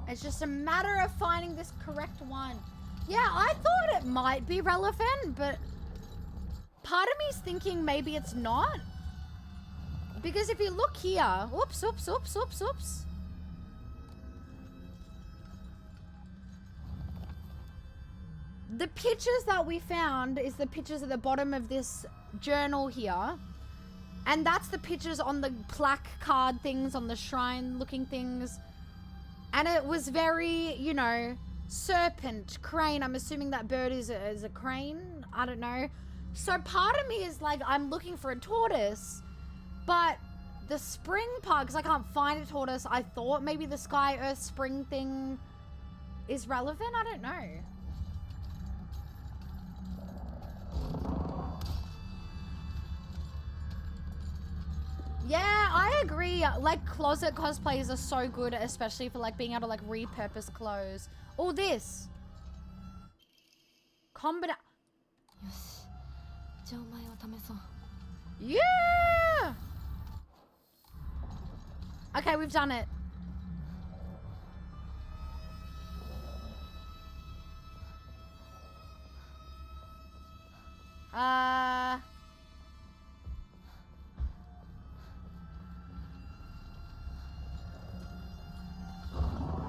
Speaker 1: It's just a matter of finding this correct one. Yeah, I thought it might be relevant, but part of me is thinking maybe it's not. Because if you look here, oops. The pictures that we found is the pictures at the bottom of this journal here. And that's the pictures on the plaque card things, on the shrine looking things. And it was very, you know, serpent, crane. I'm assuming that bird is a crane. I don't know. So part of me is like, I'm looking for a tortoise. But the spring part, because I can't find a tortoise, I thought maybe the sky, earth, spring thing is relevant. I don't know. Yeah, I agree. Like, closet cosplays are so good, especially for, like, being able to, like, repurpose clothes. All this. Combat.
Speaker 3: よしじゃあお前を試そう
Speaker 1: Yeah! Okay, we've done it.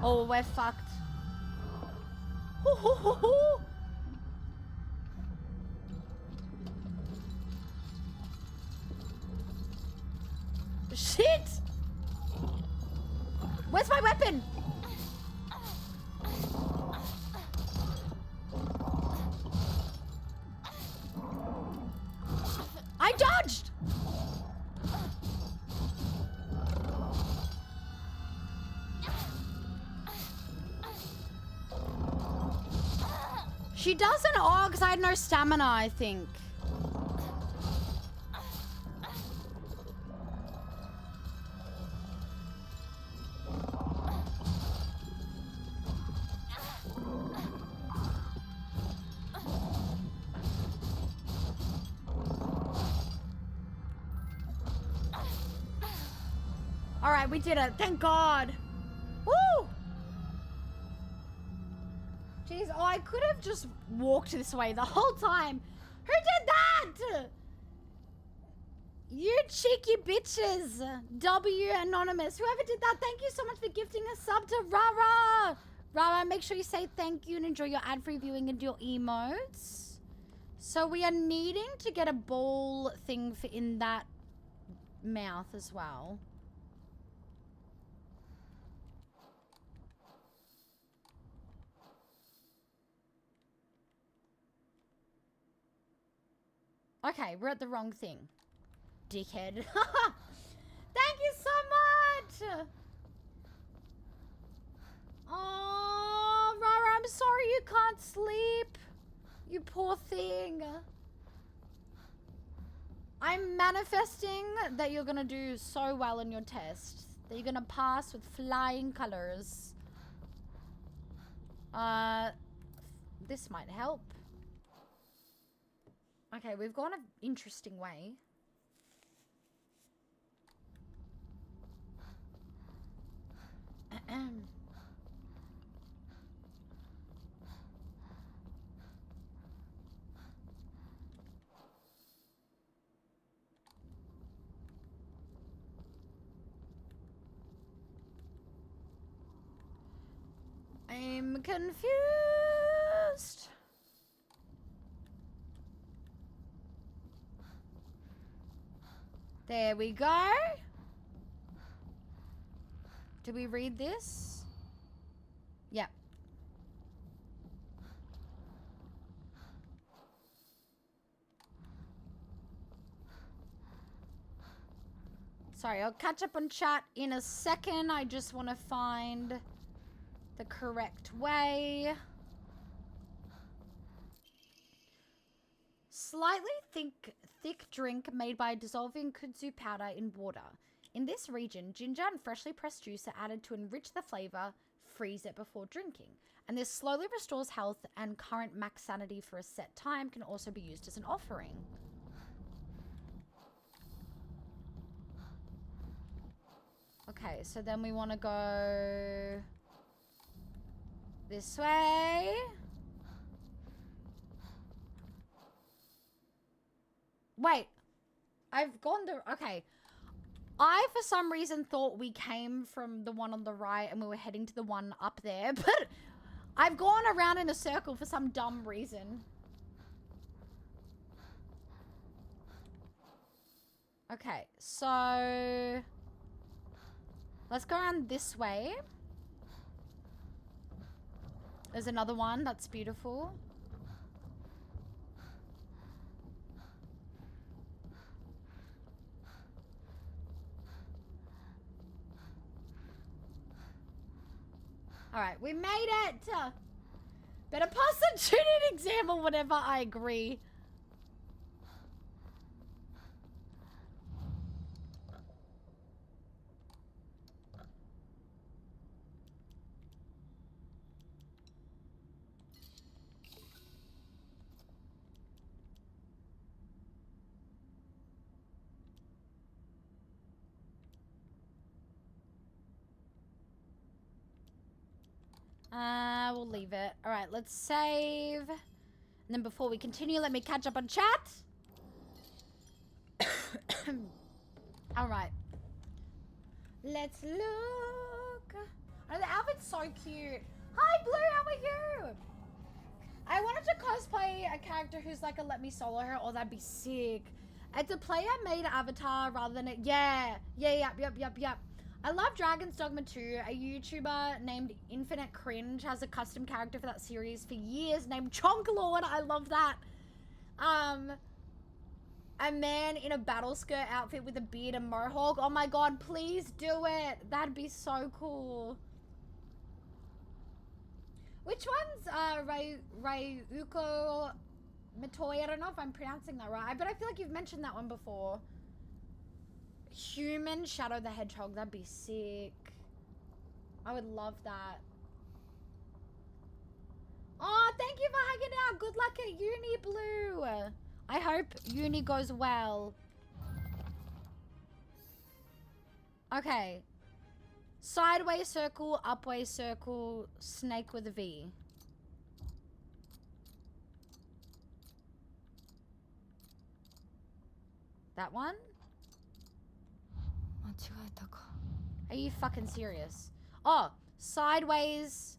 Speaker 1: Oh, we're fucked. Shit! Where's my weapon? I dodged! She doesn't. Oh, because I had no stamina, I think. All right, we did it. Thank God. Woo! Jeez, oh, I could have just walked this way the whole time. Who did that? You cheeky bitches. W Anonymous. Whoever did that, thank you so much for gifting a sub to Rara. Rara, make sure you say thank you and enjoy your ad-free viewing and your emotes. So we are needing to get a ball thing for in that mouth as well. Okay, we're at the wrong thing. Dickhead. Thank you so much! Oh, Rara, I'm sorry you can't sleep. You poor thing. I'm manifesting that you're gonna do so well in your test. That you're gonna pass with flying colors. This might help. Okay, we've gone an interesting way. I'm confused. There we go. Do we read this? Yep. Sorry, I'll catch up on chat in a second. I just want to find the correct way. Slightly thick drink made by dissolving kudzu powder in water. In this region, ginger and freshly pressed juice are added to enrich the flavor. Freeze it before drinking. And this slowly restores health and current max sanity for a set time. Can also be used as an offering. Okay, so then we want to go this way. Wait, I've gone the... Okay. I, for some reason, thought we came from the one on the right and we were heading to the one up there, but I've gone around in a circle for some dumb reason. Okay, so... Let's go around this way. There's another one. That's beautiful. Alright, we made it! Better pass the tuning exam or whatever, I agree. We'll leave it. Alright, let's save. And then before we continue, let me catch up on chat. Alright. Let's look. Oh, the outfit's so cute. Hi, Blue, how are you? I wanted to cosplay a character who's like a let me solo her. Oh, that'd be sick. It's a player-made avatar rather than a... Yeah. Yep. I love Dragon's Dogma 2. A YouTuber named Infinite Cringe has a custom character for that series for years named Chonklord. I love that. A man in a battle skirt outfit with a beard and mohawk. Oh my god, please do it. That'd be so cool. Which one's Ryuko Mitoi? I don't know if I'm pronouncing that right, but I feel like you've mentioned that one before. Human Shadow the Hedgehog, that'd be sick. I would love that. Oh, thank you for hanging out. Good luck at uni, Blue. I hope uni goes well. Okay. Sideways circle, upways circle, snake with a V. That one? Are you fucking serious? Oh, sideways.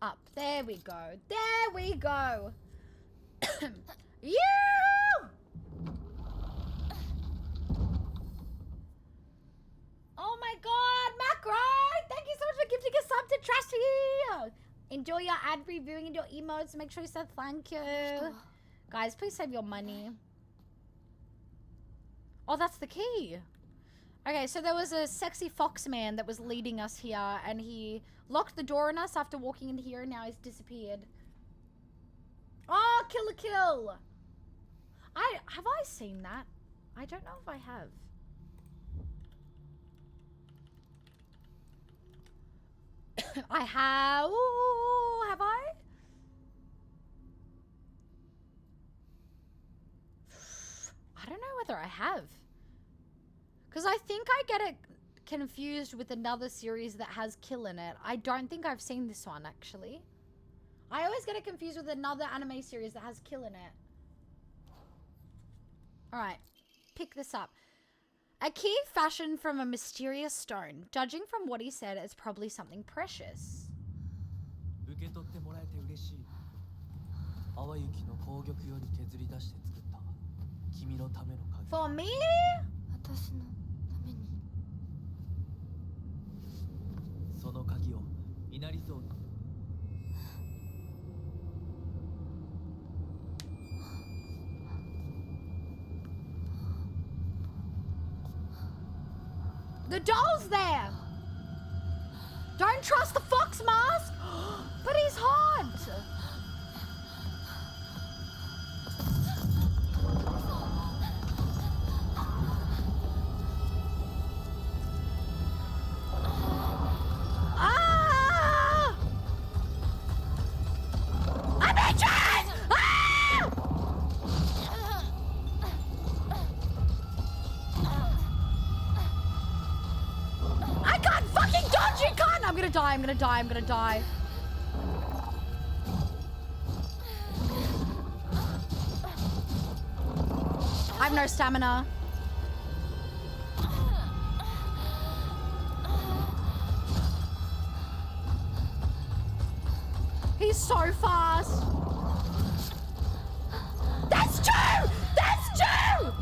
Speaker 1: Up. There we go. There we go. You! Oh my god, Macro! Thank you so much for gifting a sub to Trashy! Enjoy your ad reviewing and your emotes. Make sure you say thank you. Guys, please save your money. Oh, that's the key. Okay, so there was a sexy fox man that was leading us here, and he locked the door on us after walking in here, and now he's disappeared. Oh, Kill a Kill! Have I seen that? I don't know if I have. I have. Ooh, have I? I don't know whether I have. Because I think I get it confused with another series that has Kill in it. I don't think I've seen this one, actually. I always get it confused with another anime series that has Kill in it. Alright. Pick this up. A key fashioned from a mysterious stone. Judging from what he said, it's probably something precious.
Speaker 7: 受け取ってもらえて嬉しい。淡雪の紅玉より削り出して作った君のための鍵。
Speaker 1: For me?
Speaker 3: 私のために。
Speaker 7: その鍵を稲荷像に。
Speaker 1: The doll's there! Don't trust the fox mask! But he's hot! Ah! I'm itching! Ah! I can't fucking dodge it, can't! I'm gonna die, I'm gonna die, I'm gonna die. I have no stamina. He's so fast. That's two! That's two!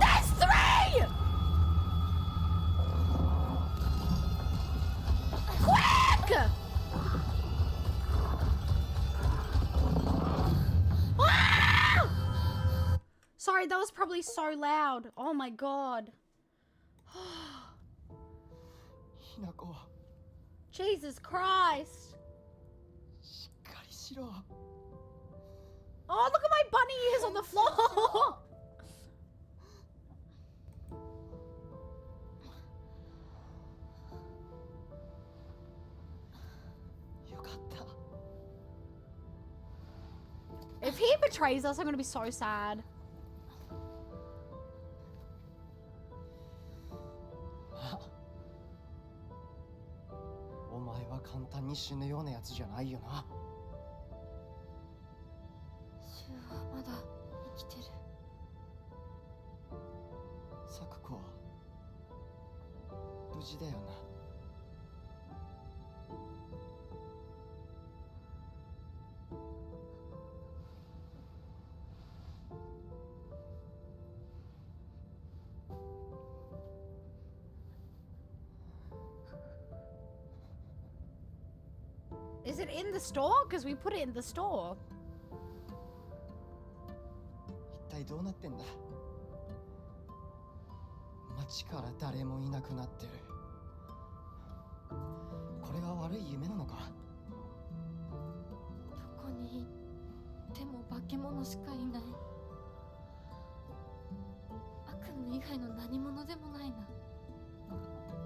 Speaker 1: That's three! Quick! Ah! Sorry, that was probably so loud. Oh my god.
Speaker 6: ひなこ
Speaker 1: Jesus Christ.
Speaker 6: しっかりしろ。
Speaker 1: Oh, look at my bunny ears on the floor.
Speaker 6: よかった。
Speaker 1: If he betrays us, I'm gonna be so sad.
Speaker 6: お前は簡単に死ぬようなやつじゃないよな。
Speaker 3: シュウはまだ生きてる。
Speaker 6: サクコは無事だよな。
Speaker 1: Is it in the store? Because we put it in the store.
Speaker 6: 一体どうなってんだ。街から誰もいなくなってる。これは悪い夢なのか。
Speaker 3: どこに行っても化け物しかいない。悪夢以外の何者でもないな。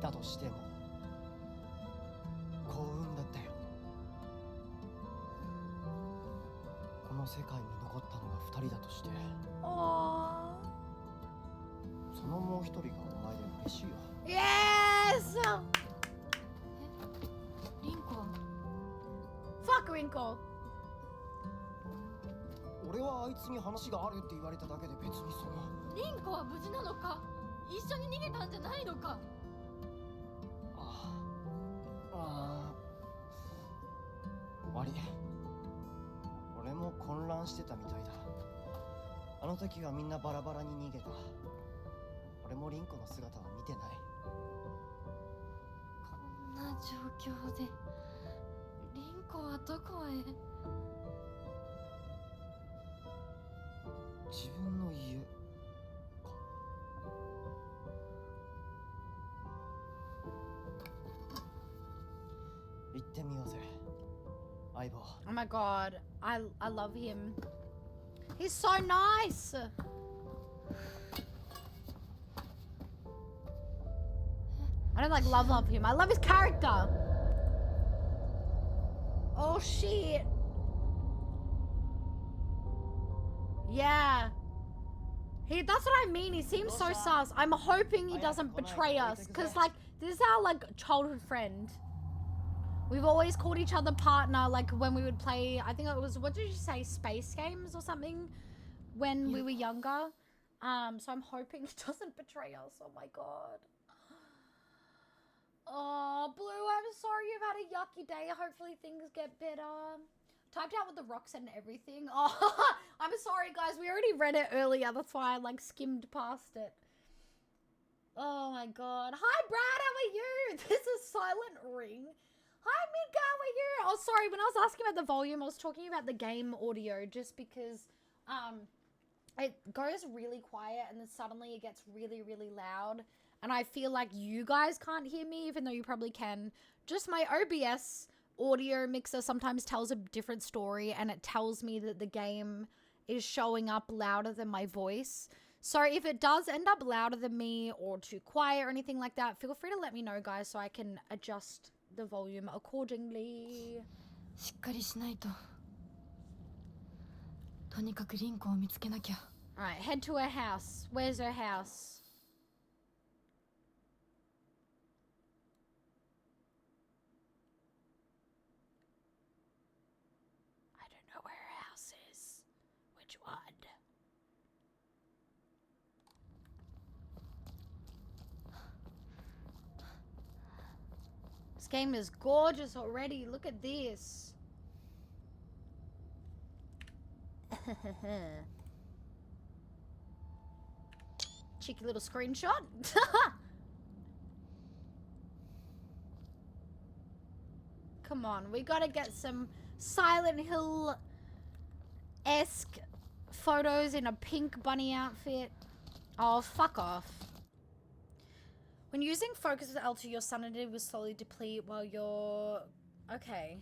Speaker 6: だとしても幸運だったよ。この世界に残ったのが2人だとして、
Speaker 1: Oh.
Speaker 6: そのもう一人がお前で嬉しいよ。
Speaker 1: Yes!
Speaker 3: リンコは
Speaker 1: Fuck Wrinkle.
Speaker 6: 俺はあいつに話があるって言われただけで別にその。
Speaker 3: リンコは無事なのか。一緒に逃げたんじゃないのか。
Speaker 6: ああ。悪い。俺も混乱してたみたいだ。あの時はみんなバラバラに逃げた。俺もリンコの姿は見てない。
Speaker 3: こんな状況でリンコはどこへ。
Speaker 6: 自分の家か。行ってみようぜ、相棒。
Speaker 1: Oh my god. I love him. He's so nice. I don't like love him. I love his character. Oh shit. Yeah. That's what I mean. He seems so sus. I'm hoping he doesn't betray us. Cause like, this is our like childhood friend. We've always called each other partner, like when we would play, I think it was, what did you say, space games or something when we were younger. So I'm hoping it doesn't betray us. Oh my god. Oh, Blue, I'm sorry you've had a yucky day. Hopefully things get better. Typed out what the rock said and everything. Oh, I'm sorry, guys. We already read it earlier. That's why I, like, skimmed past it. Oh, my God. Hi, Brad. How are you? This is Silent Ring. Hi, Mika. How are you? Oh, sorry. When I was asking about the volume, I was talking about the game audio just because it goes really quiet and then suddenly it gets really, really loud. And I feel like you guys can't hear me, even though you probably can. Just my OBS audio mixer sometimes tells a different story, and it tells me that the game is showing up louder than my voice. So if it does end up louder than me or too quiet or anything like that, feel free to let me know, guys, so I can adjust the volume accordingly.
Speaker 3: しっかりしないと。とにかくリンコを見つけなきゃ。
Speaker 1: Alright, head to her house. Where's her house? This game is gorgeous already. Look at this. Cheeky little screenshot. Come on, we gotta get some Silent Hill-esque photos in a pink bunny outfit. Oh, fuck off. When using focus with L2, your sanity will slowly deplete while you're... Okay.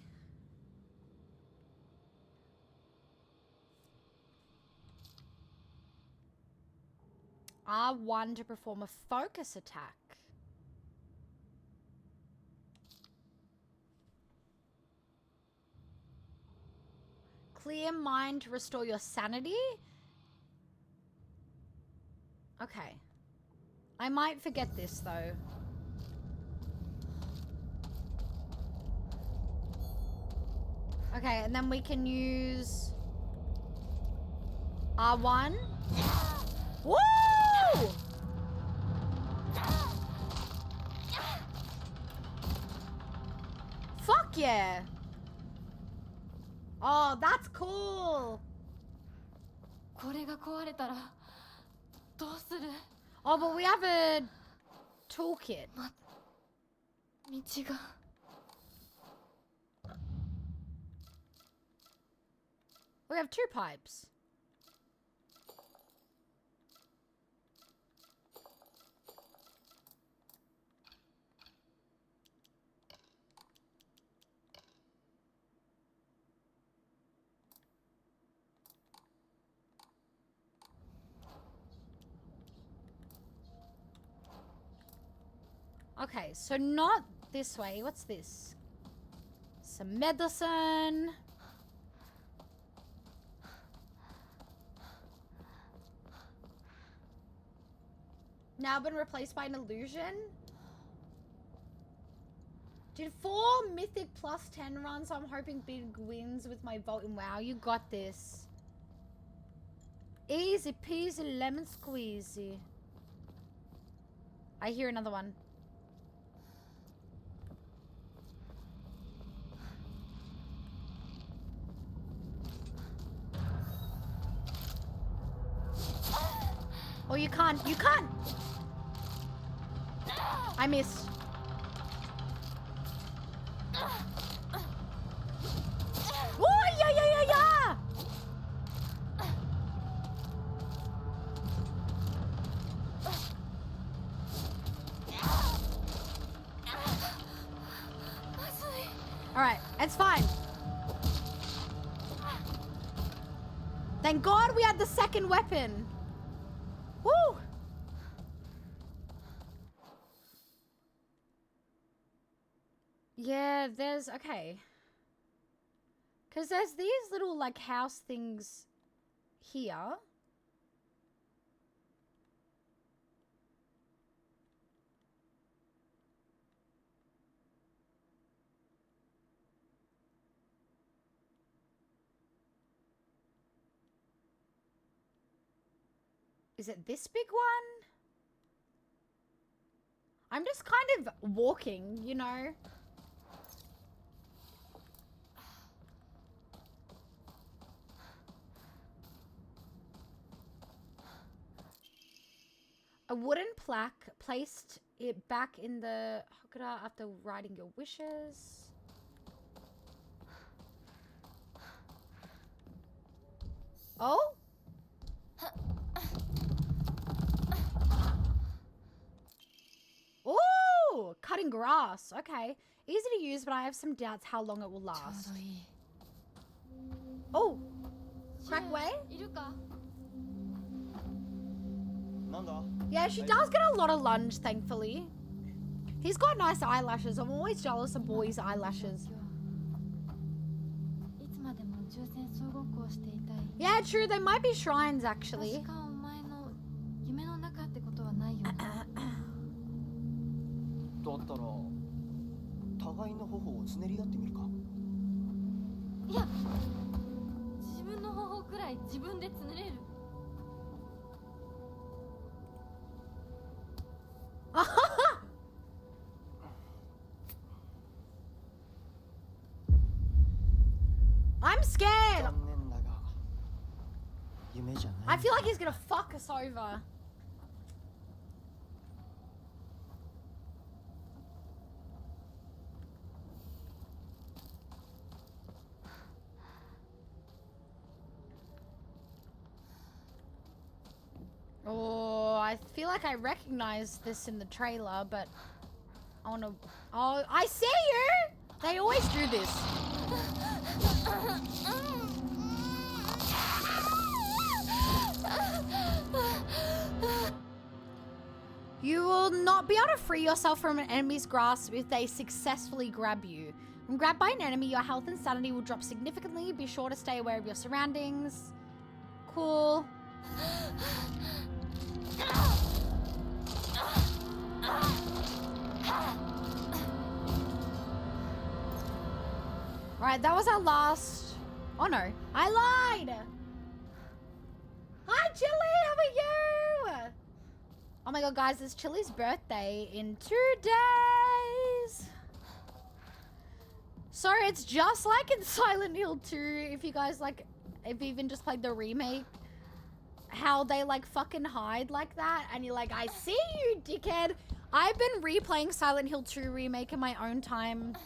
Speaker 1: R1 to perform a focus attack. Clear mind to restore your sanity? Okay. I might forget this, though. Okay, and then we can use... R1. Woo! Fuck yeah! Oh, that's cool!
Speaker 3: これが壊れたらどうする?
Speaker 1: Oh, but we have a toolkit.
Speaker 3: 道が
Speaker 1: We have 2 pipes. Okay, so not this way. What's this? Some medicine. Now been replaced by an illusion? Did 4 mythic plus 10 runs, so I'm hoping big wins with my Vault. Wow, you got this. Easy peasy lemon squeezy. I hear another one. Oh, you can't. You can't. I missed. Oh, yeah, yeah, yeah, yeah. All right, it's fine. Thank God we had the second weapon. Woo! Yeah, there's... Okay. Because there's these little, like, house things here. Is it this big one? I'm just kind of walking, you know? A wooden plaque placed it back in the Hokura after writing your wishes. Oh? Oh, cutting grass. Okay. Easy to use, but I have some doubts how long it will
Speaker 3: ちょ
Speaker 1: last.
Speaker 3: うどいい
Speaker 1: Oh, crack way?
Speaker 2: いるか？
Speaker 6: なんだ
Speaker 1: Yeah, she does get a lot of lunge, thankfully. He's got nice eyelashes. I'm always jealous of boys' eyelashes.
Speaker 3: いつまでも宇宙船総合校していたい
Speaker 1: Yeah, true. They might be shrines, actually.
Speaker 3: 確かお前の夢の中ってことはないよな
Speaker 6: だったら互いの頬をつねり合ってみるか
Speaker 3: いや自分の方法くらい自分でつねれる
Speaker 1: I'm scared.
Speaker 6: 残念だが夢じゃない
Speaker 1: I feel like he's gonna fuck us over. Oh, I feel like I recognize this in the trailer, but I wanna... Oh, I see you! They always do this. You will not be able to free yourself from an enemy's grasp if they successfully grab you. When grabbed by an enemy, your health and sanity will drop significantly. Be sure to stay aware of your surroundings. Cool. Alright, that was our last... Oh no, I lied! Hi Chili, how are you? Oh my god guys, it's Chili's birthday in 2 days! So it's just like in Silent Hill 2, if you guys like, if you even just played the remake, how they like fucking hide like that, and you're like, I see you, dickhead. I've been replaying Silent Hill 2 remake in my own time,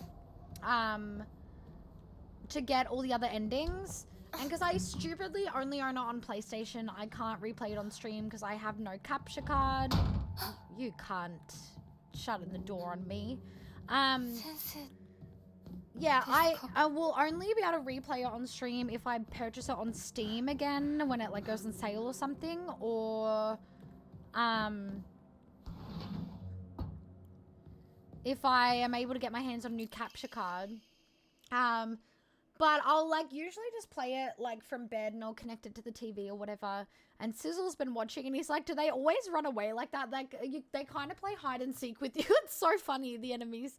Speaker 1: to get all the other endings, and because I stupidly only own it on PlayStation, I can't replay it on stream because I have no capture card. You can't shut the door on me.
Speaker 3: 先生
Speaker 1: Yeah, I will only be able to replay it on stream if I purchase it on Steam again when it like goes on sale or something, or if I am able to get my hands on a new capture card. But I'll like usually just play it like from bed and I'll connect it to the TV or whatever. And Sizzle's been watching and he's like, do they always run away like that? Like they kind of play hide and seek with you. It's so funny, the enemies.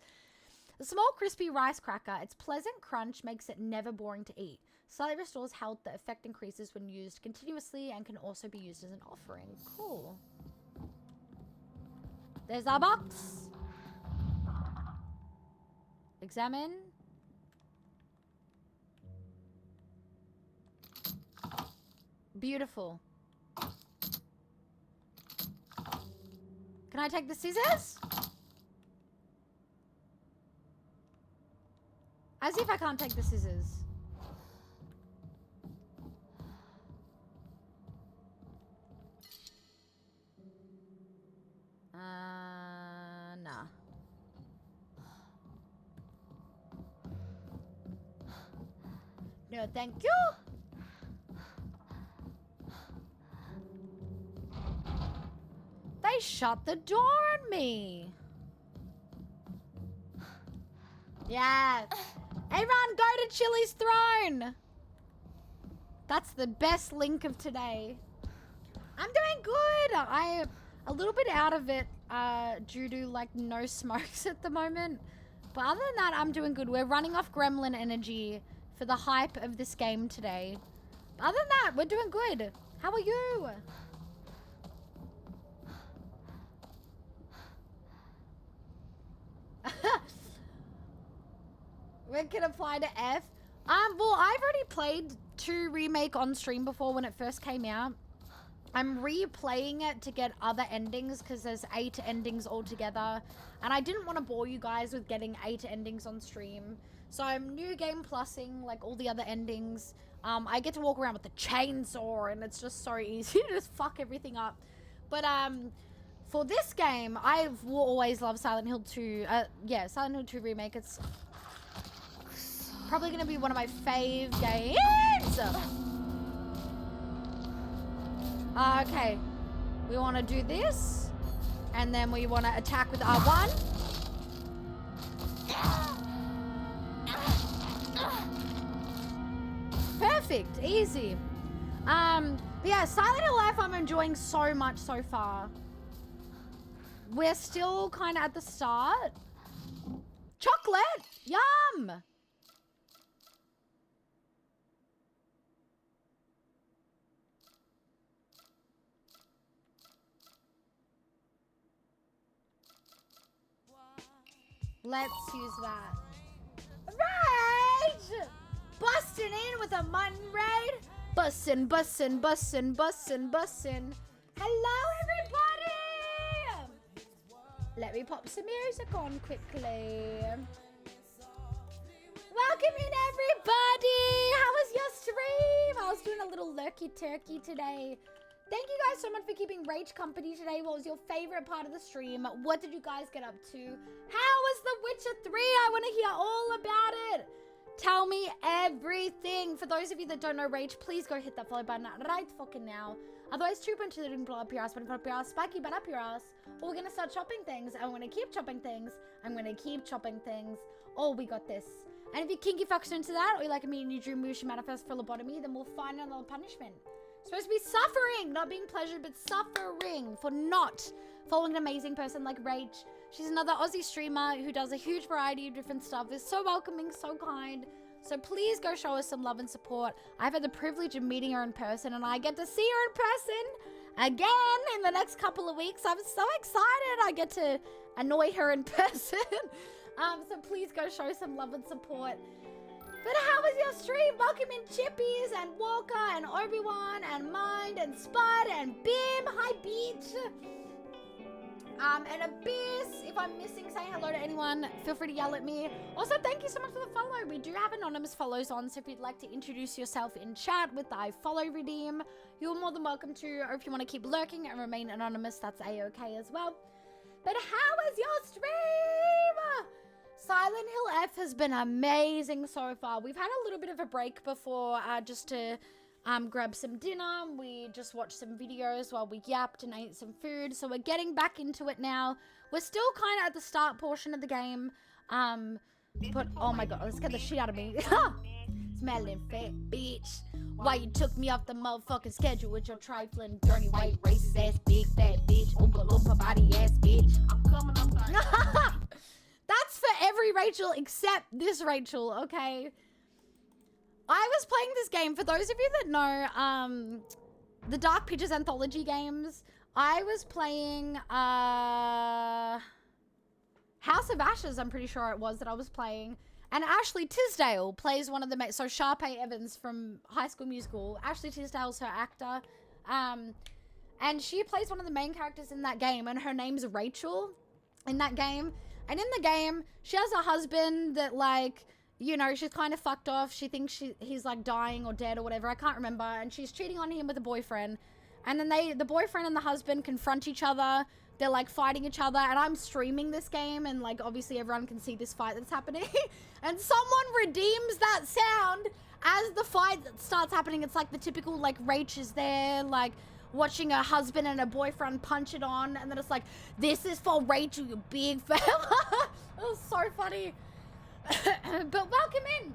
Speaker 1: A small crispy rice cracker. Its pleasant crunch makes it never boring to eat. Slightly restores health. The effect increases when used continuously and can also be used as an offering. Cool. There's our box. Examine. Beautiful. Can I take the scissors? As if I can't take the scissors. Nah. No, thank you. They shut the door on me. Yeah. Everyone go to Chili's throne. That's the best link of today. I'm doing good. I'm a little bit out of it due to like no smokes at the moment. But other than that, I'm doing good. We're running off gremlin energy for the hype of this game today. Other than that, we're doing good. How are you? We can apply to F. Well, I've already played 2 Remake on stream before when it first came out. I'm replaying it to get other endings because there's 8 endings altogether. And I didn't want to bore you guys with getting 8 endings on stream. So I'm new game plussing like all the other endings. I get to walk around with the chainsaw and it's just so easy to just fuck everything up. But for this game, I will always love Silent Hill 2. Yeah, Silent Hill 2 Remake. It's probably going to be one of my fave games. Okay, we want to do this, and then we want to attack with R1. Perfect, easy. But yeah, Silent Hill F I'm enjoying so much so far. We're still kind of at the start. Chocolate, yum. Let's use that. Rage! Busting in with a mutton raid. Bussin', bussin', bussin', bussin', bussin'. Hello, everybody! Let me pop some music on quickly. Welcome in, everybody! How was your stream? I was doing a little lurky turkey today. Thank you guys so much for keeping Rage company today. What was your favorite part of the stream? What did you guys get up to? How was The Witcher 3? I want to hear all about it. Tell me everything. For those of you that don't know Rage, please go hit that follow button right fucking now. Otherwise, 2.2 didn't blow up your ass, but up your ass, spiky but up your ass. Or we're going to start chopping things. I'm going to keep chopping things. I'm going to keep chopping things. Oh, we got this. And if you're kinky fucks into that, or you like me and you dream wish manifest for lobotomy, then we'll find another punishment. Supposed to be suffering, not being pleasured, but suffering for not following an amazing person like Rach. She's another Aussie streamer who does a huge variety of different stuff, is so welcoming, so kind. So please go show us some love and support. I've had the privilege of meeting her in person, and I get to see her in person again in the next couple of weeks. I'm so excited I get to annoy her in person. So please go show some love and support. But how was your stream? Welcome in Chippies and Walker and Obi-Wan and Mind and Spud and Bim. Hi, Beach. And Abyss. If I'm missing saying hello to anyone, feel free to yell at me. Also, thank you so much for the follow. We do have anonymous follows on, so if you'd like to introduce yourself in chat with the I follow redeem, you're more than welcome to. Or if you want to keep lurking and remain anonymous, that's a-okay as well. But how was your stream? Silent Hill F has been amazing so far. We've had a little bit of a break before just to grab some dinner. We just watched some videos while we yapped and ate some food. So we're getting back into it now. We're still kind of at the start portion of the game. But oh my god, that scared the shit out of me. Smelling fat bitch. Why you took me off the motherfucking schedule with your trifling, dirty, white, racist ass, big fat bitch, oompa loompa body ass bitch. I'm coming up. That's for every Rachel except this Rachel, okay? I was playing this game, for those of you that know, the Dark Pictures Anthology games, I was playing, House of Ashes, I'm pretty sure it was that I was playing, and Ashley Tisdale plays one of the so Sharpay Evans from High School Musical, Ashley Tisdale's her actor, and she plays one of the main characters in that game, and her name's Rachel in that game. And in the game, she has a husband that, like, you know, she's kind of fucked off. She thinks he's, like, dying or dead or whatever. I can't remember. And she's cheating on him with a boyfriend. And then the boyfriend and the husband confront each other. They're, like, fighting each other. And I'm streaming this game. And, like, obviously everyone can see this fight that's happening. And someone redeems that sound as the fight starts happening. It's, like, the typical, like, Rach is there, like, watching her husband and her boyfriend punch it on, and then it's like, this is for Rachel, you big fella. It was so funny. But welcome in.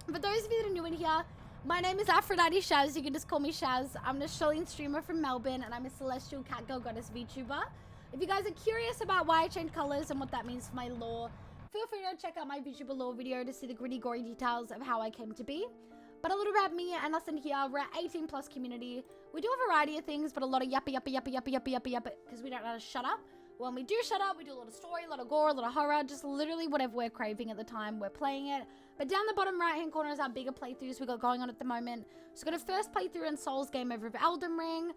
Speaker 1: For those of you that are new in here, my name is Aphrodite Shaz. You can just call me Shaz. I'm an Australian streamer from Melbourne, and I'm a celestial cat girl goddess VTuber. If you guys are curious about why I changed colors and what that means for my lore, feel free to check out my VTuber lore video to see the gritty, gory details of how I came to be. But a little about me and us in here, we're an 18 plus community. We do a variety of things, but a lot of yappa, because we don't know how to shut up. When we do shut up, we do a lot of story, a lot of gore, a lot of horror, just literally whatever we're craving at the time, we're playing it. But down the bottom right-hand corner is our bigger playthroughs we got going on at the moment. So we got a first playthrough in Souls Game Over of Elden Ring,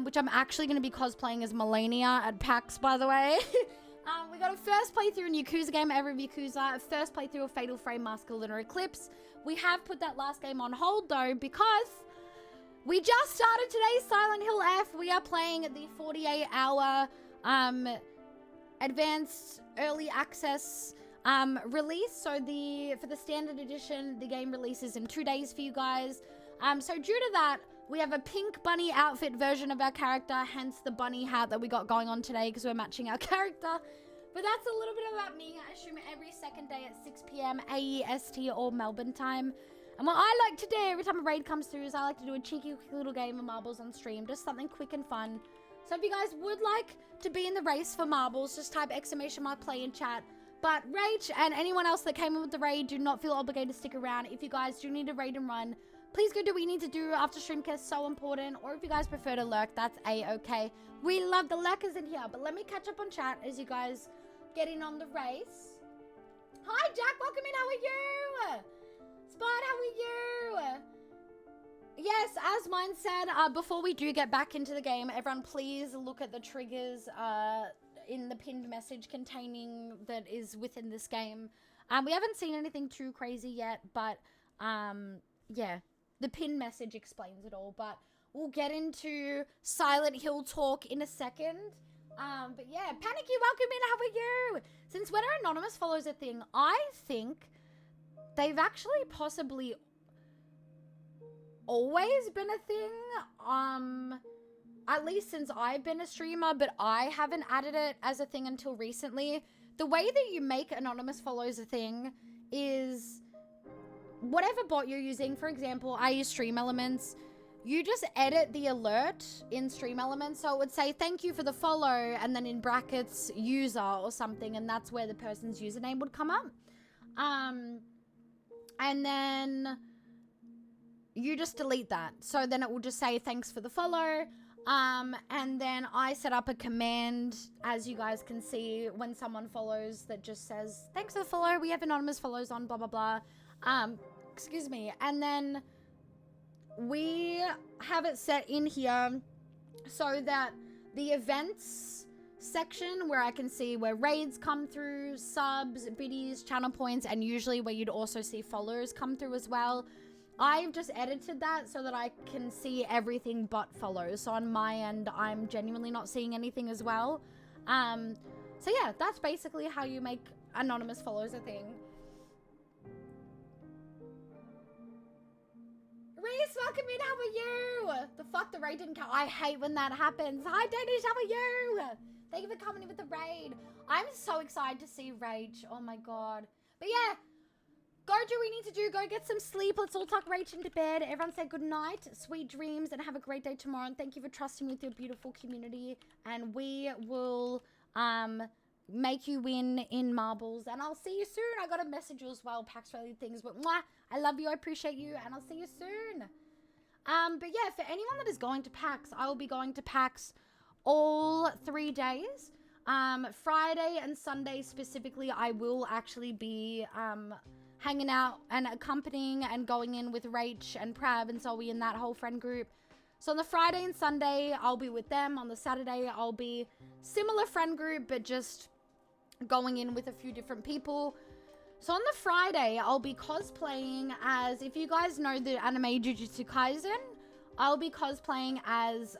Speaker 1: which I'm actually going to be cosplaying as Melania at PAX, by the way. We got a first playthrough in Yakuza Game Over of Yakuza, a first playthrough of Fatal Frame Mask of Lunar Eclipse. We have put that last game on hold, though, because we just started today's Silent Hill F. We are playing the 48-hour advanced early access release. So for the standard edition, the game releases in 2 days for you guys. So due to that, we have a pink bunny outfit version of our character, hence the bunny hat that we got going on today because we're matching our character. But that's a little bit about me. I stream every second day at 6 p.m. AEST or Melbourne time. And what I like to do every time a raid comes through is I like to do a cheeky quick little game of marbles on stream. Just something quick and fun. So if you guys would like to be in the race for marbles, just type !play in chat. But Rach and anyone else that came in with the raid, do not feel obligated to stick around. If you guys do need a raid and run, please go do what you need to do after streamcast, so important. Or if you guys prefer to lurk, that's a-okay. We love the lurkers in here. But let me catch up on chat as you guys get in on the race. Hi Jack, welcome in, how are you? Spud, how are you? Yes, as mine said, before we do get back into the game, everyone please look at the triggers in the pinned message containing that is within this game. We haven't seen anything too crazy yet, but yeah, the pinned message explains it all. But we'll get into Silent Hill talk in a second. But yeah, Panicky, welcome in, how are you? Since when are anonymous follows a thing? I think they've actually possibly always been a thing, at least since I've been a streamer, but I haven't added it as a thing until recently. The way that you make anonymous follows a thing is whatever bot you're using. For example, I use Stream Elements. You just edit the alert in Stream Elements, so it would say thank you for the follow and then in brackets user or something, and that's where the person's username would come up. And then you just delete that. So then it will just say thanks for the follow. And then I set up a command, as you guys can see, when someone follows that just says thanks for the follow. We have anonymous follows on blah, blah, blah. Excuse me. And then we have it set in here so that the events section where I can see where raids come through, subs, biddies, channel points, and usually where you'd also see followers come through as well. I've just edited that so that I can see everything but follows. So on my end, I'm genuinely not seeing anything as well. So yeah, that's basically how you make anonymous follows a thing. Reese, welcome in, how are you? The fuck, the raid didn't come. I hate when that happens. Hi, Danish, how are you? Thank you for coming in with the raid. I'm so excited to see Rage. Oh my god. But yeah, go do what we need to do. Go get some sleep. Let's all tuck Rage into bed. Everyone say good night, sweet dreams, and have a great day tomorrow. And thank you for trusting with your beautiful community. And we will make you win in marbles. And I'll see you soon. I got a message as well, PAX related things. But mwah, I love you. I appreciate you. And I'll see you soon. But yeah, for anyone that is going to PAX, I will be going to PAX all 3 days. Friday and Sunday specifically, I will actually be hanging out and accompanying and going in with Rach and Prav and Zoe and that whole friend group. So on the Friday and Sunday, I'll be with them. On the Saturday, I'll be similar friend group, but just going in with a few different people. So on the Friday, I'll be cosplaying as, if you guys know the anime Jujutsu Kaisen, I'll be cosplaying as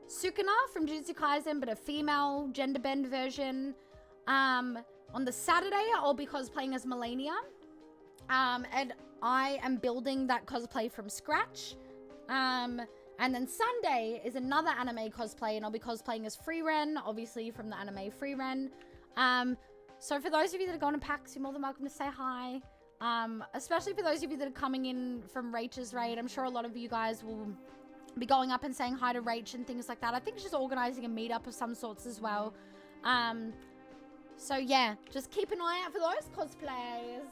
Speaker 1: Sukuna from Jujutsu Kaisen, but a female gender bend version. On the Saturday, I'll be cosplaying as Melania. And I am building that cosplay from scratch. And then Sunday is another anime cosplay, and I'll be cosplaying as Frieren, obviously from the anime Frieren. So for those of you that are going to PAX, you're more than welcome to say hi. Especially for those of you that are coming in from Rach's raid. I'm sure a lot of you guys will be going up and saying hi to Rach and things like that. I think she's organizing a meetup of some sorts as well. So yeah, just keep an eye out for those cosplays.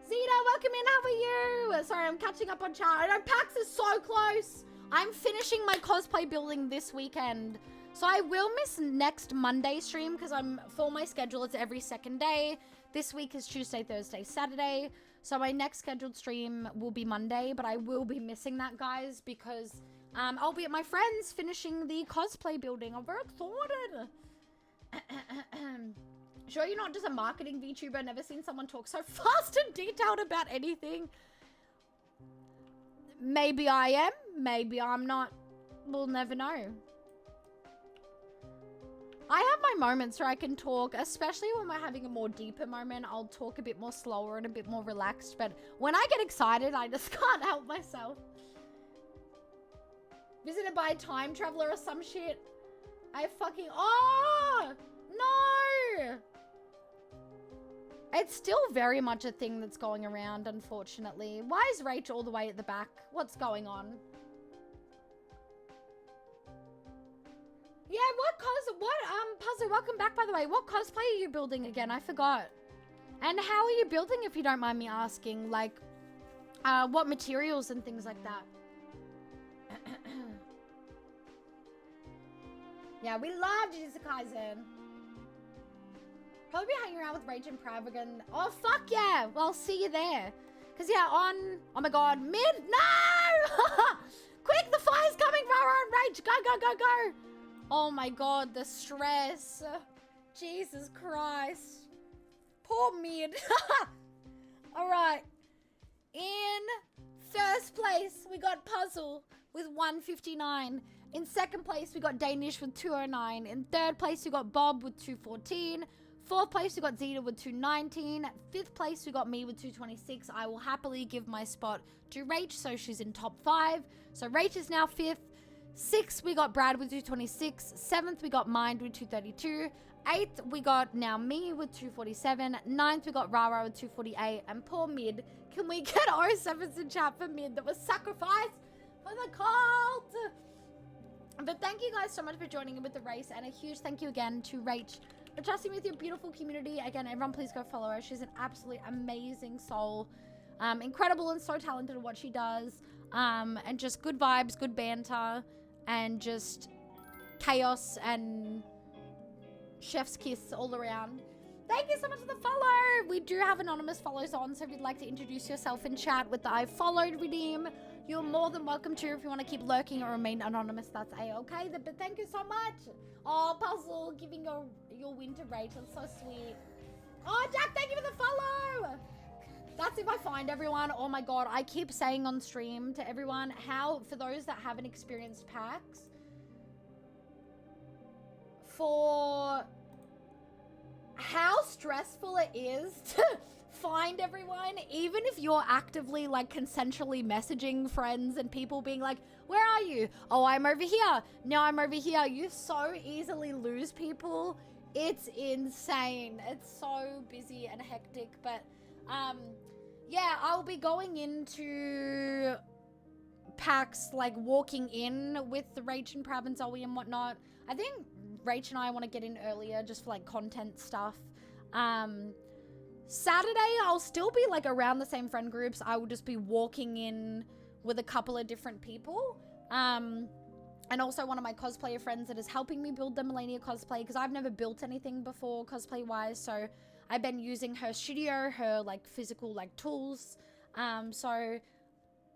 Speaker 1: Zeta, welcome in, how are you? Sorry, I'm catching up on chat. I know PAX is so close. I'm finishing my cosplay building this weekend. So I will miss next Monday stream because I'm for my schedule. It's every second day. This week is Tuesday, Thursday, Saturday. So my next scheduled stream will be Monday, but I will be missing that, guys, because I'll be at my friend's finishing the cosplay building. I'm very excited. Sure you're not just a marketing VTuber? Never seen someone talk so fast and detailed about anything. Maybe I am. Maybe I'm not. We'll never know. I have my moments where I can talk, especially when we're having a more deeper moment. I'll talk a bit more slower and a bit more relaxed. But when I get excited, I just can't help myself. Visited by a time traveler or some shit. I fucking... Oh! No! It's still very much a thing that's going around, unfortunately. Why is Rach all the way at the back? What's going on? Yeah, Puzzle, welcome back, by the way. What cosplay are you building again? I forgot. And how are you building, if you don't mind me asking? Like, what materials and things like that? Yeah, we love Jujutsu Kaisen. Probably be hanging around with Rach and Prav again. Oh, fuck yeah. Well, I'll see you there. Because, yeah, on... Oh, my God. Mid... No! Quick, the fire's coming, Rara and Rach. Go, go, go, go. Oh, my God. The stress. Jesus Christ. Poor Mid. All right. In first place, we got Puzzle with 159. In second place, we got Danish with 209. In third place, we got Bob with 214. Fourth place, we got Zeta with 219. Fifth place, we got me with 226. I will happily give my spot to Rach, so she's in top 5. So Rach is now 5th. 6th, we got Brad with 226. 7th, we got Mind with 232. 8th, we got now me with 247. 9th, we got Rara with 248. And poor Mid. Can we get 07s in chat for Mid that was sacrificed for the cult? But thank you guys so much for joining in with the race. And a huge thank you again to Rach for trusting with your beautiful community. Again, everyone please go follow her. She's an absolutely amazing soul. Incredible and so talented at what she does. And just good vibes, good banter, and just chaos and chef's kiss all around. Thank you so much for the follow. We do have anonymous follows on, so if you'd like to introduce yourself in chat with the I followed redeem, you're more than welcome to. If you want to keep lurking or remain anonymous, that's a-okay. But thank you so much. Oh, Puzzle, giving your win to Rach. That's so sweet. Oh, Jack, thank you for the follow. That's if I find everyone. Oh my God, I keep saying on stream to everyone how, for those that haven't experienced PAX, for how stressful it is to find everyone, even if you're actively like consensually messaging friends and people being like, where are you? Oh, I'm over here. No, I'm over here. You so easily lose people. It's insane. It's so busy and hectic. But yeah, I'll be going into PAX, like walking in with the Rach and Prav and Zoe and whatnot. I think Rach and I want to get in earlier just for like content stuff. Saturday, I'll still be like around the same friend groups. I will just be walking in with a couple of different people. And also one of my cosplayer friends that is helping me build the Millennia cosplay, because I've never built anything before cosplay wise. So I've been using her studio, her like physical like tools. So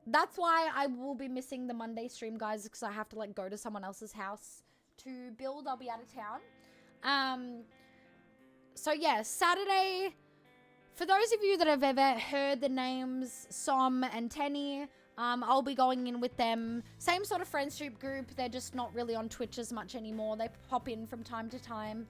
Speaker 1: that's why I will be missing the Monday stream, guys, because I have to like go to someone else's house to build. I'll be out of town. So yeah, Saturday, for those of you that have ever heard the names Som and Tenny, I'll be going in with them. Same sort of friendship group. They're just not really on Twitch as much anymore. They pop in from time to time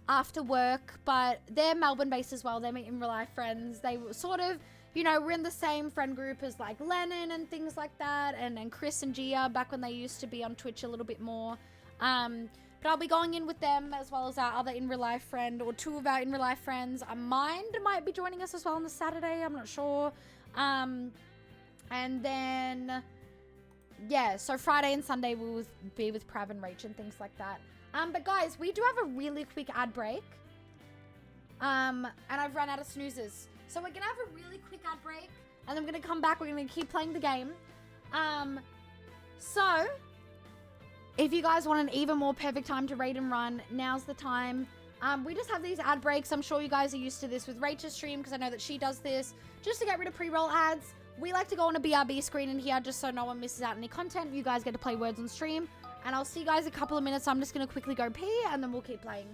Speaker 1: after work, but they're Melbourne based as well. They're in real life friends. They were sort of, you know, we're in the same friend group as like Lennon and things like that, and Chris and Gia back when they used to be on Twitch a little bit more. But I'll be going in with them as well as our other in real life friend, or two of our in real life friends. Mind might be joining us as well on the Saturday. I'm not sure. And then, yeah, so Friday and Sunday we'll be with Prav and Rach and things like that. But guys, we do have a really quick ad break. And I've run out of snoozes. So we're going to have a really quick ad break. And then we're going to come back. We're going to keep playing the game. So if you guys want an even more perfect time to raid and run, now's the time. We just have these ad breaks. I'm sure you guys are used to this with Rachel's stream because I know that she does this just to get rid of pre-roll ads. We like to go on a BRB screen in here just so no one misses out any content. You guys get to play words on stream. And I'll see you guys in a couple of minutes. I'm just going to quickly go pee and then we'll keep playing.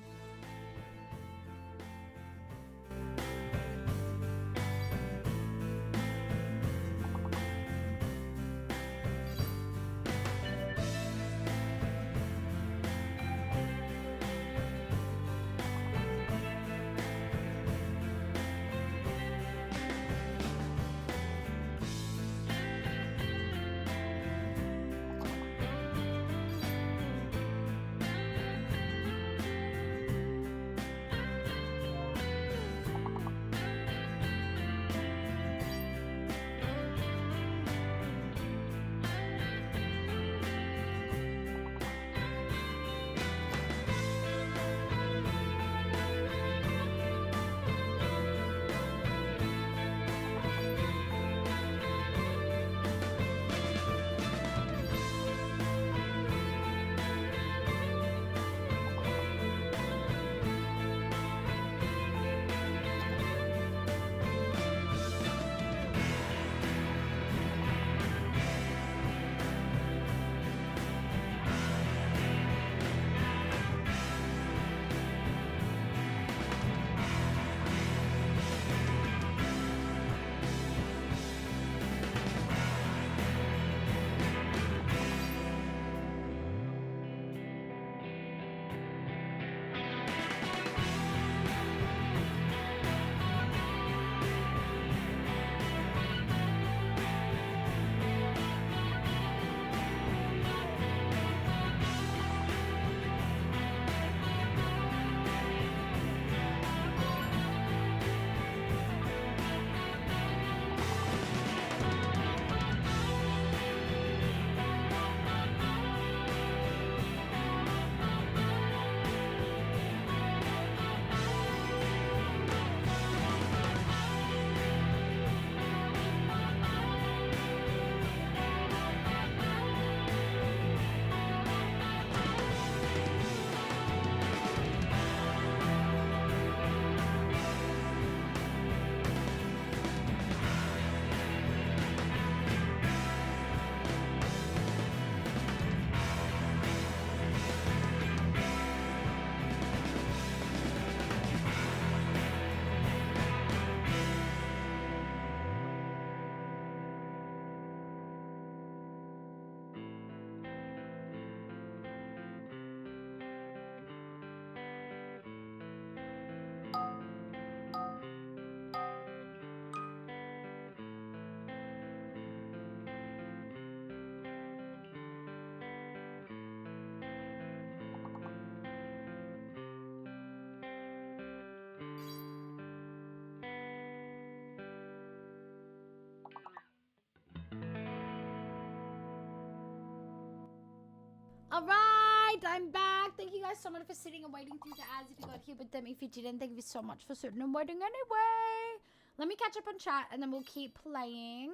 Speaker 1: All right, I'm back. Thank you guys so much for sitting and waiting through the ads. If you got here with them, if you didn't, thank you so much for sitting and waiting anyway. Let me catch up on chat and then we'll keep playing.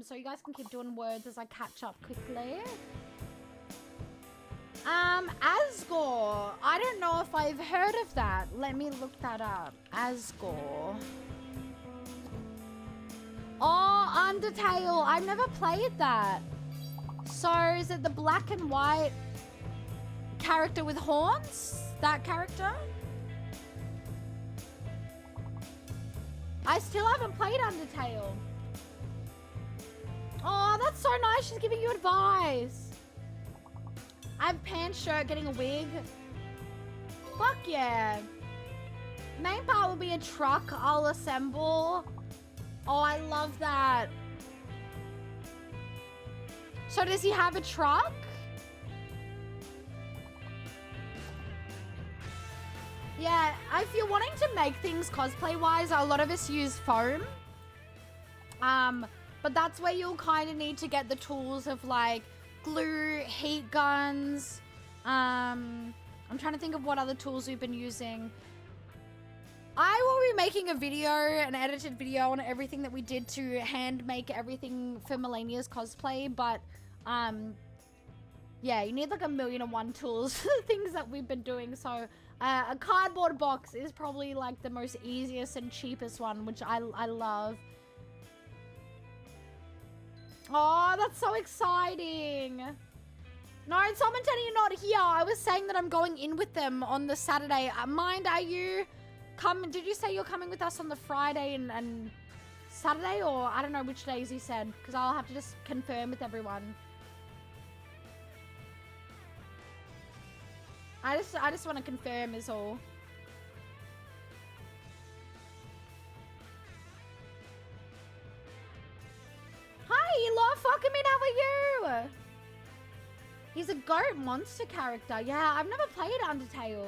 Speaker 1: So you guys can keep doing words as I catch up quickly. Asgore. I don't know if I've heard of that. Let me look that up. Asgore. Oh, Undertale. I've never played that. So, is it the black and white character with horns? That character? I still haven't played Undertale. Oh, that's so nice. She's giving you advice. I have pants, shirt, getting a wig. Fuck yeah. Main part will be a truck I'll assemble. Oh, I love that. So does he have a truck? Yeah, if you're wanting to make things cosplay-wise, a lot of us use foam. But that's where you'll kind of need to get the tools of like glue, heat guns. I'm trying to think of what other tools we've been using. I will be making a video, an edited video on everything that we did to hand make everything for Melania's cosplay, but yeah, you need like 1,000,001 tools for the things that we've been doing, so a cardboard box is probably like the most easiest and cheapest one, which I love. Oh, that's so exciting. No, someone telling you not here. I was saying that I'm going in with them on the Saturday. Mind, are you coming? Did you say you're coming with us on the Friday and Saturday? Or I don't know which days you said, because I'll have to just confirm with everyone. I just want to confirm is all. Hi, Love Fuckamin, how are you? He's a goat monster character. Yeah, I've never played Undertale.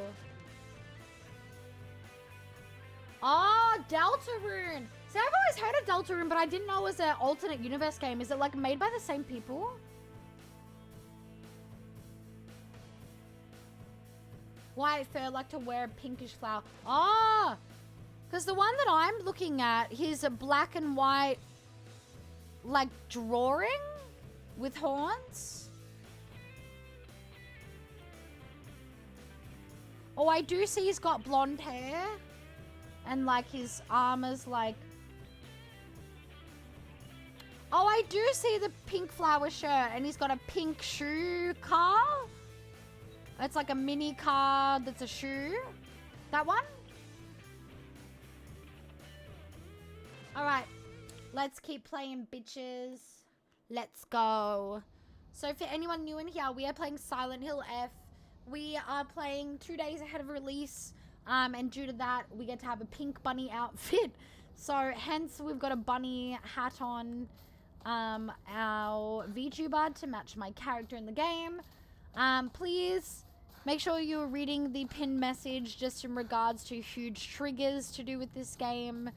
Speaker 1: Oh, Deltarune. See, I've always heard of Deltarune, but I didn't know it was an alternate universe game. Is it like made by the same people? White fur, like to wear a pinkish flower. Oh, because the one that I'm looking at, he's a black and white, like drawing with horns. Oh, I do see he's got blonde hair. And like his armor's like... Oh, I do see the pink flower shirt. And he's got a pink shoe car. It's like a mini car that's a shoe. That one? Alright. Let's keep playing, bitches. Let's go. So for anyone new in here, we are playing Silent Hill F. We are playing 2 days ahead of release. And due to that, we get to have a pink bunny outfit. So hence we've got a bunny hat on. Our VTuber to match my character in the game. Please make sure you're reading the pinned message just in regards to huge triggers to do with this game.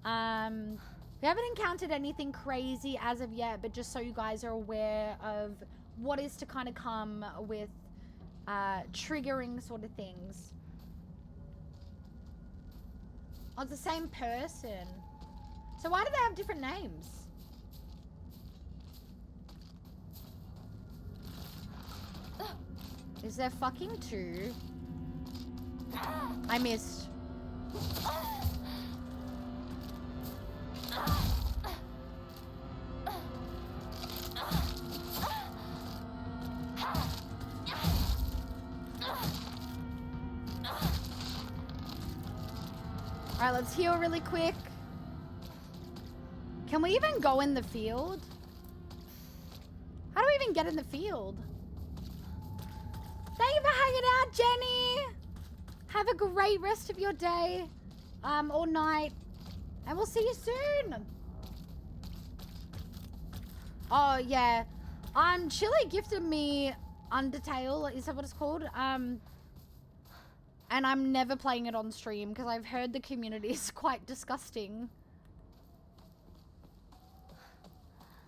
Speaker 1: We haven't encountered anything crazy as of yet, but just so you guys are aware of what is to kind of come with triggering sort of things. Oh, it's the same person. So why do they have different names? Is there fucking two? I missed. Alright, let's heal really quick. Can we even go in the field? How do we even get in the field? Thank you for hanging out, Jenny. Have a great rest of your day. Or night. And we'll see you soon. Oh, yeah. Chili gifted me Undertale. Is that what it's called? And I'm never playing it on stream because I've heard the community is quite disgusting.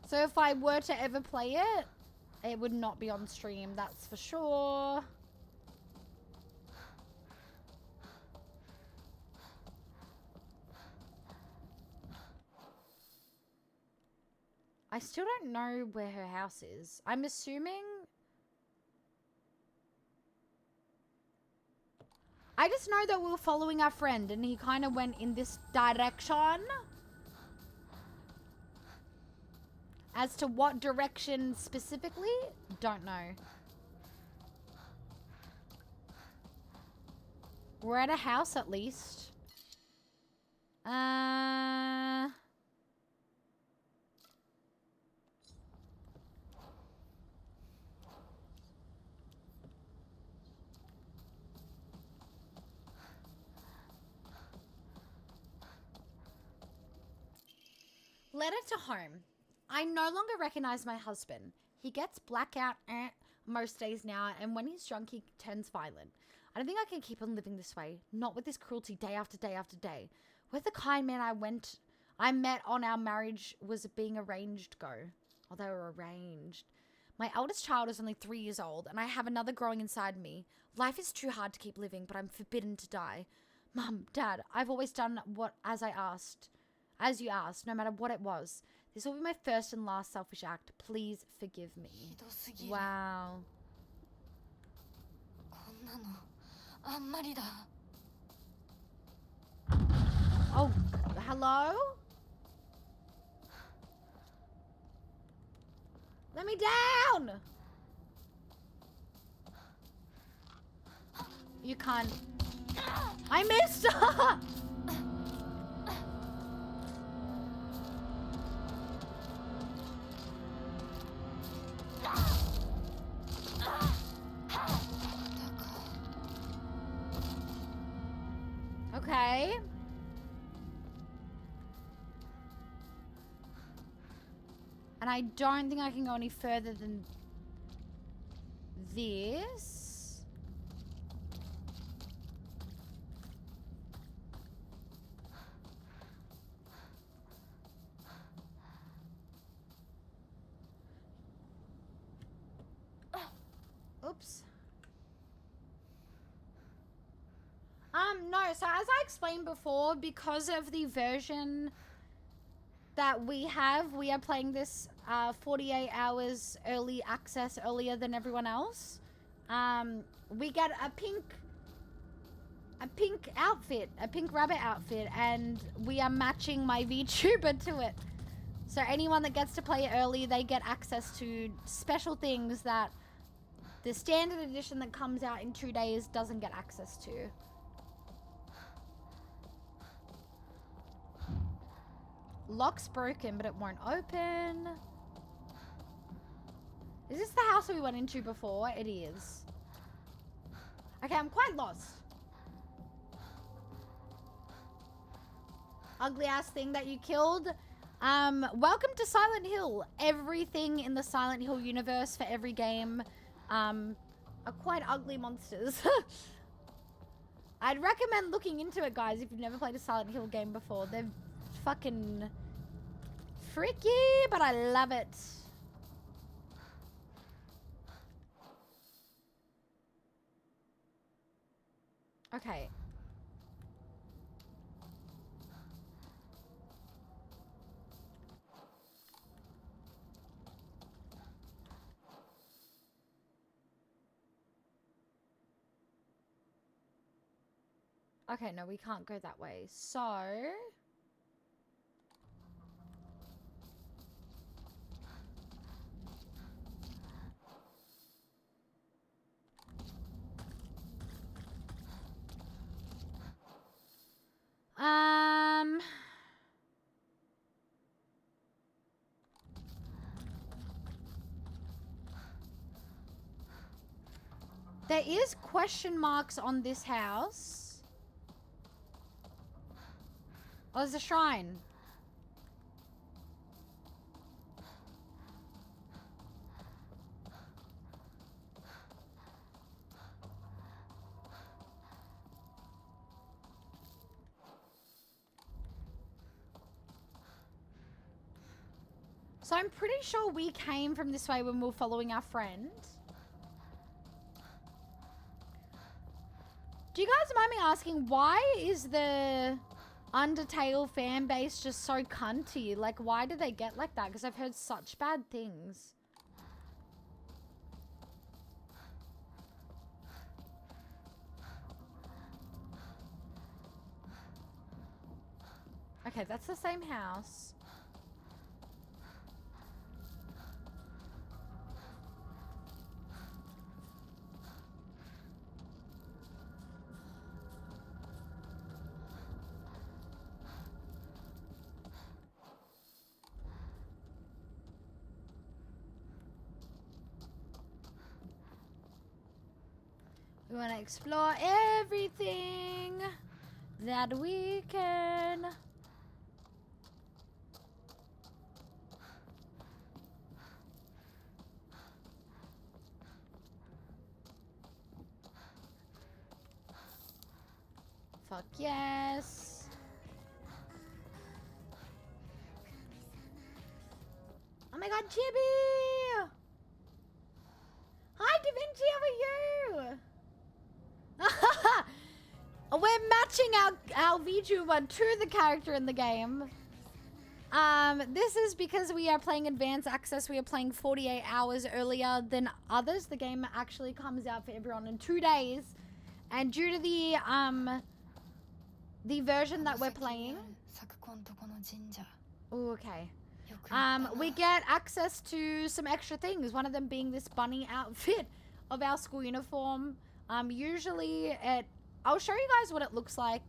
Speaker 1: So if I were to ever play it, it would not be on stream, that's for sure. I still don't know where her house is. I'm assuming... I just know that we were following our friend and he kind of went in this direction. As to what direction specifically, don't know. We're at a house at least. Letter to home. I no longer recognize my husband. He gets blackout most days now, and when he's drunk, he turns violent. I don't think I can keep on living this way. Not with this cruelty day after day after day. Where'd the kind man I met on our marriage was being arranged go? Oh, they were arranged. My eldest child is only 3 years old, and I have another growing inside me. Life is too hard to keep living, but I'm forbidden to die. Mum, Dad, I've always done as you asked, no matter what it was. This will be my first and last selfish act. Please forgive me.
Speaker 3: ひどすぎる。
Speaker 1: Wow.
Speaker 3: こんなのあんまりだ。
Speaker 1: Oh, hello? Let me down! You can't. I missed! Okay. And I don't think I can go any further than this. Oops. No, so as I explained before, because of the version that we are playing this 48 hours early access earlier than everyone else. We get a pink outfit, a pink rabbit outfit, and we are matching my VTuber to it. So anyone that gets to play it early, they get access to special things that the standard edition that comes out in 2 days doesn't get access to. Lock's broken, but it won't open. Is this the house that we went into before? It is. Okay, I'm quite lost. Ugly ass thing that you killed. Welcome to Silent Hill. Everything in the Silent Hill universe for every game are quite ugly monsters. I'd recommend looking into it, guys, if you've never played a Silent Hill game before. They're fucking freaky, but I love it. Okay. Okay, no, we can't go that way. So... There is question marks on this house. Oh, there's a shrine. So I'm pretty sure we came from this way when we were following our friend. Do you guys mind me asking, why is the Undertale fan base just so cunty? Like, why do they get like that? Because I've heard such bad things. Okay, that's the same house. We want to explore everything that we can. Fuck yes. Oh my god, Chibi! Hi, Da Vinci, how are you? We're matching giving our VTuber to the character in the game. This is because we are playing advanced access. We are playing 48 hours earlier than others. The game actually comes out for everyone in 2 days. And due to the version that we're playing... Ooh, okay. We get access to some extra things. One of them being this bunny outfit of our school uniform. Usually I'll show you guys what it looks like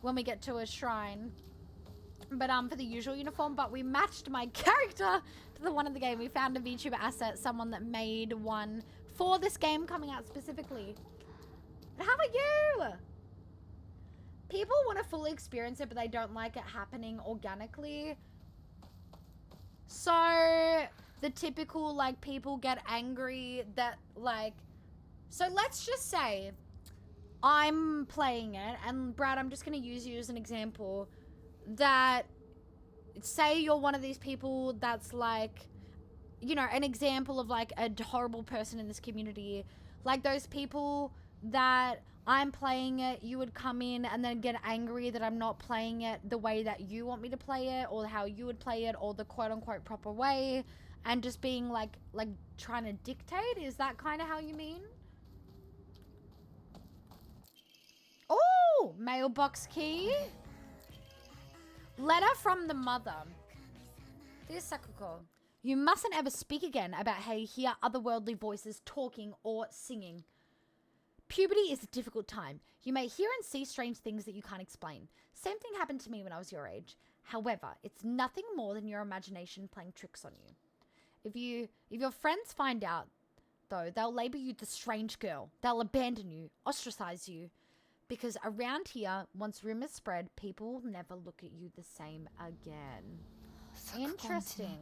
Speaker 1: when we get to a shrine. But for the usual uniform, but we matched my character to the one in the game. We found a VTuber asset, someone that made one for this game coming out specifically. How are you? People want to fully experience it, but they don't like it happening organically. So the typical, like, people get angry that, like, so let's just say I'm playing it, and Brad, I'm just going to use you as an example, that say you're one of these people that's like, you know, an example of like a horrible person in this community, like those people that I'm playing it, you would come in and then get angry that I'm not playing it the way that you want me to play it, or how you would play it, or the quote-unquote proper way, and just being like trying to dictate. Is that kind of how you mean? Oh, mailbox key. Letter from the mother. Dear Sakuko, you mustn't ever speak again about how you hear otherworldly voices talking or singing. Puberty is a difficult time. You may hear and see strange things that you can't explain. Same thing happened to me when I was your age. However, it's nothing more than your imagination playing tricks on you. If your friends find out, though, they'll label you the strange girl. They'll abandon you, ostracize you. Because around here, once rumors spread, people will never look at you the same again. Interesting.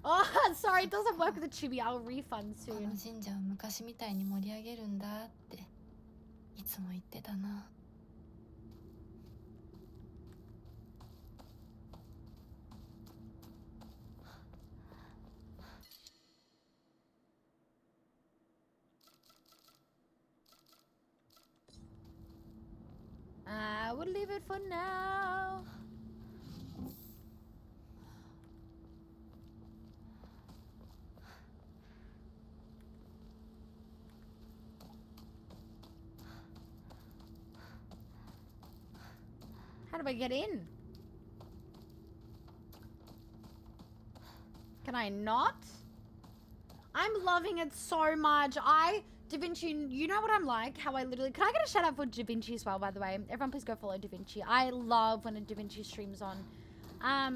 Speaker 1: Oh, sorry, it doesn't work with the chibi. I'll refund soon. I would leave it for now. How do I get in? Can I not? I'm loving it so much. Da Vinci, you know what I'm like? How I literally... Can I get a shout out for Da Vinci as well, by the way? Everyone please go follow Da Vinci. I love when a Da Vinci streams on. How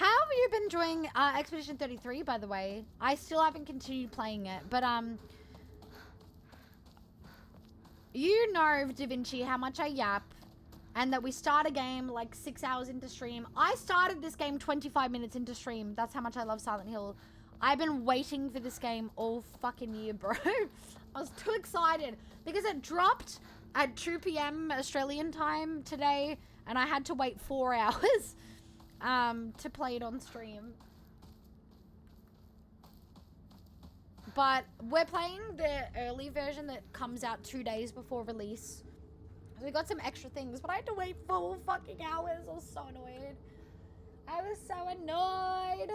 Speaker 1: have you been enjoying Expedition 33, by the way? I still haven't continued playing it, but you know, Da Vinci, how much I yap, and that we start a game like 6 hours into stream. I started this game 25 minutes into stream. That's how much I love Silent Hill. I've been waiting for this game all fucking year, bro. I was too excited because it dropped at 2 p.m. Australian time today, and I had to wait 4 hours to play it on stream. But we're playing the early version that comes out 2 days before release. So we got some extra things, but I had to wait 4 fucking hours. I was so annoyed. I was so annoyed.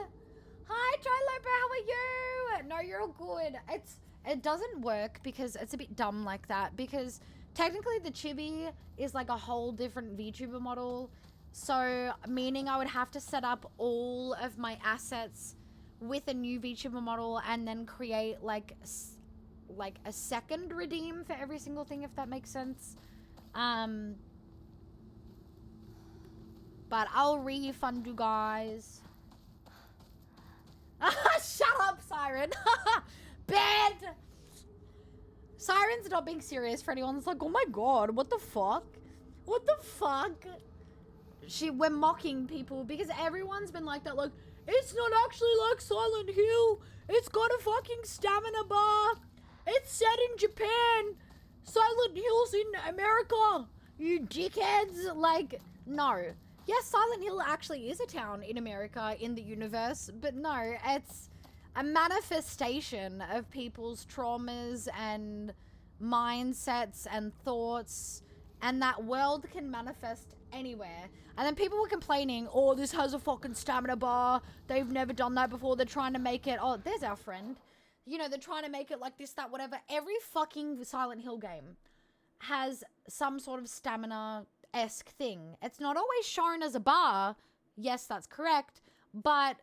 Speaker 1: Hi, Triloper, how are you? No, you're all good. It doesn't work because it's a bit dumb like that, because technically the chibi is like a whole different VTuber model. So, meaning I would have to set up all of my assets with a new VTuber model and then create like a second redeem for every single thing, if that makes sense. But I'll refund you guys. Shut up, Siren. Bad. Siren's not being serious for anyone that's like, oh my god, what the fuck? What the fuck? We're mocking people because everyone's been like that, like, it's not actually like Silent Hill. It's got a fucking stamina bar. It's set in Japan. Silent Hill's in America. You dickheads. Like, no. Yes, Silent Hill actually is a town in America, in the universe, but no, it's a manifestation of people's traumas and mindsets and thoughts, and that world can manifest anywhere. And then people were complaining, oh, this has a fucking stamina bar, they've never done that before, they're trying to make it, oh, there's our friend, you know, they're trying to make it like this, that, whatever. Every fucking Silent Hill game has some sort of stamina-esque thing. It's not always shown as a bar, yes, that's correct, but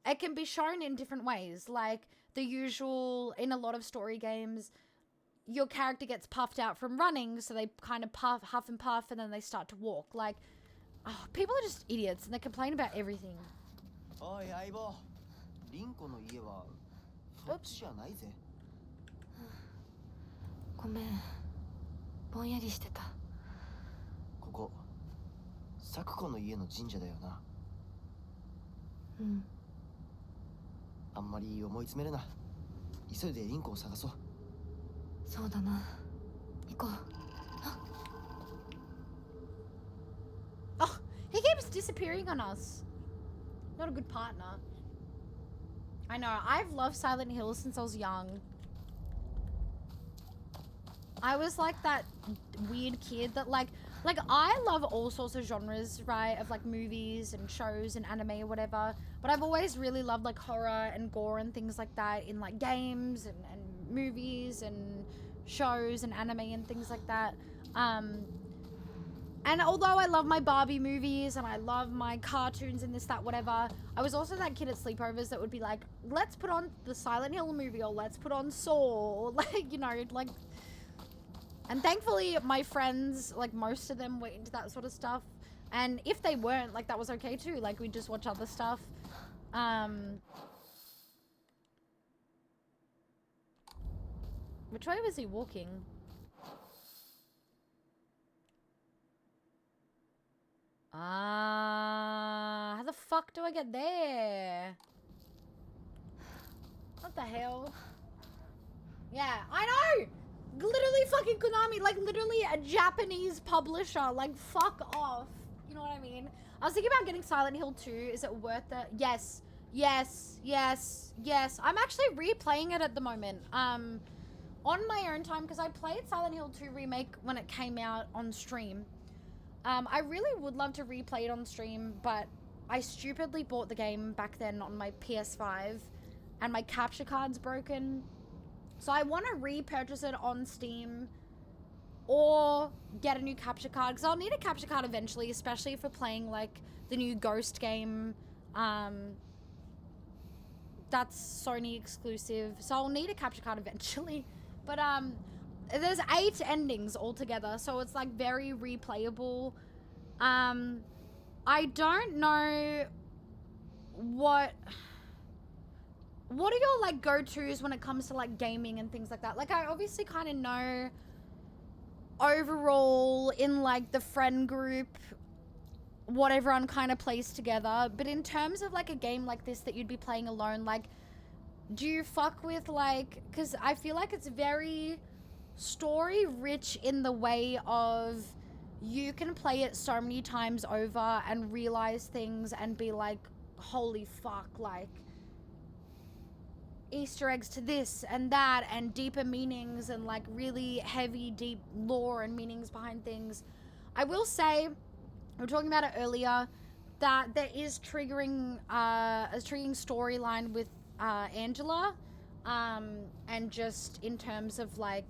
Speaker 1: it can be shown in different ways. Like the usual, in a lot of story games, your character gets puffed out from running, so they kind of huff and puff, and then they start to walk. Like, oh, people are just idiots, and they complain about everything.
Speaker 6: おい相棒、リンコの家はそっちじゃないぜ。
Speaker 3: ごめん、ぼんやりしてた。
Speaker 6: ここ、サクコの家の神社だよな。
Speaker 3: うん。
Speaker 6: あんまり思い詰めるな。急いでリンコを探そう。
Speaker 3: そうだな。行こう。
Speaker 1: Oh, he keeps disappearing on us. Not a good partner. I know, I've loved Silent Hill since I was young. I was like that weird kid that like I love all sorts of genres, right? Of like movies and shows and anime or whatever. But I've always really loved like horror and gore and things like that in like games and movies and shows and anime and things like that. And although I love my Barbie movies and I love my cartoons and this, that, whatever, I was also that kid at sleepovers that would be like, let's put on the Silent Hill movie, or let's put on Saw, or like, you know, like... And thankfully, my friends, like most of them were into that sort of stuff. And if they weren't, like that was okay too. Like we'd just watch other stuff. Which way was he walking? How the fuck do I get there? What the hell? Yeah, I know! Literally fucking Konami, like literally a Japanese publisher, like fuck off. You know what I mean? I was thinking about getting Silent Hill 2. Is it worth it? Yes. Yes. Yes. Yes. I'm actually replaying it at the moment. On my own time, because I played Silent Hill 2 Remake when it came out on stream. I really would love to replay it on stream, but I stupidly bought the game back then on my PS5 and my capture card's broken. So I want to repurchase it on Steam or get a new capture card, because I'll need a capture card eventually, especially if we're playing like the new Ghost game. That's Sony exclusive, so I'll need a capture card eventually. But there's 8 endings altogether, so it's like very replayable. I don't know what are your like go-tos when it comes to like gaming and things like that? Like I obviously kind of know overall in like the friend group what everyone kind of plays together, but in terms of like a game like this that you'd be playing alone, like do you fuck with like, because I feel like it's very story rich in the way of you can play it so many times over and realize things and be like, holy fuck, like Easter eggs to this and that and deeper meanings and like really heavy deep lore and meanings behind things. I will say, we were talking about it earlier, that there is triggering a triggering storyline with Angela, and just in terms of like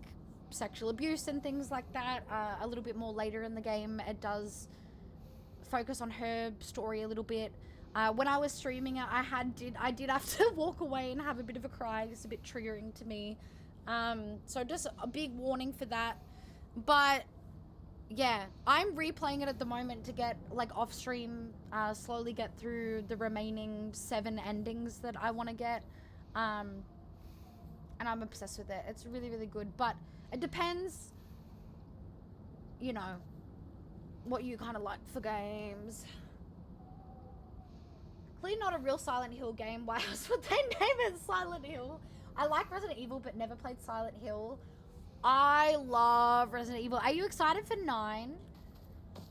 Speaker 1: sexual abuse and things like that. A little bit more later in the game, it does focus on her story a little bit. When I was streaming it, I did have to walk away and have a bit of a cry. It's a bit triggering to me. So just a big warning for that. But yeah, I'm replaying it at the moment to get like off stream, slowly get through the remaining 7 endings that I want to get. And I'm obsessed with it. It's really, really good. But it depends, you know, what you kind of like for games. Clearly not a real Silent Hill game. Why else would they name it Silent Hill? I like Resident Evil, but never played Silent Hill. I love Resident Evil. Are you excited for 9?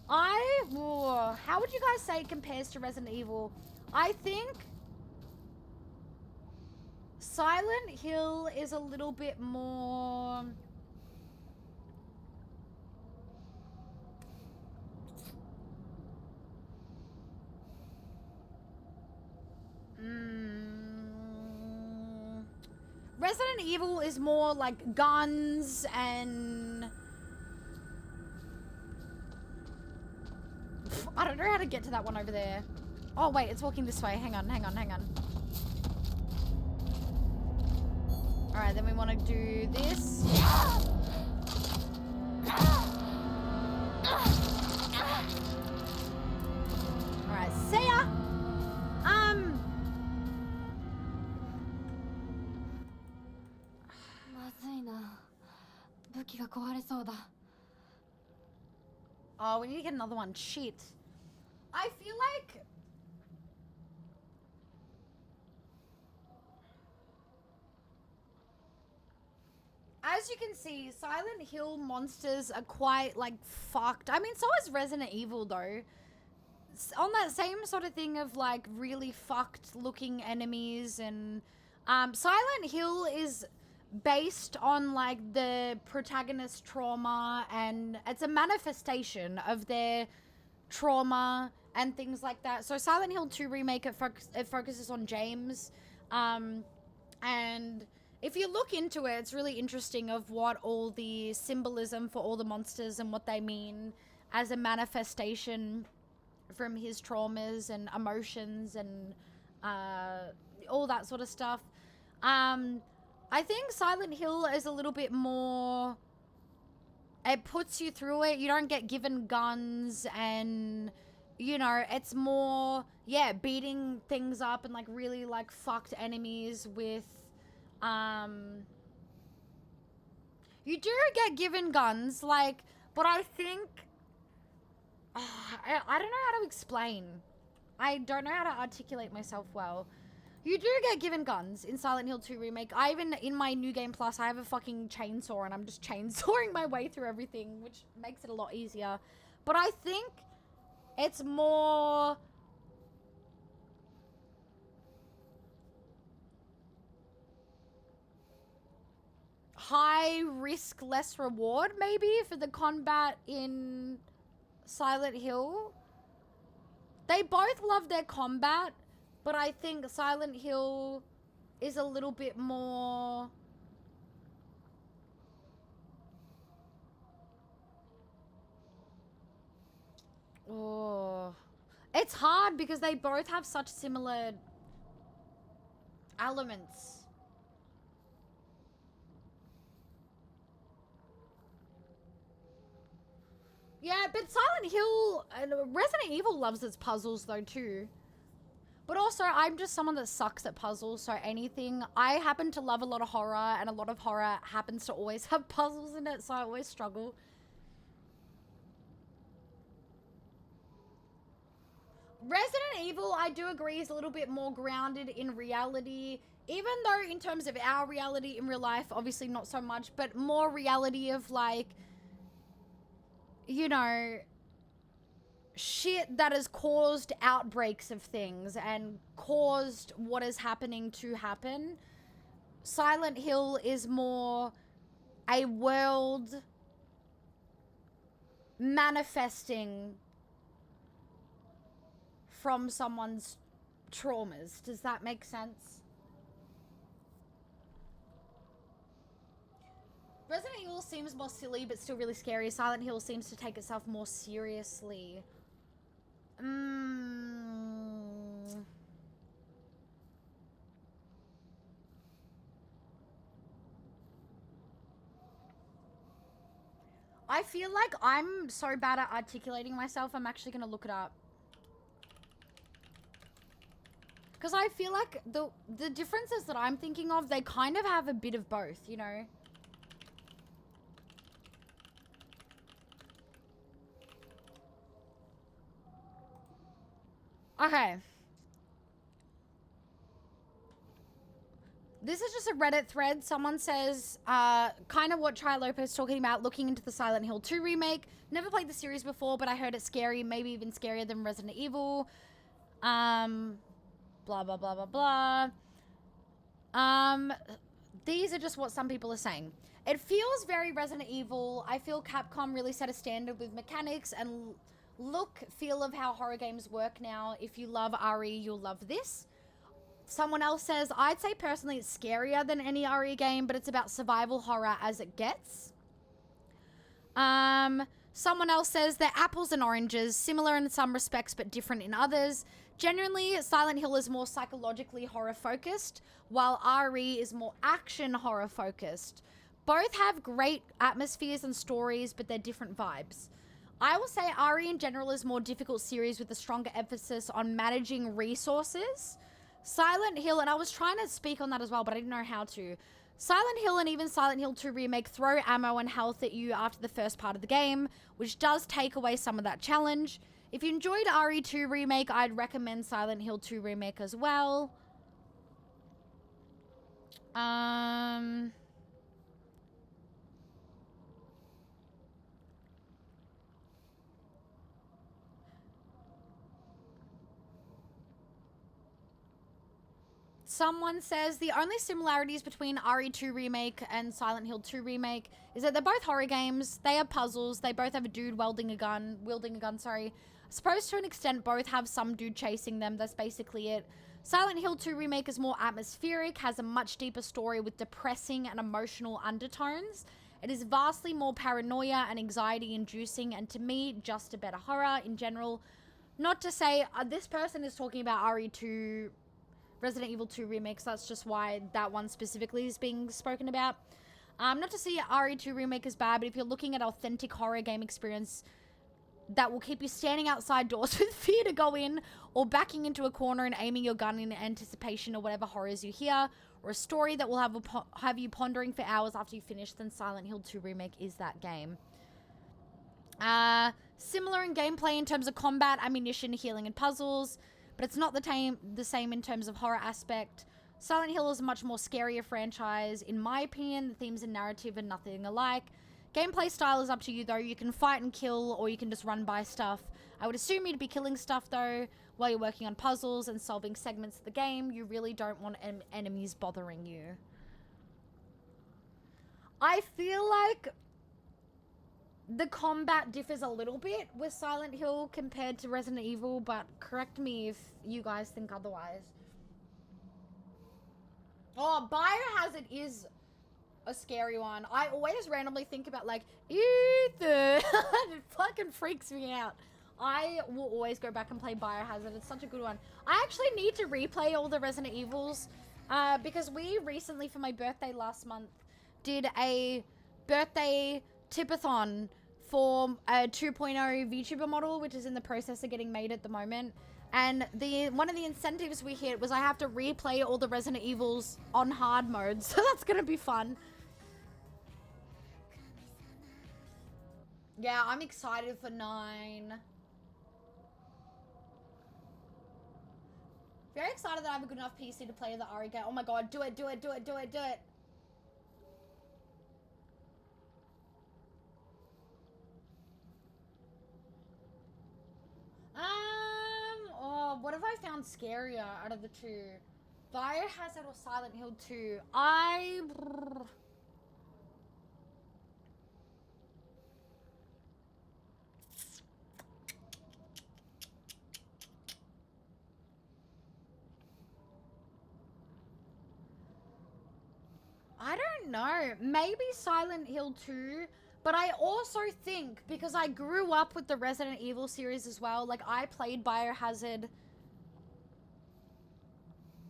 Speaker 1: How would you guys say it compares to Resident Evil? I think Silent Hill is a little bit more... Resident Evil is more like guns and... I don't know how to get to that one over there. Oh wait, it's walking this way. Hang on. Alright, then we want to do this. Alright, see ya! Oh, we need to get another one. Shit. I feel like... As you can see, Silent Hill monsters are quite, like, fucked. I mean, so is Resident Evil, though. On that same sort of thing of, like, really fucked-looking enemies and... Silent Hill is based on, like, the protagonist's trauma, and it's a manifestation of their trauma and things like that. So Silent Hill 2 Remake, it focuses on James. And... if you look into it, it's really interesting of what all the symbolism for all the monsters and what they mean as a manifestation from his traumas and emotions and all that sort of stuff. I think Silent Hill is a little bit more... it puts you through it. You don't get given guns and... you know, it's more... yeah, beating things up and, like, really, like, fucked enemies with... you do get given guns, like, but I think... I don't know how to explain. I don't know how to articulate myself well. You do get given guns in Silent Hill 2 Remake. I even, in my New Game Plus, I have a fucking chainsaw and I'm just chainsawing my way through everything, which makes it a lot easier. But I think it's more... high risk, less reward, maybe, for the combat in Silent Hill. They both love their combat, but I think Silent Hill is a little bit more... oh. It's hard because they both have such similar elements. Yeah, but Silent Hill and Resident Evil loves its puzzles though too. But also, I'm just someone that sucks at puzzles, so anything. I happen to love a lot of horror, and a lot of horror happens to always have puzzles in it, so I always struggle. Resident Evil, I do agree, is a little bit more grounded in reality. Even though in terms of our reality in real life, obviously not so much, but more reality of like... you know, shit that has caused outbreaks of things and caused what is happening to happen. Silent Hill is more a world manifesting from someone's traumas. Does that make sense? Resident Evil seems more silly, but still really scary. Silent Hill seems to take itself more seriously. I feel like I'm so bad at articulating myself, I'm actually going to look it up. Because I feel like the differences that I'm thinking of, they kind of have a bit of both, you know? Okay. This is just a Reddit thread. Someone says, kind of what Chai Lopez is talking about, looking into the Silent Hill 2 remake. Never played the series before, but I heard it's scary, maybe even scarier than Resident Evil. Blah, blah, blah, blah, blah. These are just what some people are saying. It feels very Resident Evil. I feel Capcom really set a standard with mechanics and look, feel of how horror games work now. If you love RE, you'll love this. Someone else says, I'd say personally it's scarier than any RE game, but it's about survival horror as it gets. Someone else says they're apples and oranges, similar in some respects but different in others. Generally, Silent Hill is more psychologically horror focused, while RE is more action horror focused. Both have great atmospheres and stories, but they're different vibes. I will say RE in general is a more difficult series with a stronger emphasis on managing resources. Silent Hill, and I was trying to speak on that as well, but I didn't know how to. Silent Hill and even Silent Hill 2 Remake throw ammo and health at you after the first part of the game, which does take away some of that challenge. If you enjoyed RE2 Remake, I'd recommend Silent Hill 2 Remake as well. Someone says the only similarities between RE2 Remake and Silent Hill 2 Remake is that they're both horror games. They have puzzles. They both have a dude wielding a gun. I suppose to an extent both have some dude chasing them. That's basically it. Silent Hill 2 Remake is more atmospheric, has a much deeper story with depressing and emotional undertones. It is vastly more paranoia and anxiety inducing, and to me, just a better horror in general. Not to say, this person is talking about RE2 Resident Evil 2 Remake, so that's just why that one specifically is being spoken about. Not to say RE2 Remake is bad, but if you're looking at authentic horror game experience that will keep you standing outside doors with fear to go in, or backing into a corner and aiming your gun in anticipation of whatever horrors you hear, or a story that will have you pondering for hours after you finish, then Silent Hill 2 Remake is that game. Similar in gameplay in terms of combat, ammunition, healing, and puzzles, but it's not the same in terms of horror aspect. Silent Hill is a much more scarier franchise. In my opinion, the themes and narrative are nothing alike. Gameplay style is up to you though. You can fight and kill, or you can just run by stuff. I would assume you'd be killing stuff though, while you're working on puzzles and solving segments of the game. You really don't want enemies bothering you. I feel like the combat differs a little bit with Silent Hill compared to Resident Evil, but correct me if you guys think otherwise. Oh, Biohazard is a scary one. I always randomly think about, like, Ethan. It fucking freaks me out. I will always go back and play Biohazard. It's such a good one. I actually need to replay all the Resident Evils because we recently, for my birthday last month, did a birthday tipathon for a 2.0 VTuber model, which is in the process of getting made at the moment. And one of the incentives we hit was I have to replay all the Resident Evils on hard mode, so that's gonna be fun. Yeah, I'm excited for 9. Very excited that I have a good enough PC to play the RE game. Oh my god, do it, do it, do it, do it, do it. Oh, what have I found scarier out of the two? Biohazard or Silent Hill 2? I don't know. Maybe Silent Hill 2. But I also think, because I grew up with the Resident Evil series as well, like I played Biohazard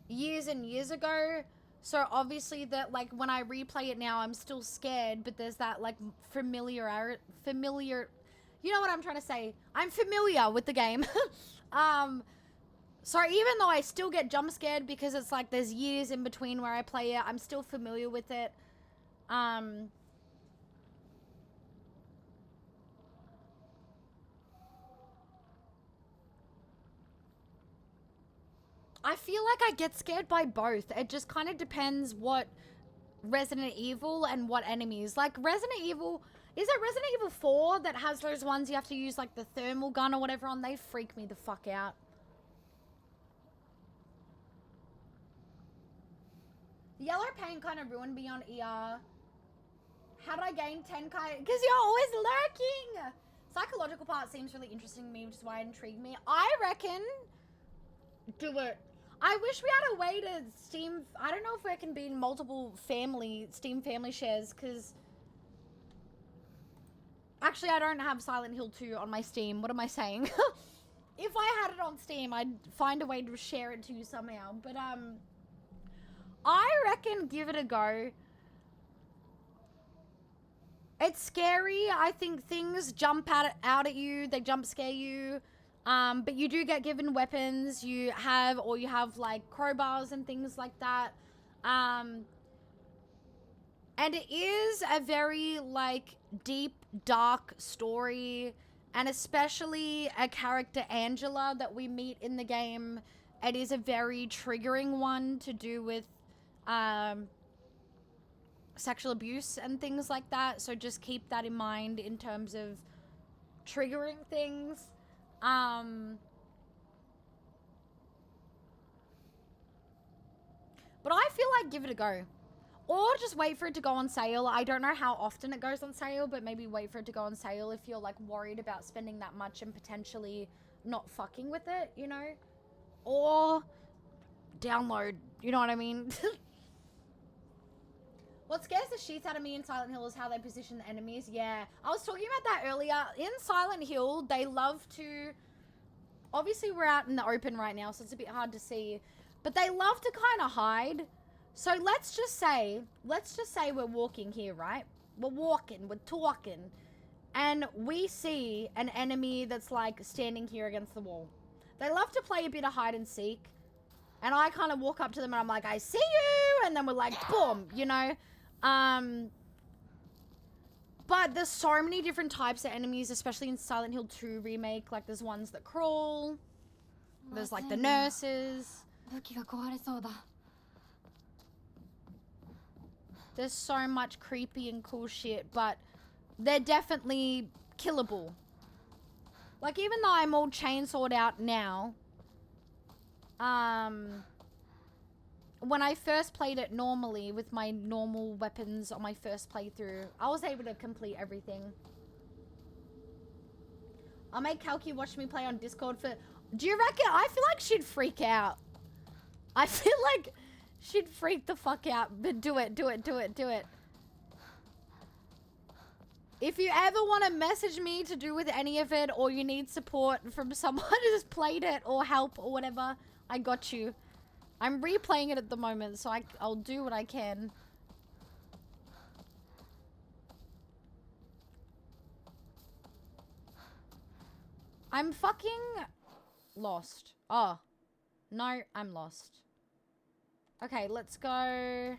Speaker 1: years and years ago, so obviously that, like, when I replay it now, I'm still scared, but there's that, like, familiar, you know what I'm trying to say? I'm familiar with the game. So even though I still get jump scared because it's like there's years in between where I play it, I'm still familiar with it. I feel like I get scared by both. It just kind of depends what Resident Evil and what enemies. Like Resident Evil, is it Resident Evil 4 that has those ones you have to use like the thermal gun or whatever on? They freak me the fuck out. The yellow paint kind of ruined me on ER. How did I gain 10 Kai? Because you're always lurking! Psychological part seems really interesting to me, which is why it intrigued me. I reckon... Do it. I wish we had a way to Steam... I don't know if it can be in multiple Steam family shares, because... Actually, I don't have Silent Hill 2 on my Steam. What am I saying? If I had it on Steam, I'd find a way to share it to you somehow. But, I reckon give it a go. It's scary. I think things jump out at you. They jump scare you. But you do get given weapons. You have like crowbars and things like that. And it is a very like deep, dark story. And especially a character, Angela, that we meet in the game. It is a very triggering one to do with sexual abuse and things like that. So just keep that in mind in terms of triggering things. But I feel like give it a go. Or just wait for it to go on sale. I don't know how often it goes on sale, but maybe wait for it to go on sale if you're like worried about spending that much and potentially not fucking with it, you know? Or download, you know what I mean? What scares the sheets out of me in Silent Hill is how they position the enemies. Yeah, I was talking about that earlier. In Silent Hill, they love to... Obviously, we're out in the open right now, so it's a bit hard to see. But they love to kind of hide. So let's just say we're walking here, right? We're walking, we're talking. And we see an enemy that's like standing here against the wall. They love to play a bit of hide and seek. And I kind of walk up to them and I'm like, I see you! And then we're like, boom, you know? But there's so many different types of enemies, especially in Silent Hill 2 remake. Like there's ones that crawl. There's like the nurses.
Speaker 3: 武器が壊れそうだ。
Speaker 1: There's so much creepy and cool shit, but they're definitely killable. Like, even though I'm all chainsawed out now, when I first played it normally with my normal weapons on my first playthrough, I was able to complete everything. I'll make Kalki watch me play on Discord for... Do you reckon? I feel like she'd freak out. I feel like... She'd freak the fuck out, but do it. If you ever want to message me to do with any of it, or you need support from someone who's played it, or help, or whatever, I got you. I'm replaying it at the moment, so I'll do what I can. I'm fucking lost. Oh. No, I'm lost. Okay, let's go.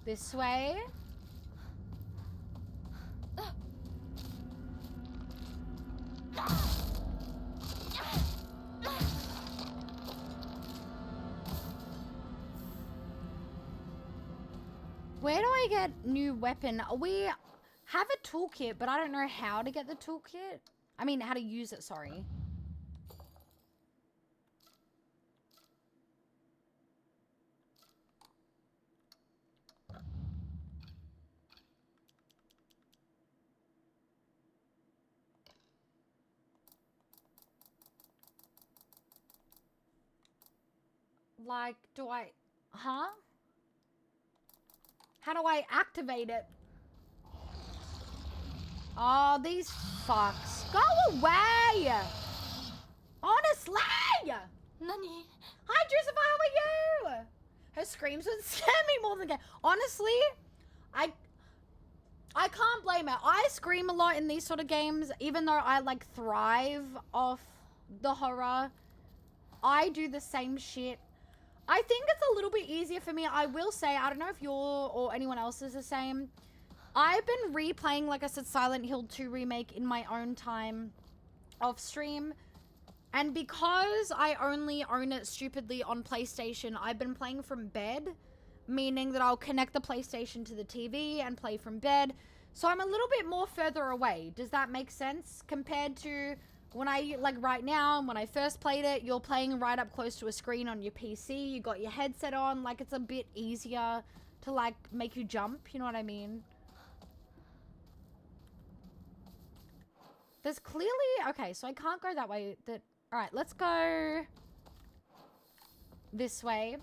Speaker 1: This way. Where do I get new weapon? We have a toolkit, but I don't know how to get the toolkit. I mean, how to use it, sorry. Like, do I... Huh? How do I activate it? Oh, these fucks. Go away! Honestly!
Speaker 3: Nani?
Speaker 1: Hi, Joseph, how are you? Her screams would scare me more than... Honestly, I can't blame her. I scream a lot in these sort of games, even though I, like, thrive off the horror. I do the same shit. I think it's a little bit easier for me. I will say, I don't know if you're or anyone else is the same. I've been replaying, like I said, Silent Hill 2 Remake in my own time off stream. And because I only own it stupidly on PlayStation, I've been playing from bed. Meaning that I'll connect the PlayStation to the TV and play from bed. So I'm a little bit more further away. Does that make sense? Compared to When I, like right now, when I first played it, you're playing right up close to a screen on your PC. You got your headset on, like it's a bit easier to like make you jump, you know what I mean? There's clearly, okay, so I can't go that way. All right, let's go this way.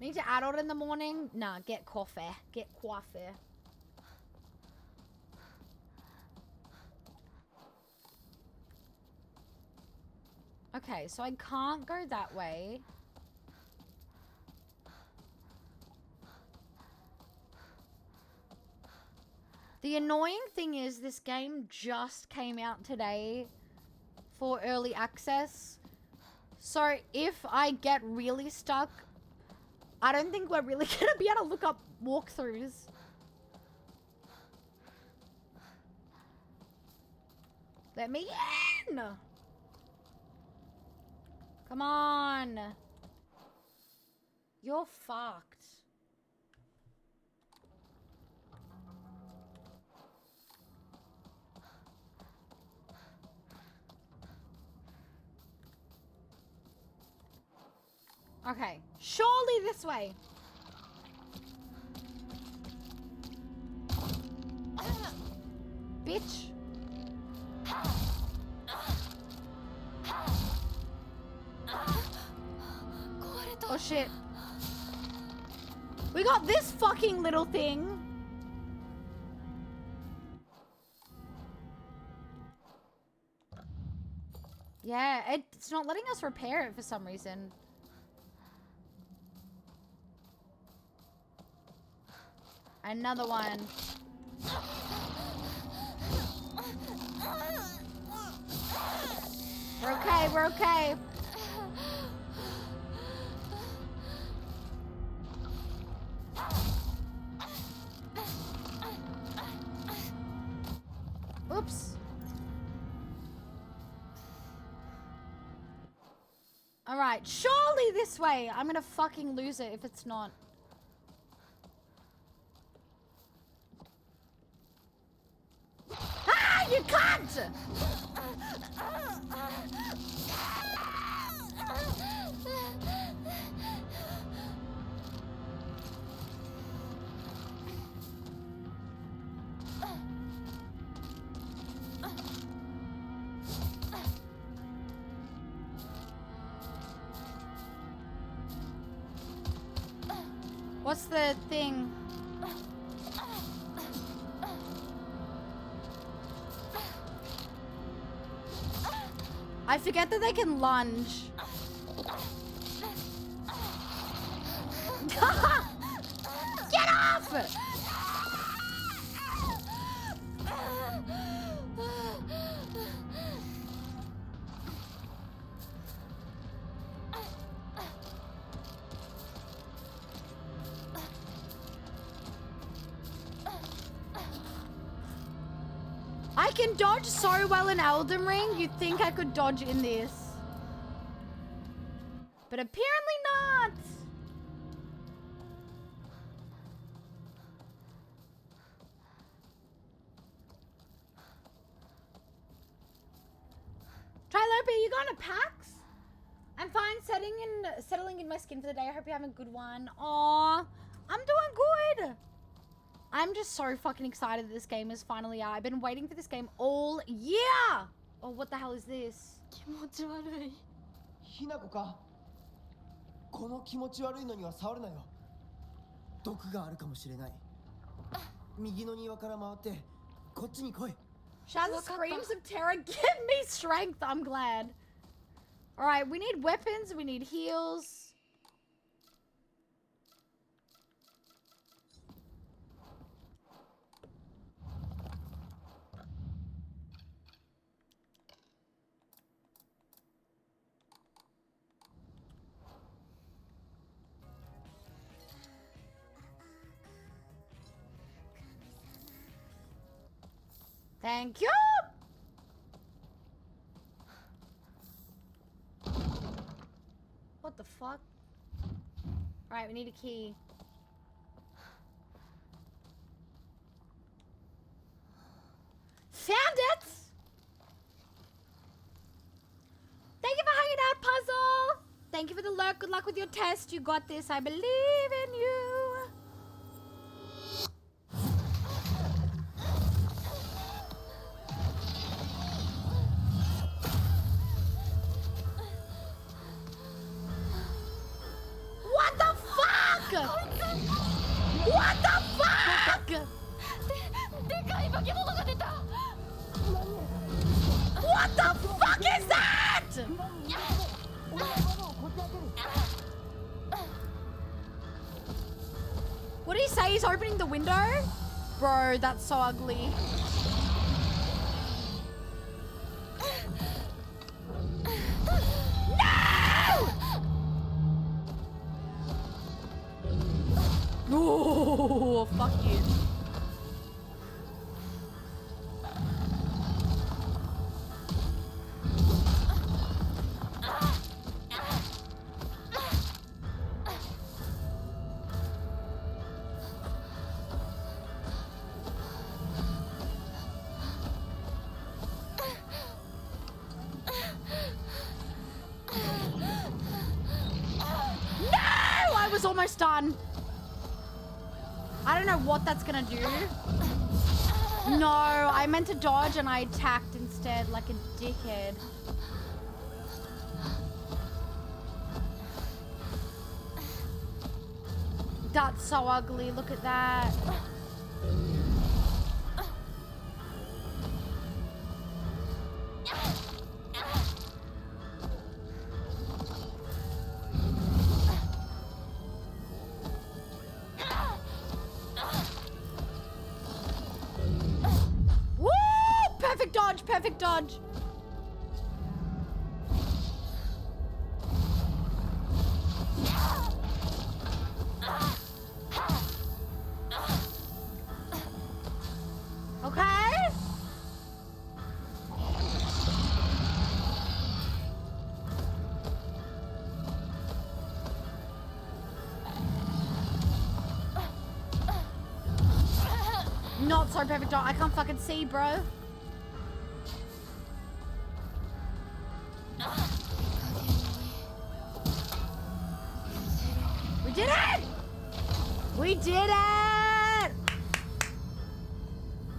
Speaker 1: Need to add on in the morning? Nah, get coffee. Get coffee. Okay, so I can't go that way. The annoying thing is this game just came out today for early access. So if I get really stuck, I don't think we're really gonna be able to look up walkthroughs. Let me in! Come on. You're fucked. Okay, surely this way. Bitch. Oh shit. We got this fucking little thing. Yeah, it's not letting us repair it for some reason. Another one. We're okay, we're okay. Oops. Alright, surely this way. I'm gonna fucking lose it if it's not. Ah, you can't! What's the thing? I forget that they can lunge. Get off! I can dodge so well in Elden Ring, you'd think I could dodge in this. But apparently not! Trilope, you going to PAX? I'm fine settling in my skin for the day. I hope you're having a good one. Aw, I'm doing good. I'm just so fucking excited that this game is finally out. I've been waiting for this game all year. Oh, what the hell is this?
Speaker 6: 気持ち悪い。ひなこか。この気持ち悪いのには触るなよ。毒があるかもしれない。右の庭から回ってこっちに来い。
Speaker 1: Shaz's screams of terror give me strength. I'm glad. All right, we need weapons. We need heals. Thank you. What the fuck? Alright, we need a key. Found thank you for the lurk. Good luck with your test. You got this. I believe in you. What the fuck? What the fuck?
Speaker 2: でかい化け物が出た
Speaker 1: What the fuck is that? What did he say? He's opening the window? Bro, that's so ugly. No! Oh, fuck you. I was almost done. I don't know what that's gonna do. No, I meant to dodge and I attacked instead like a dickhead. That's so ugly. Look at that. Woo! Perfect dodge, perfect dodge. Okay. Not so perfect dodge. I can't fucking see, bro. We did it! We did it!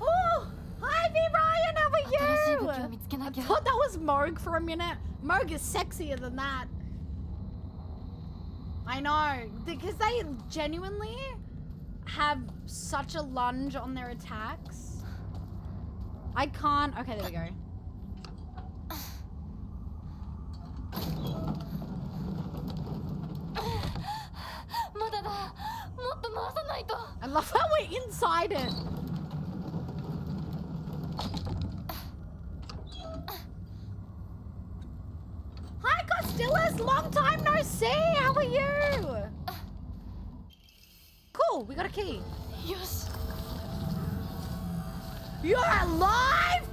Speaker 1: Oh, hi, V Ryan, how are
Speaker 3: 新しい
Speaker 1: you?
Speaker 3: 武器を見つけな
Speaker 1: I
Speaker 3: きゃ
Speaker 1: thought that was Moog for a minute. Moog is sexier than that. I know, because they genuinely have such a lunge on their attacks. I can't. Okay, there we go. I love how we're inside it. Hi, Costillas. Long time no see. How are you? Cool. We got a key.
Speaker 3: Yes.
Speaker 1: You're alive?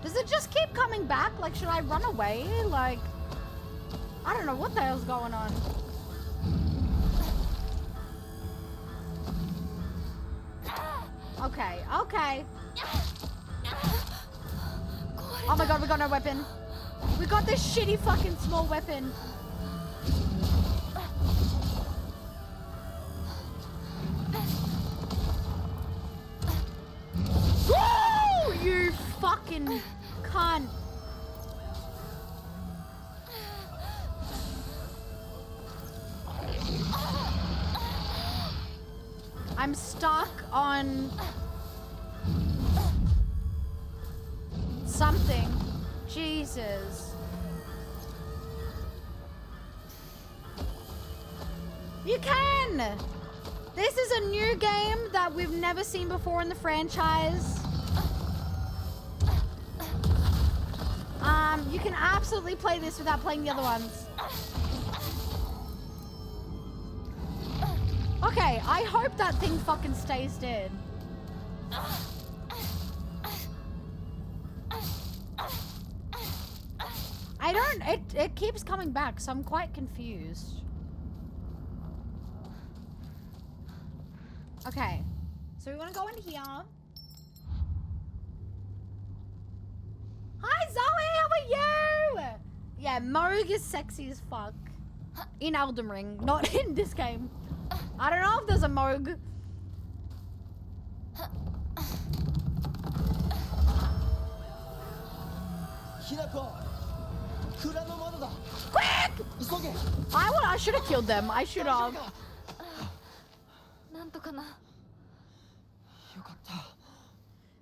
Speaker 1: Does it just keep coming back? Like, should I run away? Like, I don't know what the hell's going on. Okay, okay. Oh my god, we got no weapon. We got this shitty fucking small weapon. Woo! You fucking cunt. I'm stuck on something. Jesus. You can! This is a new game that we've never seen before in the franchise. You can absolutely play this without playing the other ones. Okay, I hope that thing fucking stays dead. It keeps coming back, so I'm quite confused. Okay, so we want to go in here. Hi Zoe, how are you? Yeah, Morg is sexy as fuck. In Elden Ring, not in this game. I don't know if there's a Morg. Quick! I should have killed them. I should have.
Speaker 3: なんとかな。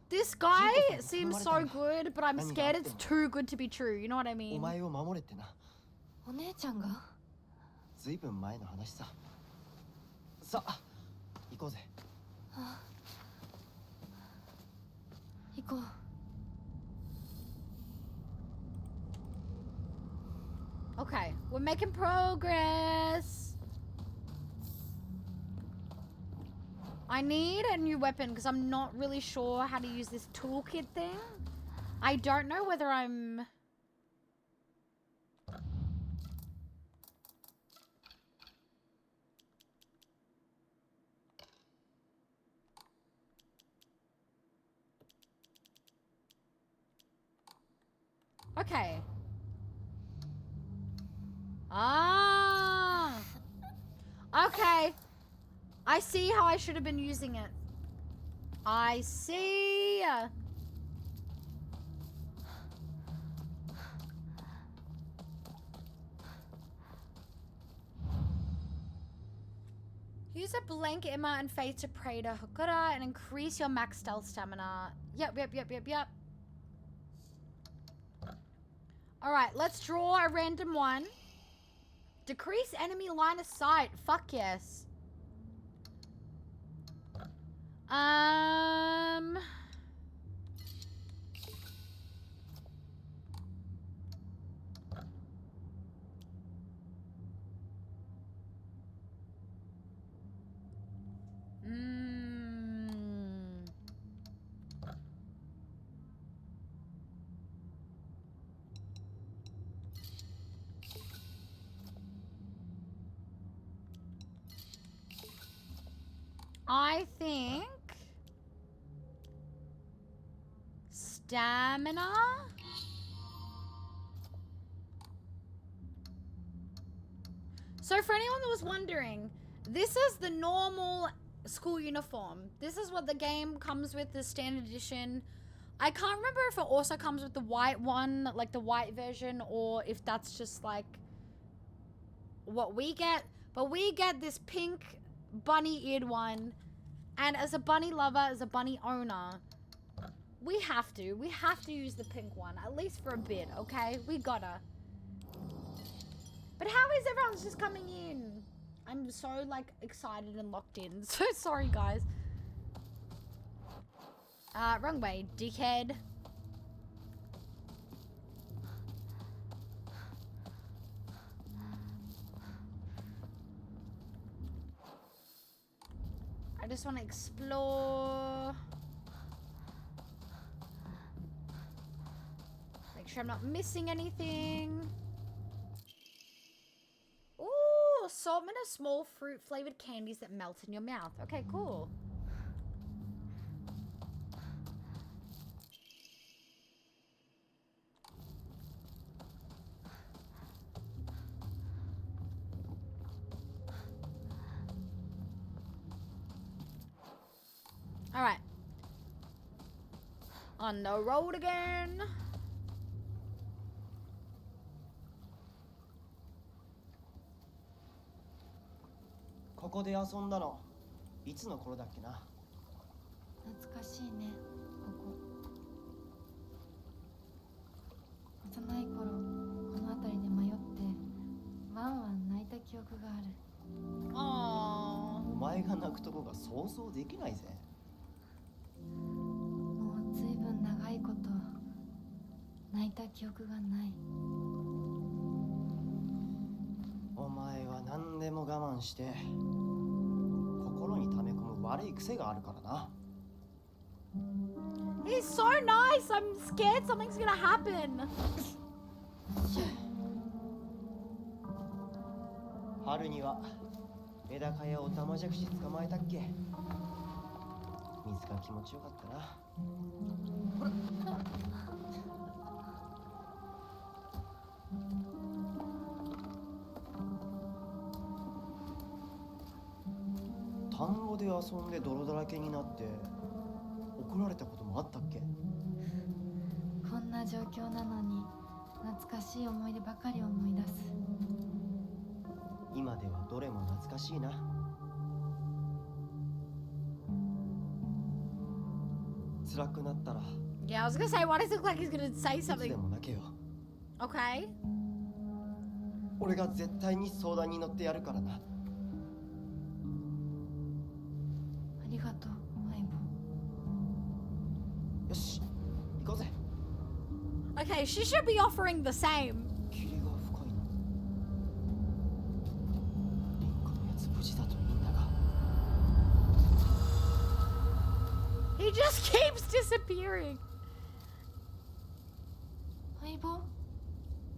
Speaker 1: This guy seems so good, but I'm scared it's too good to be true. You know what I
Speaker 6: お
Speaker 1: mean?
Speaker 6: 前を守れってな。
Speaker 3: お姉ちゃんが。
Speaker 6: ずいぶん前の話さ。さあ、行こうぜ。
Speaker 3: 行こう。
Speaker 1: Okay, we're making progress. I need a new weapon because I'm not really sure how to use this toolkit thing. I don't know whether I'm... Okay. Ah. Okay. I see how I should have been using it. I see. Use a blank Emma and fade to pray to Hokura and increase your max stealth stamina. Yep. Alright, let's draw a random one. Decrease enemy line of sight. Fuck yes. I think stamina. So for anyone that was wondering, this is the normal school uniform. This is what the game comes with, the standard edition. I can't remember if it also comes with the white one, like the white version, or if that's just like what we get. But we get this pink bunny-eared one. And as a bunny lover, as a bunny owner, we have to use the pink one, at least for a bit, okay? We gotta. But how is everyone's just coming in? I'm so, like, excited and locked in. So sorry, guys. Wrong way, dickhead. I just want to explore. Make sure I'm not missing anything. Ooh, assortment of small fruit flavored candies that melt in your mouth. Okay, cool. All right. On the road again.
Speaker 6: ここで遊んだのいつの頃だっけな。
Speaker 3: 懐かしいね、ここ。幼い頃、この辺りで迷ってワンワン泣いた記憶がある。
Speaker 1: あ
Speaker 6: お前が泣くとこが想像できないぜ。
Speaker 3: もうずいぶん長いこと泣いた記憶がない。
Speaker 6: お前は何でも我慢して心に溜め込む悪い癖があるからな。
Speaker 1: He's so nice. I'm scared something's gonna happen.
Speaker 6: 春にはメダカやオタマジャクシ捕まえたっけ。水が気持ちよかったな。田んぼで遊んで泥だらけになって怒られたこともあったっけ。
Speaker 3: こんな状況なのに懐かしい思い出ばかり思い出す。
Speaker 6: 今ではどれも懐かしいな。辛くなったら
Speaker 1: Yeah, I was gonna say, why does it look like he's gonna say
Speaker 6: いつで
Speaker 1: something?
Speaker 6: も泣けよ。
Speaker 1: Okay.
Speaker 6: 俺が絶対に相談に乗ってやるからな。
Speaker 3: ありがとう相棒。
Speaker 6: よし、行こうぜ。
Speaker 1: Okay, she should be offering the same.
Speaker 6: 霧が深いな。リンクのやつ無事だといいんだが。
Speaker 1: He just keeps disappearing.
Speaker 3: 相棒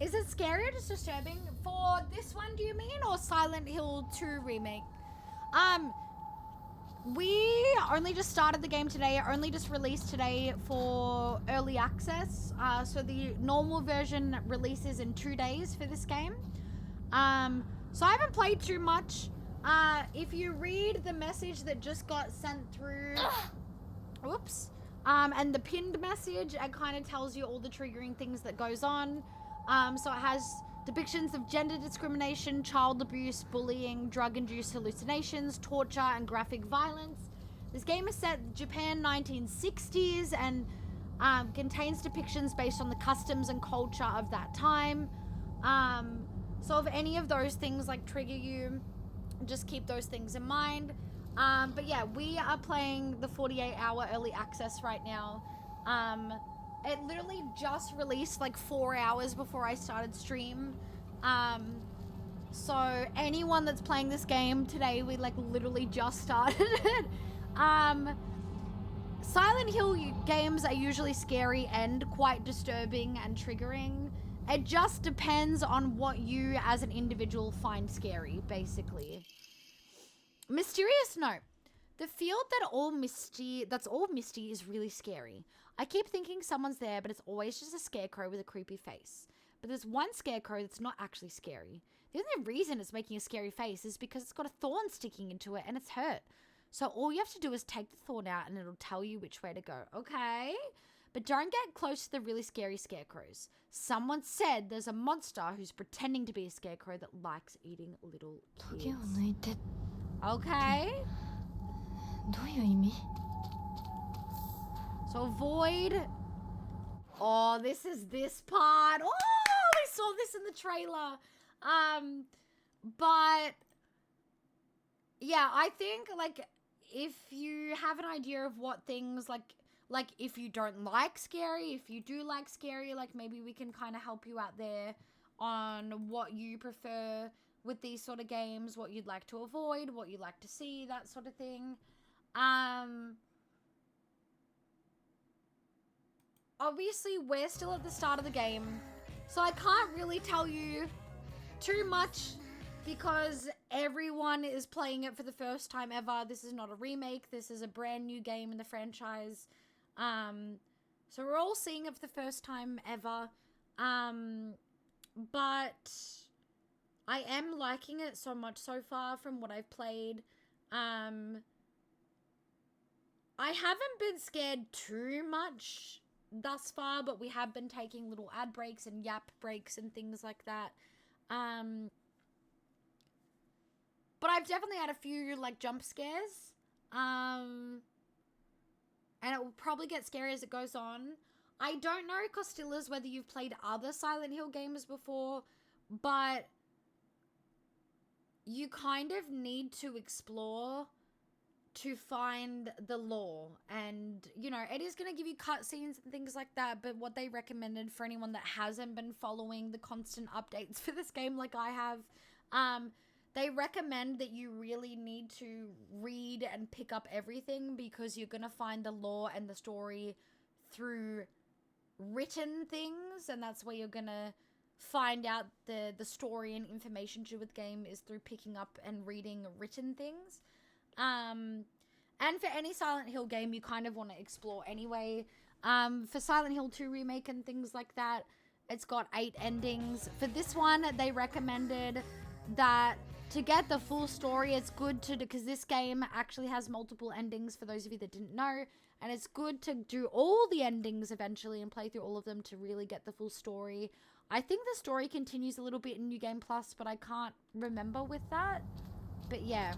Speaker 1: Is it scary or just disturbing? For this one, do you mean? Or Silent Hill 2 remake? We only just started the game today. It only just released today for early access. So the normal version releases in 2 days for this game. So I haven't played too much. If you read the message that just got sent through, whoops, and the pinned message, it kind of tells you all the triggering things that goes on. So it has depictions of gender discrimination, child abuse, bullying, drug-induced hallucinations, torture, and graphic violence. This game is set in Japan 1960s and contains depictions based on the customs and culture of that time. So if any of those things like trigger you, just keep those things in mind. But yeah, we are playing the 48-hour early access right now. It literally just released like 4 hours before I started stream. So anyone that's playing this game today, we like literally just started it. Silent Hill games are usually scary and quite disturbing and triggering. It just depends on what you as an individual find scary, basically. Mysterious note. The field that's all misty is really scary. I keep thinking someone's there, but it's always just a scarecrow with a creepy face. But there's one scarecrow that's not actually scary. The only reason it's making a scary face is because it's got a thorn sticking into it and it's hurt. So all you have to do is take the thorn out and it'll tell you which way to go, okay? But don't get close to the really scary scarecrows. Someone said there's a monster who's pretending to be a scarecrow that likes eating little
Speaker 3: トゲを
Speaker 1: kids.
Speaker 3: 抜いて
Speaker 1: Okay?
Speaker 3: どういう意味？
Speaker 1: So avoid. Oh, this is this part. Oh, we saw this in the trailer. But yeah, I think like if you have an idea of what things like if you don't like scary, if you do like scary, like maybe we can kind of help you out there on what you prefer with these sort of games, what you'd like to avoid, what you'd like to see, that sort of thing. Obviously, we're still at the start of the game, so I can't really tell you too much because everyone is playing it for the first time ever. This is not a remake. This is a brand new game in the franchise. So we're all seeing it for the first time ever. But I am liking it so much so far from what I've played. I haven't been scared too much thus far, but we have been taking little ad breaks and yap breaks and things like that. But I've definitely had a few like jump scares. And it will probably get scary as it goes on. I don't know, Costillas, whether you've played other Silent Hill games before, but you kind of need to explore to find the lore, and you know, it is going to give you cutscenes and things like that, but what they recommended for anyone that hasn't been following the constant updates for this game like I have, they recommend that you really need to read and pick up everything, because you're going to find the lore and the story through written things, and that's where you're going to find out the story and information to do with the game is through picking up and reading written things. And for any Silent Hill game, you kind of want to explore anyway. For Silent Hill 2 Remake and things like that, it's got 8 endings. For this one, they recommended that to get the full story, it's good to, because this game actually has multiple endings for those of you that didn't know, and it's good to do all the endings eventually and play through all of them to really get the full story. I think the story continues a little bit in New Game Plus, but I can't remember with that. But yeah.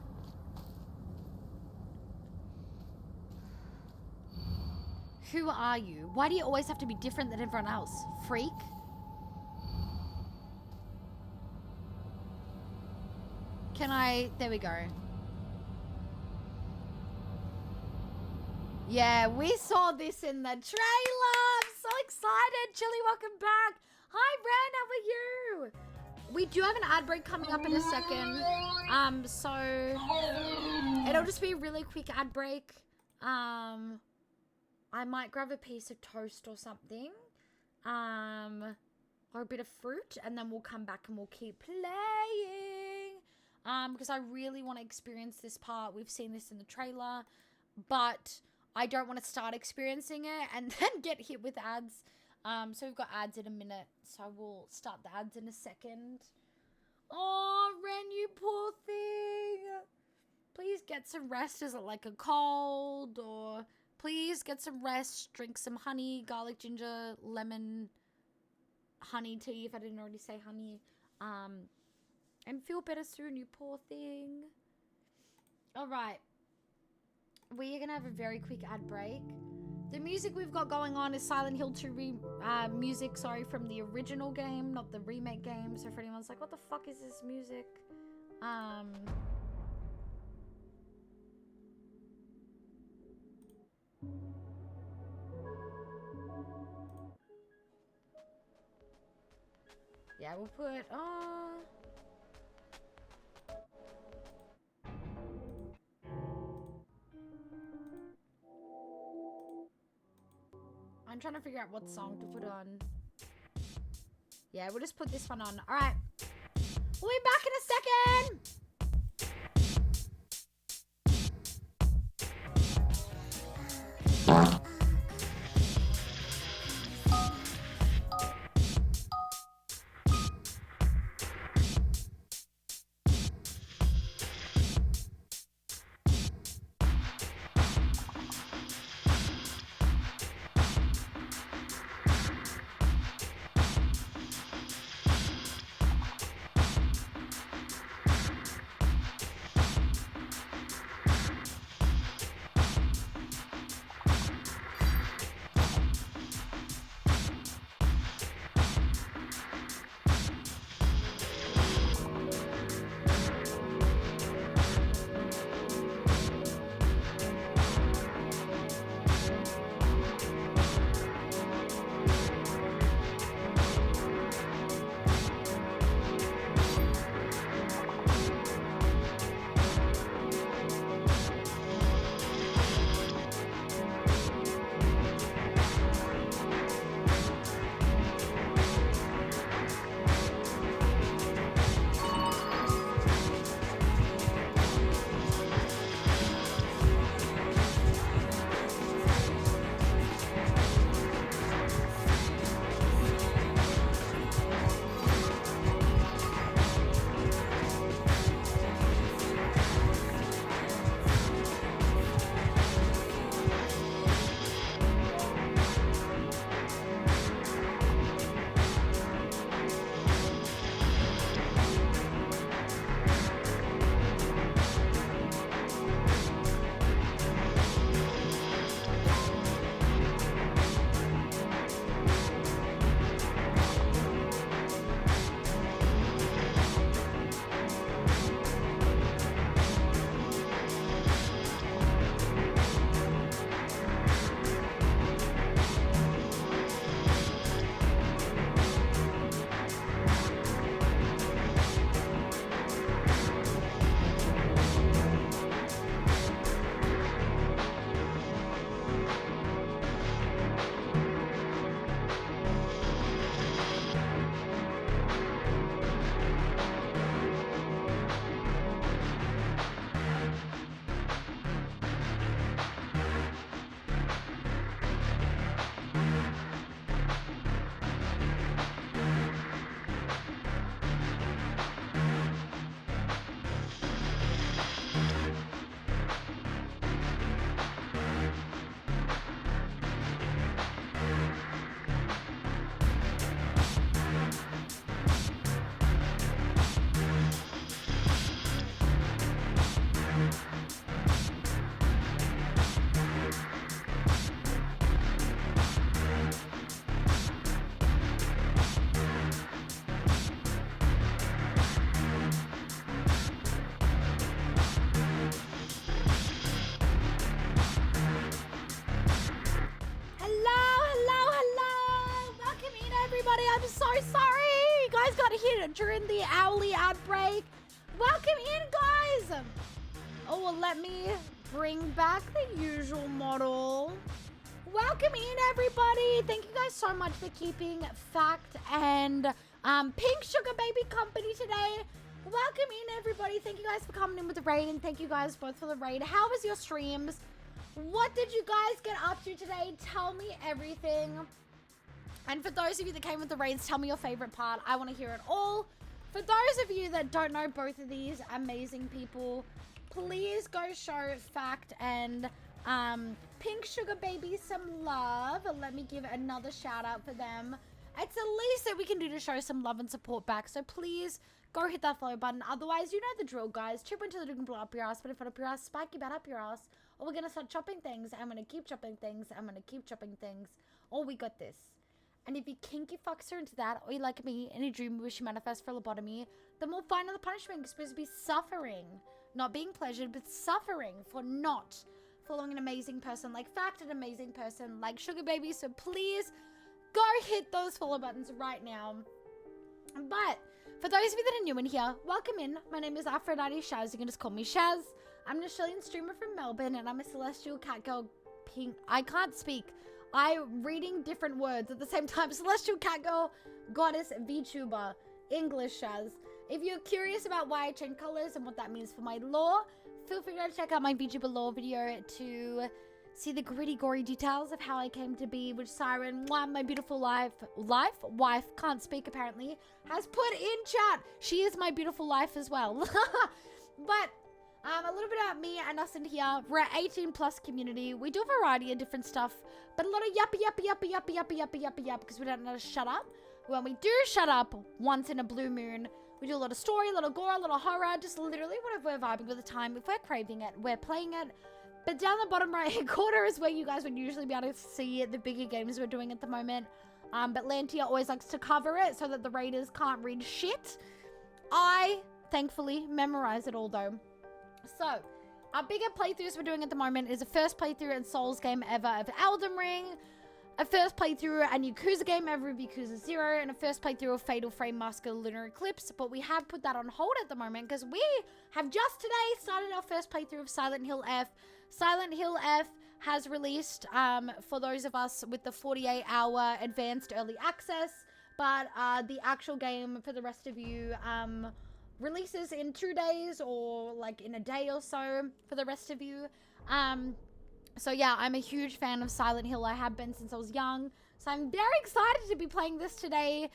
Speaker 1: Who are you? Why do you always have to be different than everyone else? Freak? Can I... There we go. Yeah, we saw this in the trailer. I'm so excited. Chili, welcome back. Hi, Ren. How are you? We do have an ad break coming up in a second. So it'll just be a really quick ad break. I might grab a piece of toast or something. Or a bit of fruit, and then we'll come back and we'll keep playing. Because I really want to experience this part. We've seen this in the trailer, but I don't want to start experiencing it and then get hit with ads. So we've got ads in a minute, so we'll start the ads in a second. Oh, Ren, you poor thing. Please get some rest. Is it like a cold? Or please get some rest. Drink some honey, garlic, ginger, lemon, honey tea, if I didn't already say honey. And feel better soon, you poor thing. All right. We are going to have a very quick ad break. The music we've got going on is Silent Hill 2 music, from the original game, not the remake game. So if anyone's like, what the fuck is this music? Yeah, we'll put, I'm trying to figure out what song to put on. Yeah, we'll just put this one on. Alright. We'll be back in a second! so sorry. You guys got hit during the Owly outbreak. Welcome in, guys. Oh, well, let me bring back the usual model. Welcome in, everybody. Thank you guys so much for keeping Fact and Pink Sugar Baby company today. Welcome in, everybody. Thank you guys for coming in with the raid, and thank you guys both for the raid. How was your streams? What did you guys get up to today? Tell me everything. And for those of you that came with the raids, tell me your favorite part. I want to hear it all. For those of you that don't know both of these amazing people, please go show Fact and Pink Sugar Baby some love. Let me give another shout out for them. It's the least that we can do to show some love and support back. So please go hit that follow button. Otherwise, you know the drill, guys. Chip into the dude and blow up your ass, put it up your ass, spike your bat up your ass. Or we're gonna start chopping things. I'm gonna keep chopping things. I'm gonna keep chopping things. Or we got this. And if you kinky fucks are into that, or you like me, in a dream wish you manifest for lobotomy, then we'll find another punishment. You're supposed to be suffering. Not being pleasured, but suffering for not following an amazing person like Fact, an amazing person like Sugar Baby. So please go hit those follow buttons right now. But for those of you that are new in here, welcome in. My name is Aphrodite Shaz. You can just call me Shaz. I'm an Australian streamer from Melbourne, and I'm a celestial cat girl. Pink. I can't speak. I'm reading different words at the same time. Celestial cat girl, goddess, VTuber, English Shaz. If you're curious about why I change colors and what that means for my lore, feel free to check out my VTuber lore video to see the gritty, gory details of how I came to be, which Siren, my beautiful wife, can't speak apparently, has put in chat. She is my beautiful life as well. But a little bit about me and us in here. We're an 18+ community. We do a variety of different stuff, but a lot of yuppie, because we don't know to shut up. When we do shut up once in a blue moon, we do a lot of story, a lot of gore, a lot of horror, just literally whatever we're vibing with the time. If we're craving it, we're playing it. But down the bottom right hand corner is where you guys would usually be able to see the bigger games we're doing at the moment. But Lantia always likes to cover it so that the raiders can't read shit. I, thankfully, memorize it all though. So, our bigger playthroughs we're doing at the moment is a first playthrough in Souls game ever of Elden Ring, a first playthrough and Yakuza game ever of Yakuza 0, and a first playthrough of Fatal Frame Mask of Lunar Eclipse. But we have put that on hold at the moment because we have just today started our first playthrough of Silent Hill F. Silent Hill F has released for those of us with the 48-hour advanced early access, but the actual game for the rest of you releases in 2 days or like in a day or so for the rest of you. So yeah, I'm a huge fan of Silent Hill. I have been since I was young. So I'm very excited to be playing this today.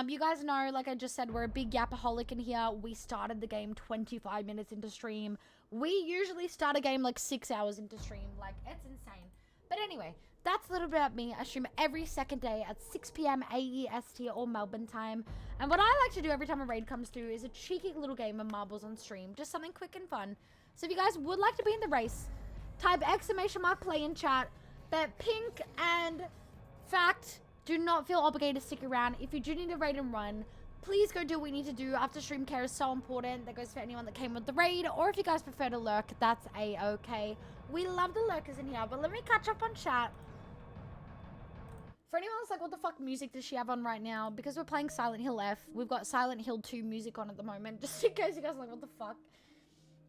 Speaker 1: You guys know, like I just said, we're a big yapaholic in here. We started the game 25 minutes into stream. We usually start a game like 6 hours into stream. Like, it's insane. But anyway, that's a little bit about me. I stream every second day at 6 p.m. AEST or Melbourne time. And what I like to do every time a raid comes through is a cheeky little game of marbles on stream. Just something quick and fun. So if you guys would like to be in the race, type !play in chat. But Pink and Fact, do not feel obligated to stick around. If you do need a raid and run, please go do what you need to do. After stream care is so important. That goes for anyone that came with the raid. Or if you guys prefer to lurk, that's a-okay. We love the lurkers in here. But let me catch up on chat. For anyone that's like, what the fuck music does she have on right now? Because we're playing Silent Hill F, we've got Silent Hill 2 music on at the moment. Just in case you guys are like, what the fuck?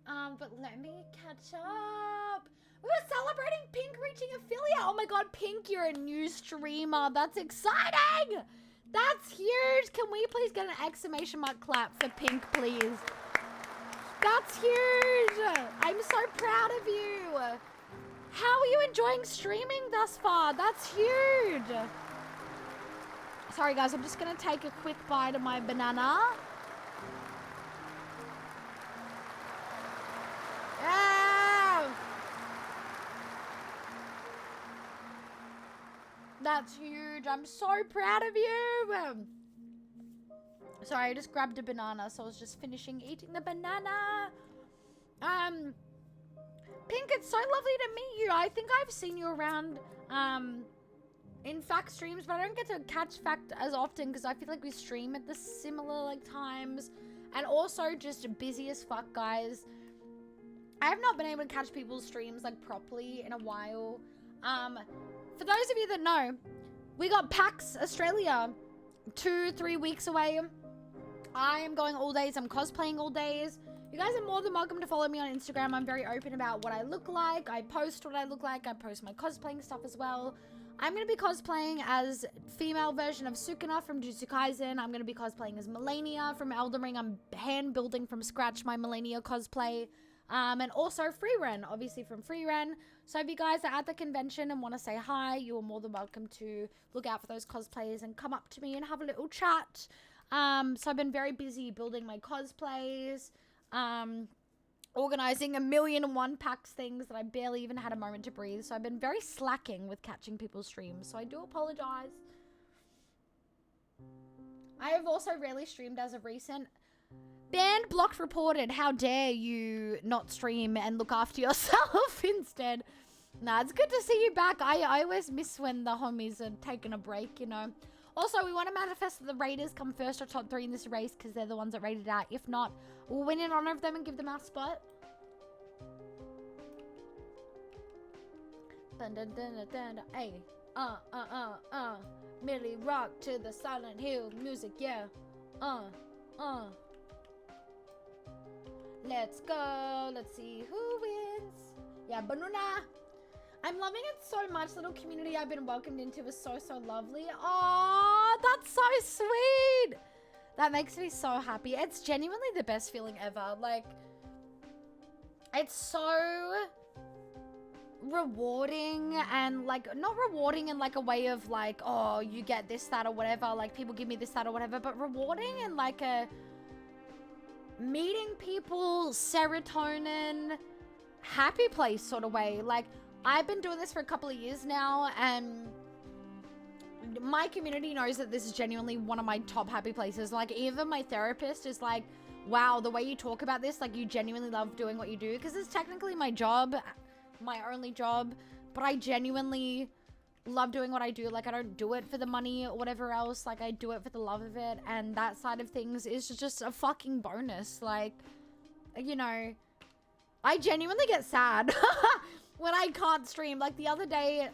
Speaker 1: But let me catch up. We were celebrating Pink reaching affiliate. Oh my god, Pink, you're a new streamer. That's exciting. That's huge. Can we please get an exclamation mark clap for Pink, please? That's huge. I'm so proud of you. How are you enjoying streaming thus far? That's huge. Sorry guys, I'm just gonna take a quick bite of my banana. Yeah. That's huge. I'm so proud of you. Sorry, I just grabbed a banana, so I was just finishing eating the banana. Pink, it's so lovely to meet you. I think I've seen you around in Fact streams, but I don't get to catch Fact as often because I feel like we stream at the similar like times, and also just busy as fuck, guys. I have not been able to catch people's streams like properly in a while. For those of you that know, we got PAX Australia 2-3 weeks away. I am going all days. I'm cosplaying all days. You guys are more than welcome to follow me on Instagram. I'm very open about what I look like. I post what I look like. I post my cosplaying stuff as well. I'm going to be cosplaying as female version of Sukuna from Jujutsu Kaisen. I'm going to be cosplaying as Melania from Elden Ring. I'm hand building from scratch my Melania cosplay. And also Freeren, obviously from Freeren. So if you guys are at the convention and want to say hi, you are more than welcome to look out for those cosplays and come up to me and have a little chat. So I've been very busy building my cosplays, organizing 1,000,001 packs things that I barely even had a moment to breathe. So I've been very slacking with catching people's streams. So I do apologize. I have also rarely streamed as of recent. Banned, blocked, reported. How dare you not stream and look after yourself instead. Nah, it's good to see you back. I always miss when the homies are taking a break, you know. Also, we want to manifest that the Raiders come first or top 3 in this race because they're the ones that rated out. If not, we'll win in honor of them and give them our spot. Dun, dun, dun, dun, dun, dun. Hey. Millie rock to the Silent Hill music, yeah. Let's go. Let's see who wins. Yeah, Banuna. I'm loving it so much. The little community I've been welcomed into is so, so lovely. Oh, that's so sweet. That makes me so happy. It's genuinely the best feeling ever. Like, it's so rewarding and like, not rewarding in like a way of like, oh, you get this, that, or whatever. Like, people give me this, that, or whatever. But rewarding in like a meeting people, serotonin, happy place sort of way. Like, I've been doing this for a couple of years now, and my community knows that this is genuinely one of my top happy places. Like, even my therapist is like, wow, the way you talk about this, like, you genuinely love doing what you do. Because it's technically my job, my only job, but I genuinely love doing what I do. Like, I don't do it for the money or whatever else. Like, I do it for the love of it, and that side of things is just a fucking bonus. Like, you know, I genuinely get sad when I can't stream. Like, the other day,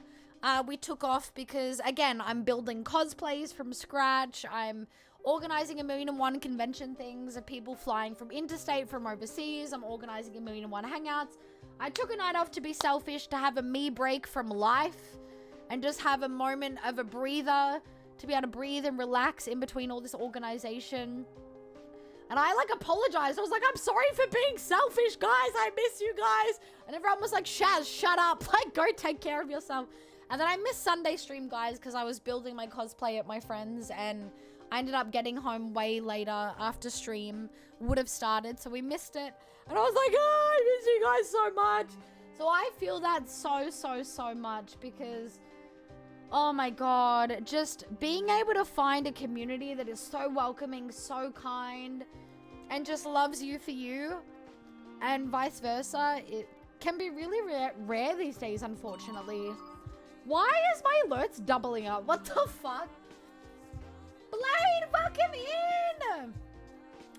Speaker 1: we took off because, again, I'm building cosplays from scratch. I'm organizing 1,000,001 convention things of people flying from interstate, from overseas. I'm organizing 1,000,001 hangouts. I took a night off to be selfish, to have a me break from life, and just have a moment of a breather, to be able to breathe and relax in between all this organization. And I, like, apologized. I was like, I'm sorry for being selfish, guys. I miss you guys. And everyone was like, Shaz, shut up. Like, go take care of yourself. And then I missed Sunday stream, guys, because I was building my cosplay at my friend's. And I ended up getting home way later after stream would have started. So we missed it. And I was like, oh, I miss you guys so much. So I feel that so, so, so much because, oh my God, just being able to find a community that is so welcoming, so kind, and just loves you for you, and vice versa, it can be really rare these days, unfortunately. Why is my alerts doubling up? What the fuck? Blade, welcome in!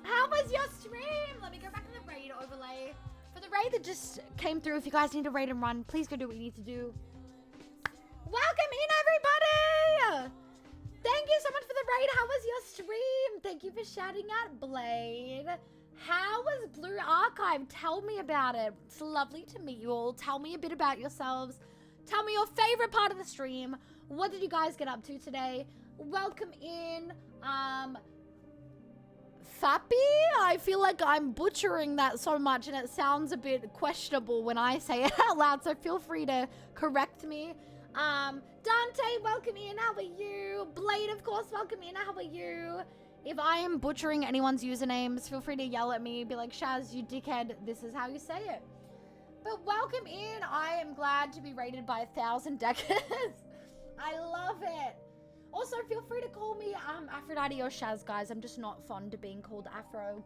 Speaker 1: How was your stream? Let me go back to the raid overlay. For the raid that just came through, if you guys need to raid and run, please go do what you need to do. Welcome in, everybody! Thank you so much for the raid. How was your stream? Thank you for shouting out, Blade. How was Blue Archive? Tell me about it. It's lovely to meet you all. Tell me a bit about yourselves. Tell me your favorite part of the stream. What did you guys get up to today? Welcome in, Fappy? I feel like I'm butchering that so much and it sounds a bit questionable when I say it out loud, so feel free to correct me. Dante, welcome in, how are you? Blade, of course, welcome in, how are you? If I am butchering anyone's usernames, feel free to yell at me, be like, Shaz, you dickhead, this is how you say it. But welcome in, I am glad to be rated by 1,000 deckers. I love it. Also, feel free to call me Aphrodite or Shaz, guys. I'm just not fond of being called Afro.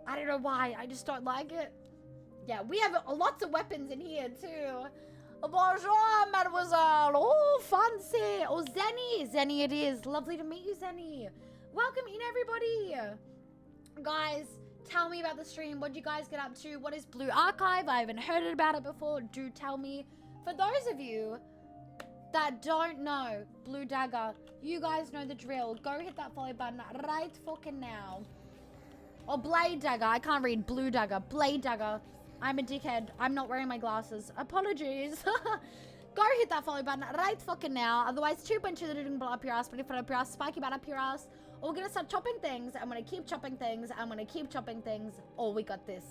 Speaker 1: I don't know why, I just don't like it. Yeah, we have lots of weapons in here, too. Bonjour, mademoiselle. Oh, fancy. Oh, Zenny. Zenny it is. Lovely to meet you, Zenny. Welcome in, everybody. Guys, tell me about the stream. What did you guys get up to? What is Blue Archive? I haven't heard about it before. Do tell me. For those of you that don't know Blue Dagger, you guys know the drill. Go hit that follow button right fucking now. Or Blade Dagger. I can't read. Blue Dagger. Blade Dagger. I'm a dickhead. I'm not wearing my glasses. Apologies. Go hit that follow button right fucking now. Otherwise, 2.2 that didn't blow up your ass, but if it up your ass, spiky bad up your ass. Or we're gonna start chopping things. I'm gonna keep chopping things. I'm gonna keep chopping things. Oh, we got this.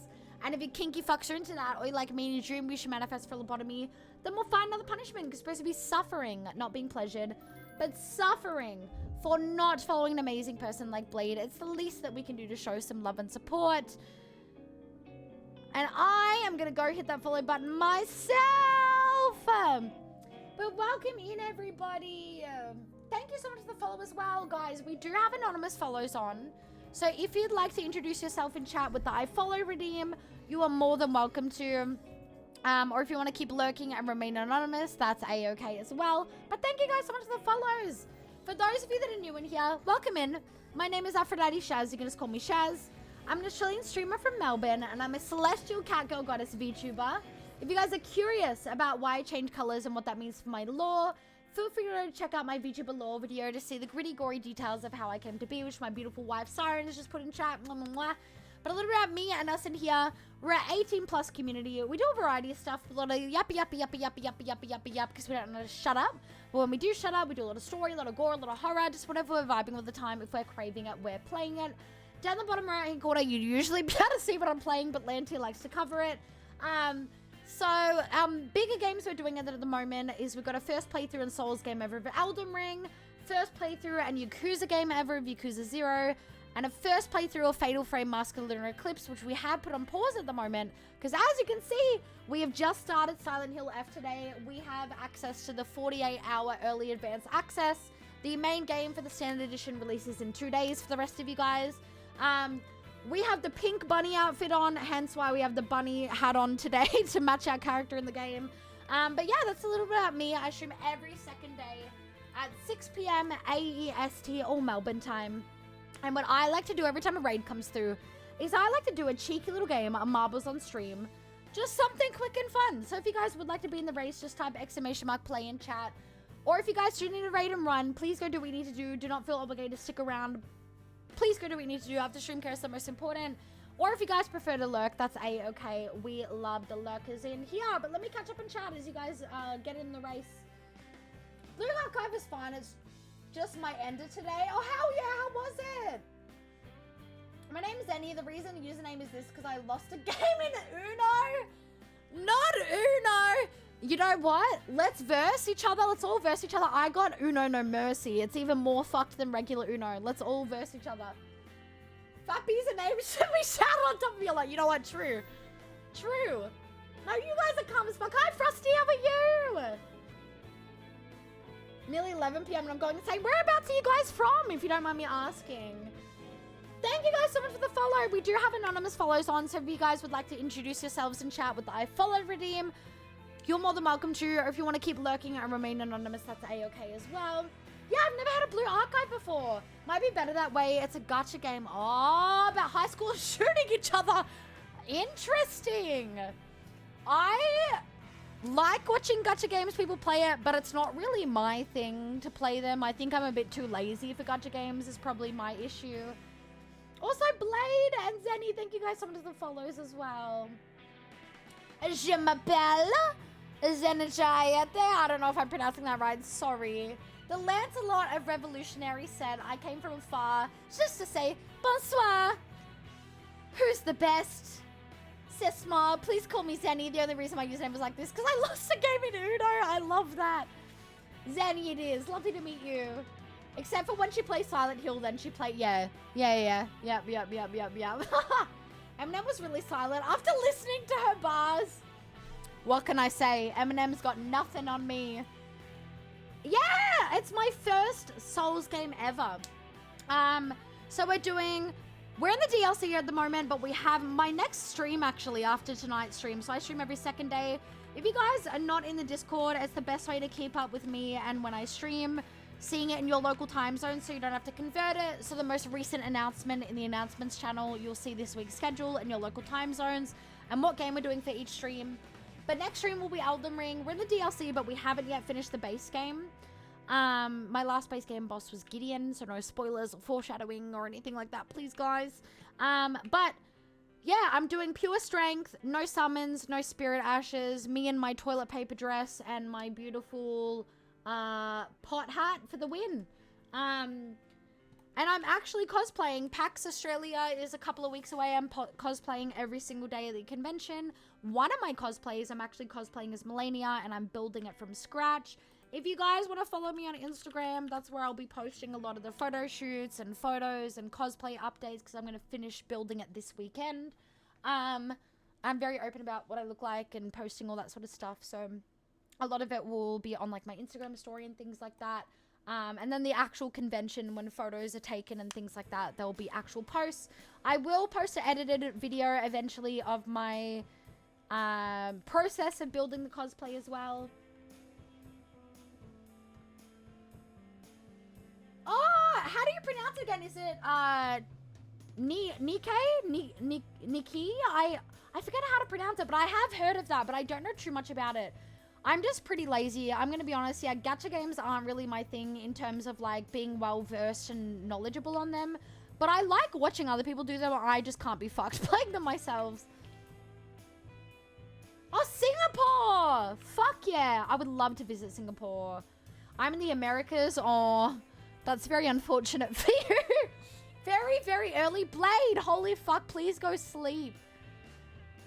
Speaker 1: And if you kinky fucks are into that, or you like me and you dream we should manifest for lobotomy, then we'll find another punishment. Because it's supposed to be suffering, not being pleasured, but suffering for not following an amazing person like Blade. It's the least that we can do to show some love and support. And I am gonna go hit that follow button myself. But welcome in, everybody. Thank you so much for the follow as well, guys. We do have anonymous follows on. So if you'd like to introduce yourself in chat with the I follow redeem, you are more than welcome to. Or if you want to keep lurking and remain anonymous, that's a-okay as well. But thank you guys so much for the follows. For those of you that are new in here, welcome in. My name is Aphrodite Shaz. You can just call me Shaz. I'm an Australian streamer from Melbourne, and I'm a celestial cat girl goddess VTuber. If you guys are curious about why I change colors and what that means for my lore, feel free to check out my VTuber lore video to see the gritty, gory details of how I came to be, which my beautiful wife Siren has just put in chat. Mwah, mwah, mwah. But a little bit about me and us in here. We're an 18+ community. We do a variety of stuff. A lot of yappy, because we don't know to shut up. But when we do shut up, we do a lot of story, a lot of gore, a lot of horror, just whatever we're vibing with the time. If we're craving it, we're playing it. Down the bottom right-hand corner, you'd usually be able to see what I'm playing, but Lanty likes to cover it. Bigger games we're doing at the moment is we've got a first playthrough and Souls game ever of Elden Ring, first playthrough and Yakuza game ever of Yakuza 0, and a first playthrough of Fatal Frame Mask of Lunar Eclipse, which we have put on pause at the moment, because as you can see, we have just started Silent Hill F today. We have access to the 48-hour early advance access. The main game for the standard edition releases in 2 days for the rest of you guys. We have the pink bunny outfit on, hence why we have the bunny hat on today to match our character in the game. But yeah, that's a little bit about me. I stream every second day at 6 p.m. AEST or Melbourne time. And what I like to do every time a raid comes through is I like to do a cheeky little game of marbles on stream. Just something quick and fun. So if you guys would like to be in the race, just type !play in chat. Or if you guys do need to raid and run, please go do what you need to do. Do not feel obligated to stick around. Please go do what you need to do after stream care is the most important. Or if you guys prefer to lurk, that's a-okay. We love the lurkers in here. But let me catch up in chat as you guys get in the race. Blue Archive is fine. It's just my ender today. Oh, hell yeah. How was it? My name's Zenny. The reason the username is this because I lost a game in Uno. Not Uno. You know what? Let's verse each other. Let's all verse each other. I got Uno No Mercy. It's even more fucked than regular Uno. Let's all verse each other. Fappy's a name should be shouted on top of you. Like, you know what? True. True. No, you guys are calm as fuck. Hi, Frosty. How are you? Nearly 11 p.m. and I'm going to say, whereabouts are you guys from? If you don't mind me asking. Thank you guys so much for the follow. We do have anonymous follows on. So if you guys would like to introduce yourselves in chat with the I follow redeem, you're more than welcome to, or if you want to keep lurking and remain anonymous, that's a-okay as well. Yeah, I've never had a blue archive before. Might be better that way. It's a gacha game. Oh, about high school shooting each other. Interesting. I like watching gacha games, people play it, but it's not really my thing to play them. I think I'm a bit too lazy for gacha games is probably my issue. Also, Blade and Zenny, thank you guys so much for the follows as well. Je m'appelle Zenachayate. I don't know if I'm pronouncing that right. Sorry. The Lancelot of Revolutionary said, I came from afar just to say, bonsoir. Who's the best? Sesma, please call me Zenny. The only reason my username was like this because I lost a game in Uno. I love that. Zenny it is. Lovely to meet you. Except for when she plays Silent Hill, then she played, Yep. Eminem was really silent after listening to her bars. What can I say? Eminem's got nothing on me. Yeah, it's my first Souls game ever. So we're in the DLC at the moment, but we have my next stream actually after tonight's stream. So I stream every second day. If you guys are not in the Discord, it's the best way to keep up with me and when I stream, seeing it in your local time zone so you don't have to convert it. So the most recent announcement in the announcements channel, you'll see this week's schedule in your local time zones and what game we're doing for each stream. But next stream will be Elden Ring. We're in the DLC, but we haven't yet finished the base game. My last base game boss was Gideon, so no spoilers or foreshadowing or anything like that, please, guys. But yeah, I'm doing pure strength, no summons, no spirit ashes, me in my toilet paper dress and my beautiful pot hat for the win. And I'm actually cosplaying. PAX Australia is a couple of weeks away. I'm cosplaying every single day at the convention. One of my cosplays, I'm actually cosplaying as Melania, and I'm building it from scratch. If you guys want to follow me on Instagram, that's where I'll be posting a lot of the photo shoots and photos and cosplay updates, because I'm going to finish building it this weekend. I'm very open about what I look like and posting all that sort of stuff, so a lot of it will be on like my Instagram story and things like that. And then the actual convention, when photos are taken and things like that, there'll be actual posts. I will post an edited video eventually of my process of building the cosplay as well. Oh, how do you pronounce it again? Is it Niki? I forget how to pronounce it, but I have heard of that, but I don't know too much about it. I'm just pretty lazy. I'm gonna be honest. Yeah, gacha games aren't really my thing in terms of like being well versed and knowledgeable on them. But I like watching other people do them. I just can't be fucked playing them myself. Oh, Singapore! Fuck yeah! I would love to visit Singapore. I'm in the Americas. Oh, that's very unfortunate for you. Very, very early. Blade, holy fuck! Please go sleep.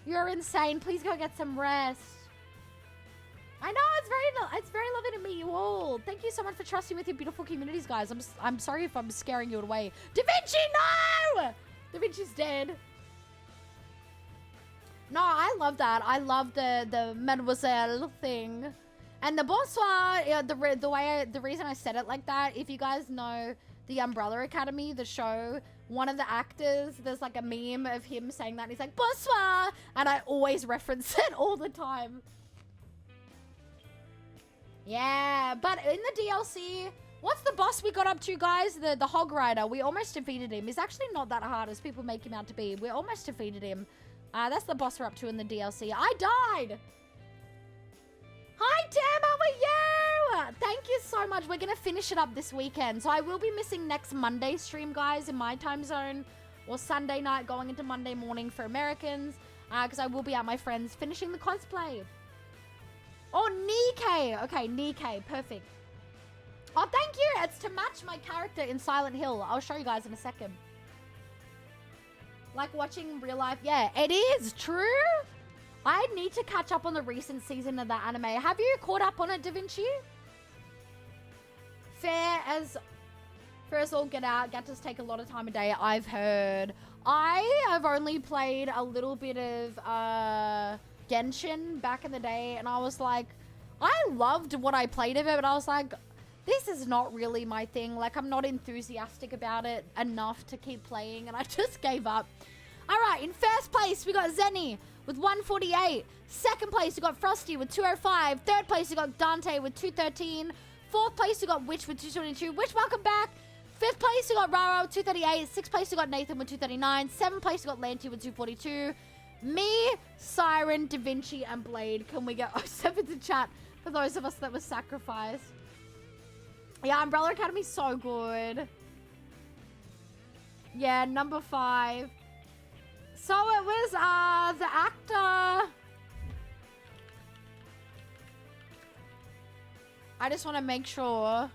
Speaker 1: You're insane. Please go get some rest. I know, it's very lovely to meet you all. Thank you so much for trusting with your beautiful communities, guys. I'm sorry if I'm scaring you away. Da Vinci, no! Da Vinci's dead. No, I love that. I love the Mademoiselle thing. And the bonsoir, the reason I said it like that, if you guys know the Umbrella Academy, the show, one of the actors, there's like a meme of him saying that, and he's like, bonsoir! And I always reference it all the time. Yeah, but in the DLC, what's the boss we got up to, guys? The Hog Rider. We almost defeated him. He's actually not that hard as people make him out to be. We almost defeated him. That's the boss we're up to in the DLC. I died! Hi, Tam, how are you? Thank you so much. We're going to finish it up this weekend. So I will be missing next Monday stream, guys, in my time zone. Or Sunday night going into Monday morning for Americans. Because I will be at my friends finishing the cosplay. Oh, Nikkei. Okay, Nikkei. Perfect. Oh, thank you. It's to match my character in Silent Hill. I'll show you guys in a second. Like watching real life. Yeah, it is true. I need to catch up on the recent season of that anime. Have you caught up on it, Da Vinci? Fair as all get out. Gatas take a lot of time a day, I've heard. I have only played a little bit of Genshin back in the day, and I was like, I loved what I played of it, but I was like, this is not really my thing. Like, I'm not enthusiastic about it enough to keep playing, and I just gave up. All right, in first place, we got Zenny with 148. Second place, we got Frosty with 205. Third place, we got Dante with 213. Fourth place, we got Witch with 222. Witch, welcome back. Fifth place, we got Raro with 238. Sixth place, we got Nathan with 239. Seventh place, we got Lanty with 242. Me, Siren, Da Vinci, and Blade. Can we get 07 to chat for those of us that were sacrificed? Yeah, Umbrella Academy's so good. Yeah, number 5. So it was the actor. I just want to make sure.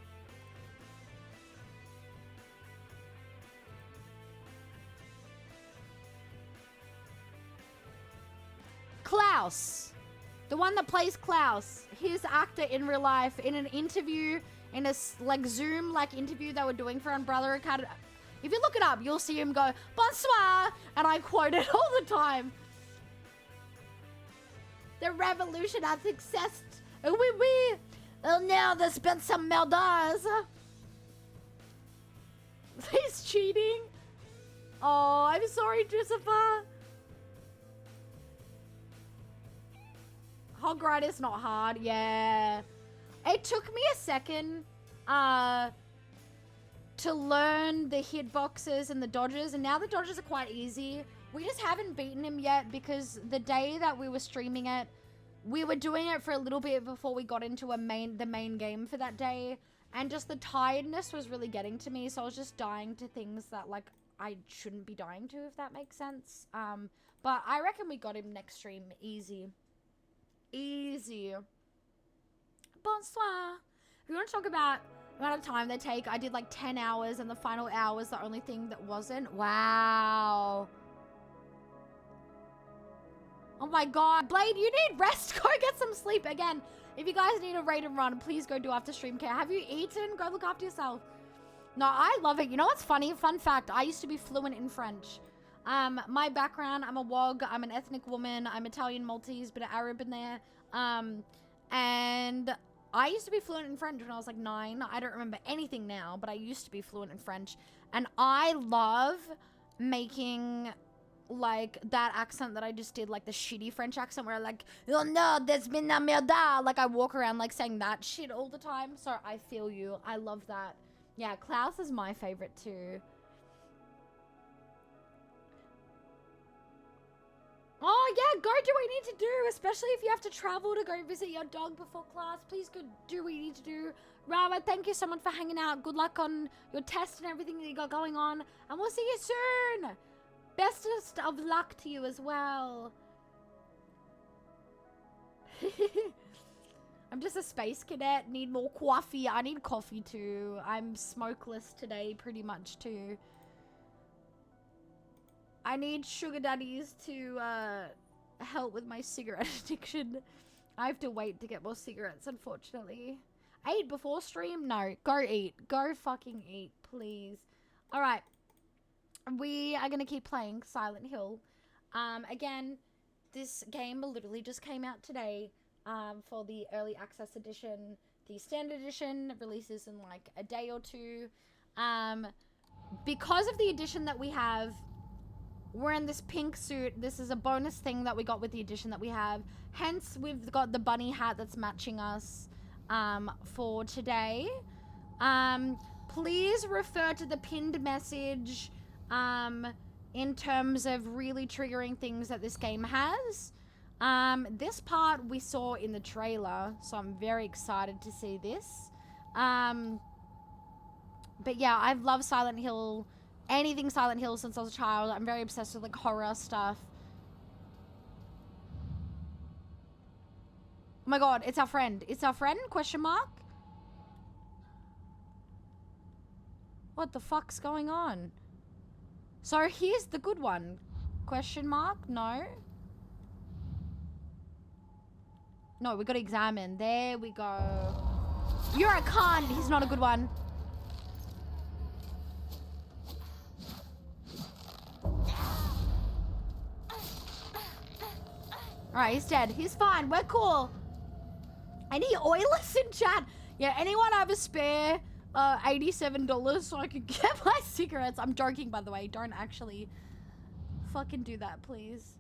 Speaker 1: Klaus. The one that plays Klaus. His actor in real life in an interview, in a like Zoom like interview they were doing for Umbrella Academy. If you look it up, you'll see him go, bonsoir, and I quote it all the time. The revolution has success. Oui, oui. Oh, now there's been some murders. He's cheating. Oh, I'm sorry, Christopher. Hog Rider's not hard, yeah. It took me a second to learn the hitboxes and the dodges, and now the dodges are quite easy. We just haven't beaten him yet because the day that we were streaming it, we were doing it for a little bit before we got into the main game for that day, and just the tiredness was really getting to me, so I was just dying to things that like I shouldn't be dying to, if that makes sense. But I reckon we got him next stream easy. Easy. Bonsoir. If you want to talk about the amount of time they take, I did like 10 hours and the final hour was the only thing that wasn't. Wow. Oh my god. Blade, you need rest. Go get some sleep. Again, if you guys need a raid and run, please go do after stream care. Have you eaten? Go look after yourself. No, I love it. You know what's funny? Fun fact, I used to be fluent in French. My background, I'm a WOG, I'm an ethnic woman, I'm Italian, Maltese, bit of Arab in there. And I used to be fluent in French when I was like 9. I don't remember anything now, but I used to be fluent in French. And I love making like that accent that I just did, like the shitty French accent where like, oh no, there's been a merda. Like I walk around like saying that shit all the time. So I feel you. I love that. Yeah, Klaus is my favorite too. Oh yeah, go do what you need to do, especially if you have to travel to go visit your dog before class. Please go do what you need to do. Rawa, thank you so much for hanging out. Good luck on your test and everything that you got going on. And we'll see you soon. Bestest of luck to you as well. I'm just a space cadet. Need more coffee. I need coffee too. I'm smokeless today pretty much too. I need sugar daddies to help with my cigarette addiction. I have to wait to get more cigarettes, unfortunately. I ate before stream? No. Go eat. Go fucking eat, please. Alright. We are going to keep playing Silent Hill. Again, this game literally just came out today for the Early Access Edition. The Standard Edition releases in like a day or two. Because of the edition that we have, we're in this pink suit. This is a bonus thing that we got with the edition that we have. Hence, we've got the bunny hat that's matching us for today. Please refer to the pinned message in terms of really triggering things that this game has. This part we saw in the trailer, so I'm very excited to see this. But yeah, I've loved Silent Hill. Anything Silent Hill since I was a child. I'm very obsessed with like horror stuff. Oh my god, it's our friend. It's our friend? Question mark? What the fuck's going on? So here's the good one. Question mark? No. No, we gotta examine. There we go. You're a cunt. He's not a good one. Alright, he's dead. He's fine. We're cool. Any oilers in chat? Yeah, anyone have a spare $87 so I could get my cigarettes? I'm joking, by the way. Don't actually fucking do that, please.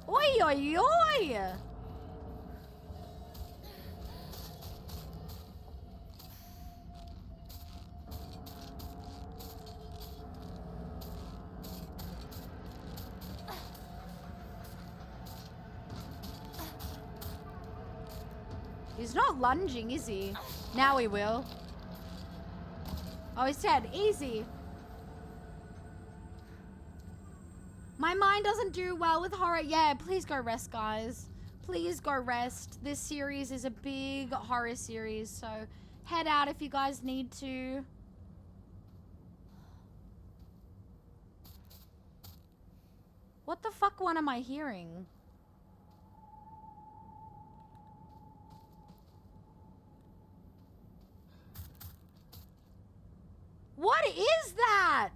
Speaker 1: Oi, oi, oi! He's not lunging, is he? Now he will. Oh, he's dead. Easy. My mind doesn't do well with horror. Yeah, please go rest, guys. Please go rest. This series is a big horror series, so head out if you guys need to. What the fuck one am I hearing? What is that?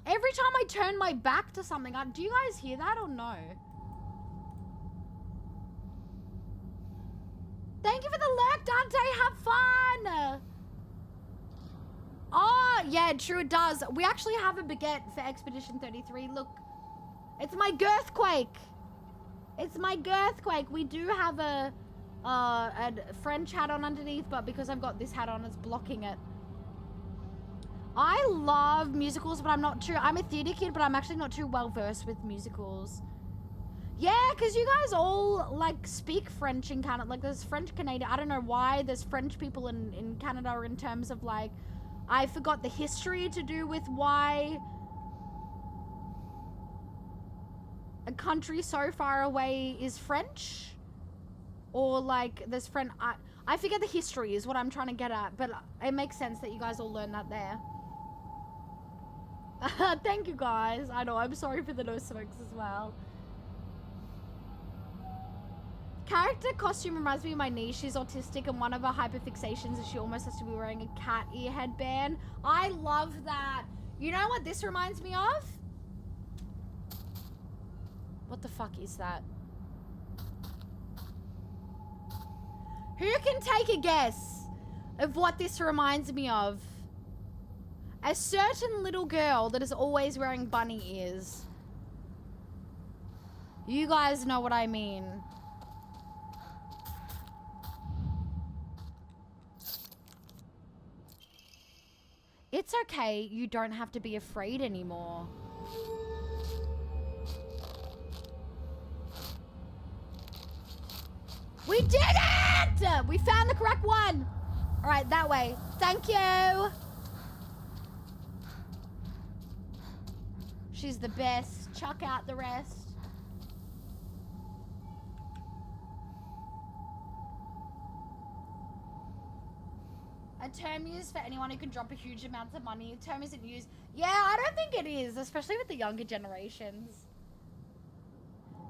Speaker 1: Every time I turn my back to something, do you guys hear that or no? Thank you for the lurk, Dante. Have fun. Oh, yeah, true, it does. We actually have a baguette for Expedition 33. Look, it's my Girthquake. It's my Girthquake. We do have a French hat on underneath, but because I've got this hat on, it's blocking it. I love musicals, but I'm a theater kid, but I'm actually not too well versed with musicals. Yeah, because you guys all, like, speak French in Canada. Like, there's French Canadian. I don't know why there's French people in Canada in terms of, like, I forgot the history to do with why a country so far away is French. Or, like, there's French. I forget the history is what I'm trying to get at. But it makes sense that you guys all learned that there. Thank you, guys. I know, I'm sorry for the no smokes as well. Character costume reminds me of my niece. She's autistic, and one of her hyperfixations is she almost has to be wearing a cat ear headband. I love that. You know what this reminds me of? What the fuck is that? Who can take a guess of what this reminds me of? A certain little girl that is always wearing bunny ears. You guys know what I mean. It's okay, you don't have to be afraid anymore. We did it! We found the correct one. All right, that way. Thank you. She's the best. Chuck out the rest. A term used for anyone who can drop a huge amount of money. A term isn't used. Yeah, I don't think it is, especially with the younger generations.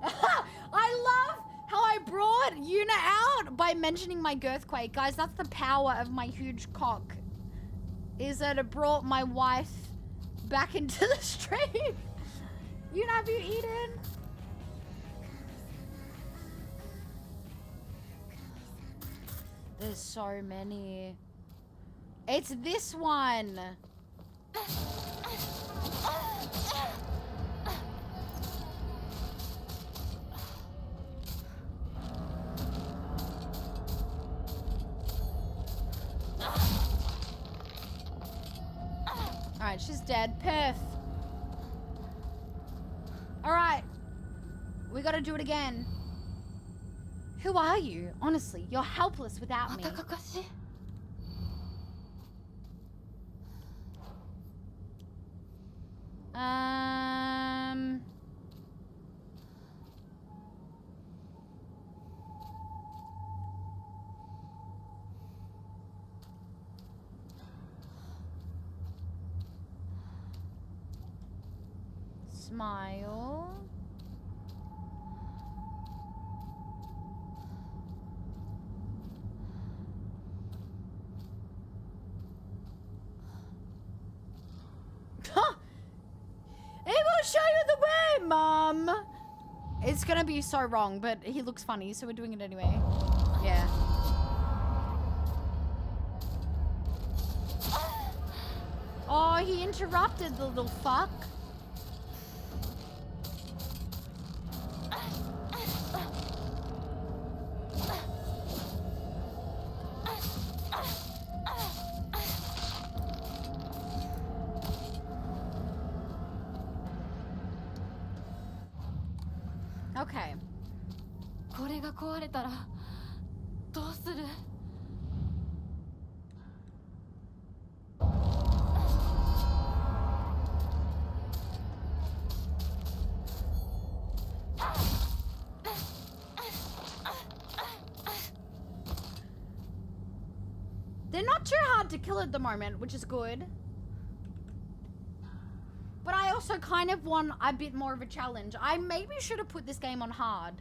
Speaker 1: I love how I brought Yuna out by mentioning my girthquake. Guys, that's the power of my huge cock. Is that it brought my wife back into the stream. Yuna, have you eaten? There's so many. It's this one. Alright, she's dead. Perf. Alright. We gotta do it again. Who are you? Honestly, you're helpless without me. Smile. It will show you the way, Mom. It's gonna be so wrong, but he looks funny, so we're doing it anyway. Yeah. Oh, he interrupted the little fuck. Okay.
Speaker 3: これが壊れたらどうする?
Speaker 1: They're not too hard to kill at the moment, which is good. But I also kind of want a bit more of a challenge. I maybe should have put this game on hard.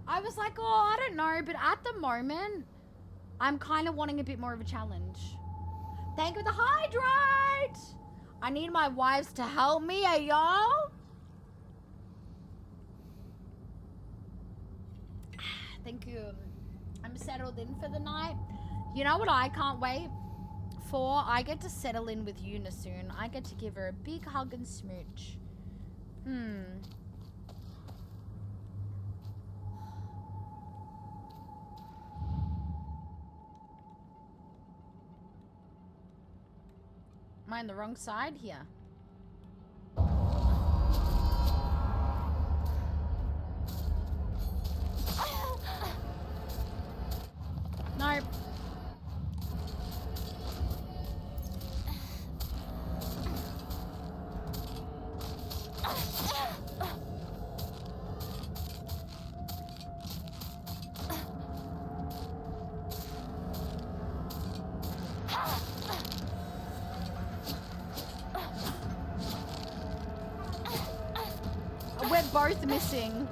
Speaker 1: I was like, oh, I don't know. But at the moment, I'm kind of wanting a bit more of a challenge. Thank you for the hydrate. I need my wives to help me, y'all. Thank you. I'm settled in for the night. You know what I can't wait for? I get to settle in with Yuna soon. I get to give her a big hug and smooch. Am I on the wrong side here? Nope. We're both missing.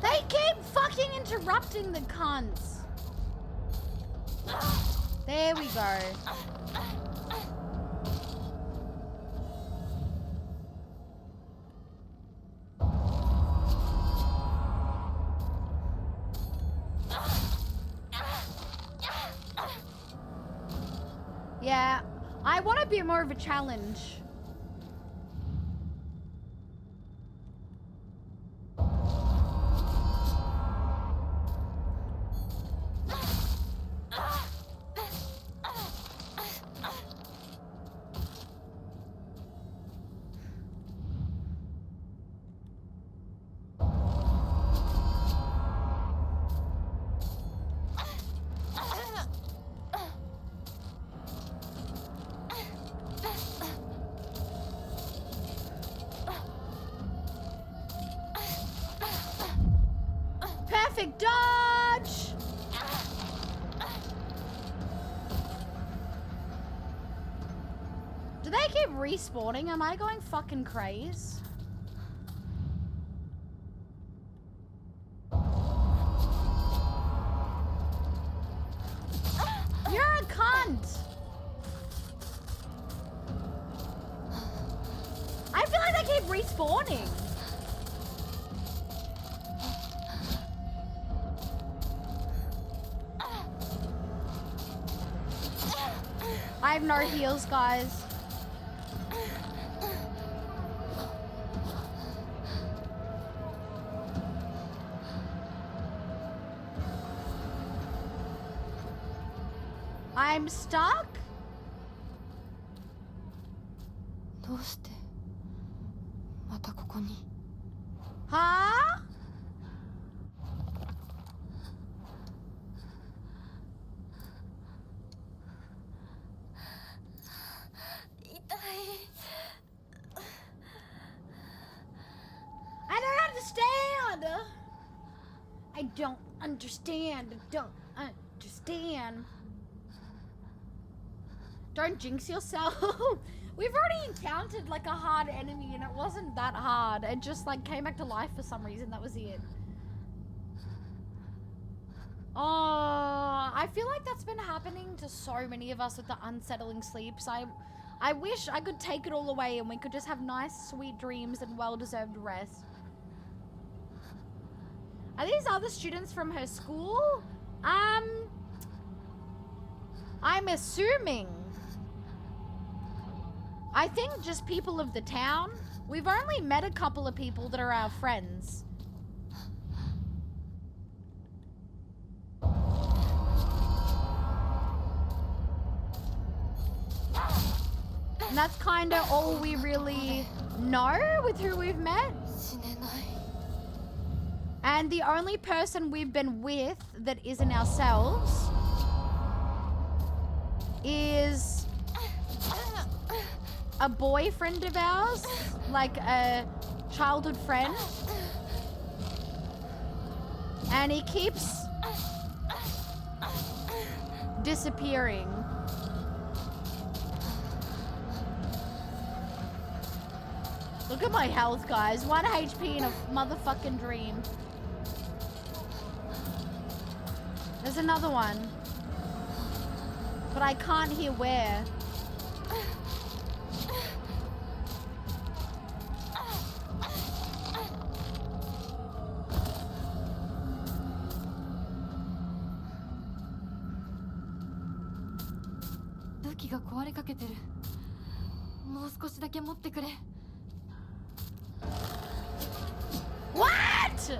Speaker 1: They keep fucking interrupting the cunts. There we go. Yeah, I want a bit more of a challenge. Perfect dodge! Do they keep respawning? Am I going fucking crazy? You're a cunt! I feel like they keep respawning. I have no heals, guys. I'm stuck?
Speaker 3: どうしてまたここに
Speaker 1: Huh? I don't understand. I don't understand. Don't jinx yourself. We've already encountered like a hard enemy and it wasn't that hard. It just like came back to life for some reason. That was it. Oh, I feel like that's been happening to so many of us with the unsettling sleeps. I wish I could take it all away and we could just have nice, sweet dreams and well-deserved rest. Are these other students from her school? I'm assuming. I think just people of the town. We've only met a couple of people that are our friends. And that's kind of all we really know with who we've met. And the only person we've been with that isn't ourselves is a boyfriend of ours, like a childhood friend. And he keeps disappearing. Look at my health, guys. 1 HP in a motherfucking dream. There's another one. But I can't hear where.
Speaker 3: 器が壊れかけてる。もう少しだけ持ってくれ。
Speaker 1: What?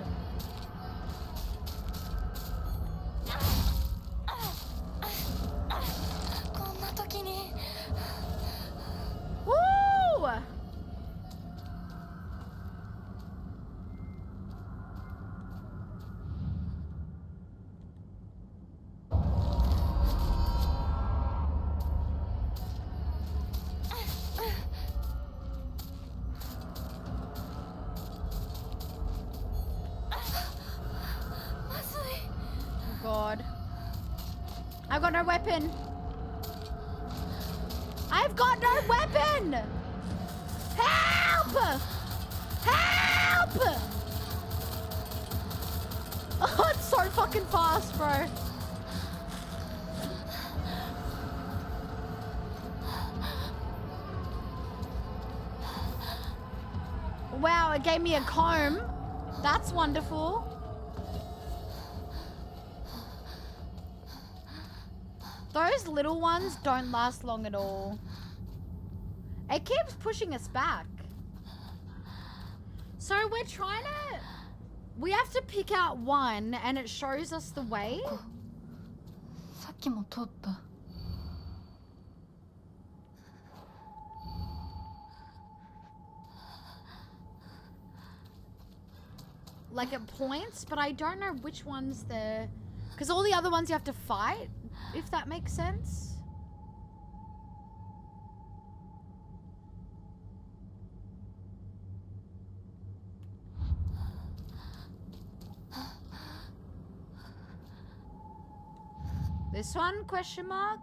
Speaker 1: Woo! God. I've got no weapon. I've got no weapon! Help! Help! Oh, it's so fucking fast, bro. Wow, it gave me a comb. That's wonderful. Those little ones don't last long at all. It keeps pushing us back. So we're trying to... We have to pick out one and it shows us the way.
Speaker 3: さっきも通った。
Speaker 1: Like it points, but I don't know which one's the... Because all the other ones you have to fight, if that makes sense. This one, question mark?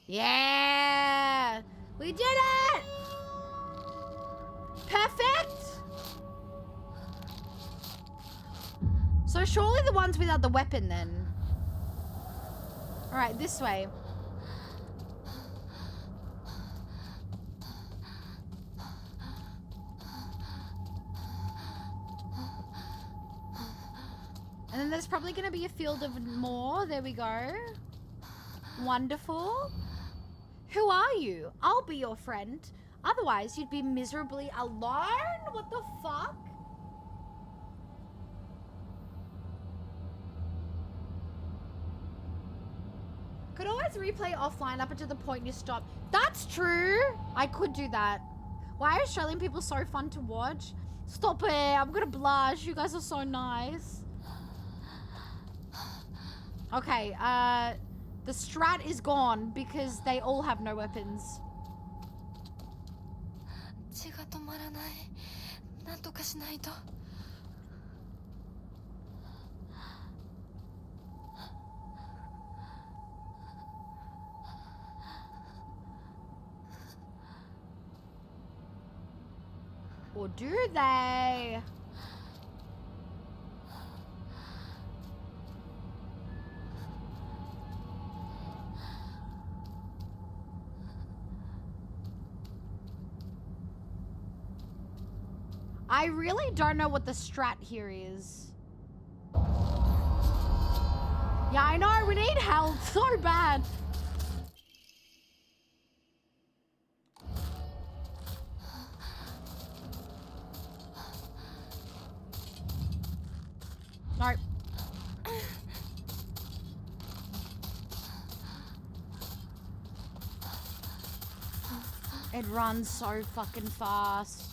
Speaker 1: Yeah! We did it! Perfect! So surely the ones without the weapon then. Alright, this way. And then there's probably going to be a field of more. There we go. Wonderful. Who are you? I'll be your friend. Otherwise, you'd be miserably alone? What the fuck? Could always replay offline up until the point you stop. That's true. I could do that. Why are Australian people so fun to watch? Stop it. I'm gonna blush. You guys are so nice. Okay, the strat is gone because they all have no weapons.
Speaker 3: 血が止まらない。なんとかしないと。
Speaker 1: Or do they? I really don't know what the strat here is. Yeah, I know, we need help so bad. No. It runs so fucking fast.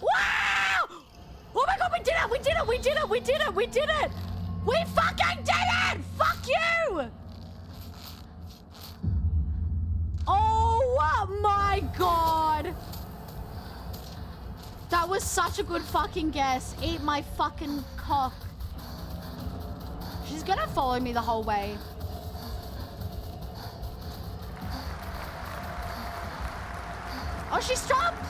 Speaker 1: Wow! Oh my god, we did it! We did it! We did it! We did it! We did it! We fucking did it! Fuck you! Oh my god! That was such a good fucking guess. Eat my fucking cock. She's gonna follow me the whole way. Oh, she stopped!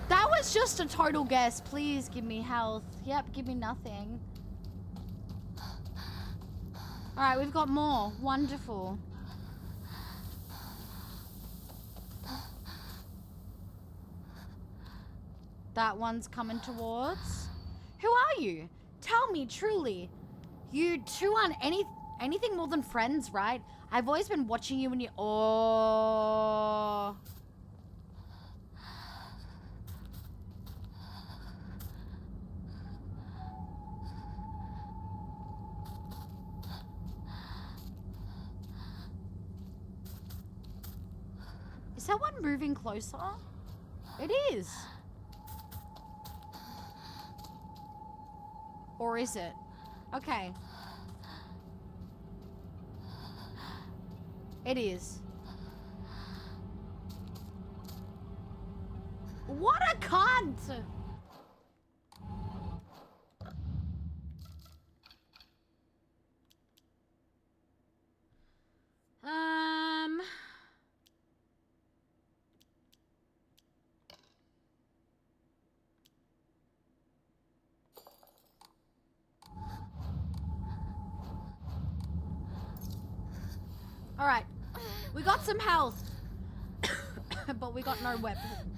Speaker 1: That was just a total guess. Please give me health. Yep, give me nothing. Alright, we've got more. Wonderful. That one's coming towards. Who are you? Tell me truly. You two aren't anything more than friends, right? I've always been watching you when you. Oh. Is that one moving closer? It is. Or is it? Okay. It is. What a cunt! All right. We got some health. But we got no weapon.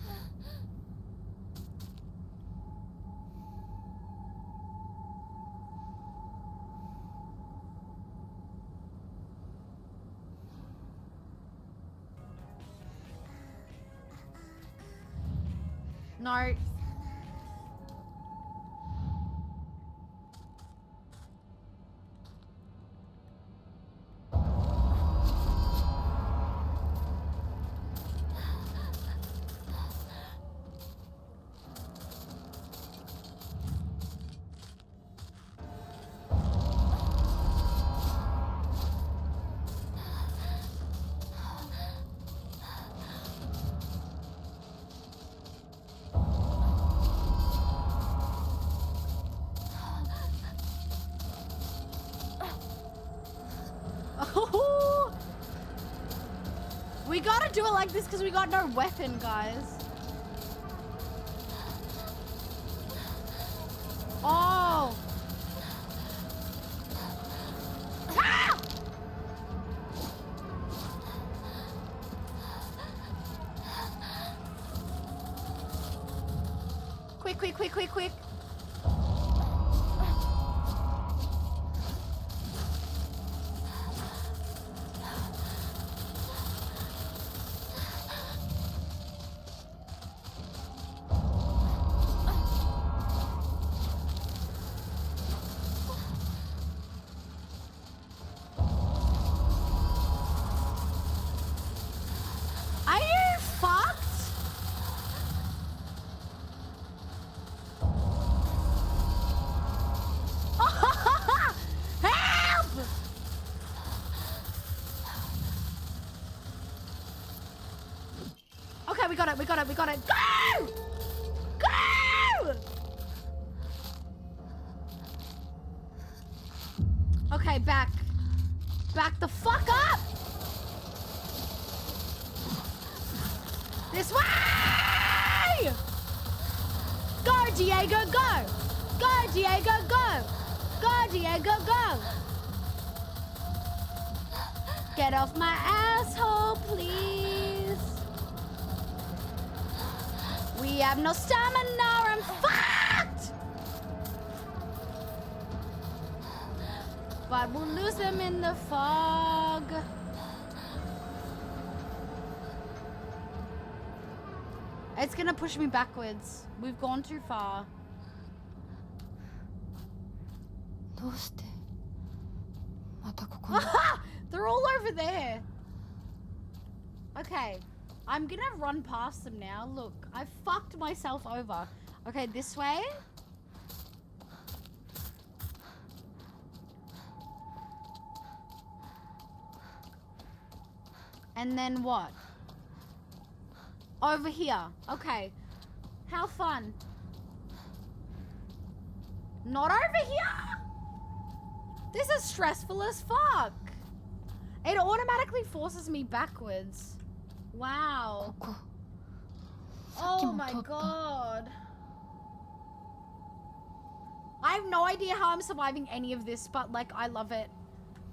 Speaker 1: No. We gotta do it like this because we got no weapon, guys. Oh. Ah! Quick, quick, quick, quick, quick. Are you fucked? Help! Okay, we got it, we got it, we got it. Go! Go! Okay, back. Back the fuck up! This way! Go, Diego, go! Go, Diego, go! Go, Diego, go! Get off my asshole, please. We have no stamina, I'm fucked! But we'll lose them in the fog. It's gonna push me backwards. We've gone too far.
Speaker 3: どうしてまたここに
Speaker 1: They're all over there. Okay. I'm gonna run past them now. Look, I fucked myself over. Okay, this way. And then what? Over here. Okay. How fun. Not over here? This is stressful as fuck. It automatically forces me backwards. Wow.
Speaker 3: ここ
Speaker 1: Oh my god. I have no idea how I'm surviving any of this, but like, I love it.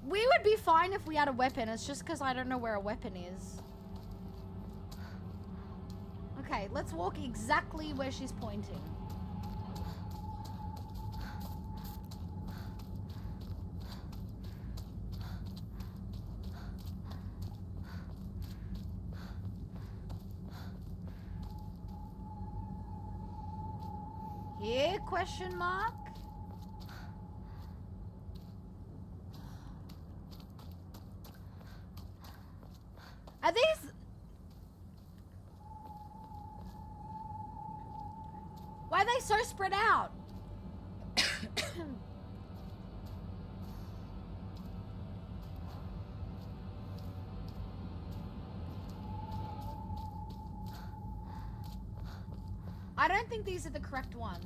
Speaker 1: We would be fine if we had a weapon. It's just because I don't know where a weapon is. Okay, let's walk exactly where she's pointing. Here, question mark? Are these... Why are they so spread out? I don't think these are the correct ones.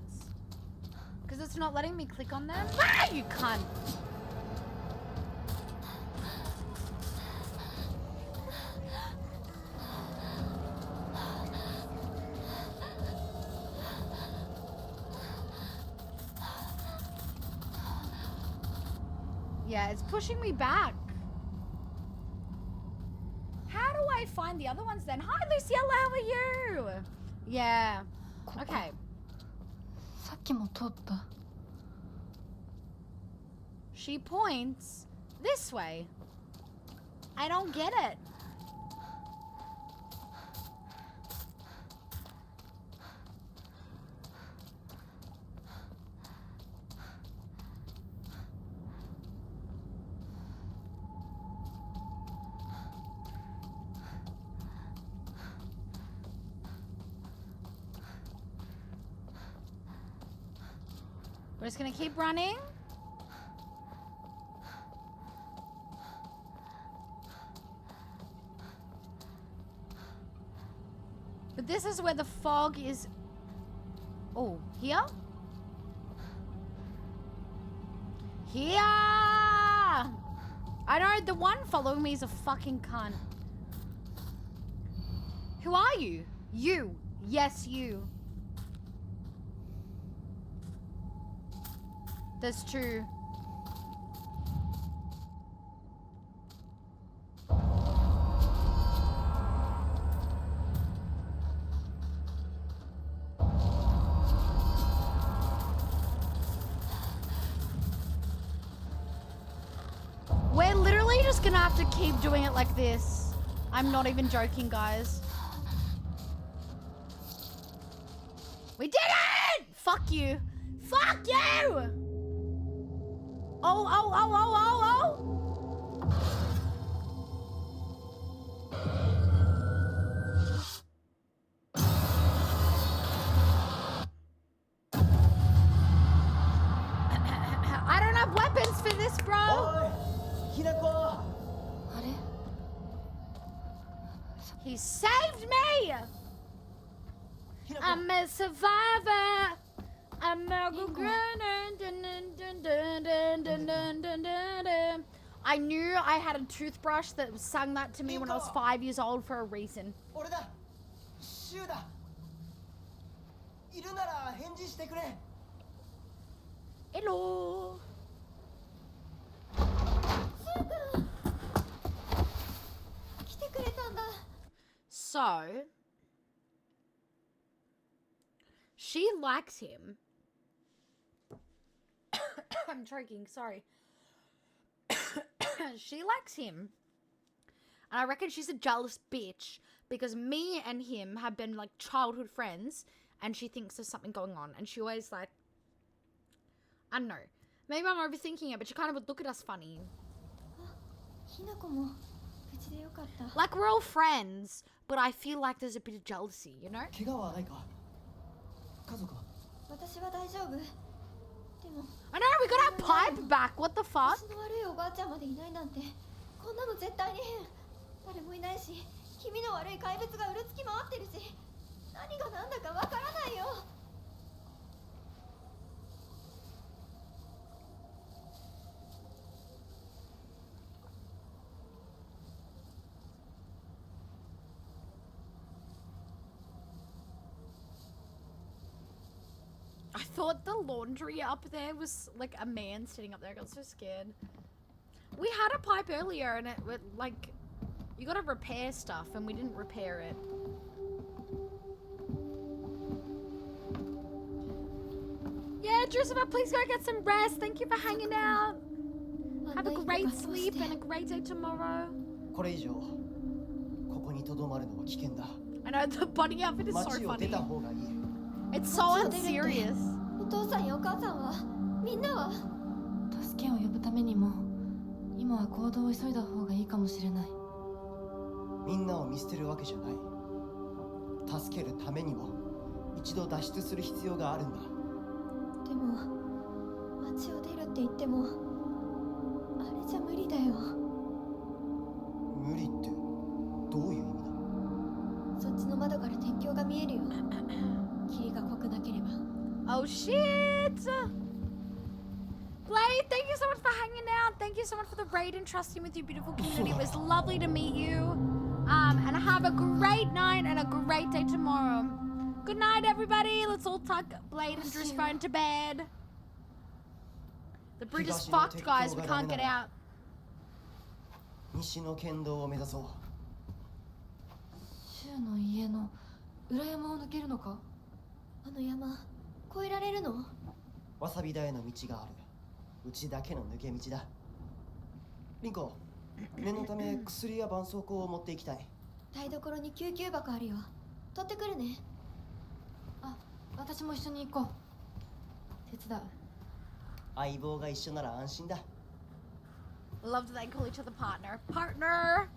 Speaker 1: Because it's not letting me click on them. Ah, you cunt! Yeah, it's pushing me back. How do I find the other ones then? Hi, Luciella, how are you? Yeah. Okay.
Speaker 3: さっきも通った。
Speaker 1: She points this way. I don't get it. We're just gonna keep running. But this is where the fog is. Oh, here? Here! I know the one following me is a fucking cunt. Who are you? You. Yes, you. That's true. We're literally just gonna have to keep doing it like this. I'm not even joking, guys. We did it! Fuck you. Fuck you! Oh, oh, oh, oh, oh, oh! I don't have weapons for this, bro!
Speaker 6: おいひなこ
Speaker 3: あれ
Speaker 1: He saved me!
Speaker 6: ひなこ
Speaker 1: I'm a survivor! I'm a I knew I had a toothbrush that sang that to me when I was 5 years old for a reason.
Speaker 6: 俺だシュウだいるなら返事してくれ
Speaker 1: Hello.
Speaker 2: 来てくれたんだ
Speaker 1: So, she likes him. I'm choking, sorry. She likes him. And I reckon she's a jealous bitch because me and him have been like childhood friends and she thinks there's something going on. And she always like, I don't know. Maybe I'm overthinking it, but she kind of would look at us funny.
Speaker 2: ひなこも無事でよかった
Speaker 1: Like we're all friends, but I feel like there's a bit of jealousy, you know?
Speaker 6: 怪我はないか家族は
Speaker 2: 私は大丈夫でも
Speaker 1: I know, we got our pipe back. What the fuck?
Speaker 2: 私の悪いおばあちゃんまでいないなんてこんなの絶対に変誰もいないし気味の悪い怪物がうろつき回ってるし何が何だかわからないよ
Speaker 1: I thought the laundry up there was like a man sitting up there. I got so scared. We had a pipe earlier and it would like, you gotta repair stuff and we didn't repair it. Yeah, Drusilla, please go get some rest. Thank you for hanging out. Have a great sleep and a great day tomorrow.
Speaker 6: これ以上ここにとどまるのは危険だ。
Speaker 1: I know the body outfit is so
Speaker 6: 街を出
Speaker 1: funny.
Speaker 6: た方がいい。
Speaker 1: It's so unserious.
Speaker 2: お父さんやお母さんはみんなは
Speaker 3: 助けを呼ぶためにも今は行動を急いだ方がいいかもしれない。
Speaker 6: みんなを見捨てるわけじゃない。助けるためにも一度脱出する必要があるんだ。
Speaker 2: でも街を出るって言ってもあれじゃ無理だよ。
Speaker 6: 無理ってどういう意味だ？
Speaker 2: そっちの窓から鉄橋が見えるよ。霧が濃くなければ。
Speaker 1: Oh shit! Blade, thank you so much for hanging out. Thank you so much for the raid and trusting with your beautiful community. It was lovely to meet you. And have a great night and a great day tomorrow. Good night, everybody. Let's all tuck Blade and Drisco into bed. The bridge is fucked, guys. We can't get out.
Speaker 6: 西の県道を目指そう。
Speaker 3: 柊の家の裏山を抜けるのか？
Speaker 2: あの山越えられるの？
Speaker 6: わさび田への道がある。うちだけの抜け道だ。リンコ、念のため薬や絆創膏を持っていきたい。
Speaker 2: 台所に救急箱あるよ。取ってくるね。
Speaker 3: あ、私も一緒に行こう。手伝う。
Speaker 6: 相棒が一緒なら安心だ。
Speaker 1: Love that they call each other partner. Partner!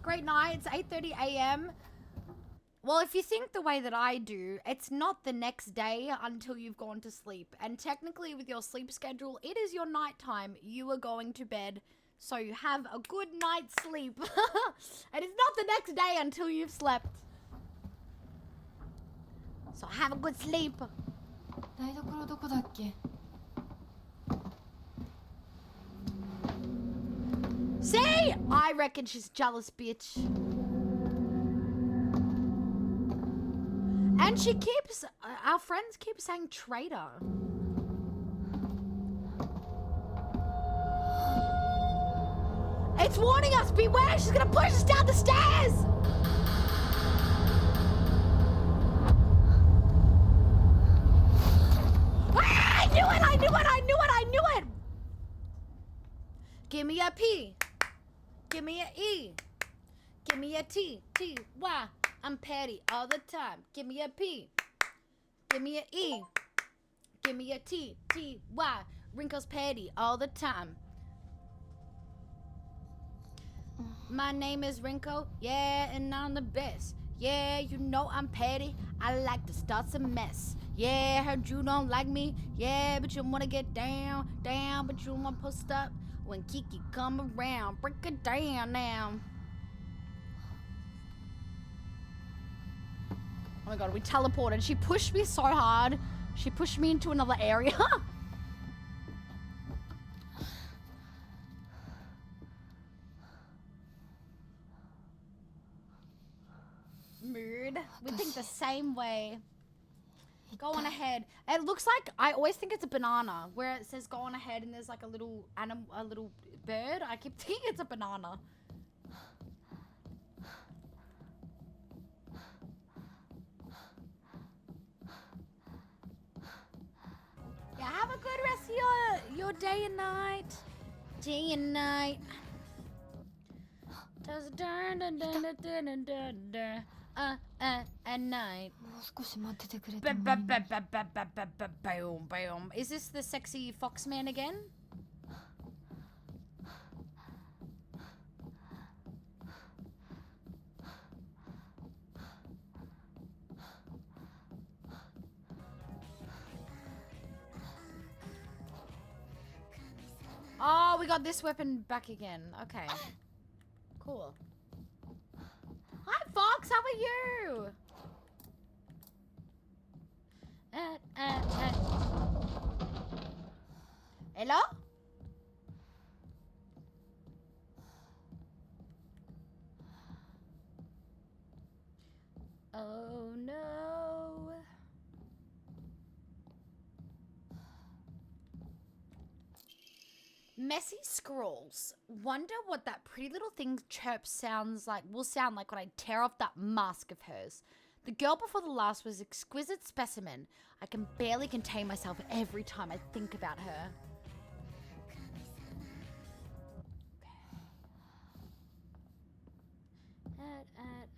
Speaker 1: Great night. It's 8:30 a.m. Well, if you think the way that I do, it's not the next day until you've gone to sleep. And technically with your sleep schedule, it is your nighttime. You are going to bed. So you have a good night's sleep. And it's not the next day until you've slept. So have a good sleep.
Speaker 3: 台所どこだっけ？
Speaker 1: See? I reckon she's jealous, bitch. And she keeps, our friends keep saying traitor. It's warning us, beware, she's gonna push us down the stairs! Ah, I knew it, I knew it, I knew it, I knew it! Give me a P. Give me a E. Give me a T. T. Y. I'm petty all the time. Give me a P. Give me a E. Give me a T. T. Y. Wrinkles petty all the time. My name is Rinko. Yeah, and I'm the best. Yeah, you know I'm petty. I like to start some mess. Yeah, heard you don't like me. Yeah, but you wanna get down, down, but you wanna post up. When Kiki come around, break it down now. Oh my god, we teleported. She pushed me so hard. She pushed me into another area. Mood. We think the same way. Go on ahead. It looks like, I always think it's a banana, where it says go on ahead and there's like a little animal, a little bird. I keep thinking it's a banana. Yeah, have a good rest of your day and night. Day and night. Does dun dun dun dun dun dun dun dun. At night.
Speaker 3: もう少し待っててくれてもいいのに。
Speaker 1: Boom, boom. Is this the sexy Foxman again? Oh, we got this weapon back again. Okay. Cool. Hi, Fox. How are you? Hello? Oh no. Messy scrolls. Wonder what that pretty little thing chirp sounds like, will sound like when I tear off that mask of hers. The girl before the last was exquisite specimen. I can barely contain myself every time I think about her. At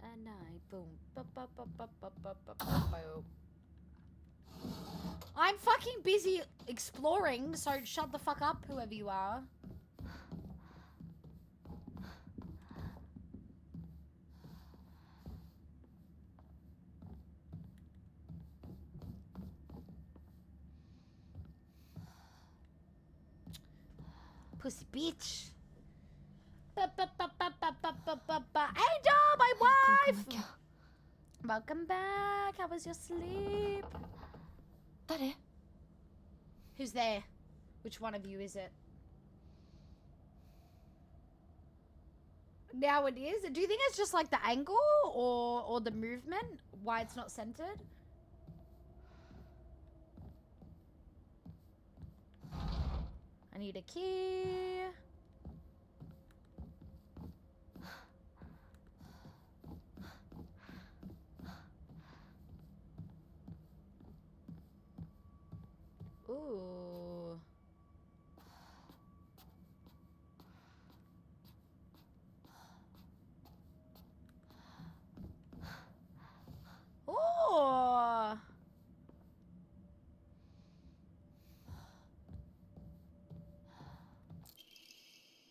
Speaker 1: a night, boom. Boom. I'm fucking busy exploring, so shut the fuck up, whoever you are. Pussy bitch. Angel, my wife! Welcome back. How was your sleep?
Speaker 3: 誰？
Speaker 1: Who's there? Which one of you is it? Now it is. Do you think it's just like the angle or the movement? Why it's not centered? I need a key. Ooh. Ooh.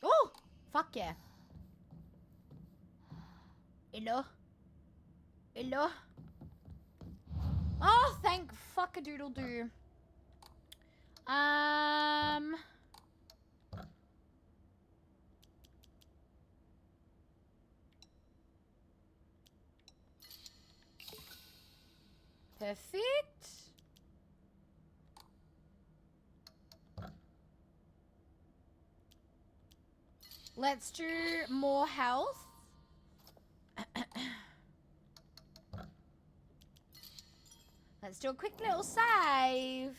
Speaker 1: Oh, fuck yeah. Hello? Hello? Oh, thank fuck-a-doodle-doo. Perfect. Let's do more health. Let's do a quick little save.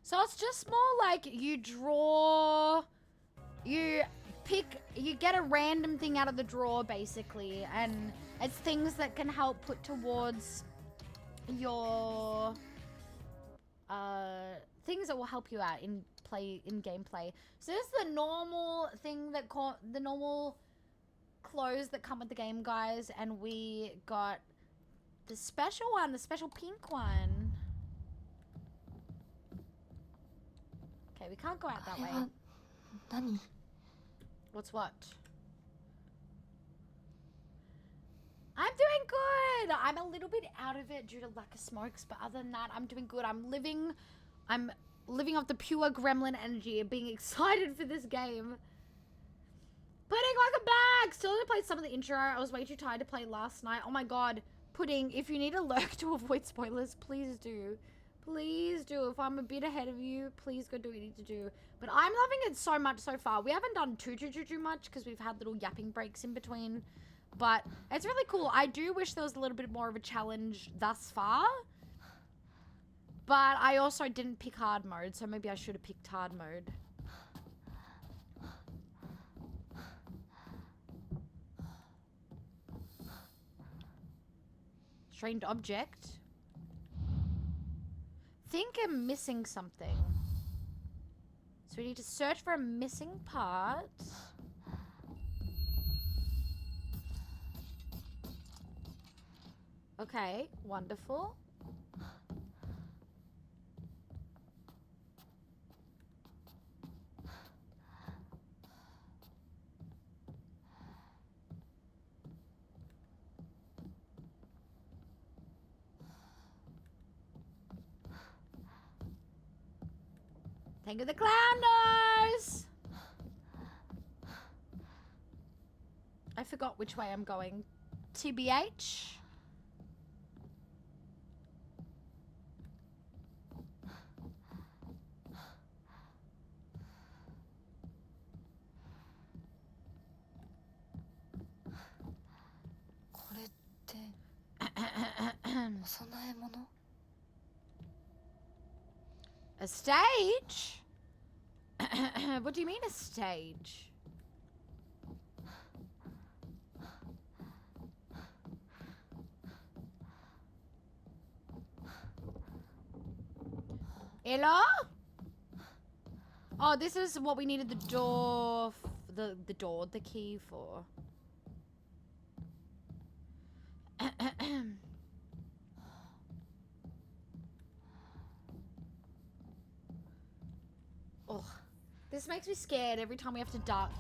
Speaker 1: So it's just more like you draw, you pick, you get a random thing out of the drawer basically, and it's things that can help put towards your things that will help you out in gameplay. So this is the normal thing that the normal clothes that come with the game, guys, and we got the special one, the special pink one. Okay, we can't go out that way.
Speaker 3: 何？
Speaker 1: What's what? I'm doing good. I'm a little bit out of it due to lack of smokes, but other than that, I'm doing good. I'm living off the pure gremlin energy and being excited for this game. Pudding, welcome back. Still gonna play some of the intro. I was way too tired to play last night. Oh my god. Pudding, if you need a lurk to avoid spoilers, please do. Please do. If I'm a bit ahead of you, please go do what you need to do. But I'm loving it so much so far. We haven't done too much because we've had little yapping breaks in between. But it's really cool. I do wish there was a little bit more of a challenge thus far. But I also didn't pick hard mode, so maybe I should have picked hard mode. Strange object. Think I'm missing something. So we need to search for a missing part. Okay, wonderful. Thank you, the clown nose. I forgot which way I'm going. TBH. A stage? What do you mean a stage? Hello? Oh, this is what we needed the door, the key for. Oh, this makes me scared every time we have to duck.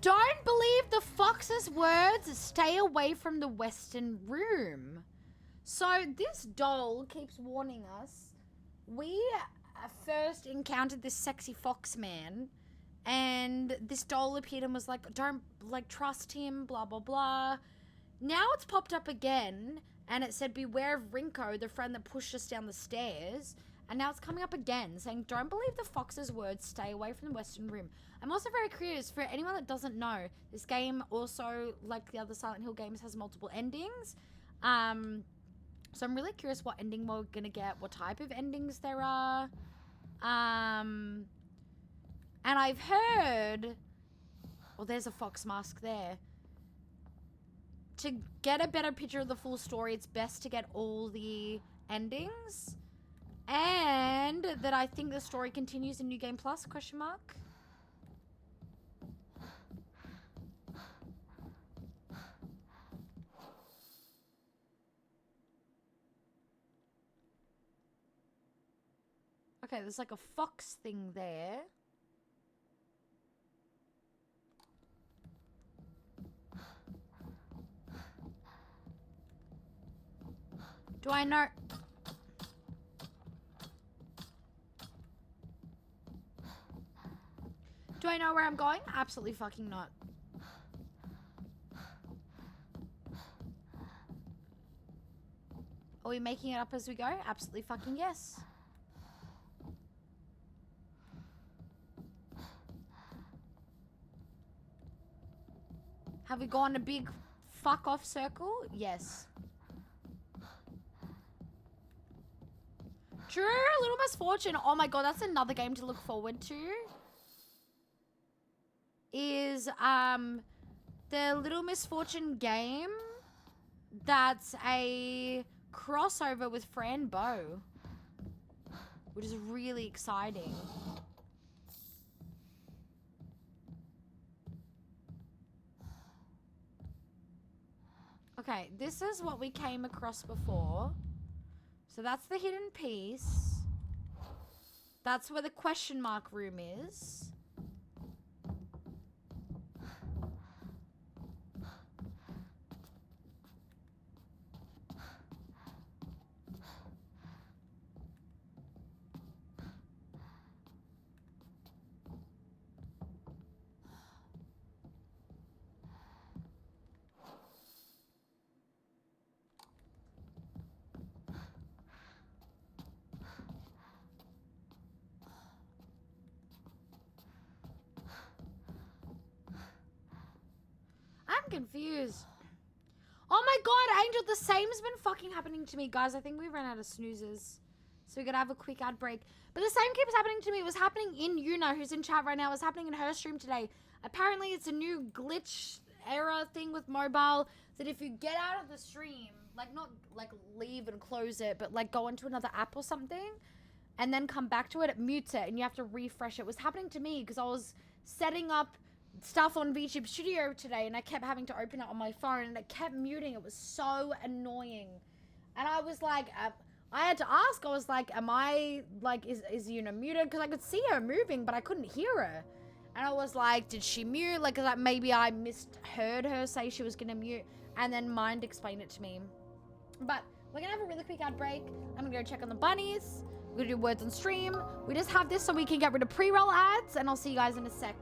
Speaker 1: Don't believe the fox's words. Stay away from the western room. So this doll keeps warning us. We first encountered this sexy fox man, and this doll appeared and was like, don't like trust him, blah blah blah. Now it's popped up again, and it said beware of Rinko, the friend that pushed us down the stairs. And now it's coming up again, saying, don't believe the fox's words, stay away from the western room. I'm also very curious, for anyone that doesn't know, this game also, like the other Silent Hill games, has multiple endings. So I'm really curious what ending we're gonna get, what type of endings there are. And I've heard, well, there's a fox mask there. To get a better picture of the full story, it's best to get all the endings. And that I think the story continues in New Game Plus, question mark. Okay, there's like a fox thing there. Do I know? Do I know where I'm going? Absolutely fucking not. Are we making it up as we go? Absolutely fucking yes. Have we gone a big fuck off circle? Yes. True, Little Misfortune. Oh my god, that's another game to look forward to. Is the Little Misfortune game that's a crossover with Fran Bow, which is really exciting. Okay, this is what we came across before. So that's the hidden piece. That's where the question mark room is. Confused. Oh my god, Angel, the same has been fucking happening to me. Guys, I think we ran out of snoozes. So we're gonna have a quick ad break. But the same keeps happening to me. It was happening in Yuna, who's in chat right now. It was happening in her stream today. Apparently, it's a new glitch error thing with mobile that if you get out of the stream, like not like leave and close it, but like go into another app or something and then come back to it, it mutes it and you have to refresh it. It was happening to me because I was setting up stuff on VTube Studio today and I kept having to open it on my phone and it kept muting. It was so annoying. And I was like, I had to ask, I was like, am I, like, is Yuna muted? Because I could see her moving, but I couldn't hear her. And I was like, did she mute? Like, maybe I misheard her say she was gonna mute. And then Mind explained it to me. But we're gonna have a really quick ad break. I'm gonna go check on the bunnies. We're gonna do words on stream. We just have this so we can get rid of pre-roll ads, and I'll see you guys in a sec.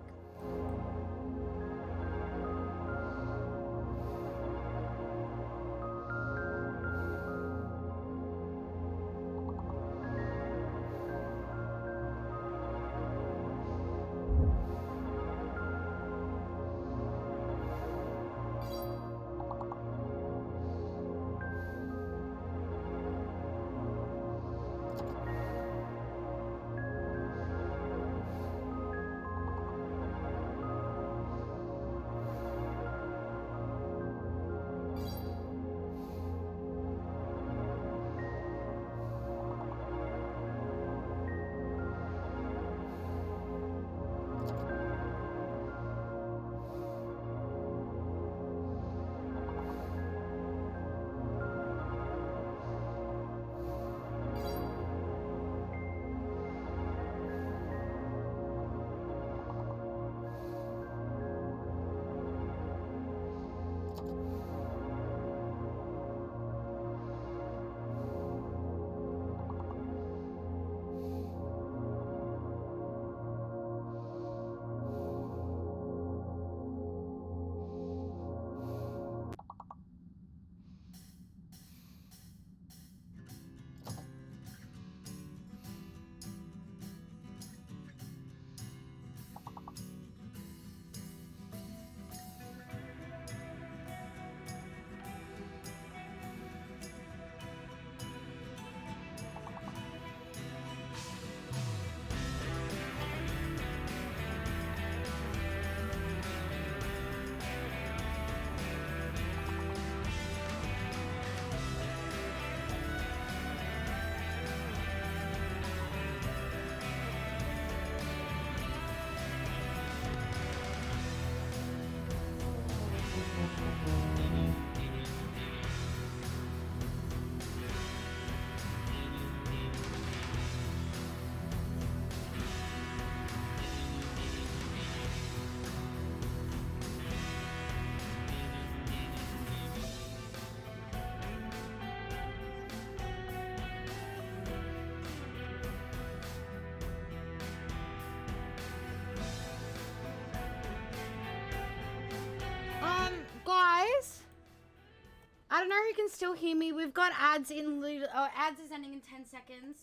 Speaker 1: sorry you can still hear me. We've got ads in. Ads is ending in 10 seconds.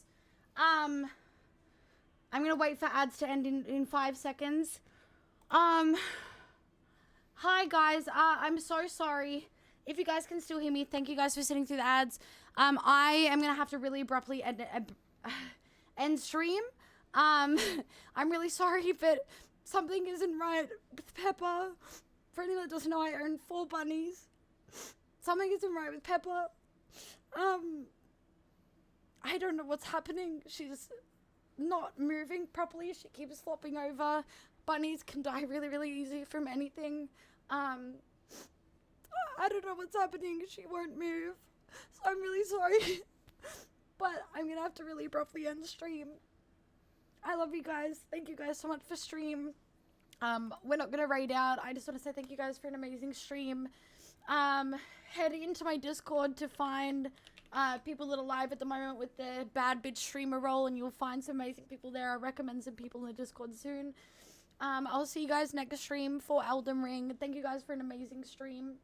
Speaker 1: I'm gonna wait for ads to end in 5 seconds. Hi guys. I'm so sorry. If you guys can still hear me, thank you guys for sitting through the ads. I am gonna have to really abruptly end stream. I'm really sorry, but something isn't right with Pepper. For anyone that doesn't know, I own 4 bunnies. Something isn't right with Pepper. I don't know what's happening. She's not moving properly. She keeps flopping over. Bunnies can die really, really easy from anything. I don't know what's happening. She won't move. So I'm really sorry. But I'm gonna have to really abruptly end the stream. I love you guys. Thank you guys so much for stream. We're not gonna raid out. I just want to say thank you guys for an amazing stream. Head into my Discord to find people that are live at the moment with the bad bitch streamer role, and you'll find some amazing people there. I recommend some people in the Discord soon. I'll see you guys next stream for Elden Ring. Thank you guys for an amazing stream,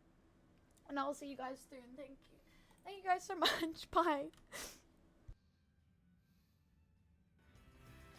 Speaker 1: and I'll see you guys soon. Thank you guys so much. Bye.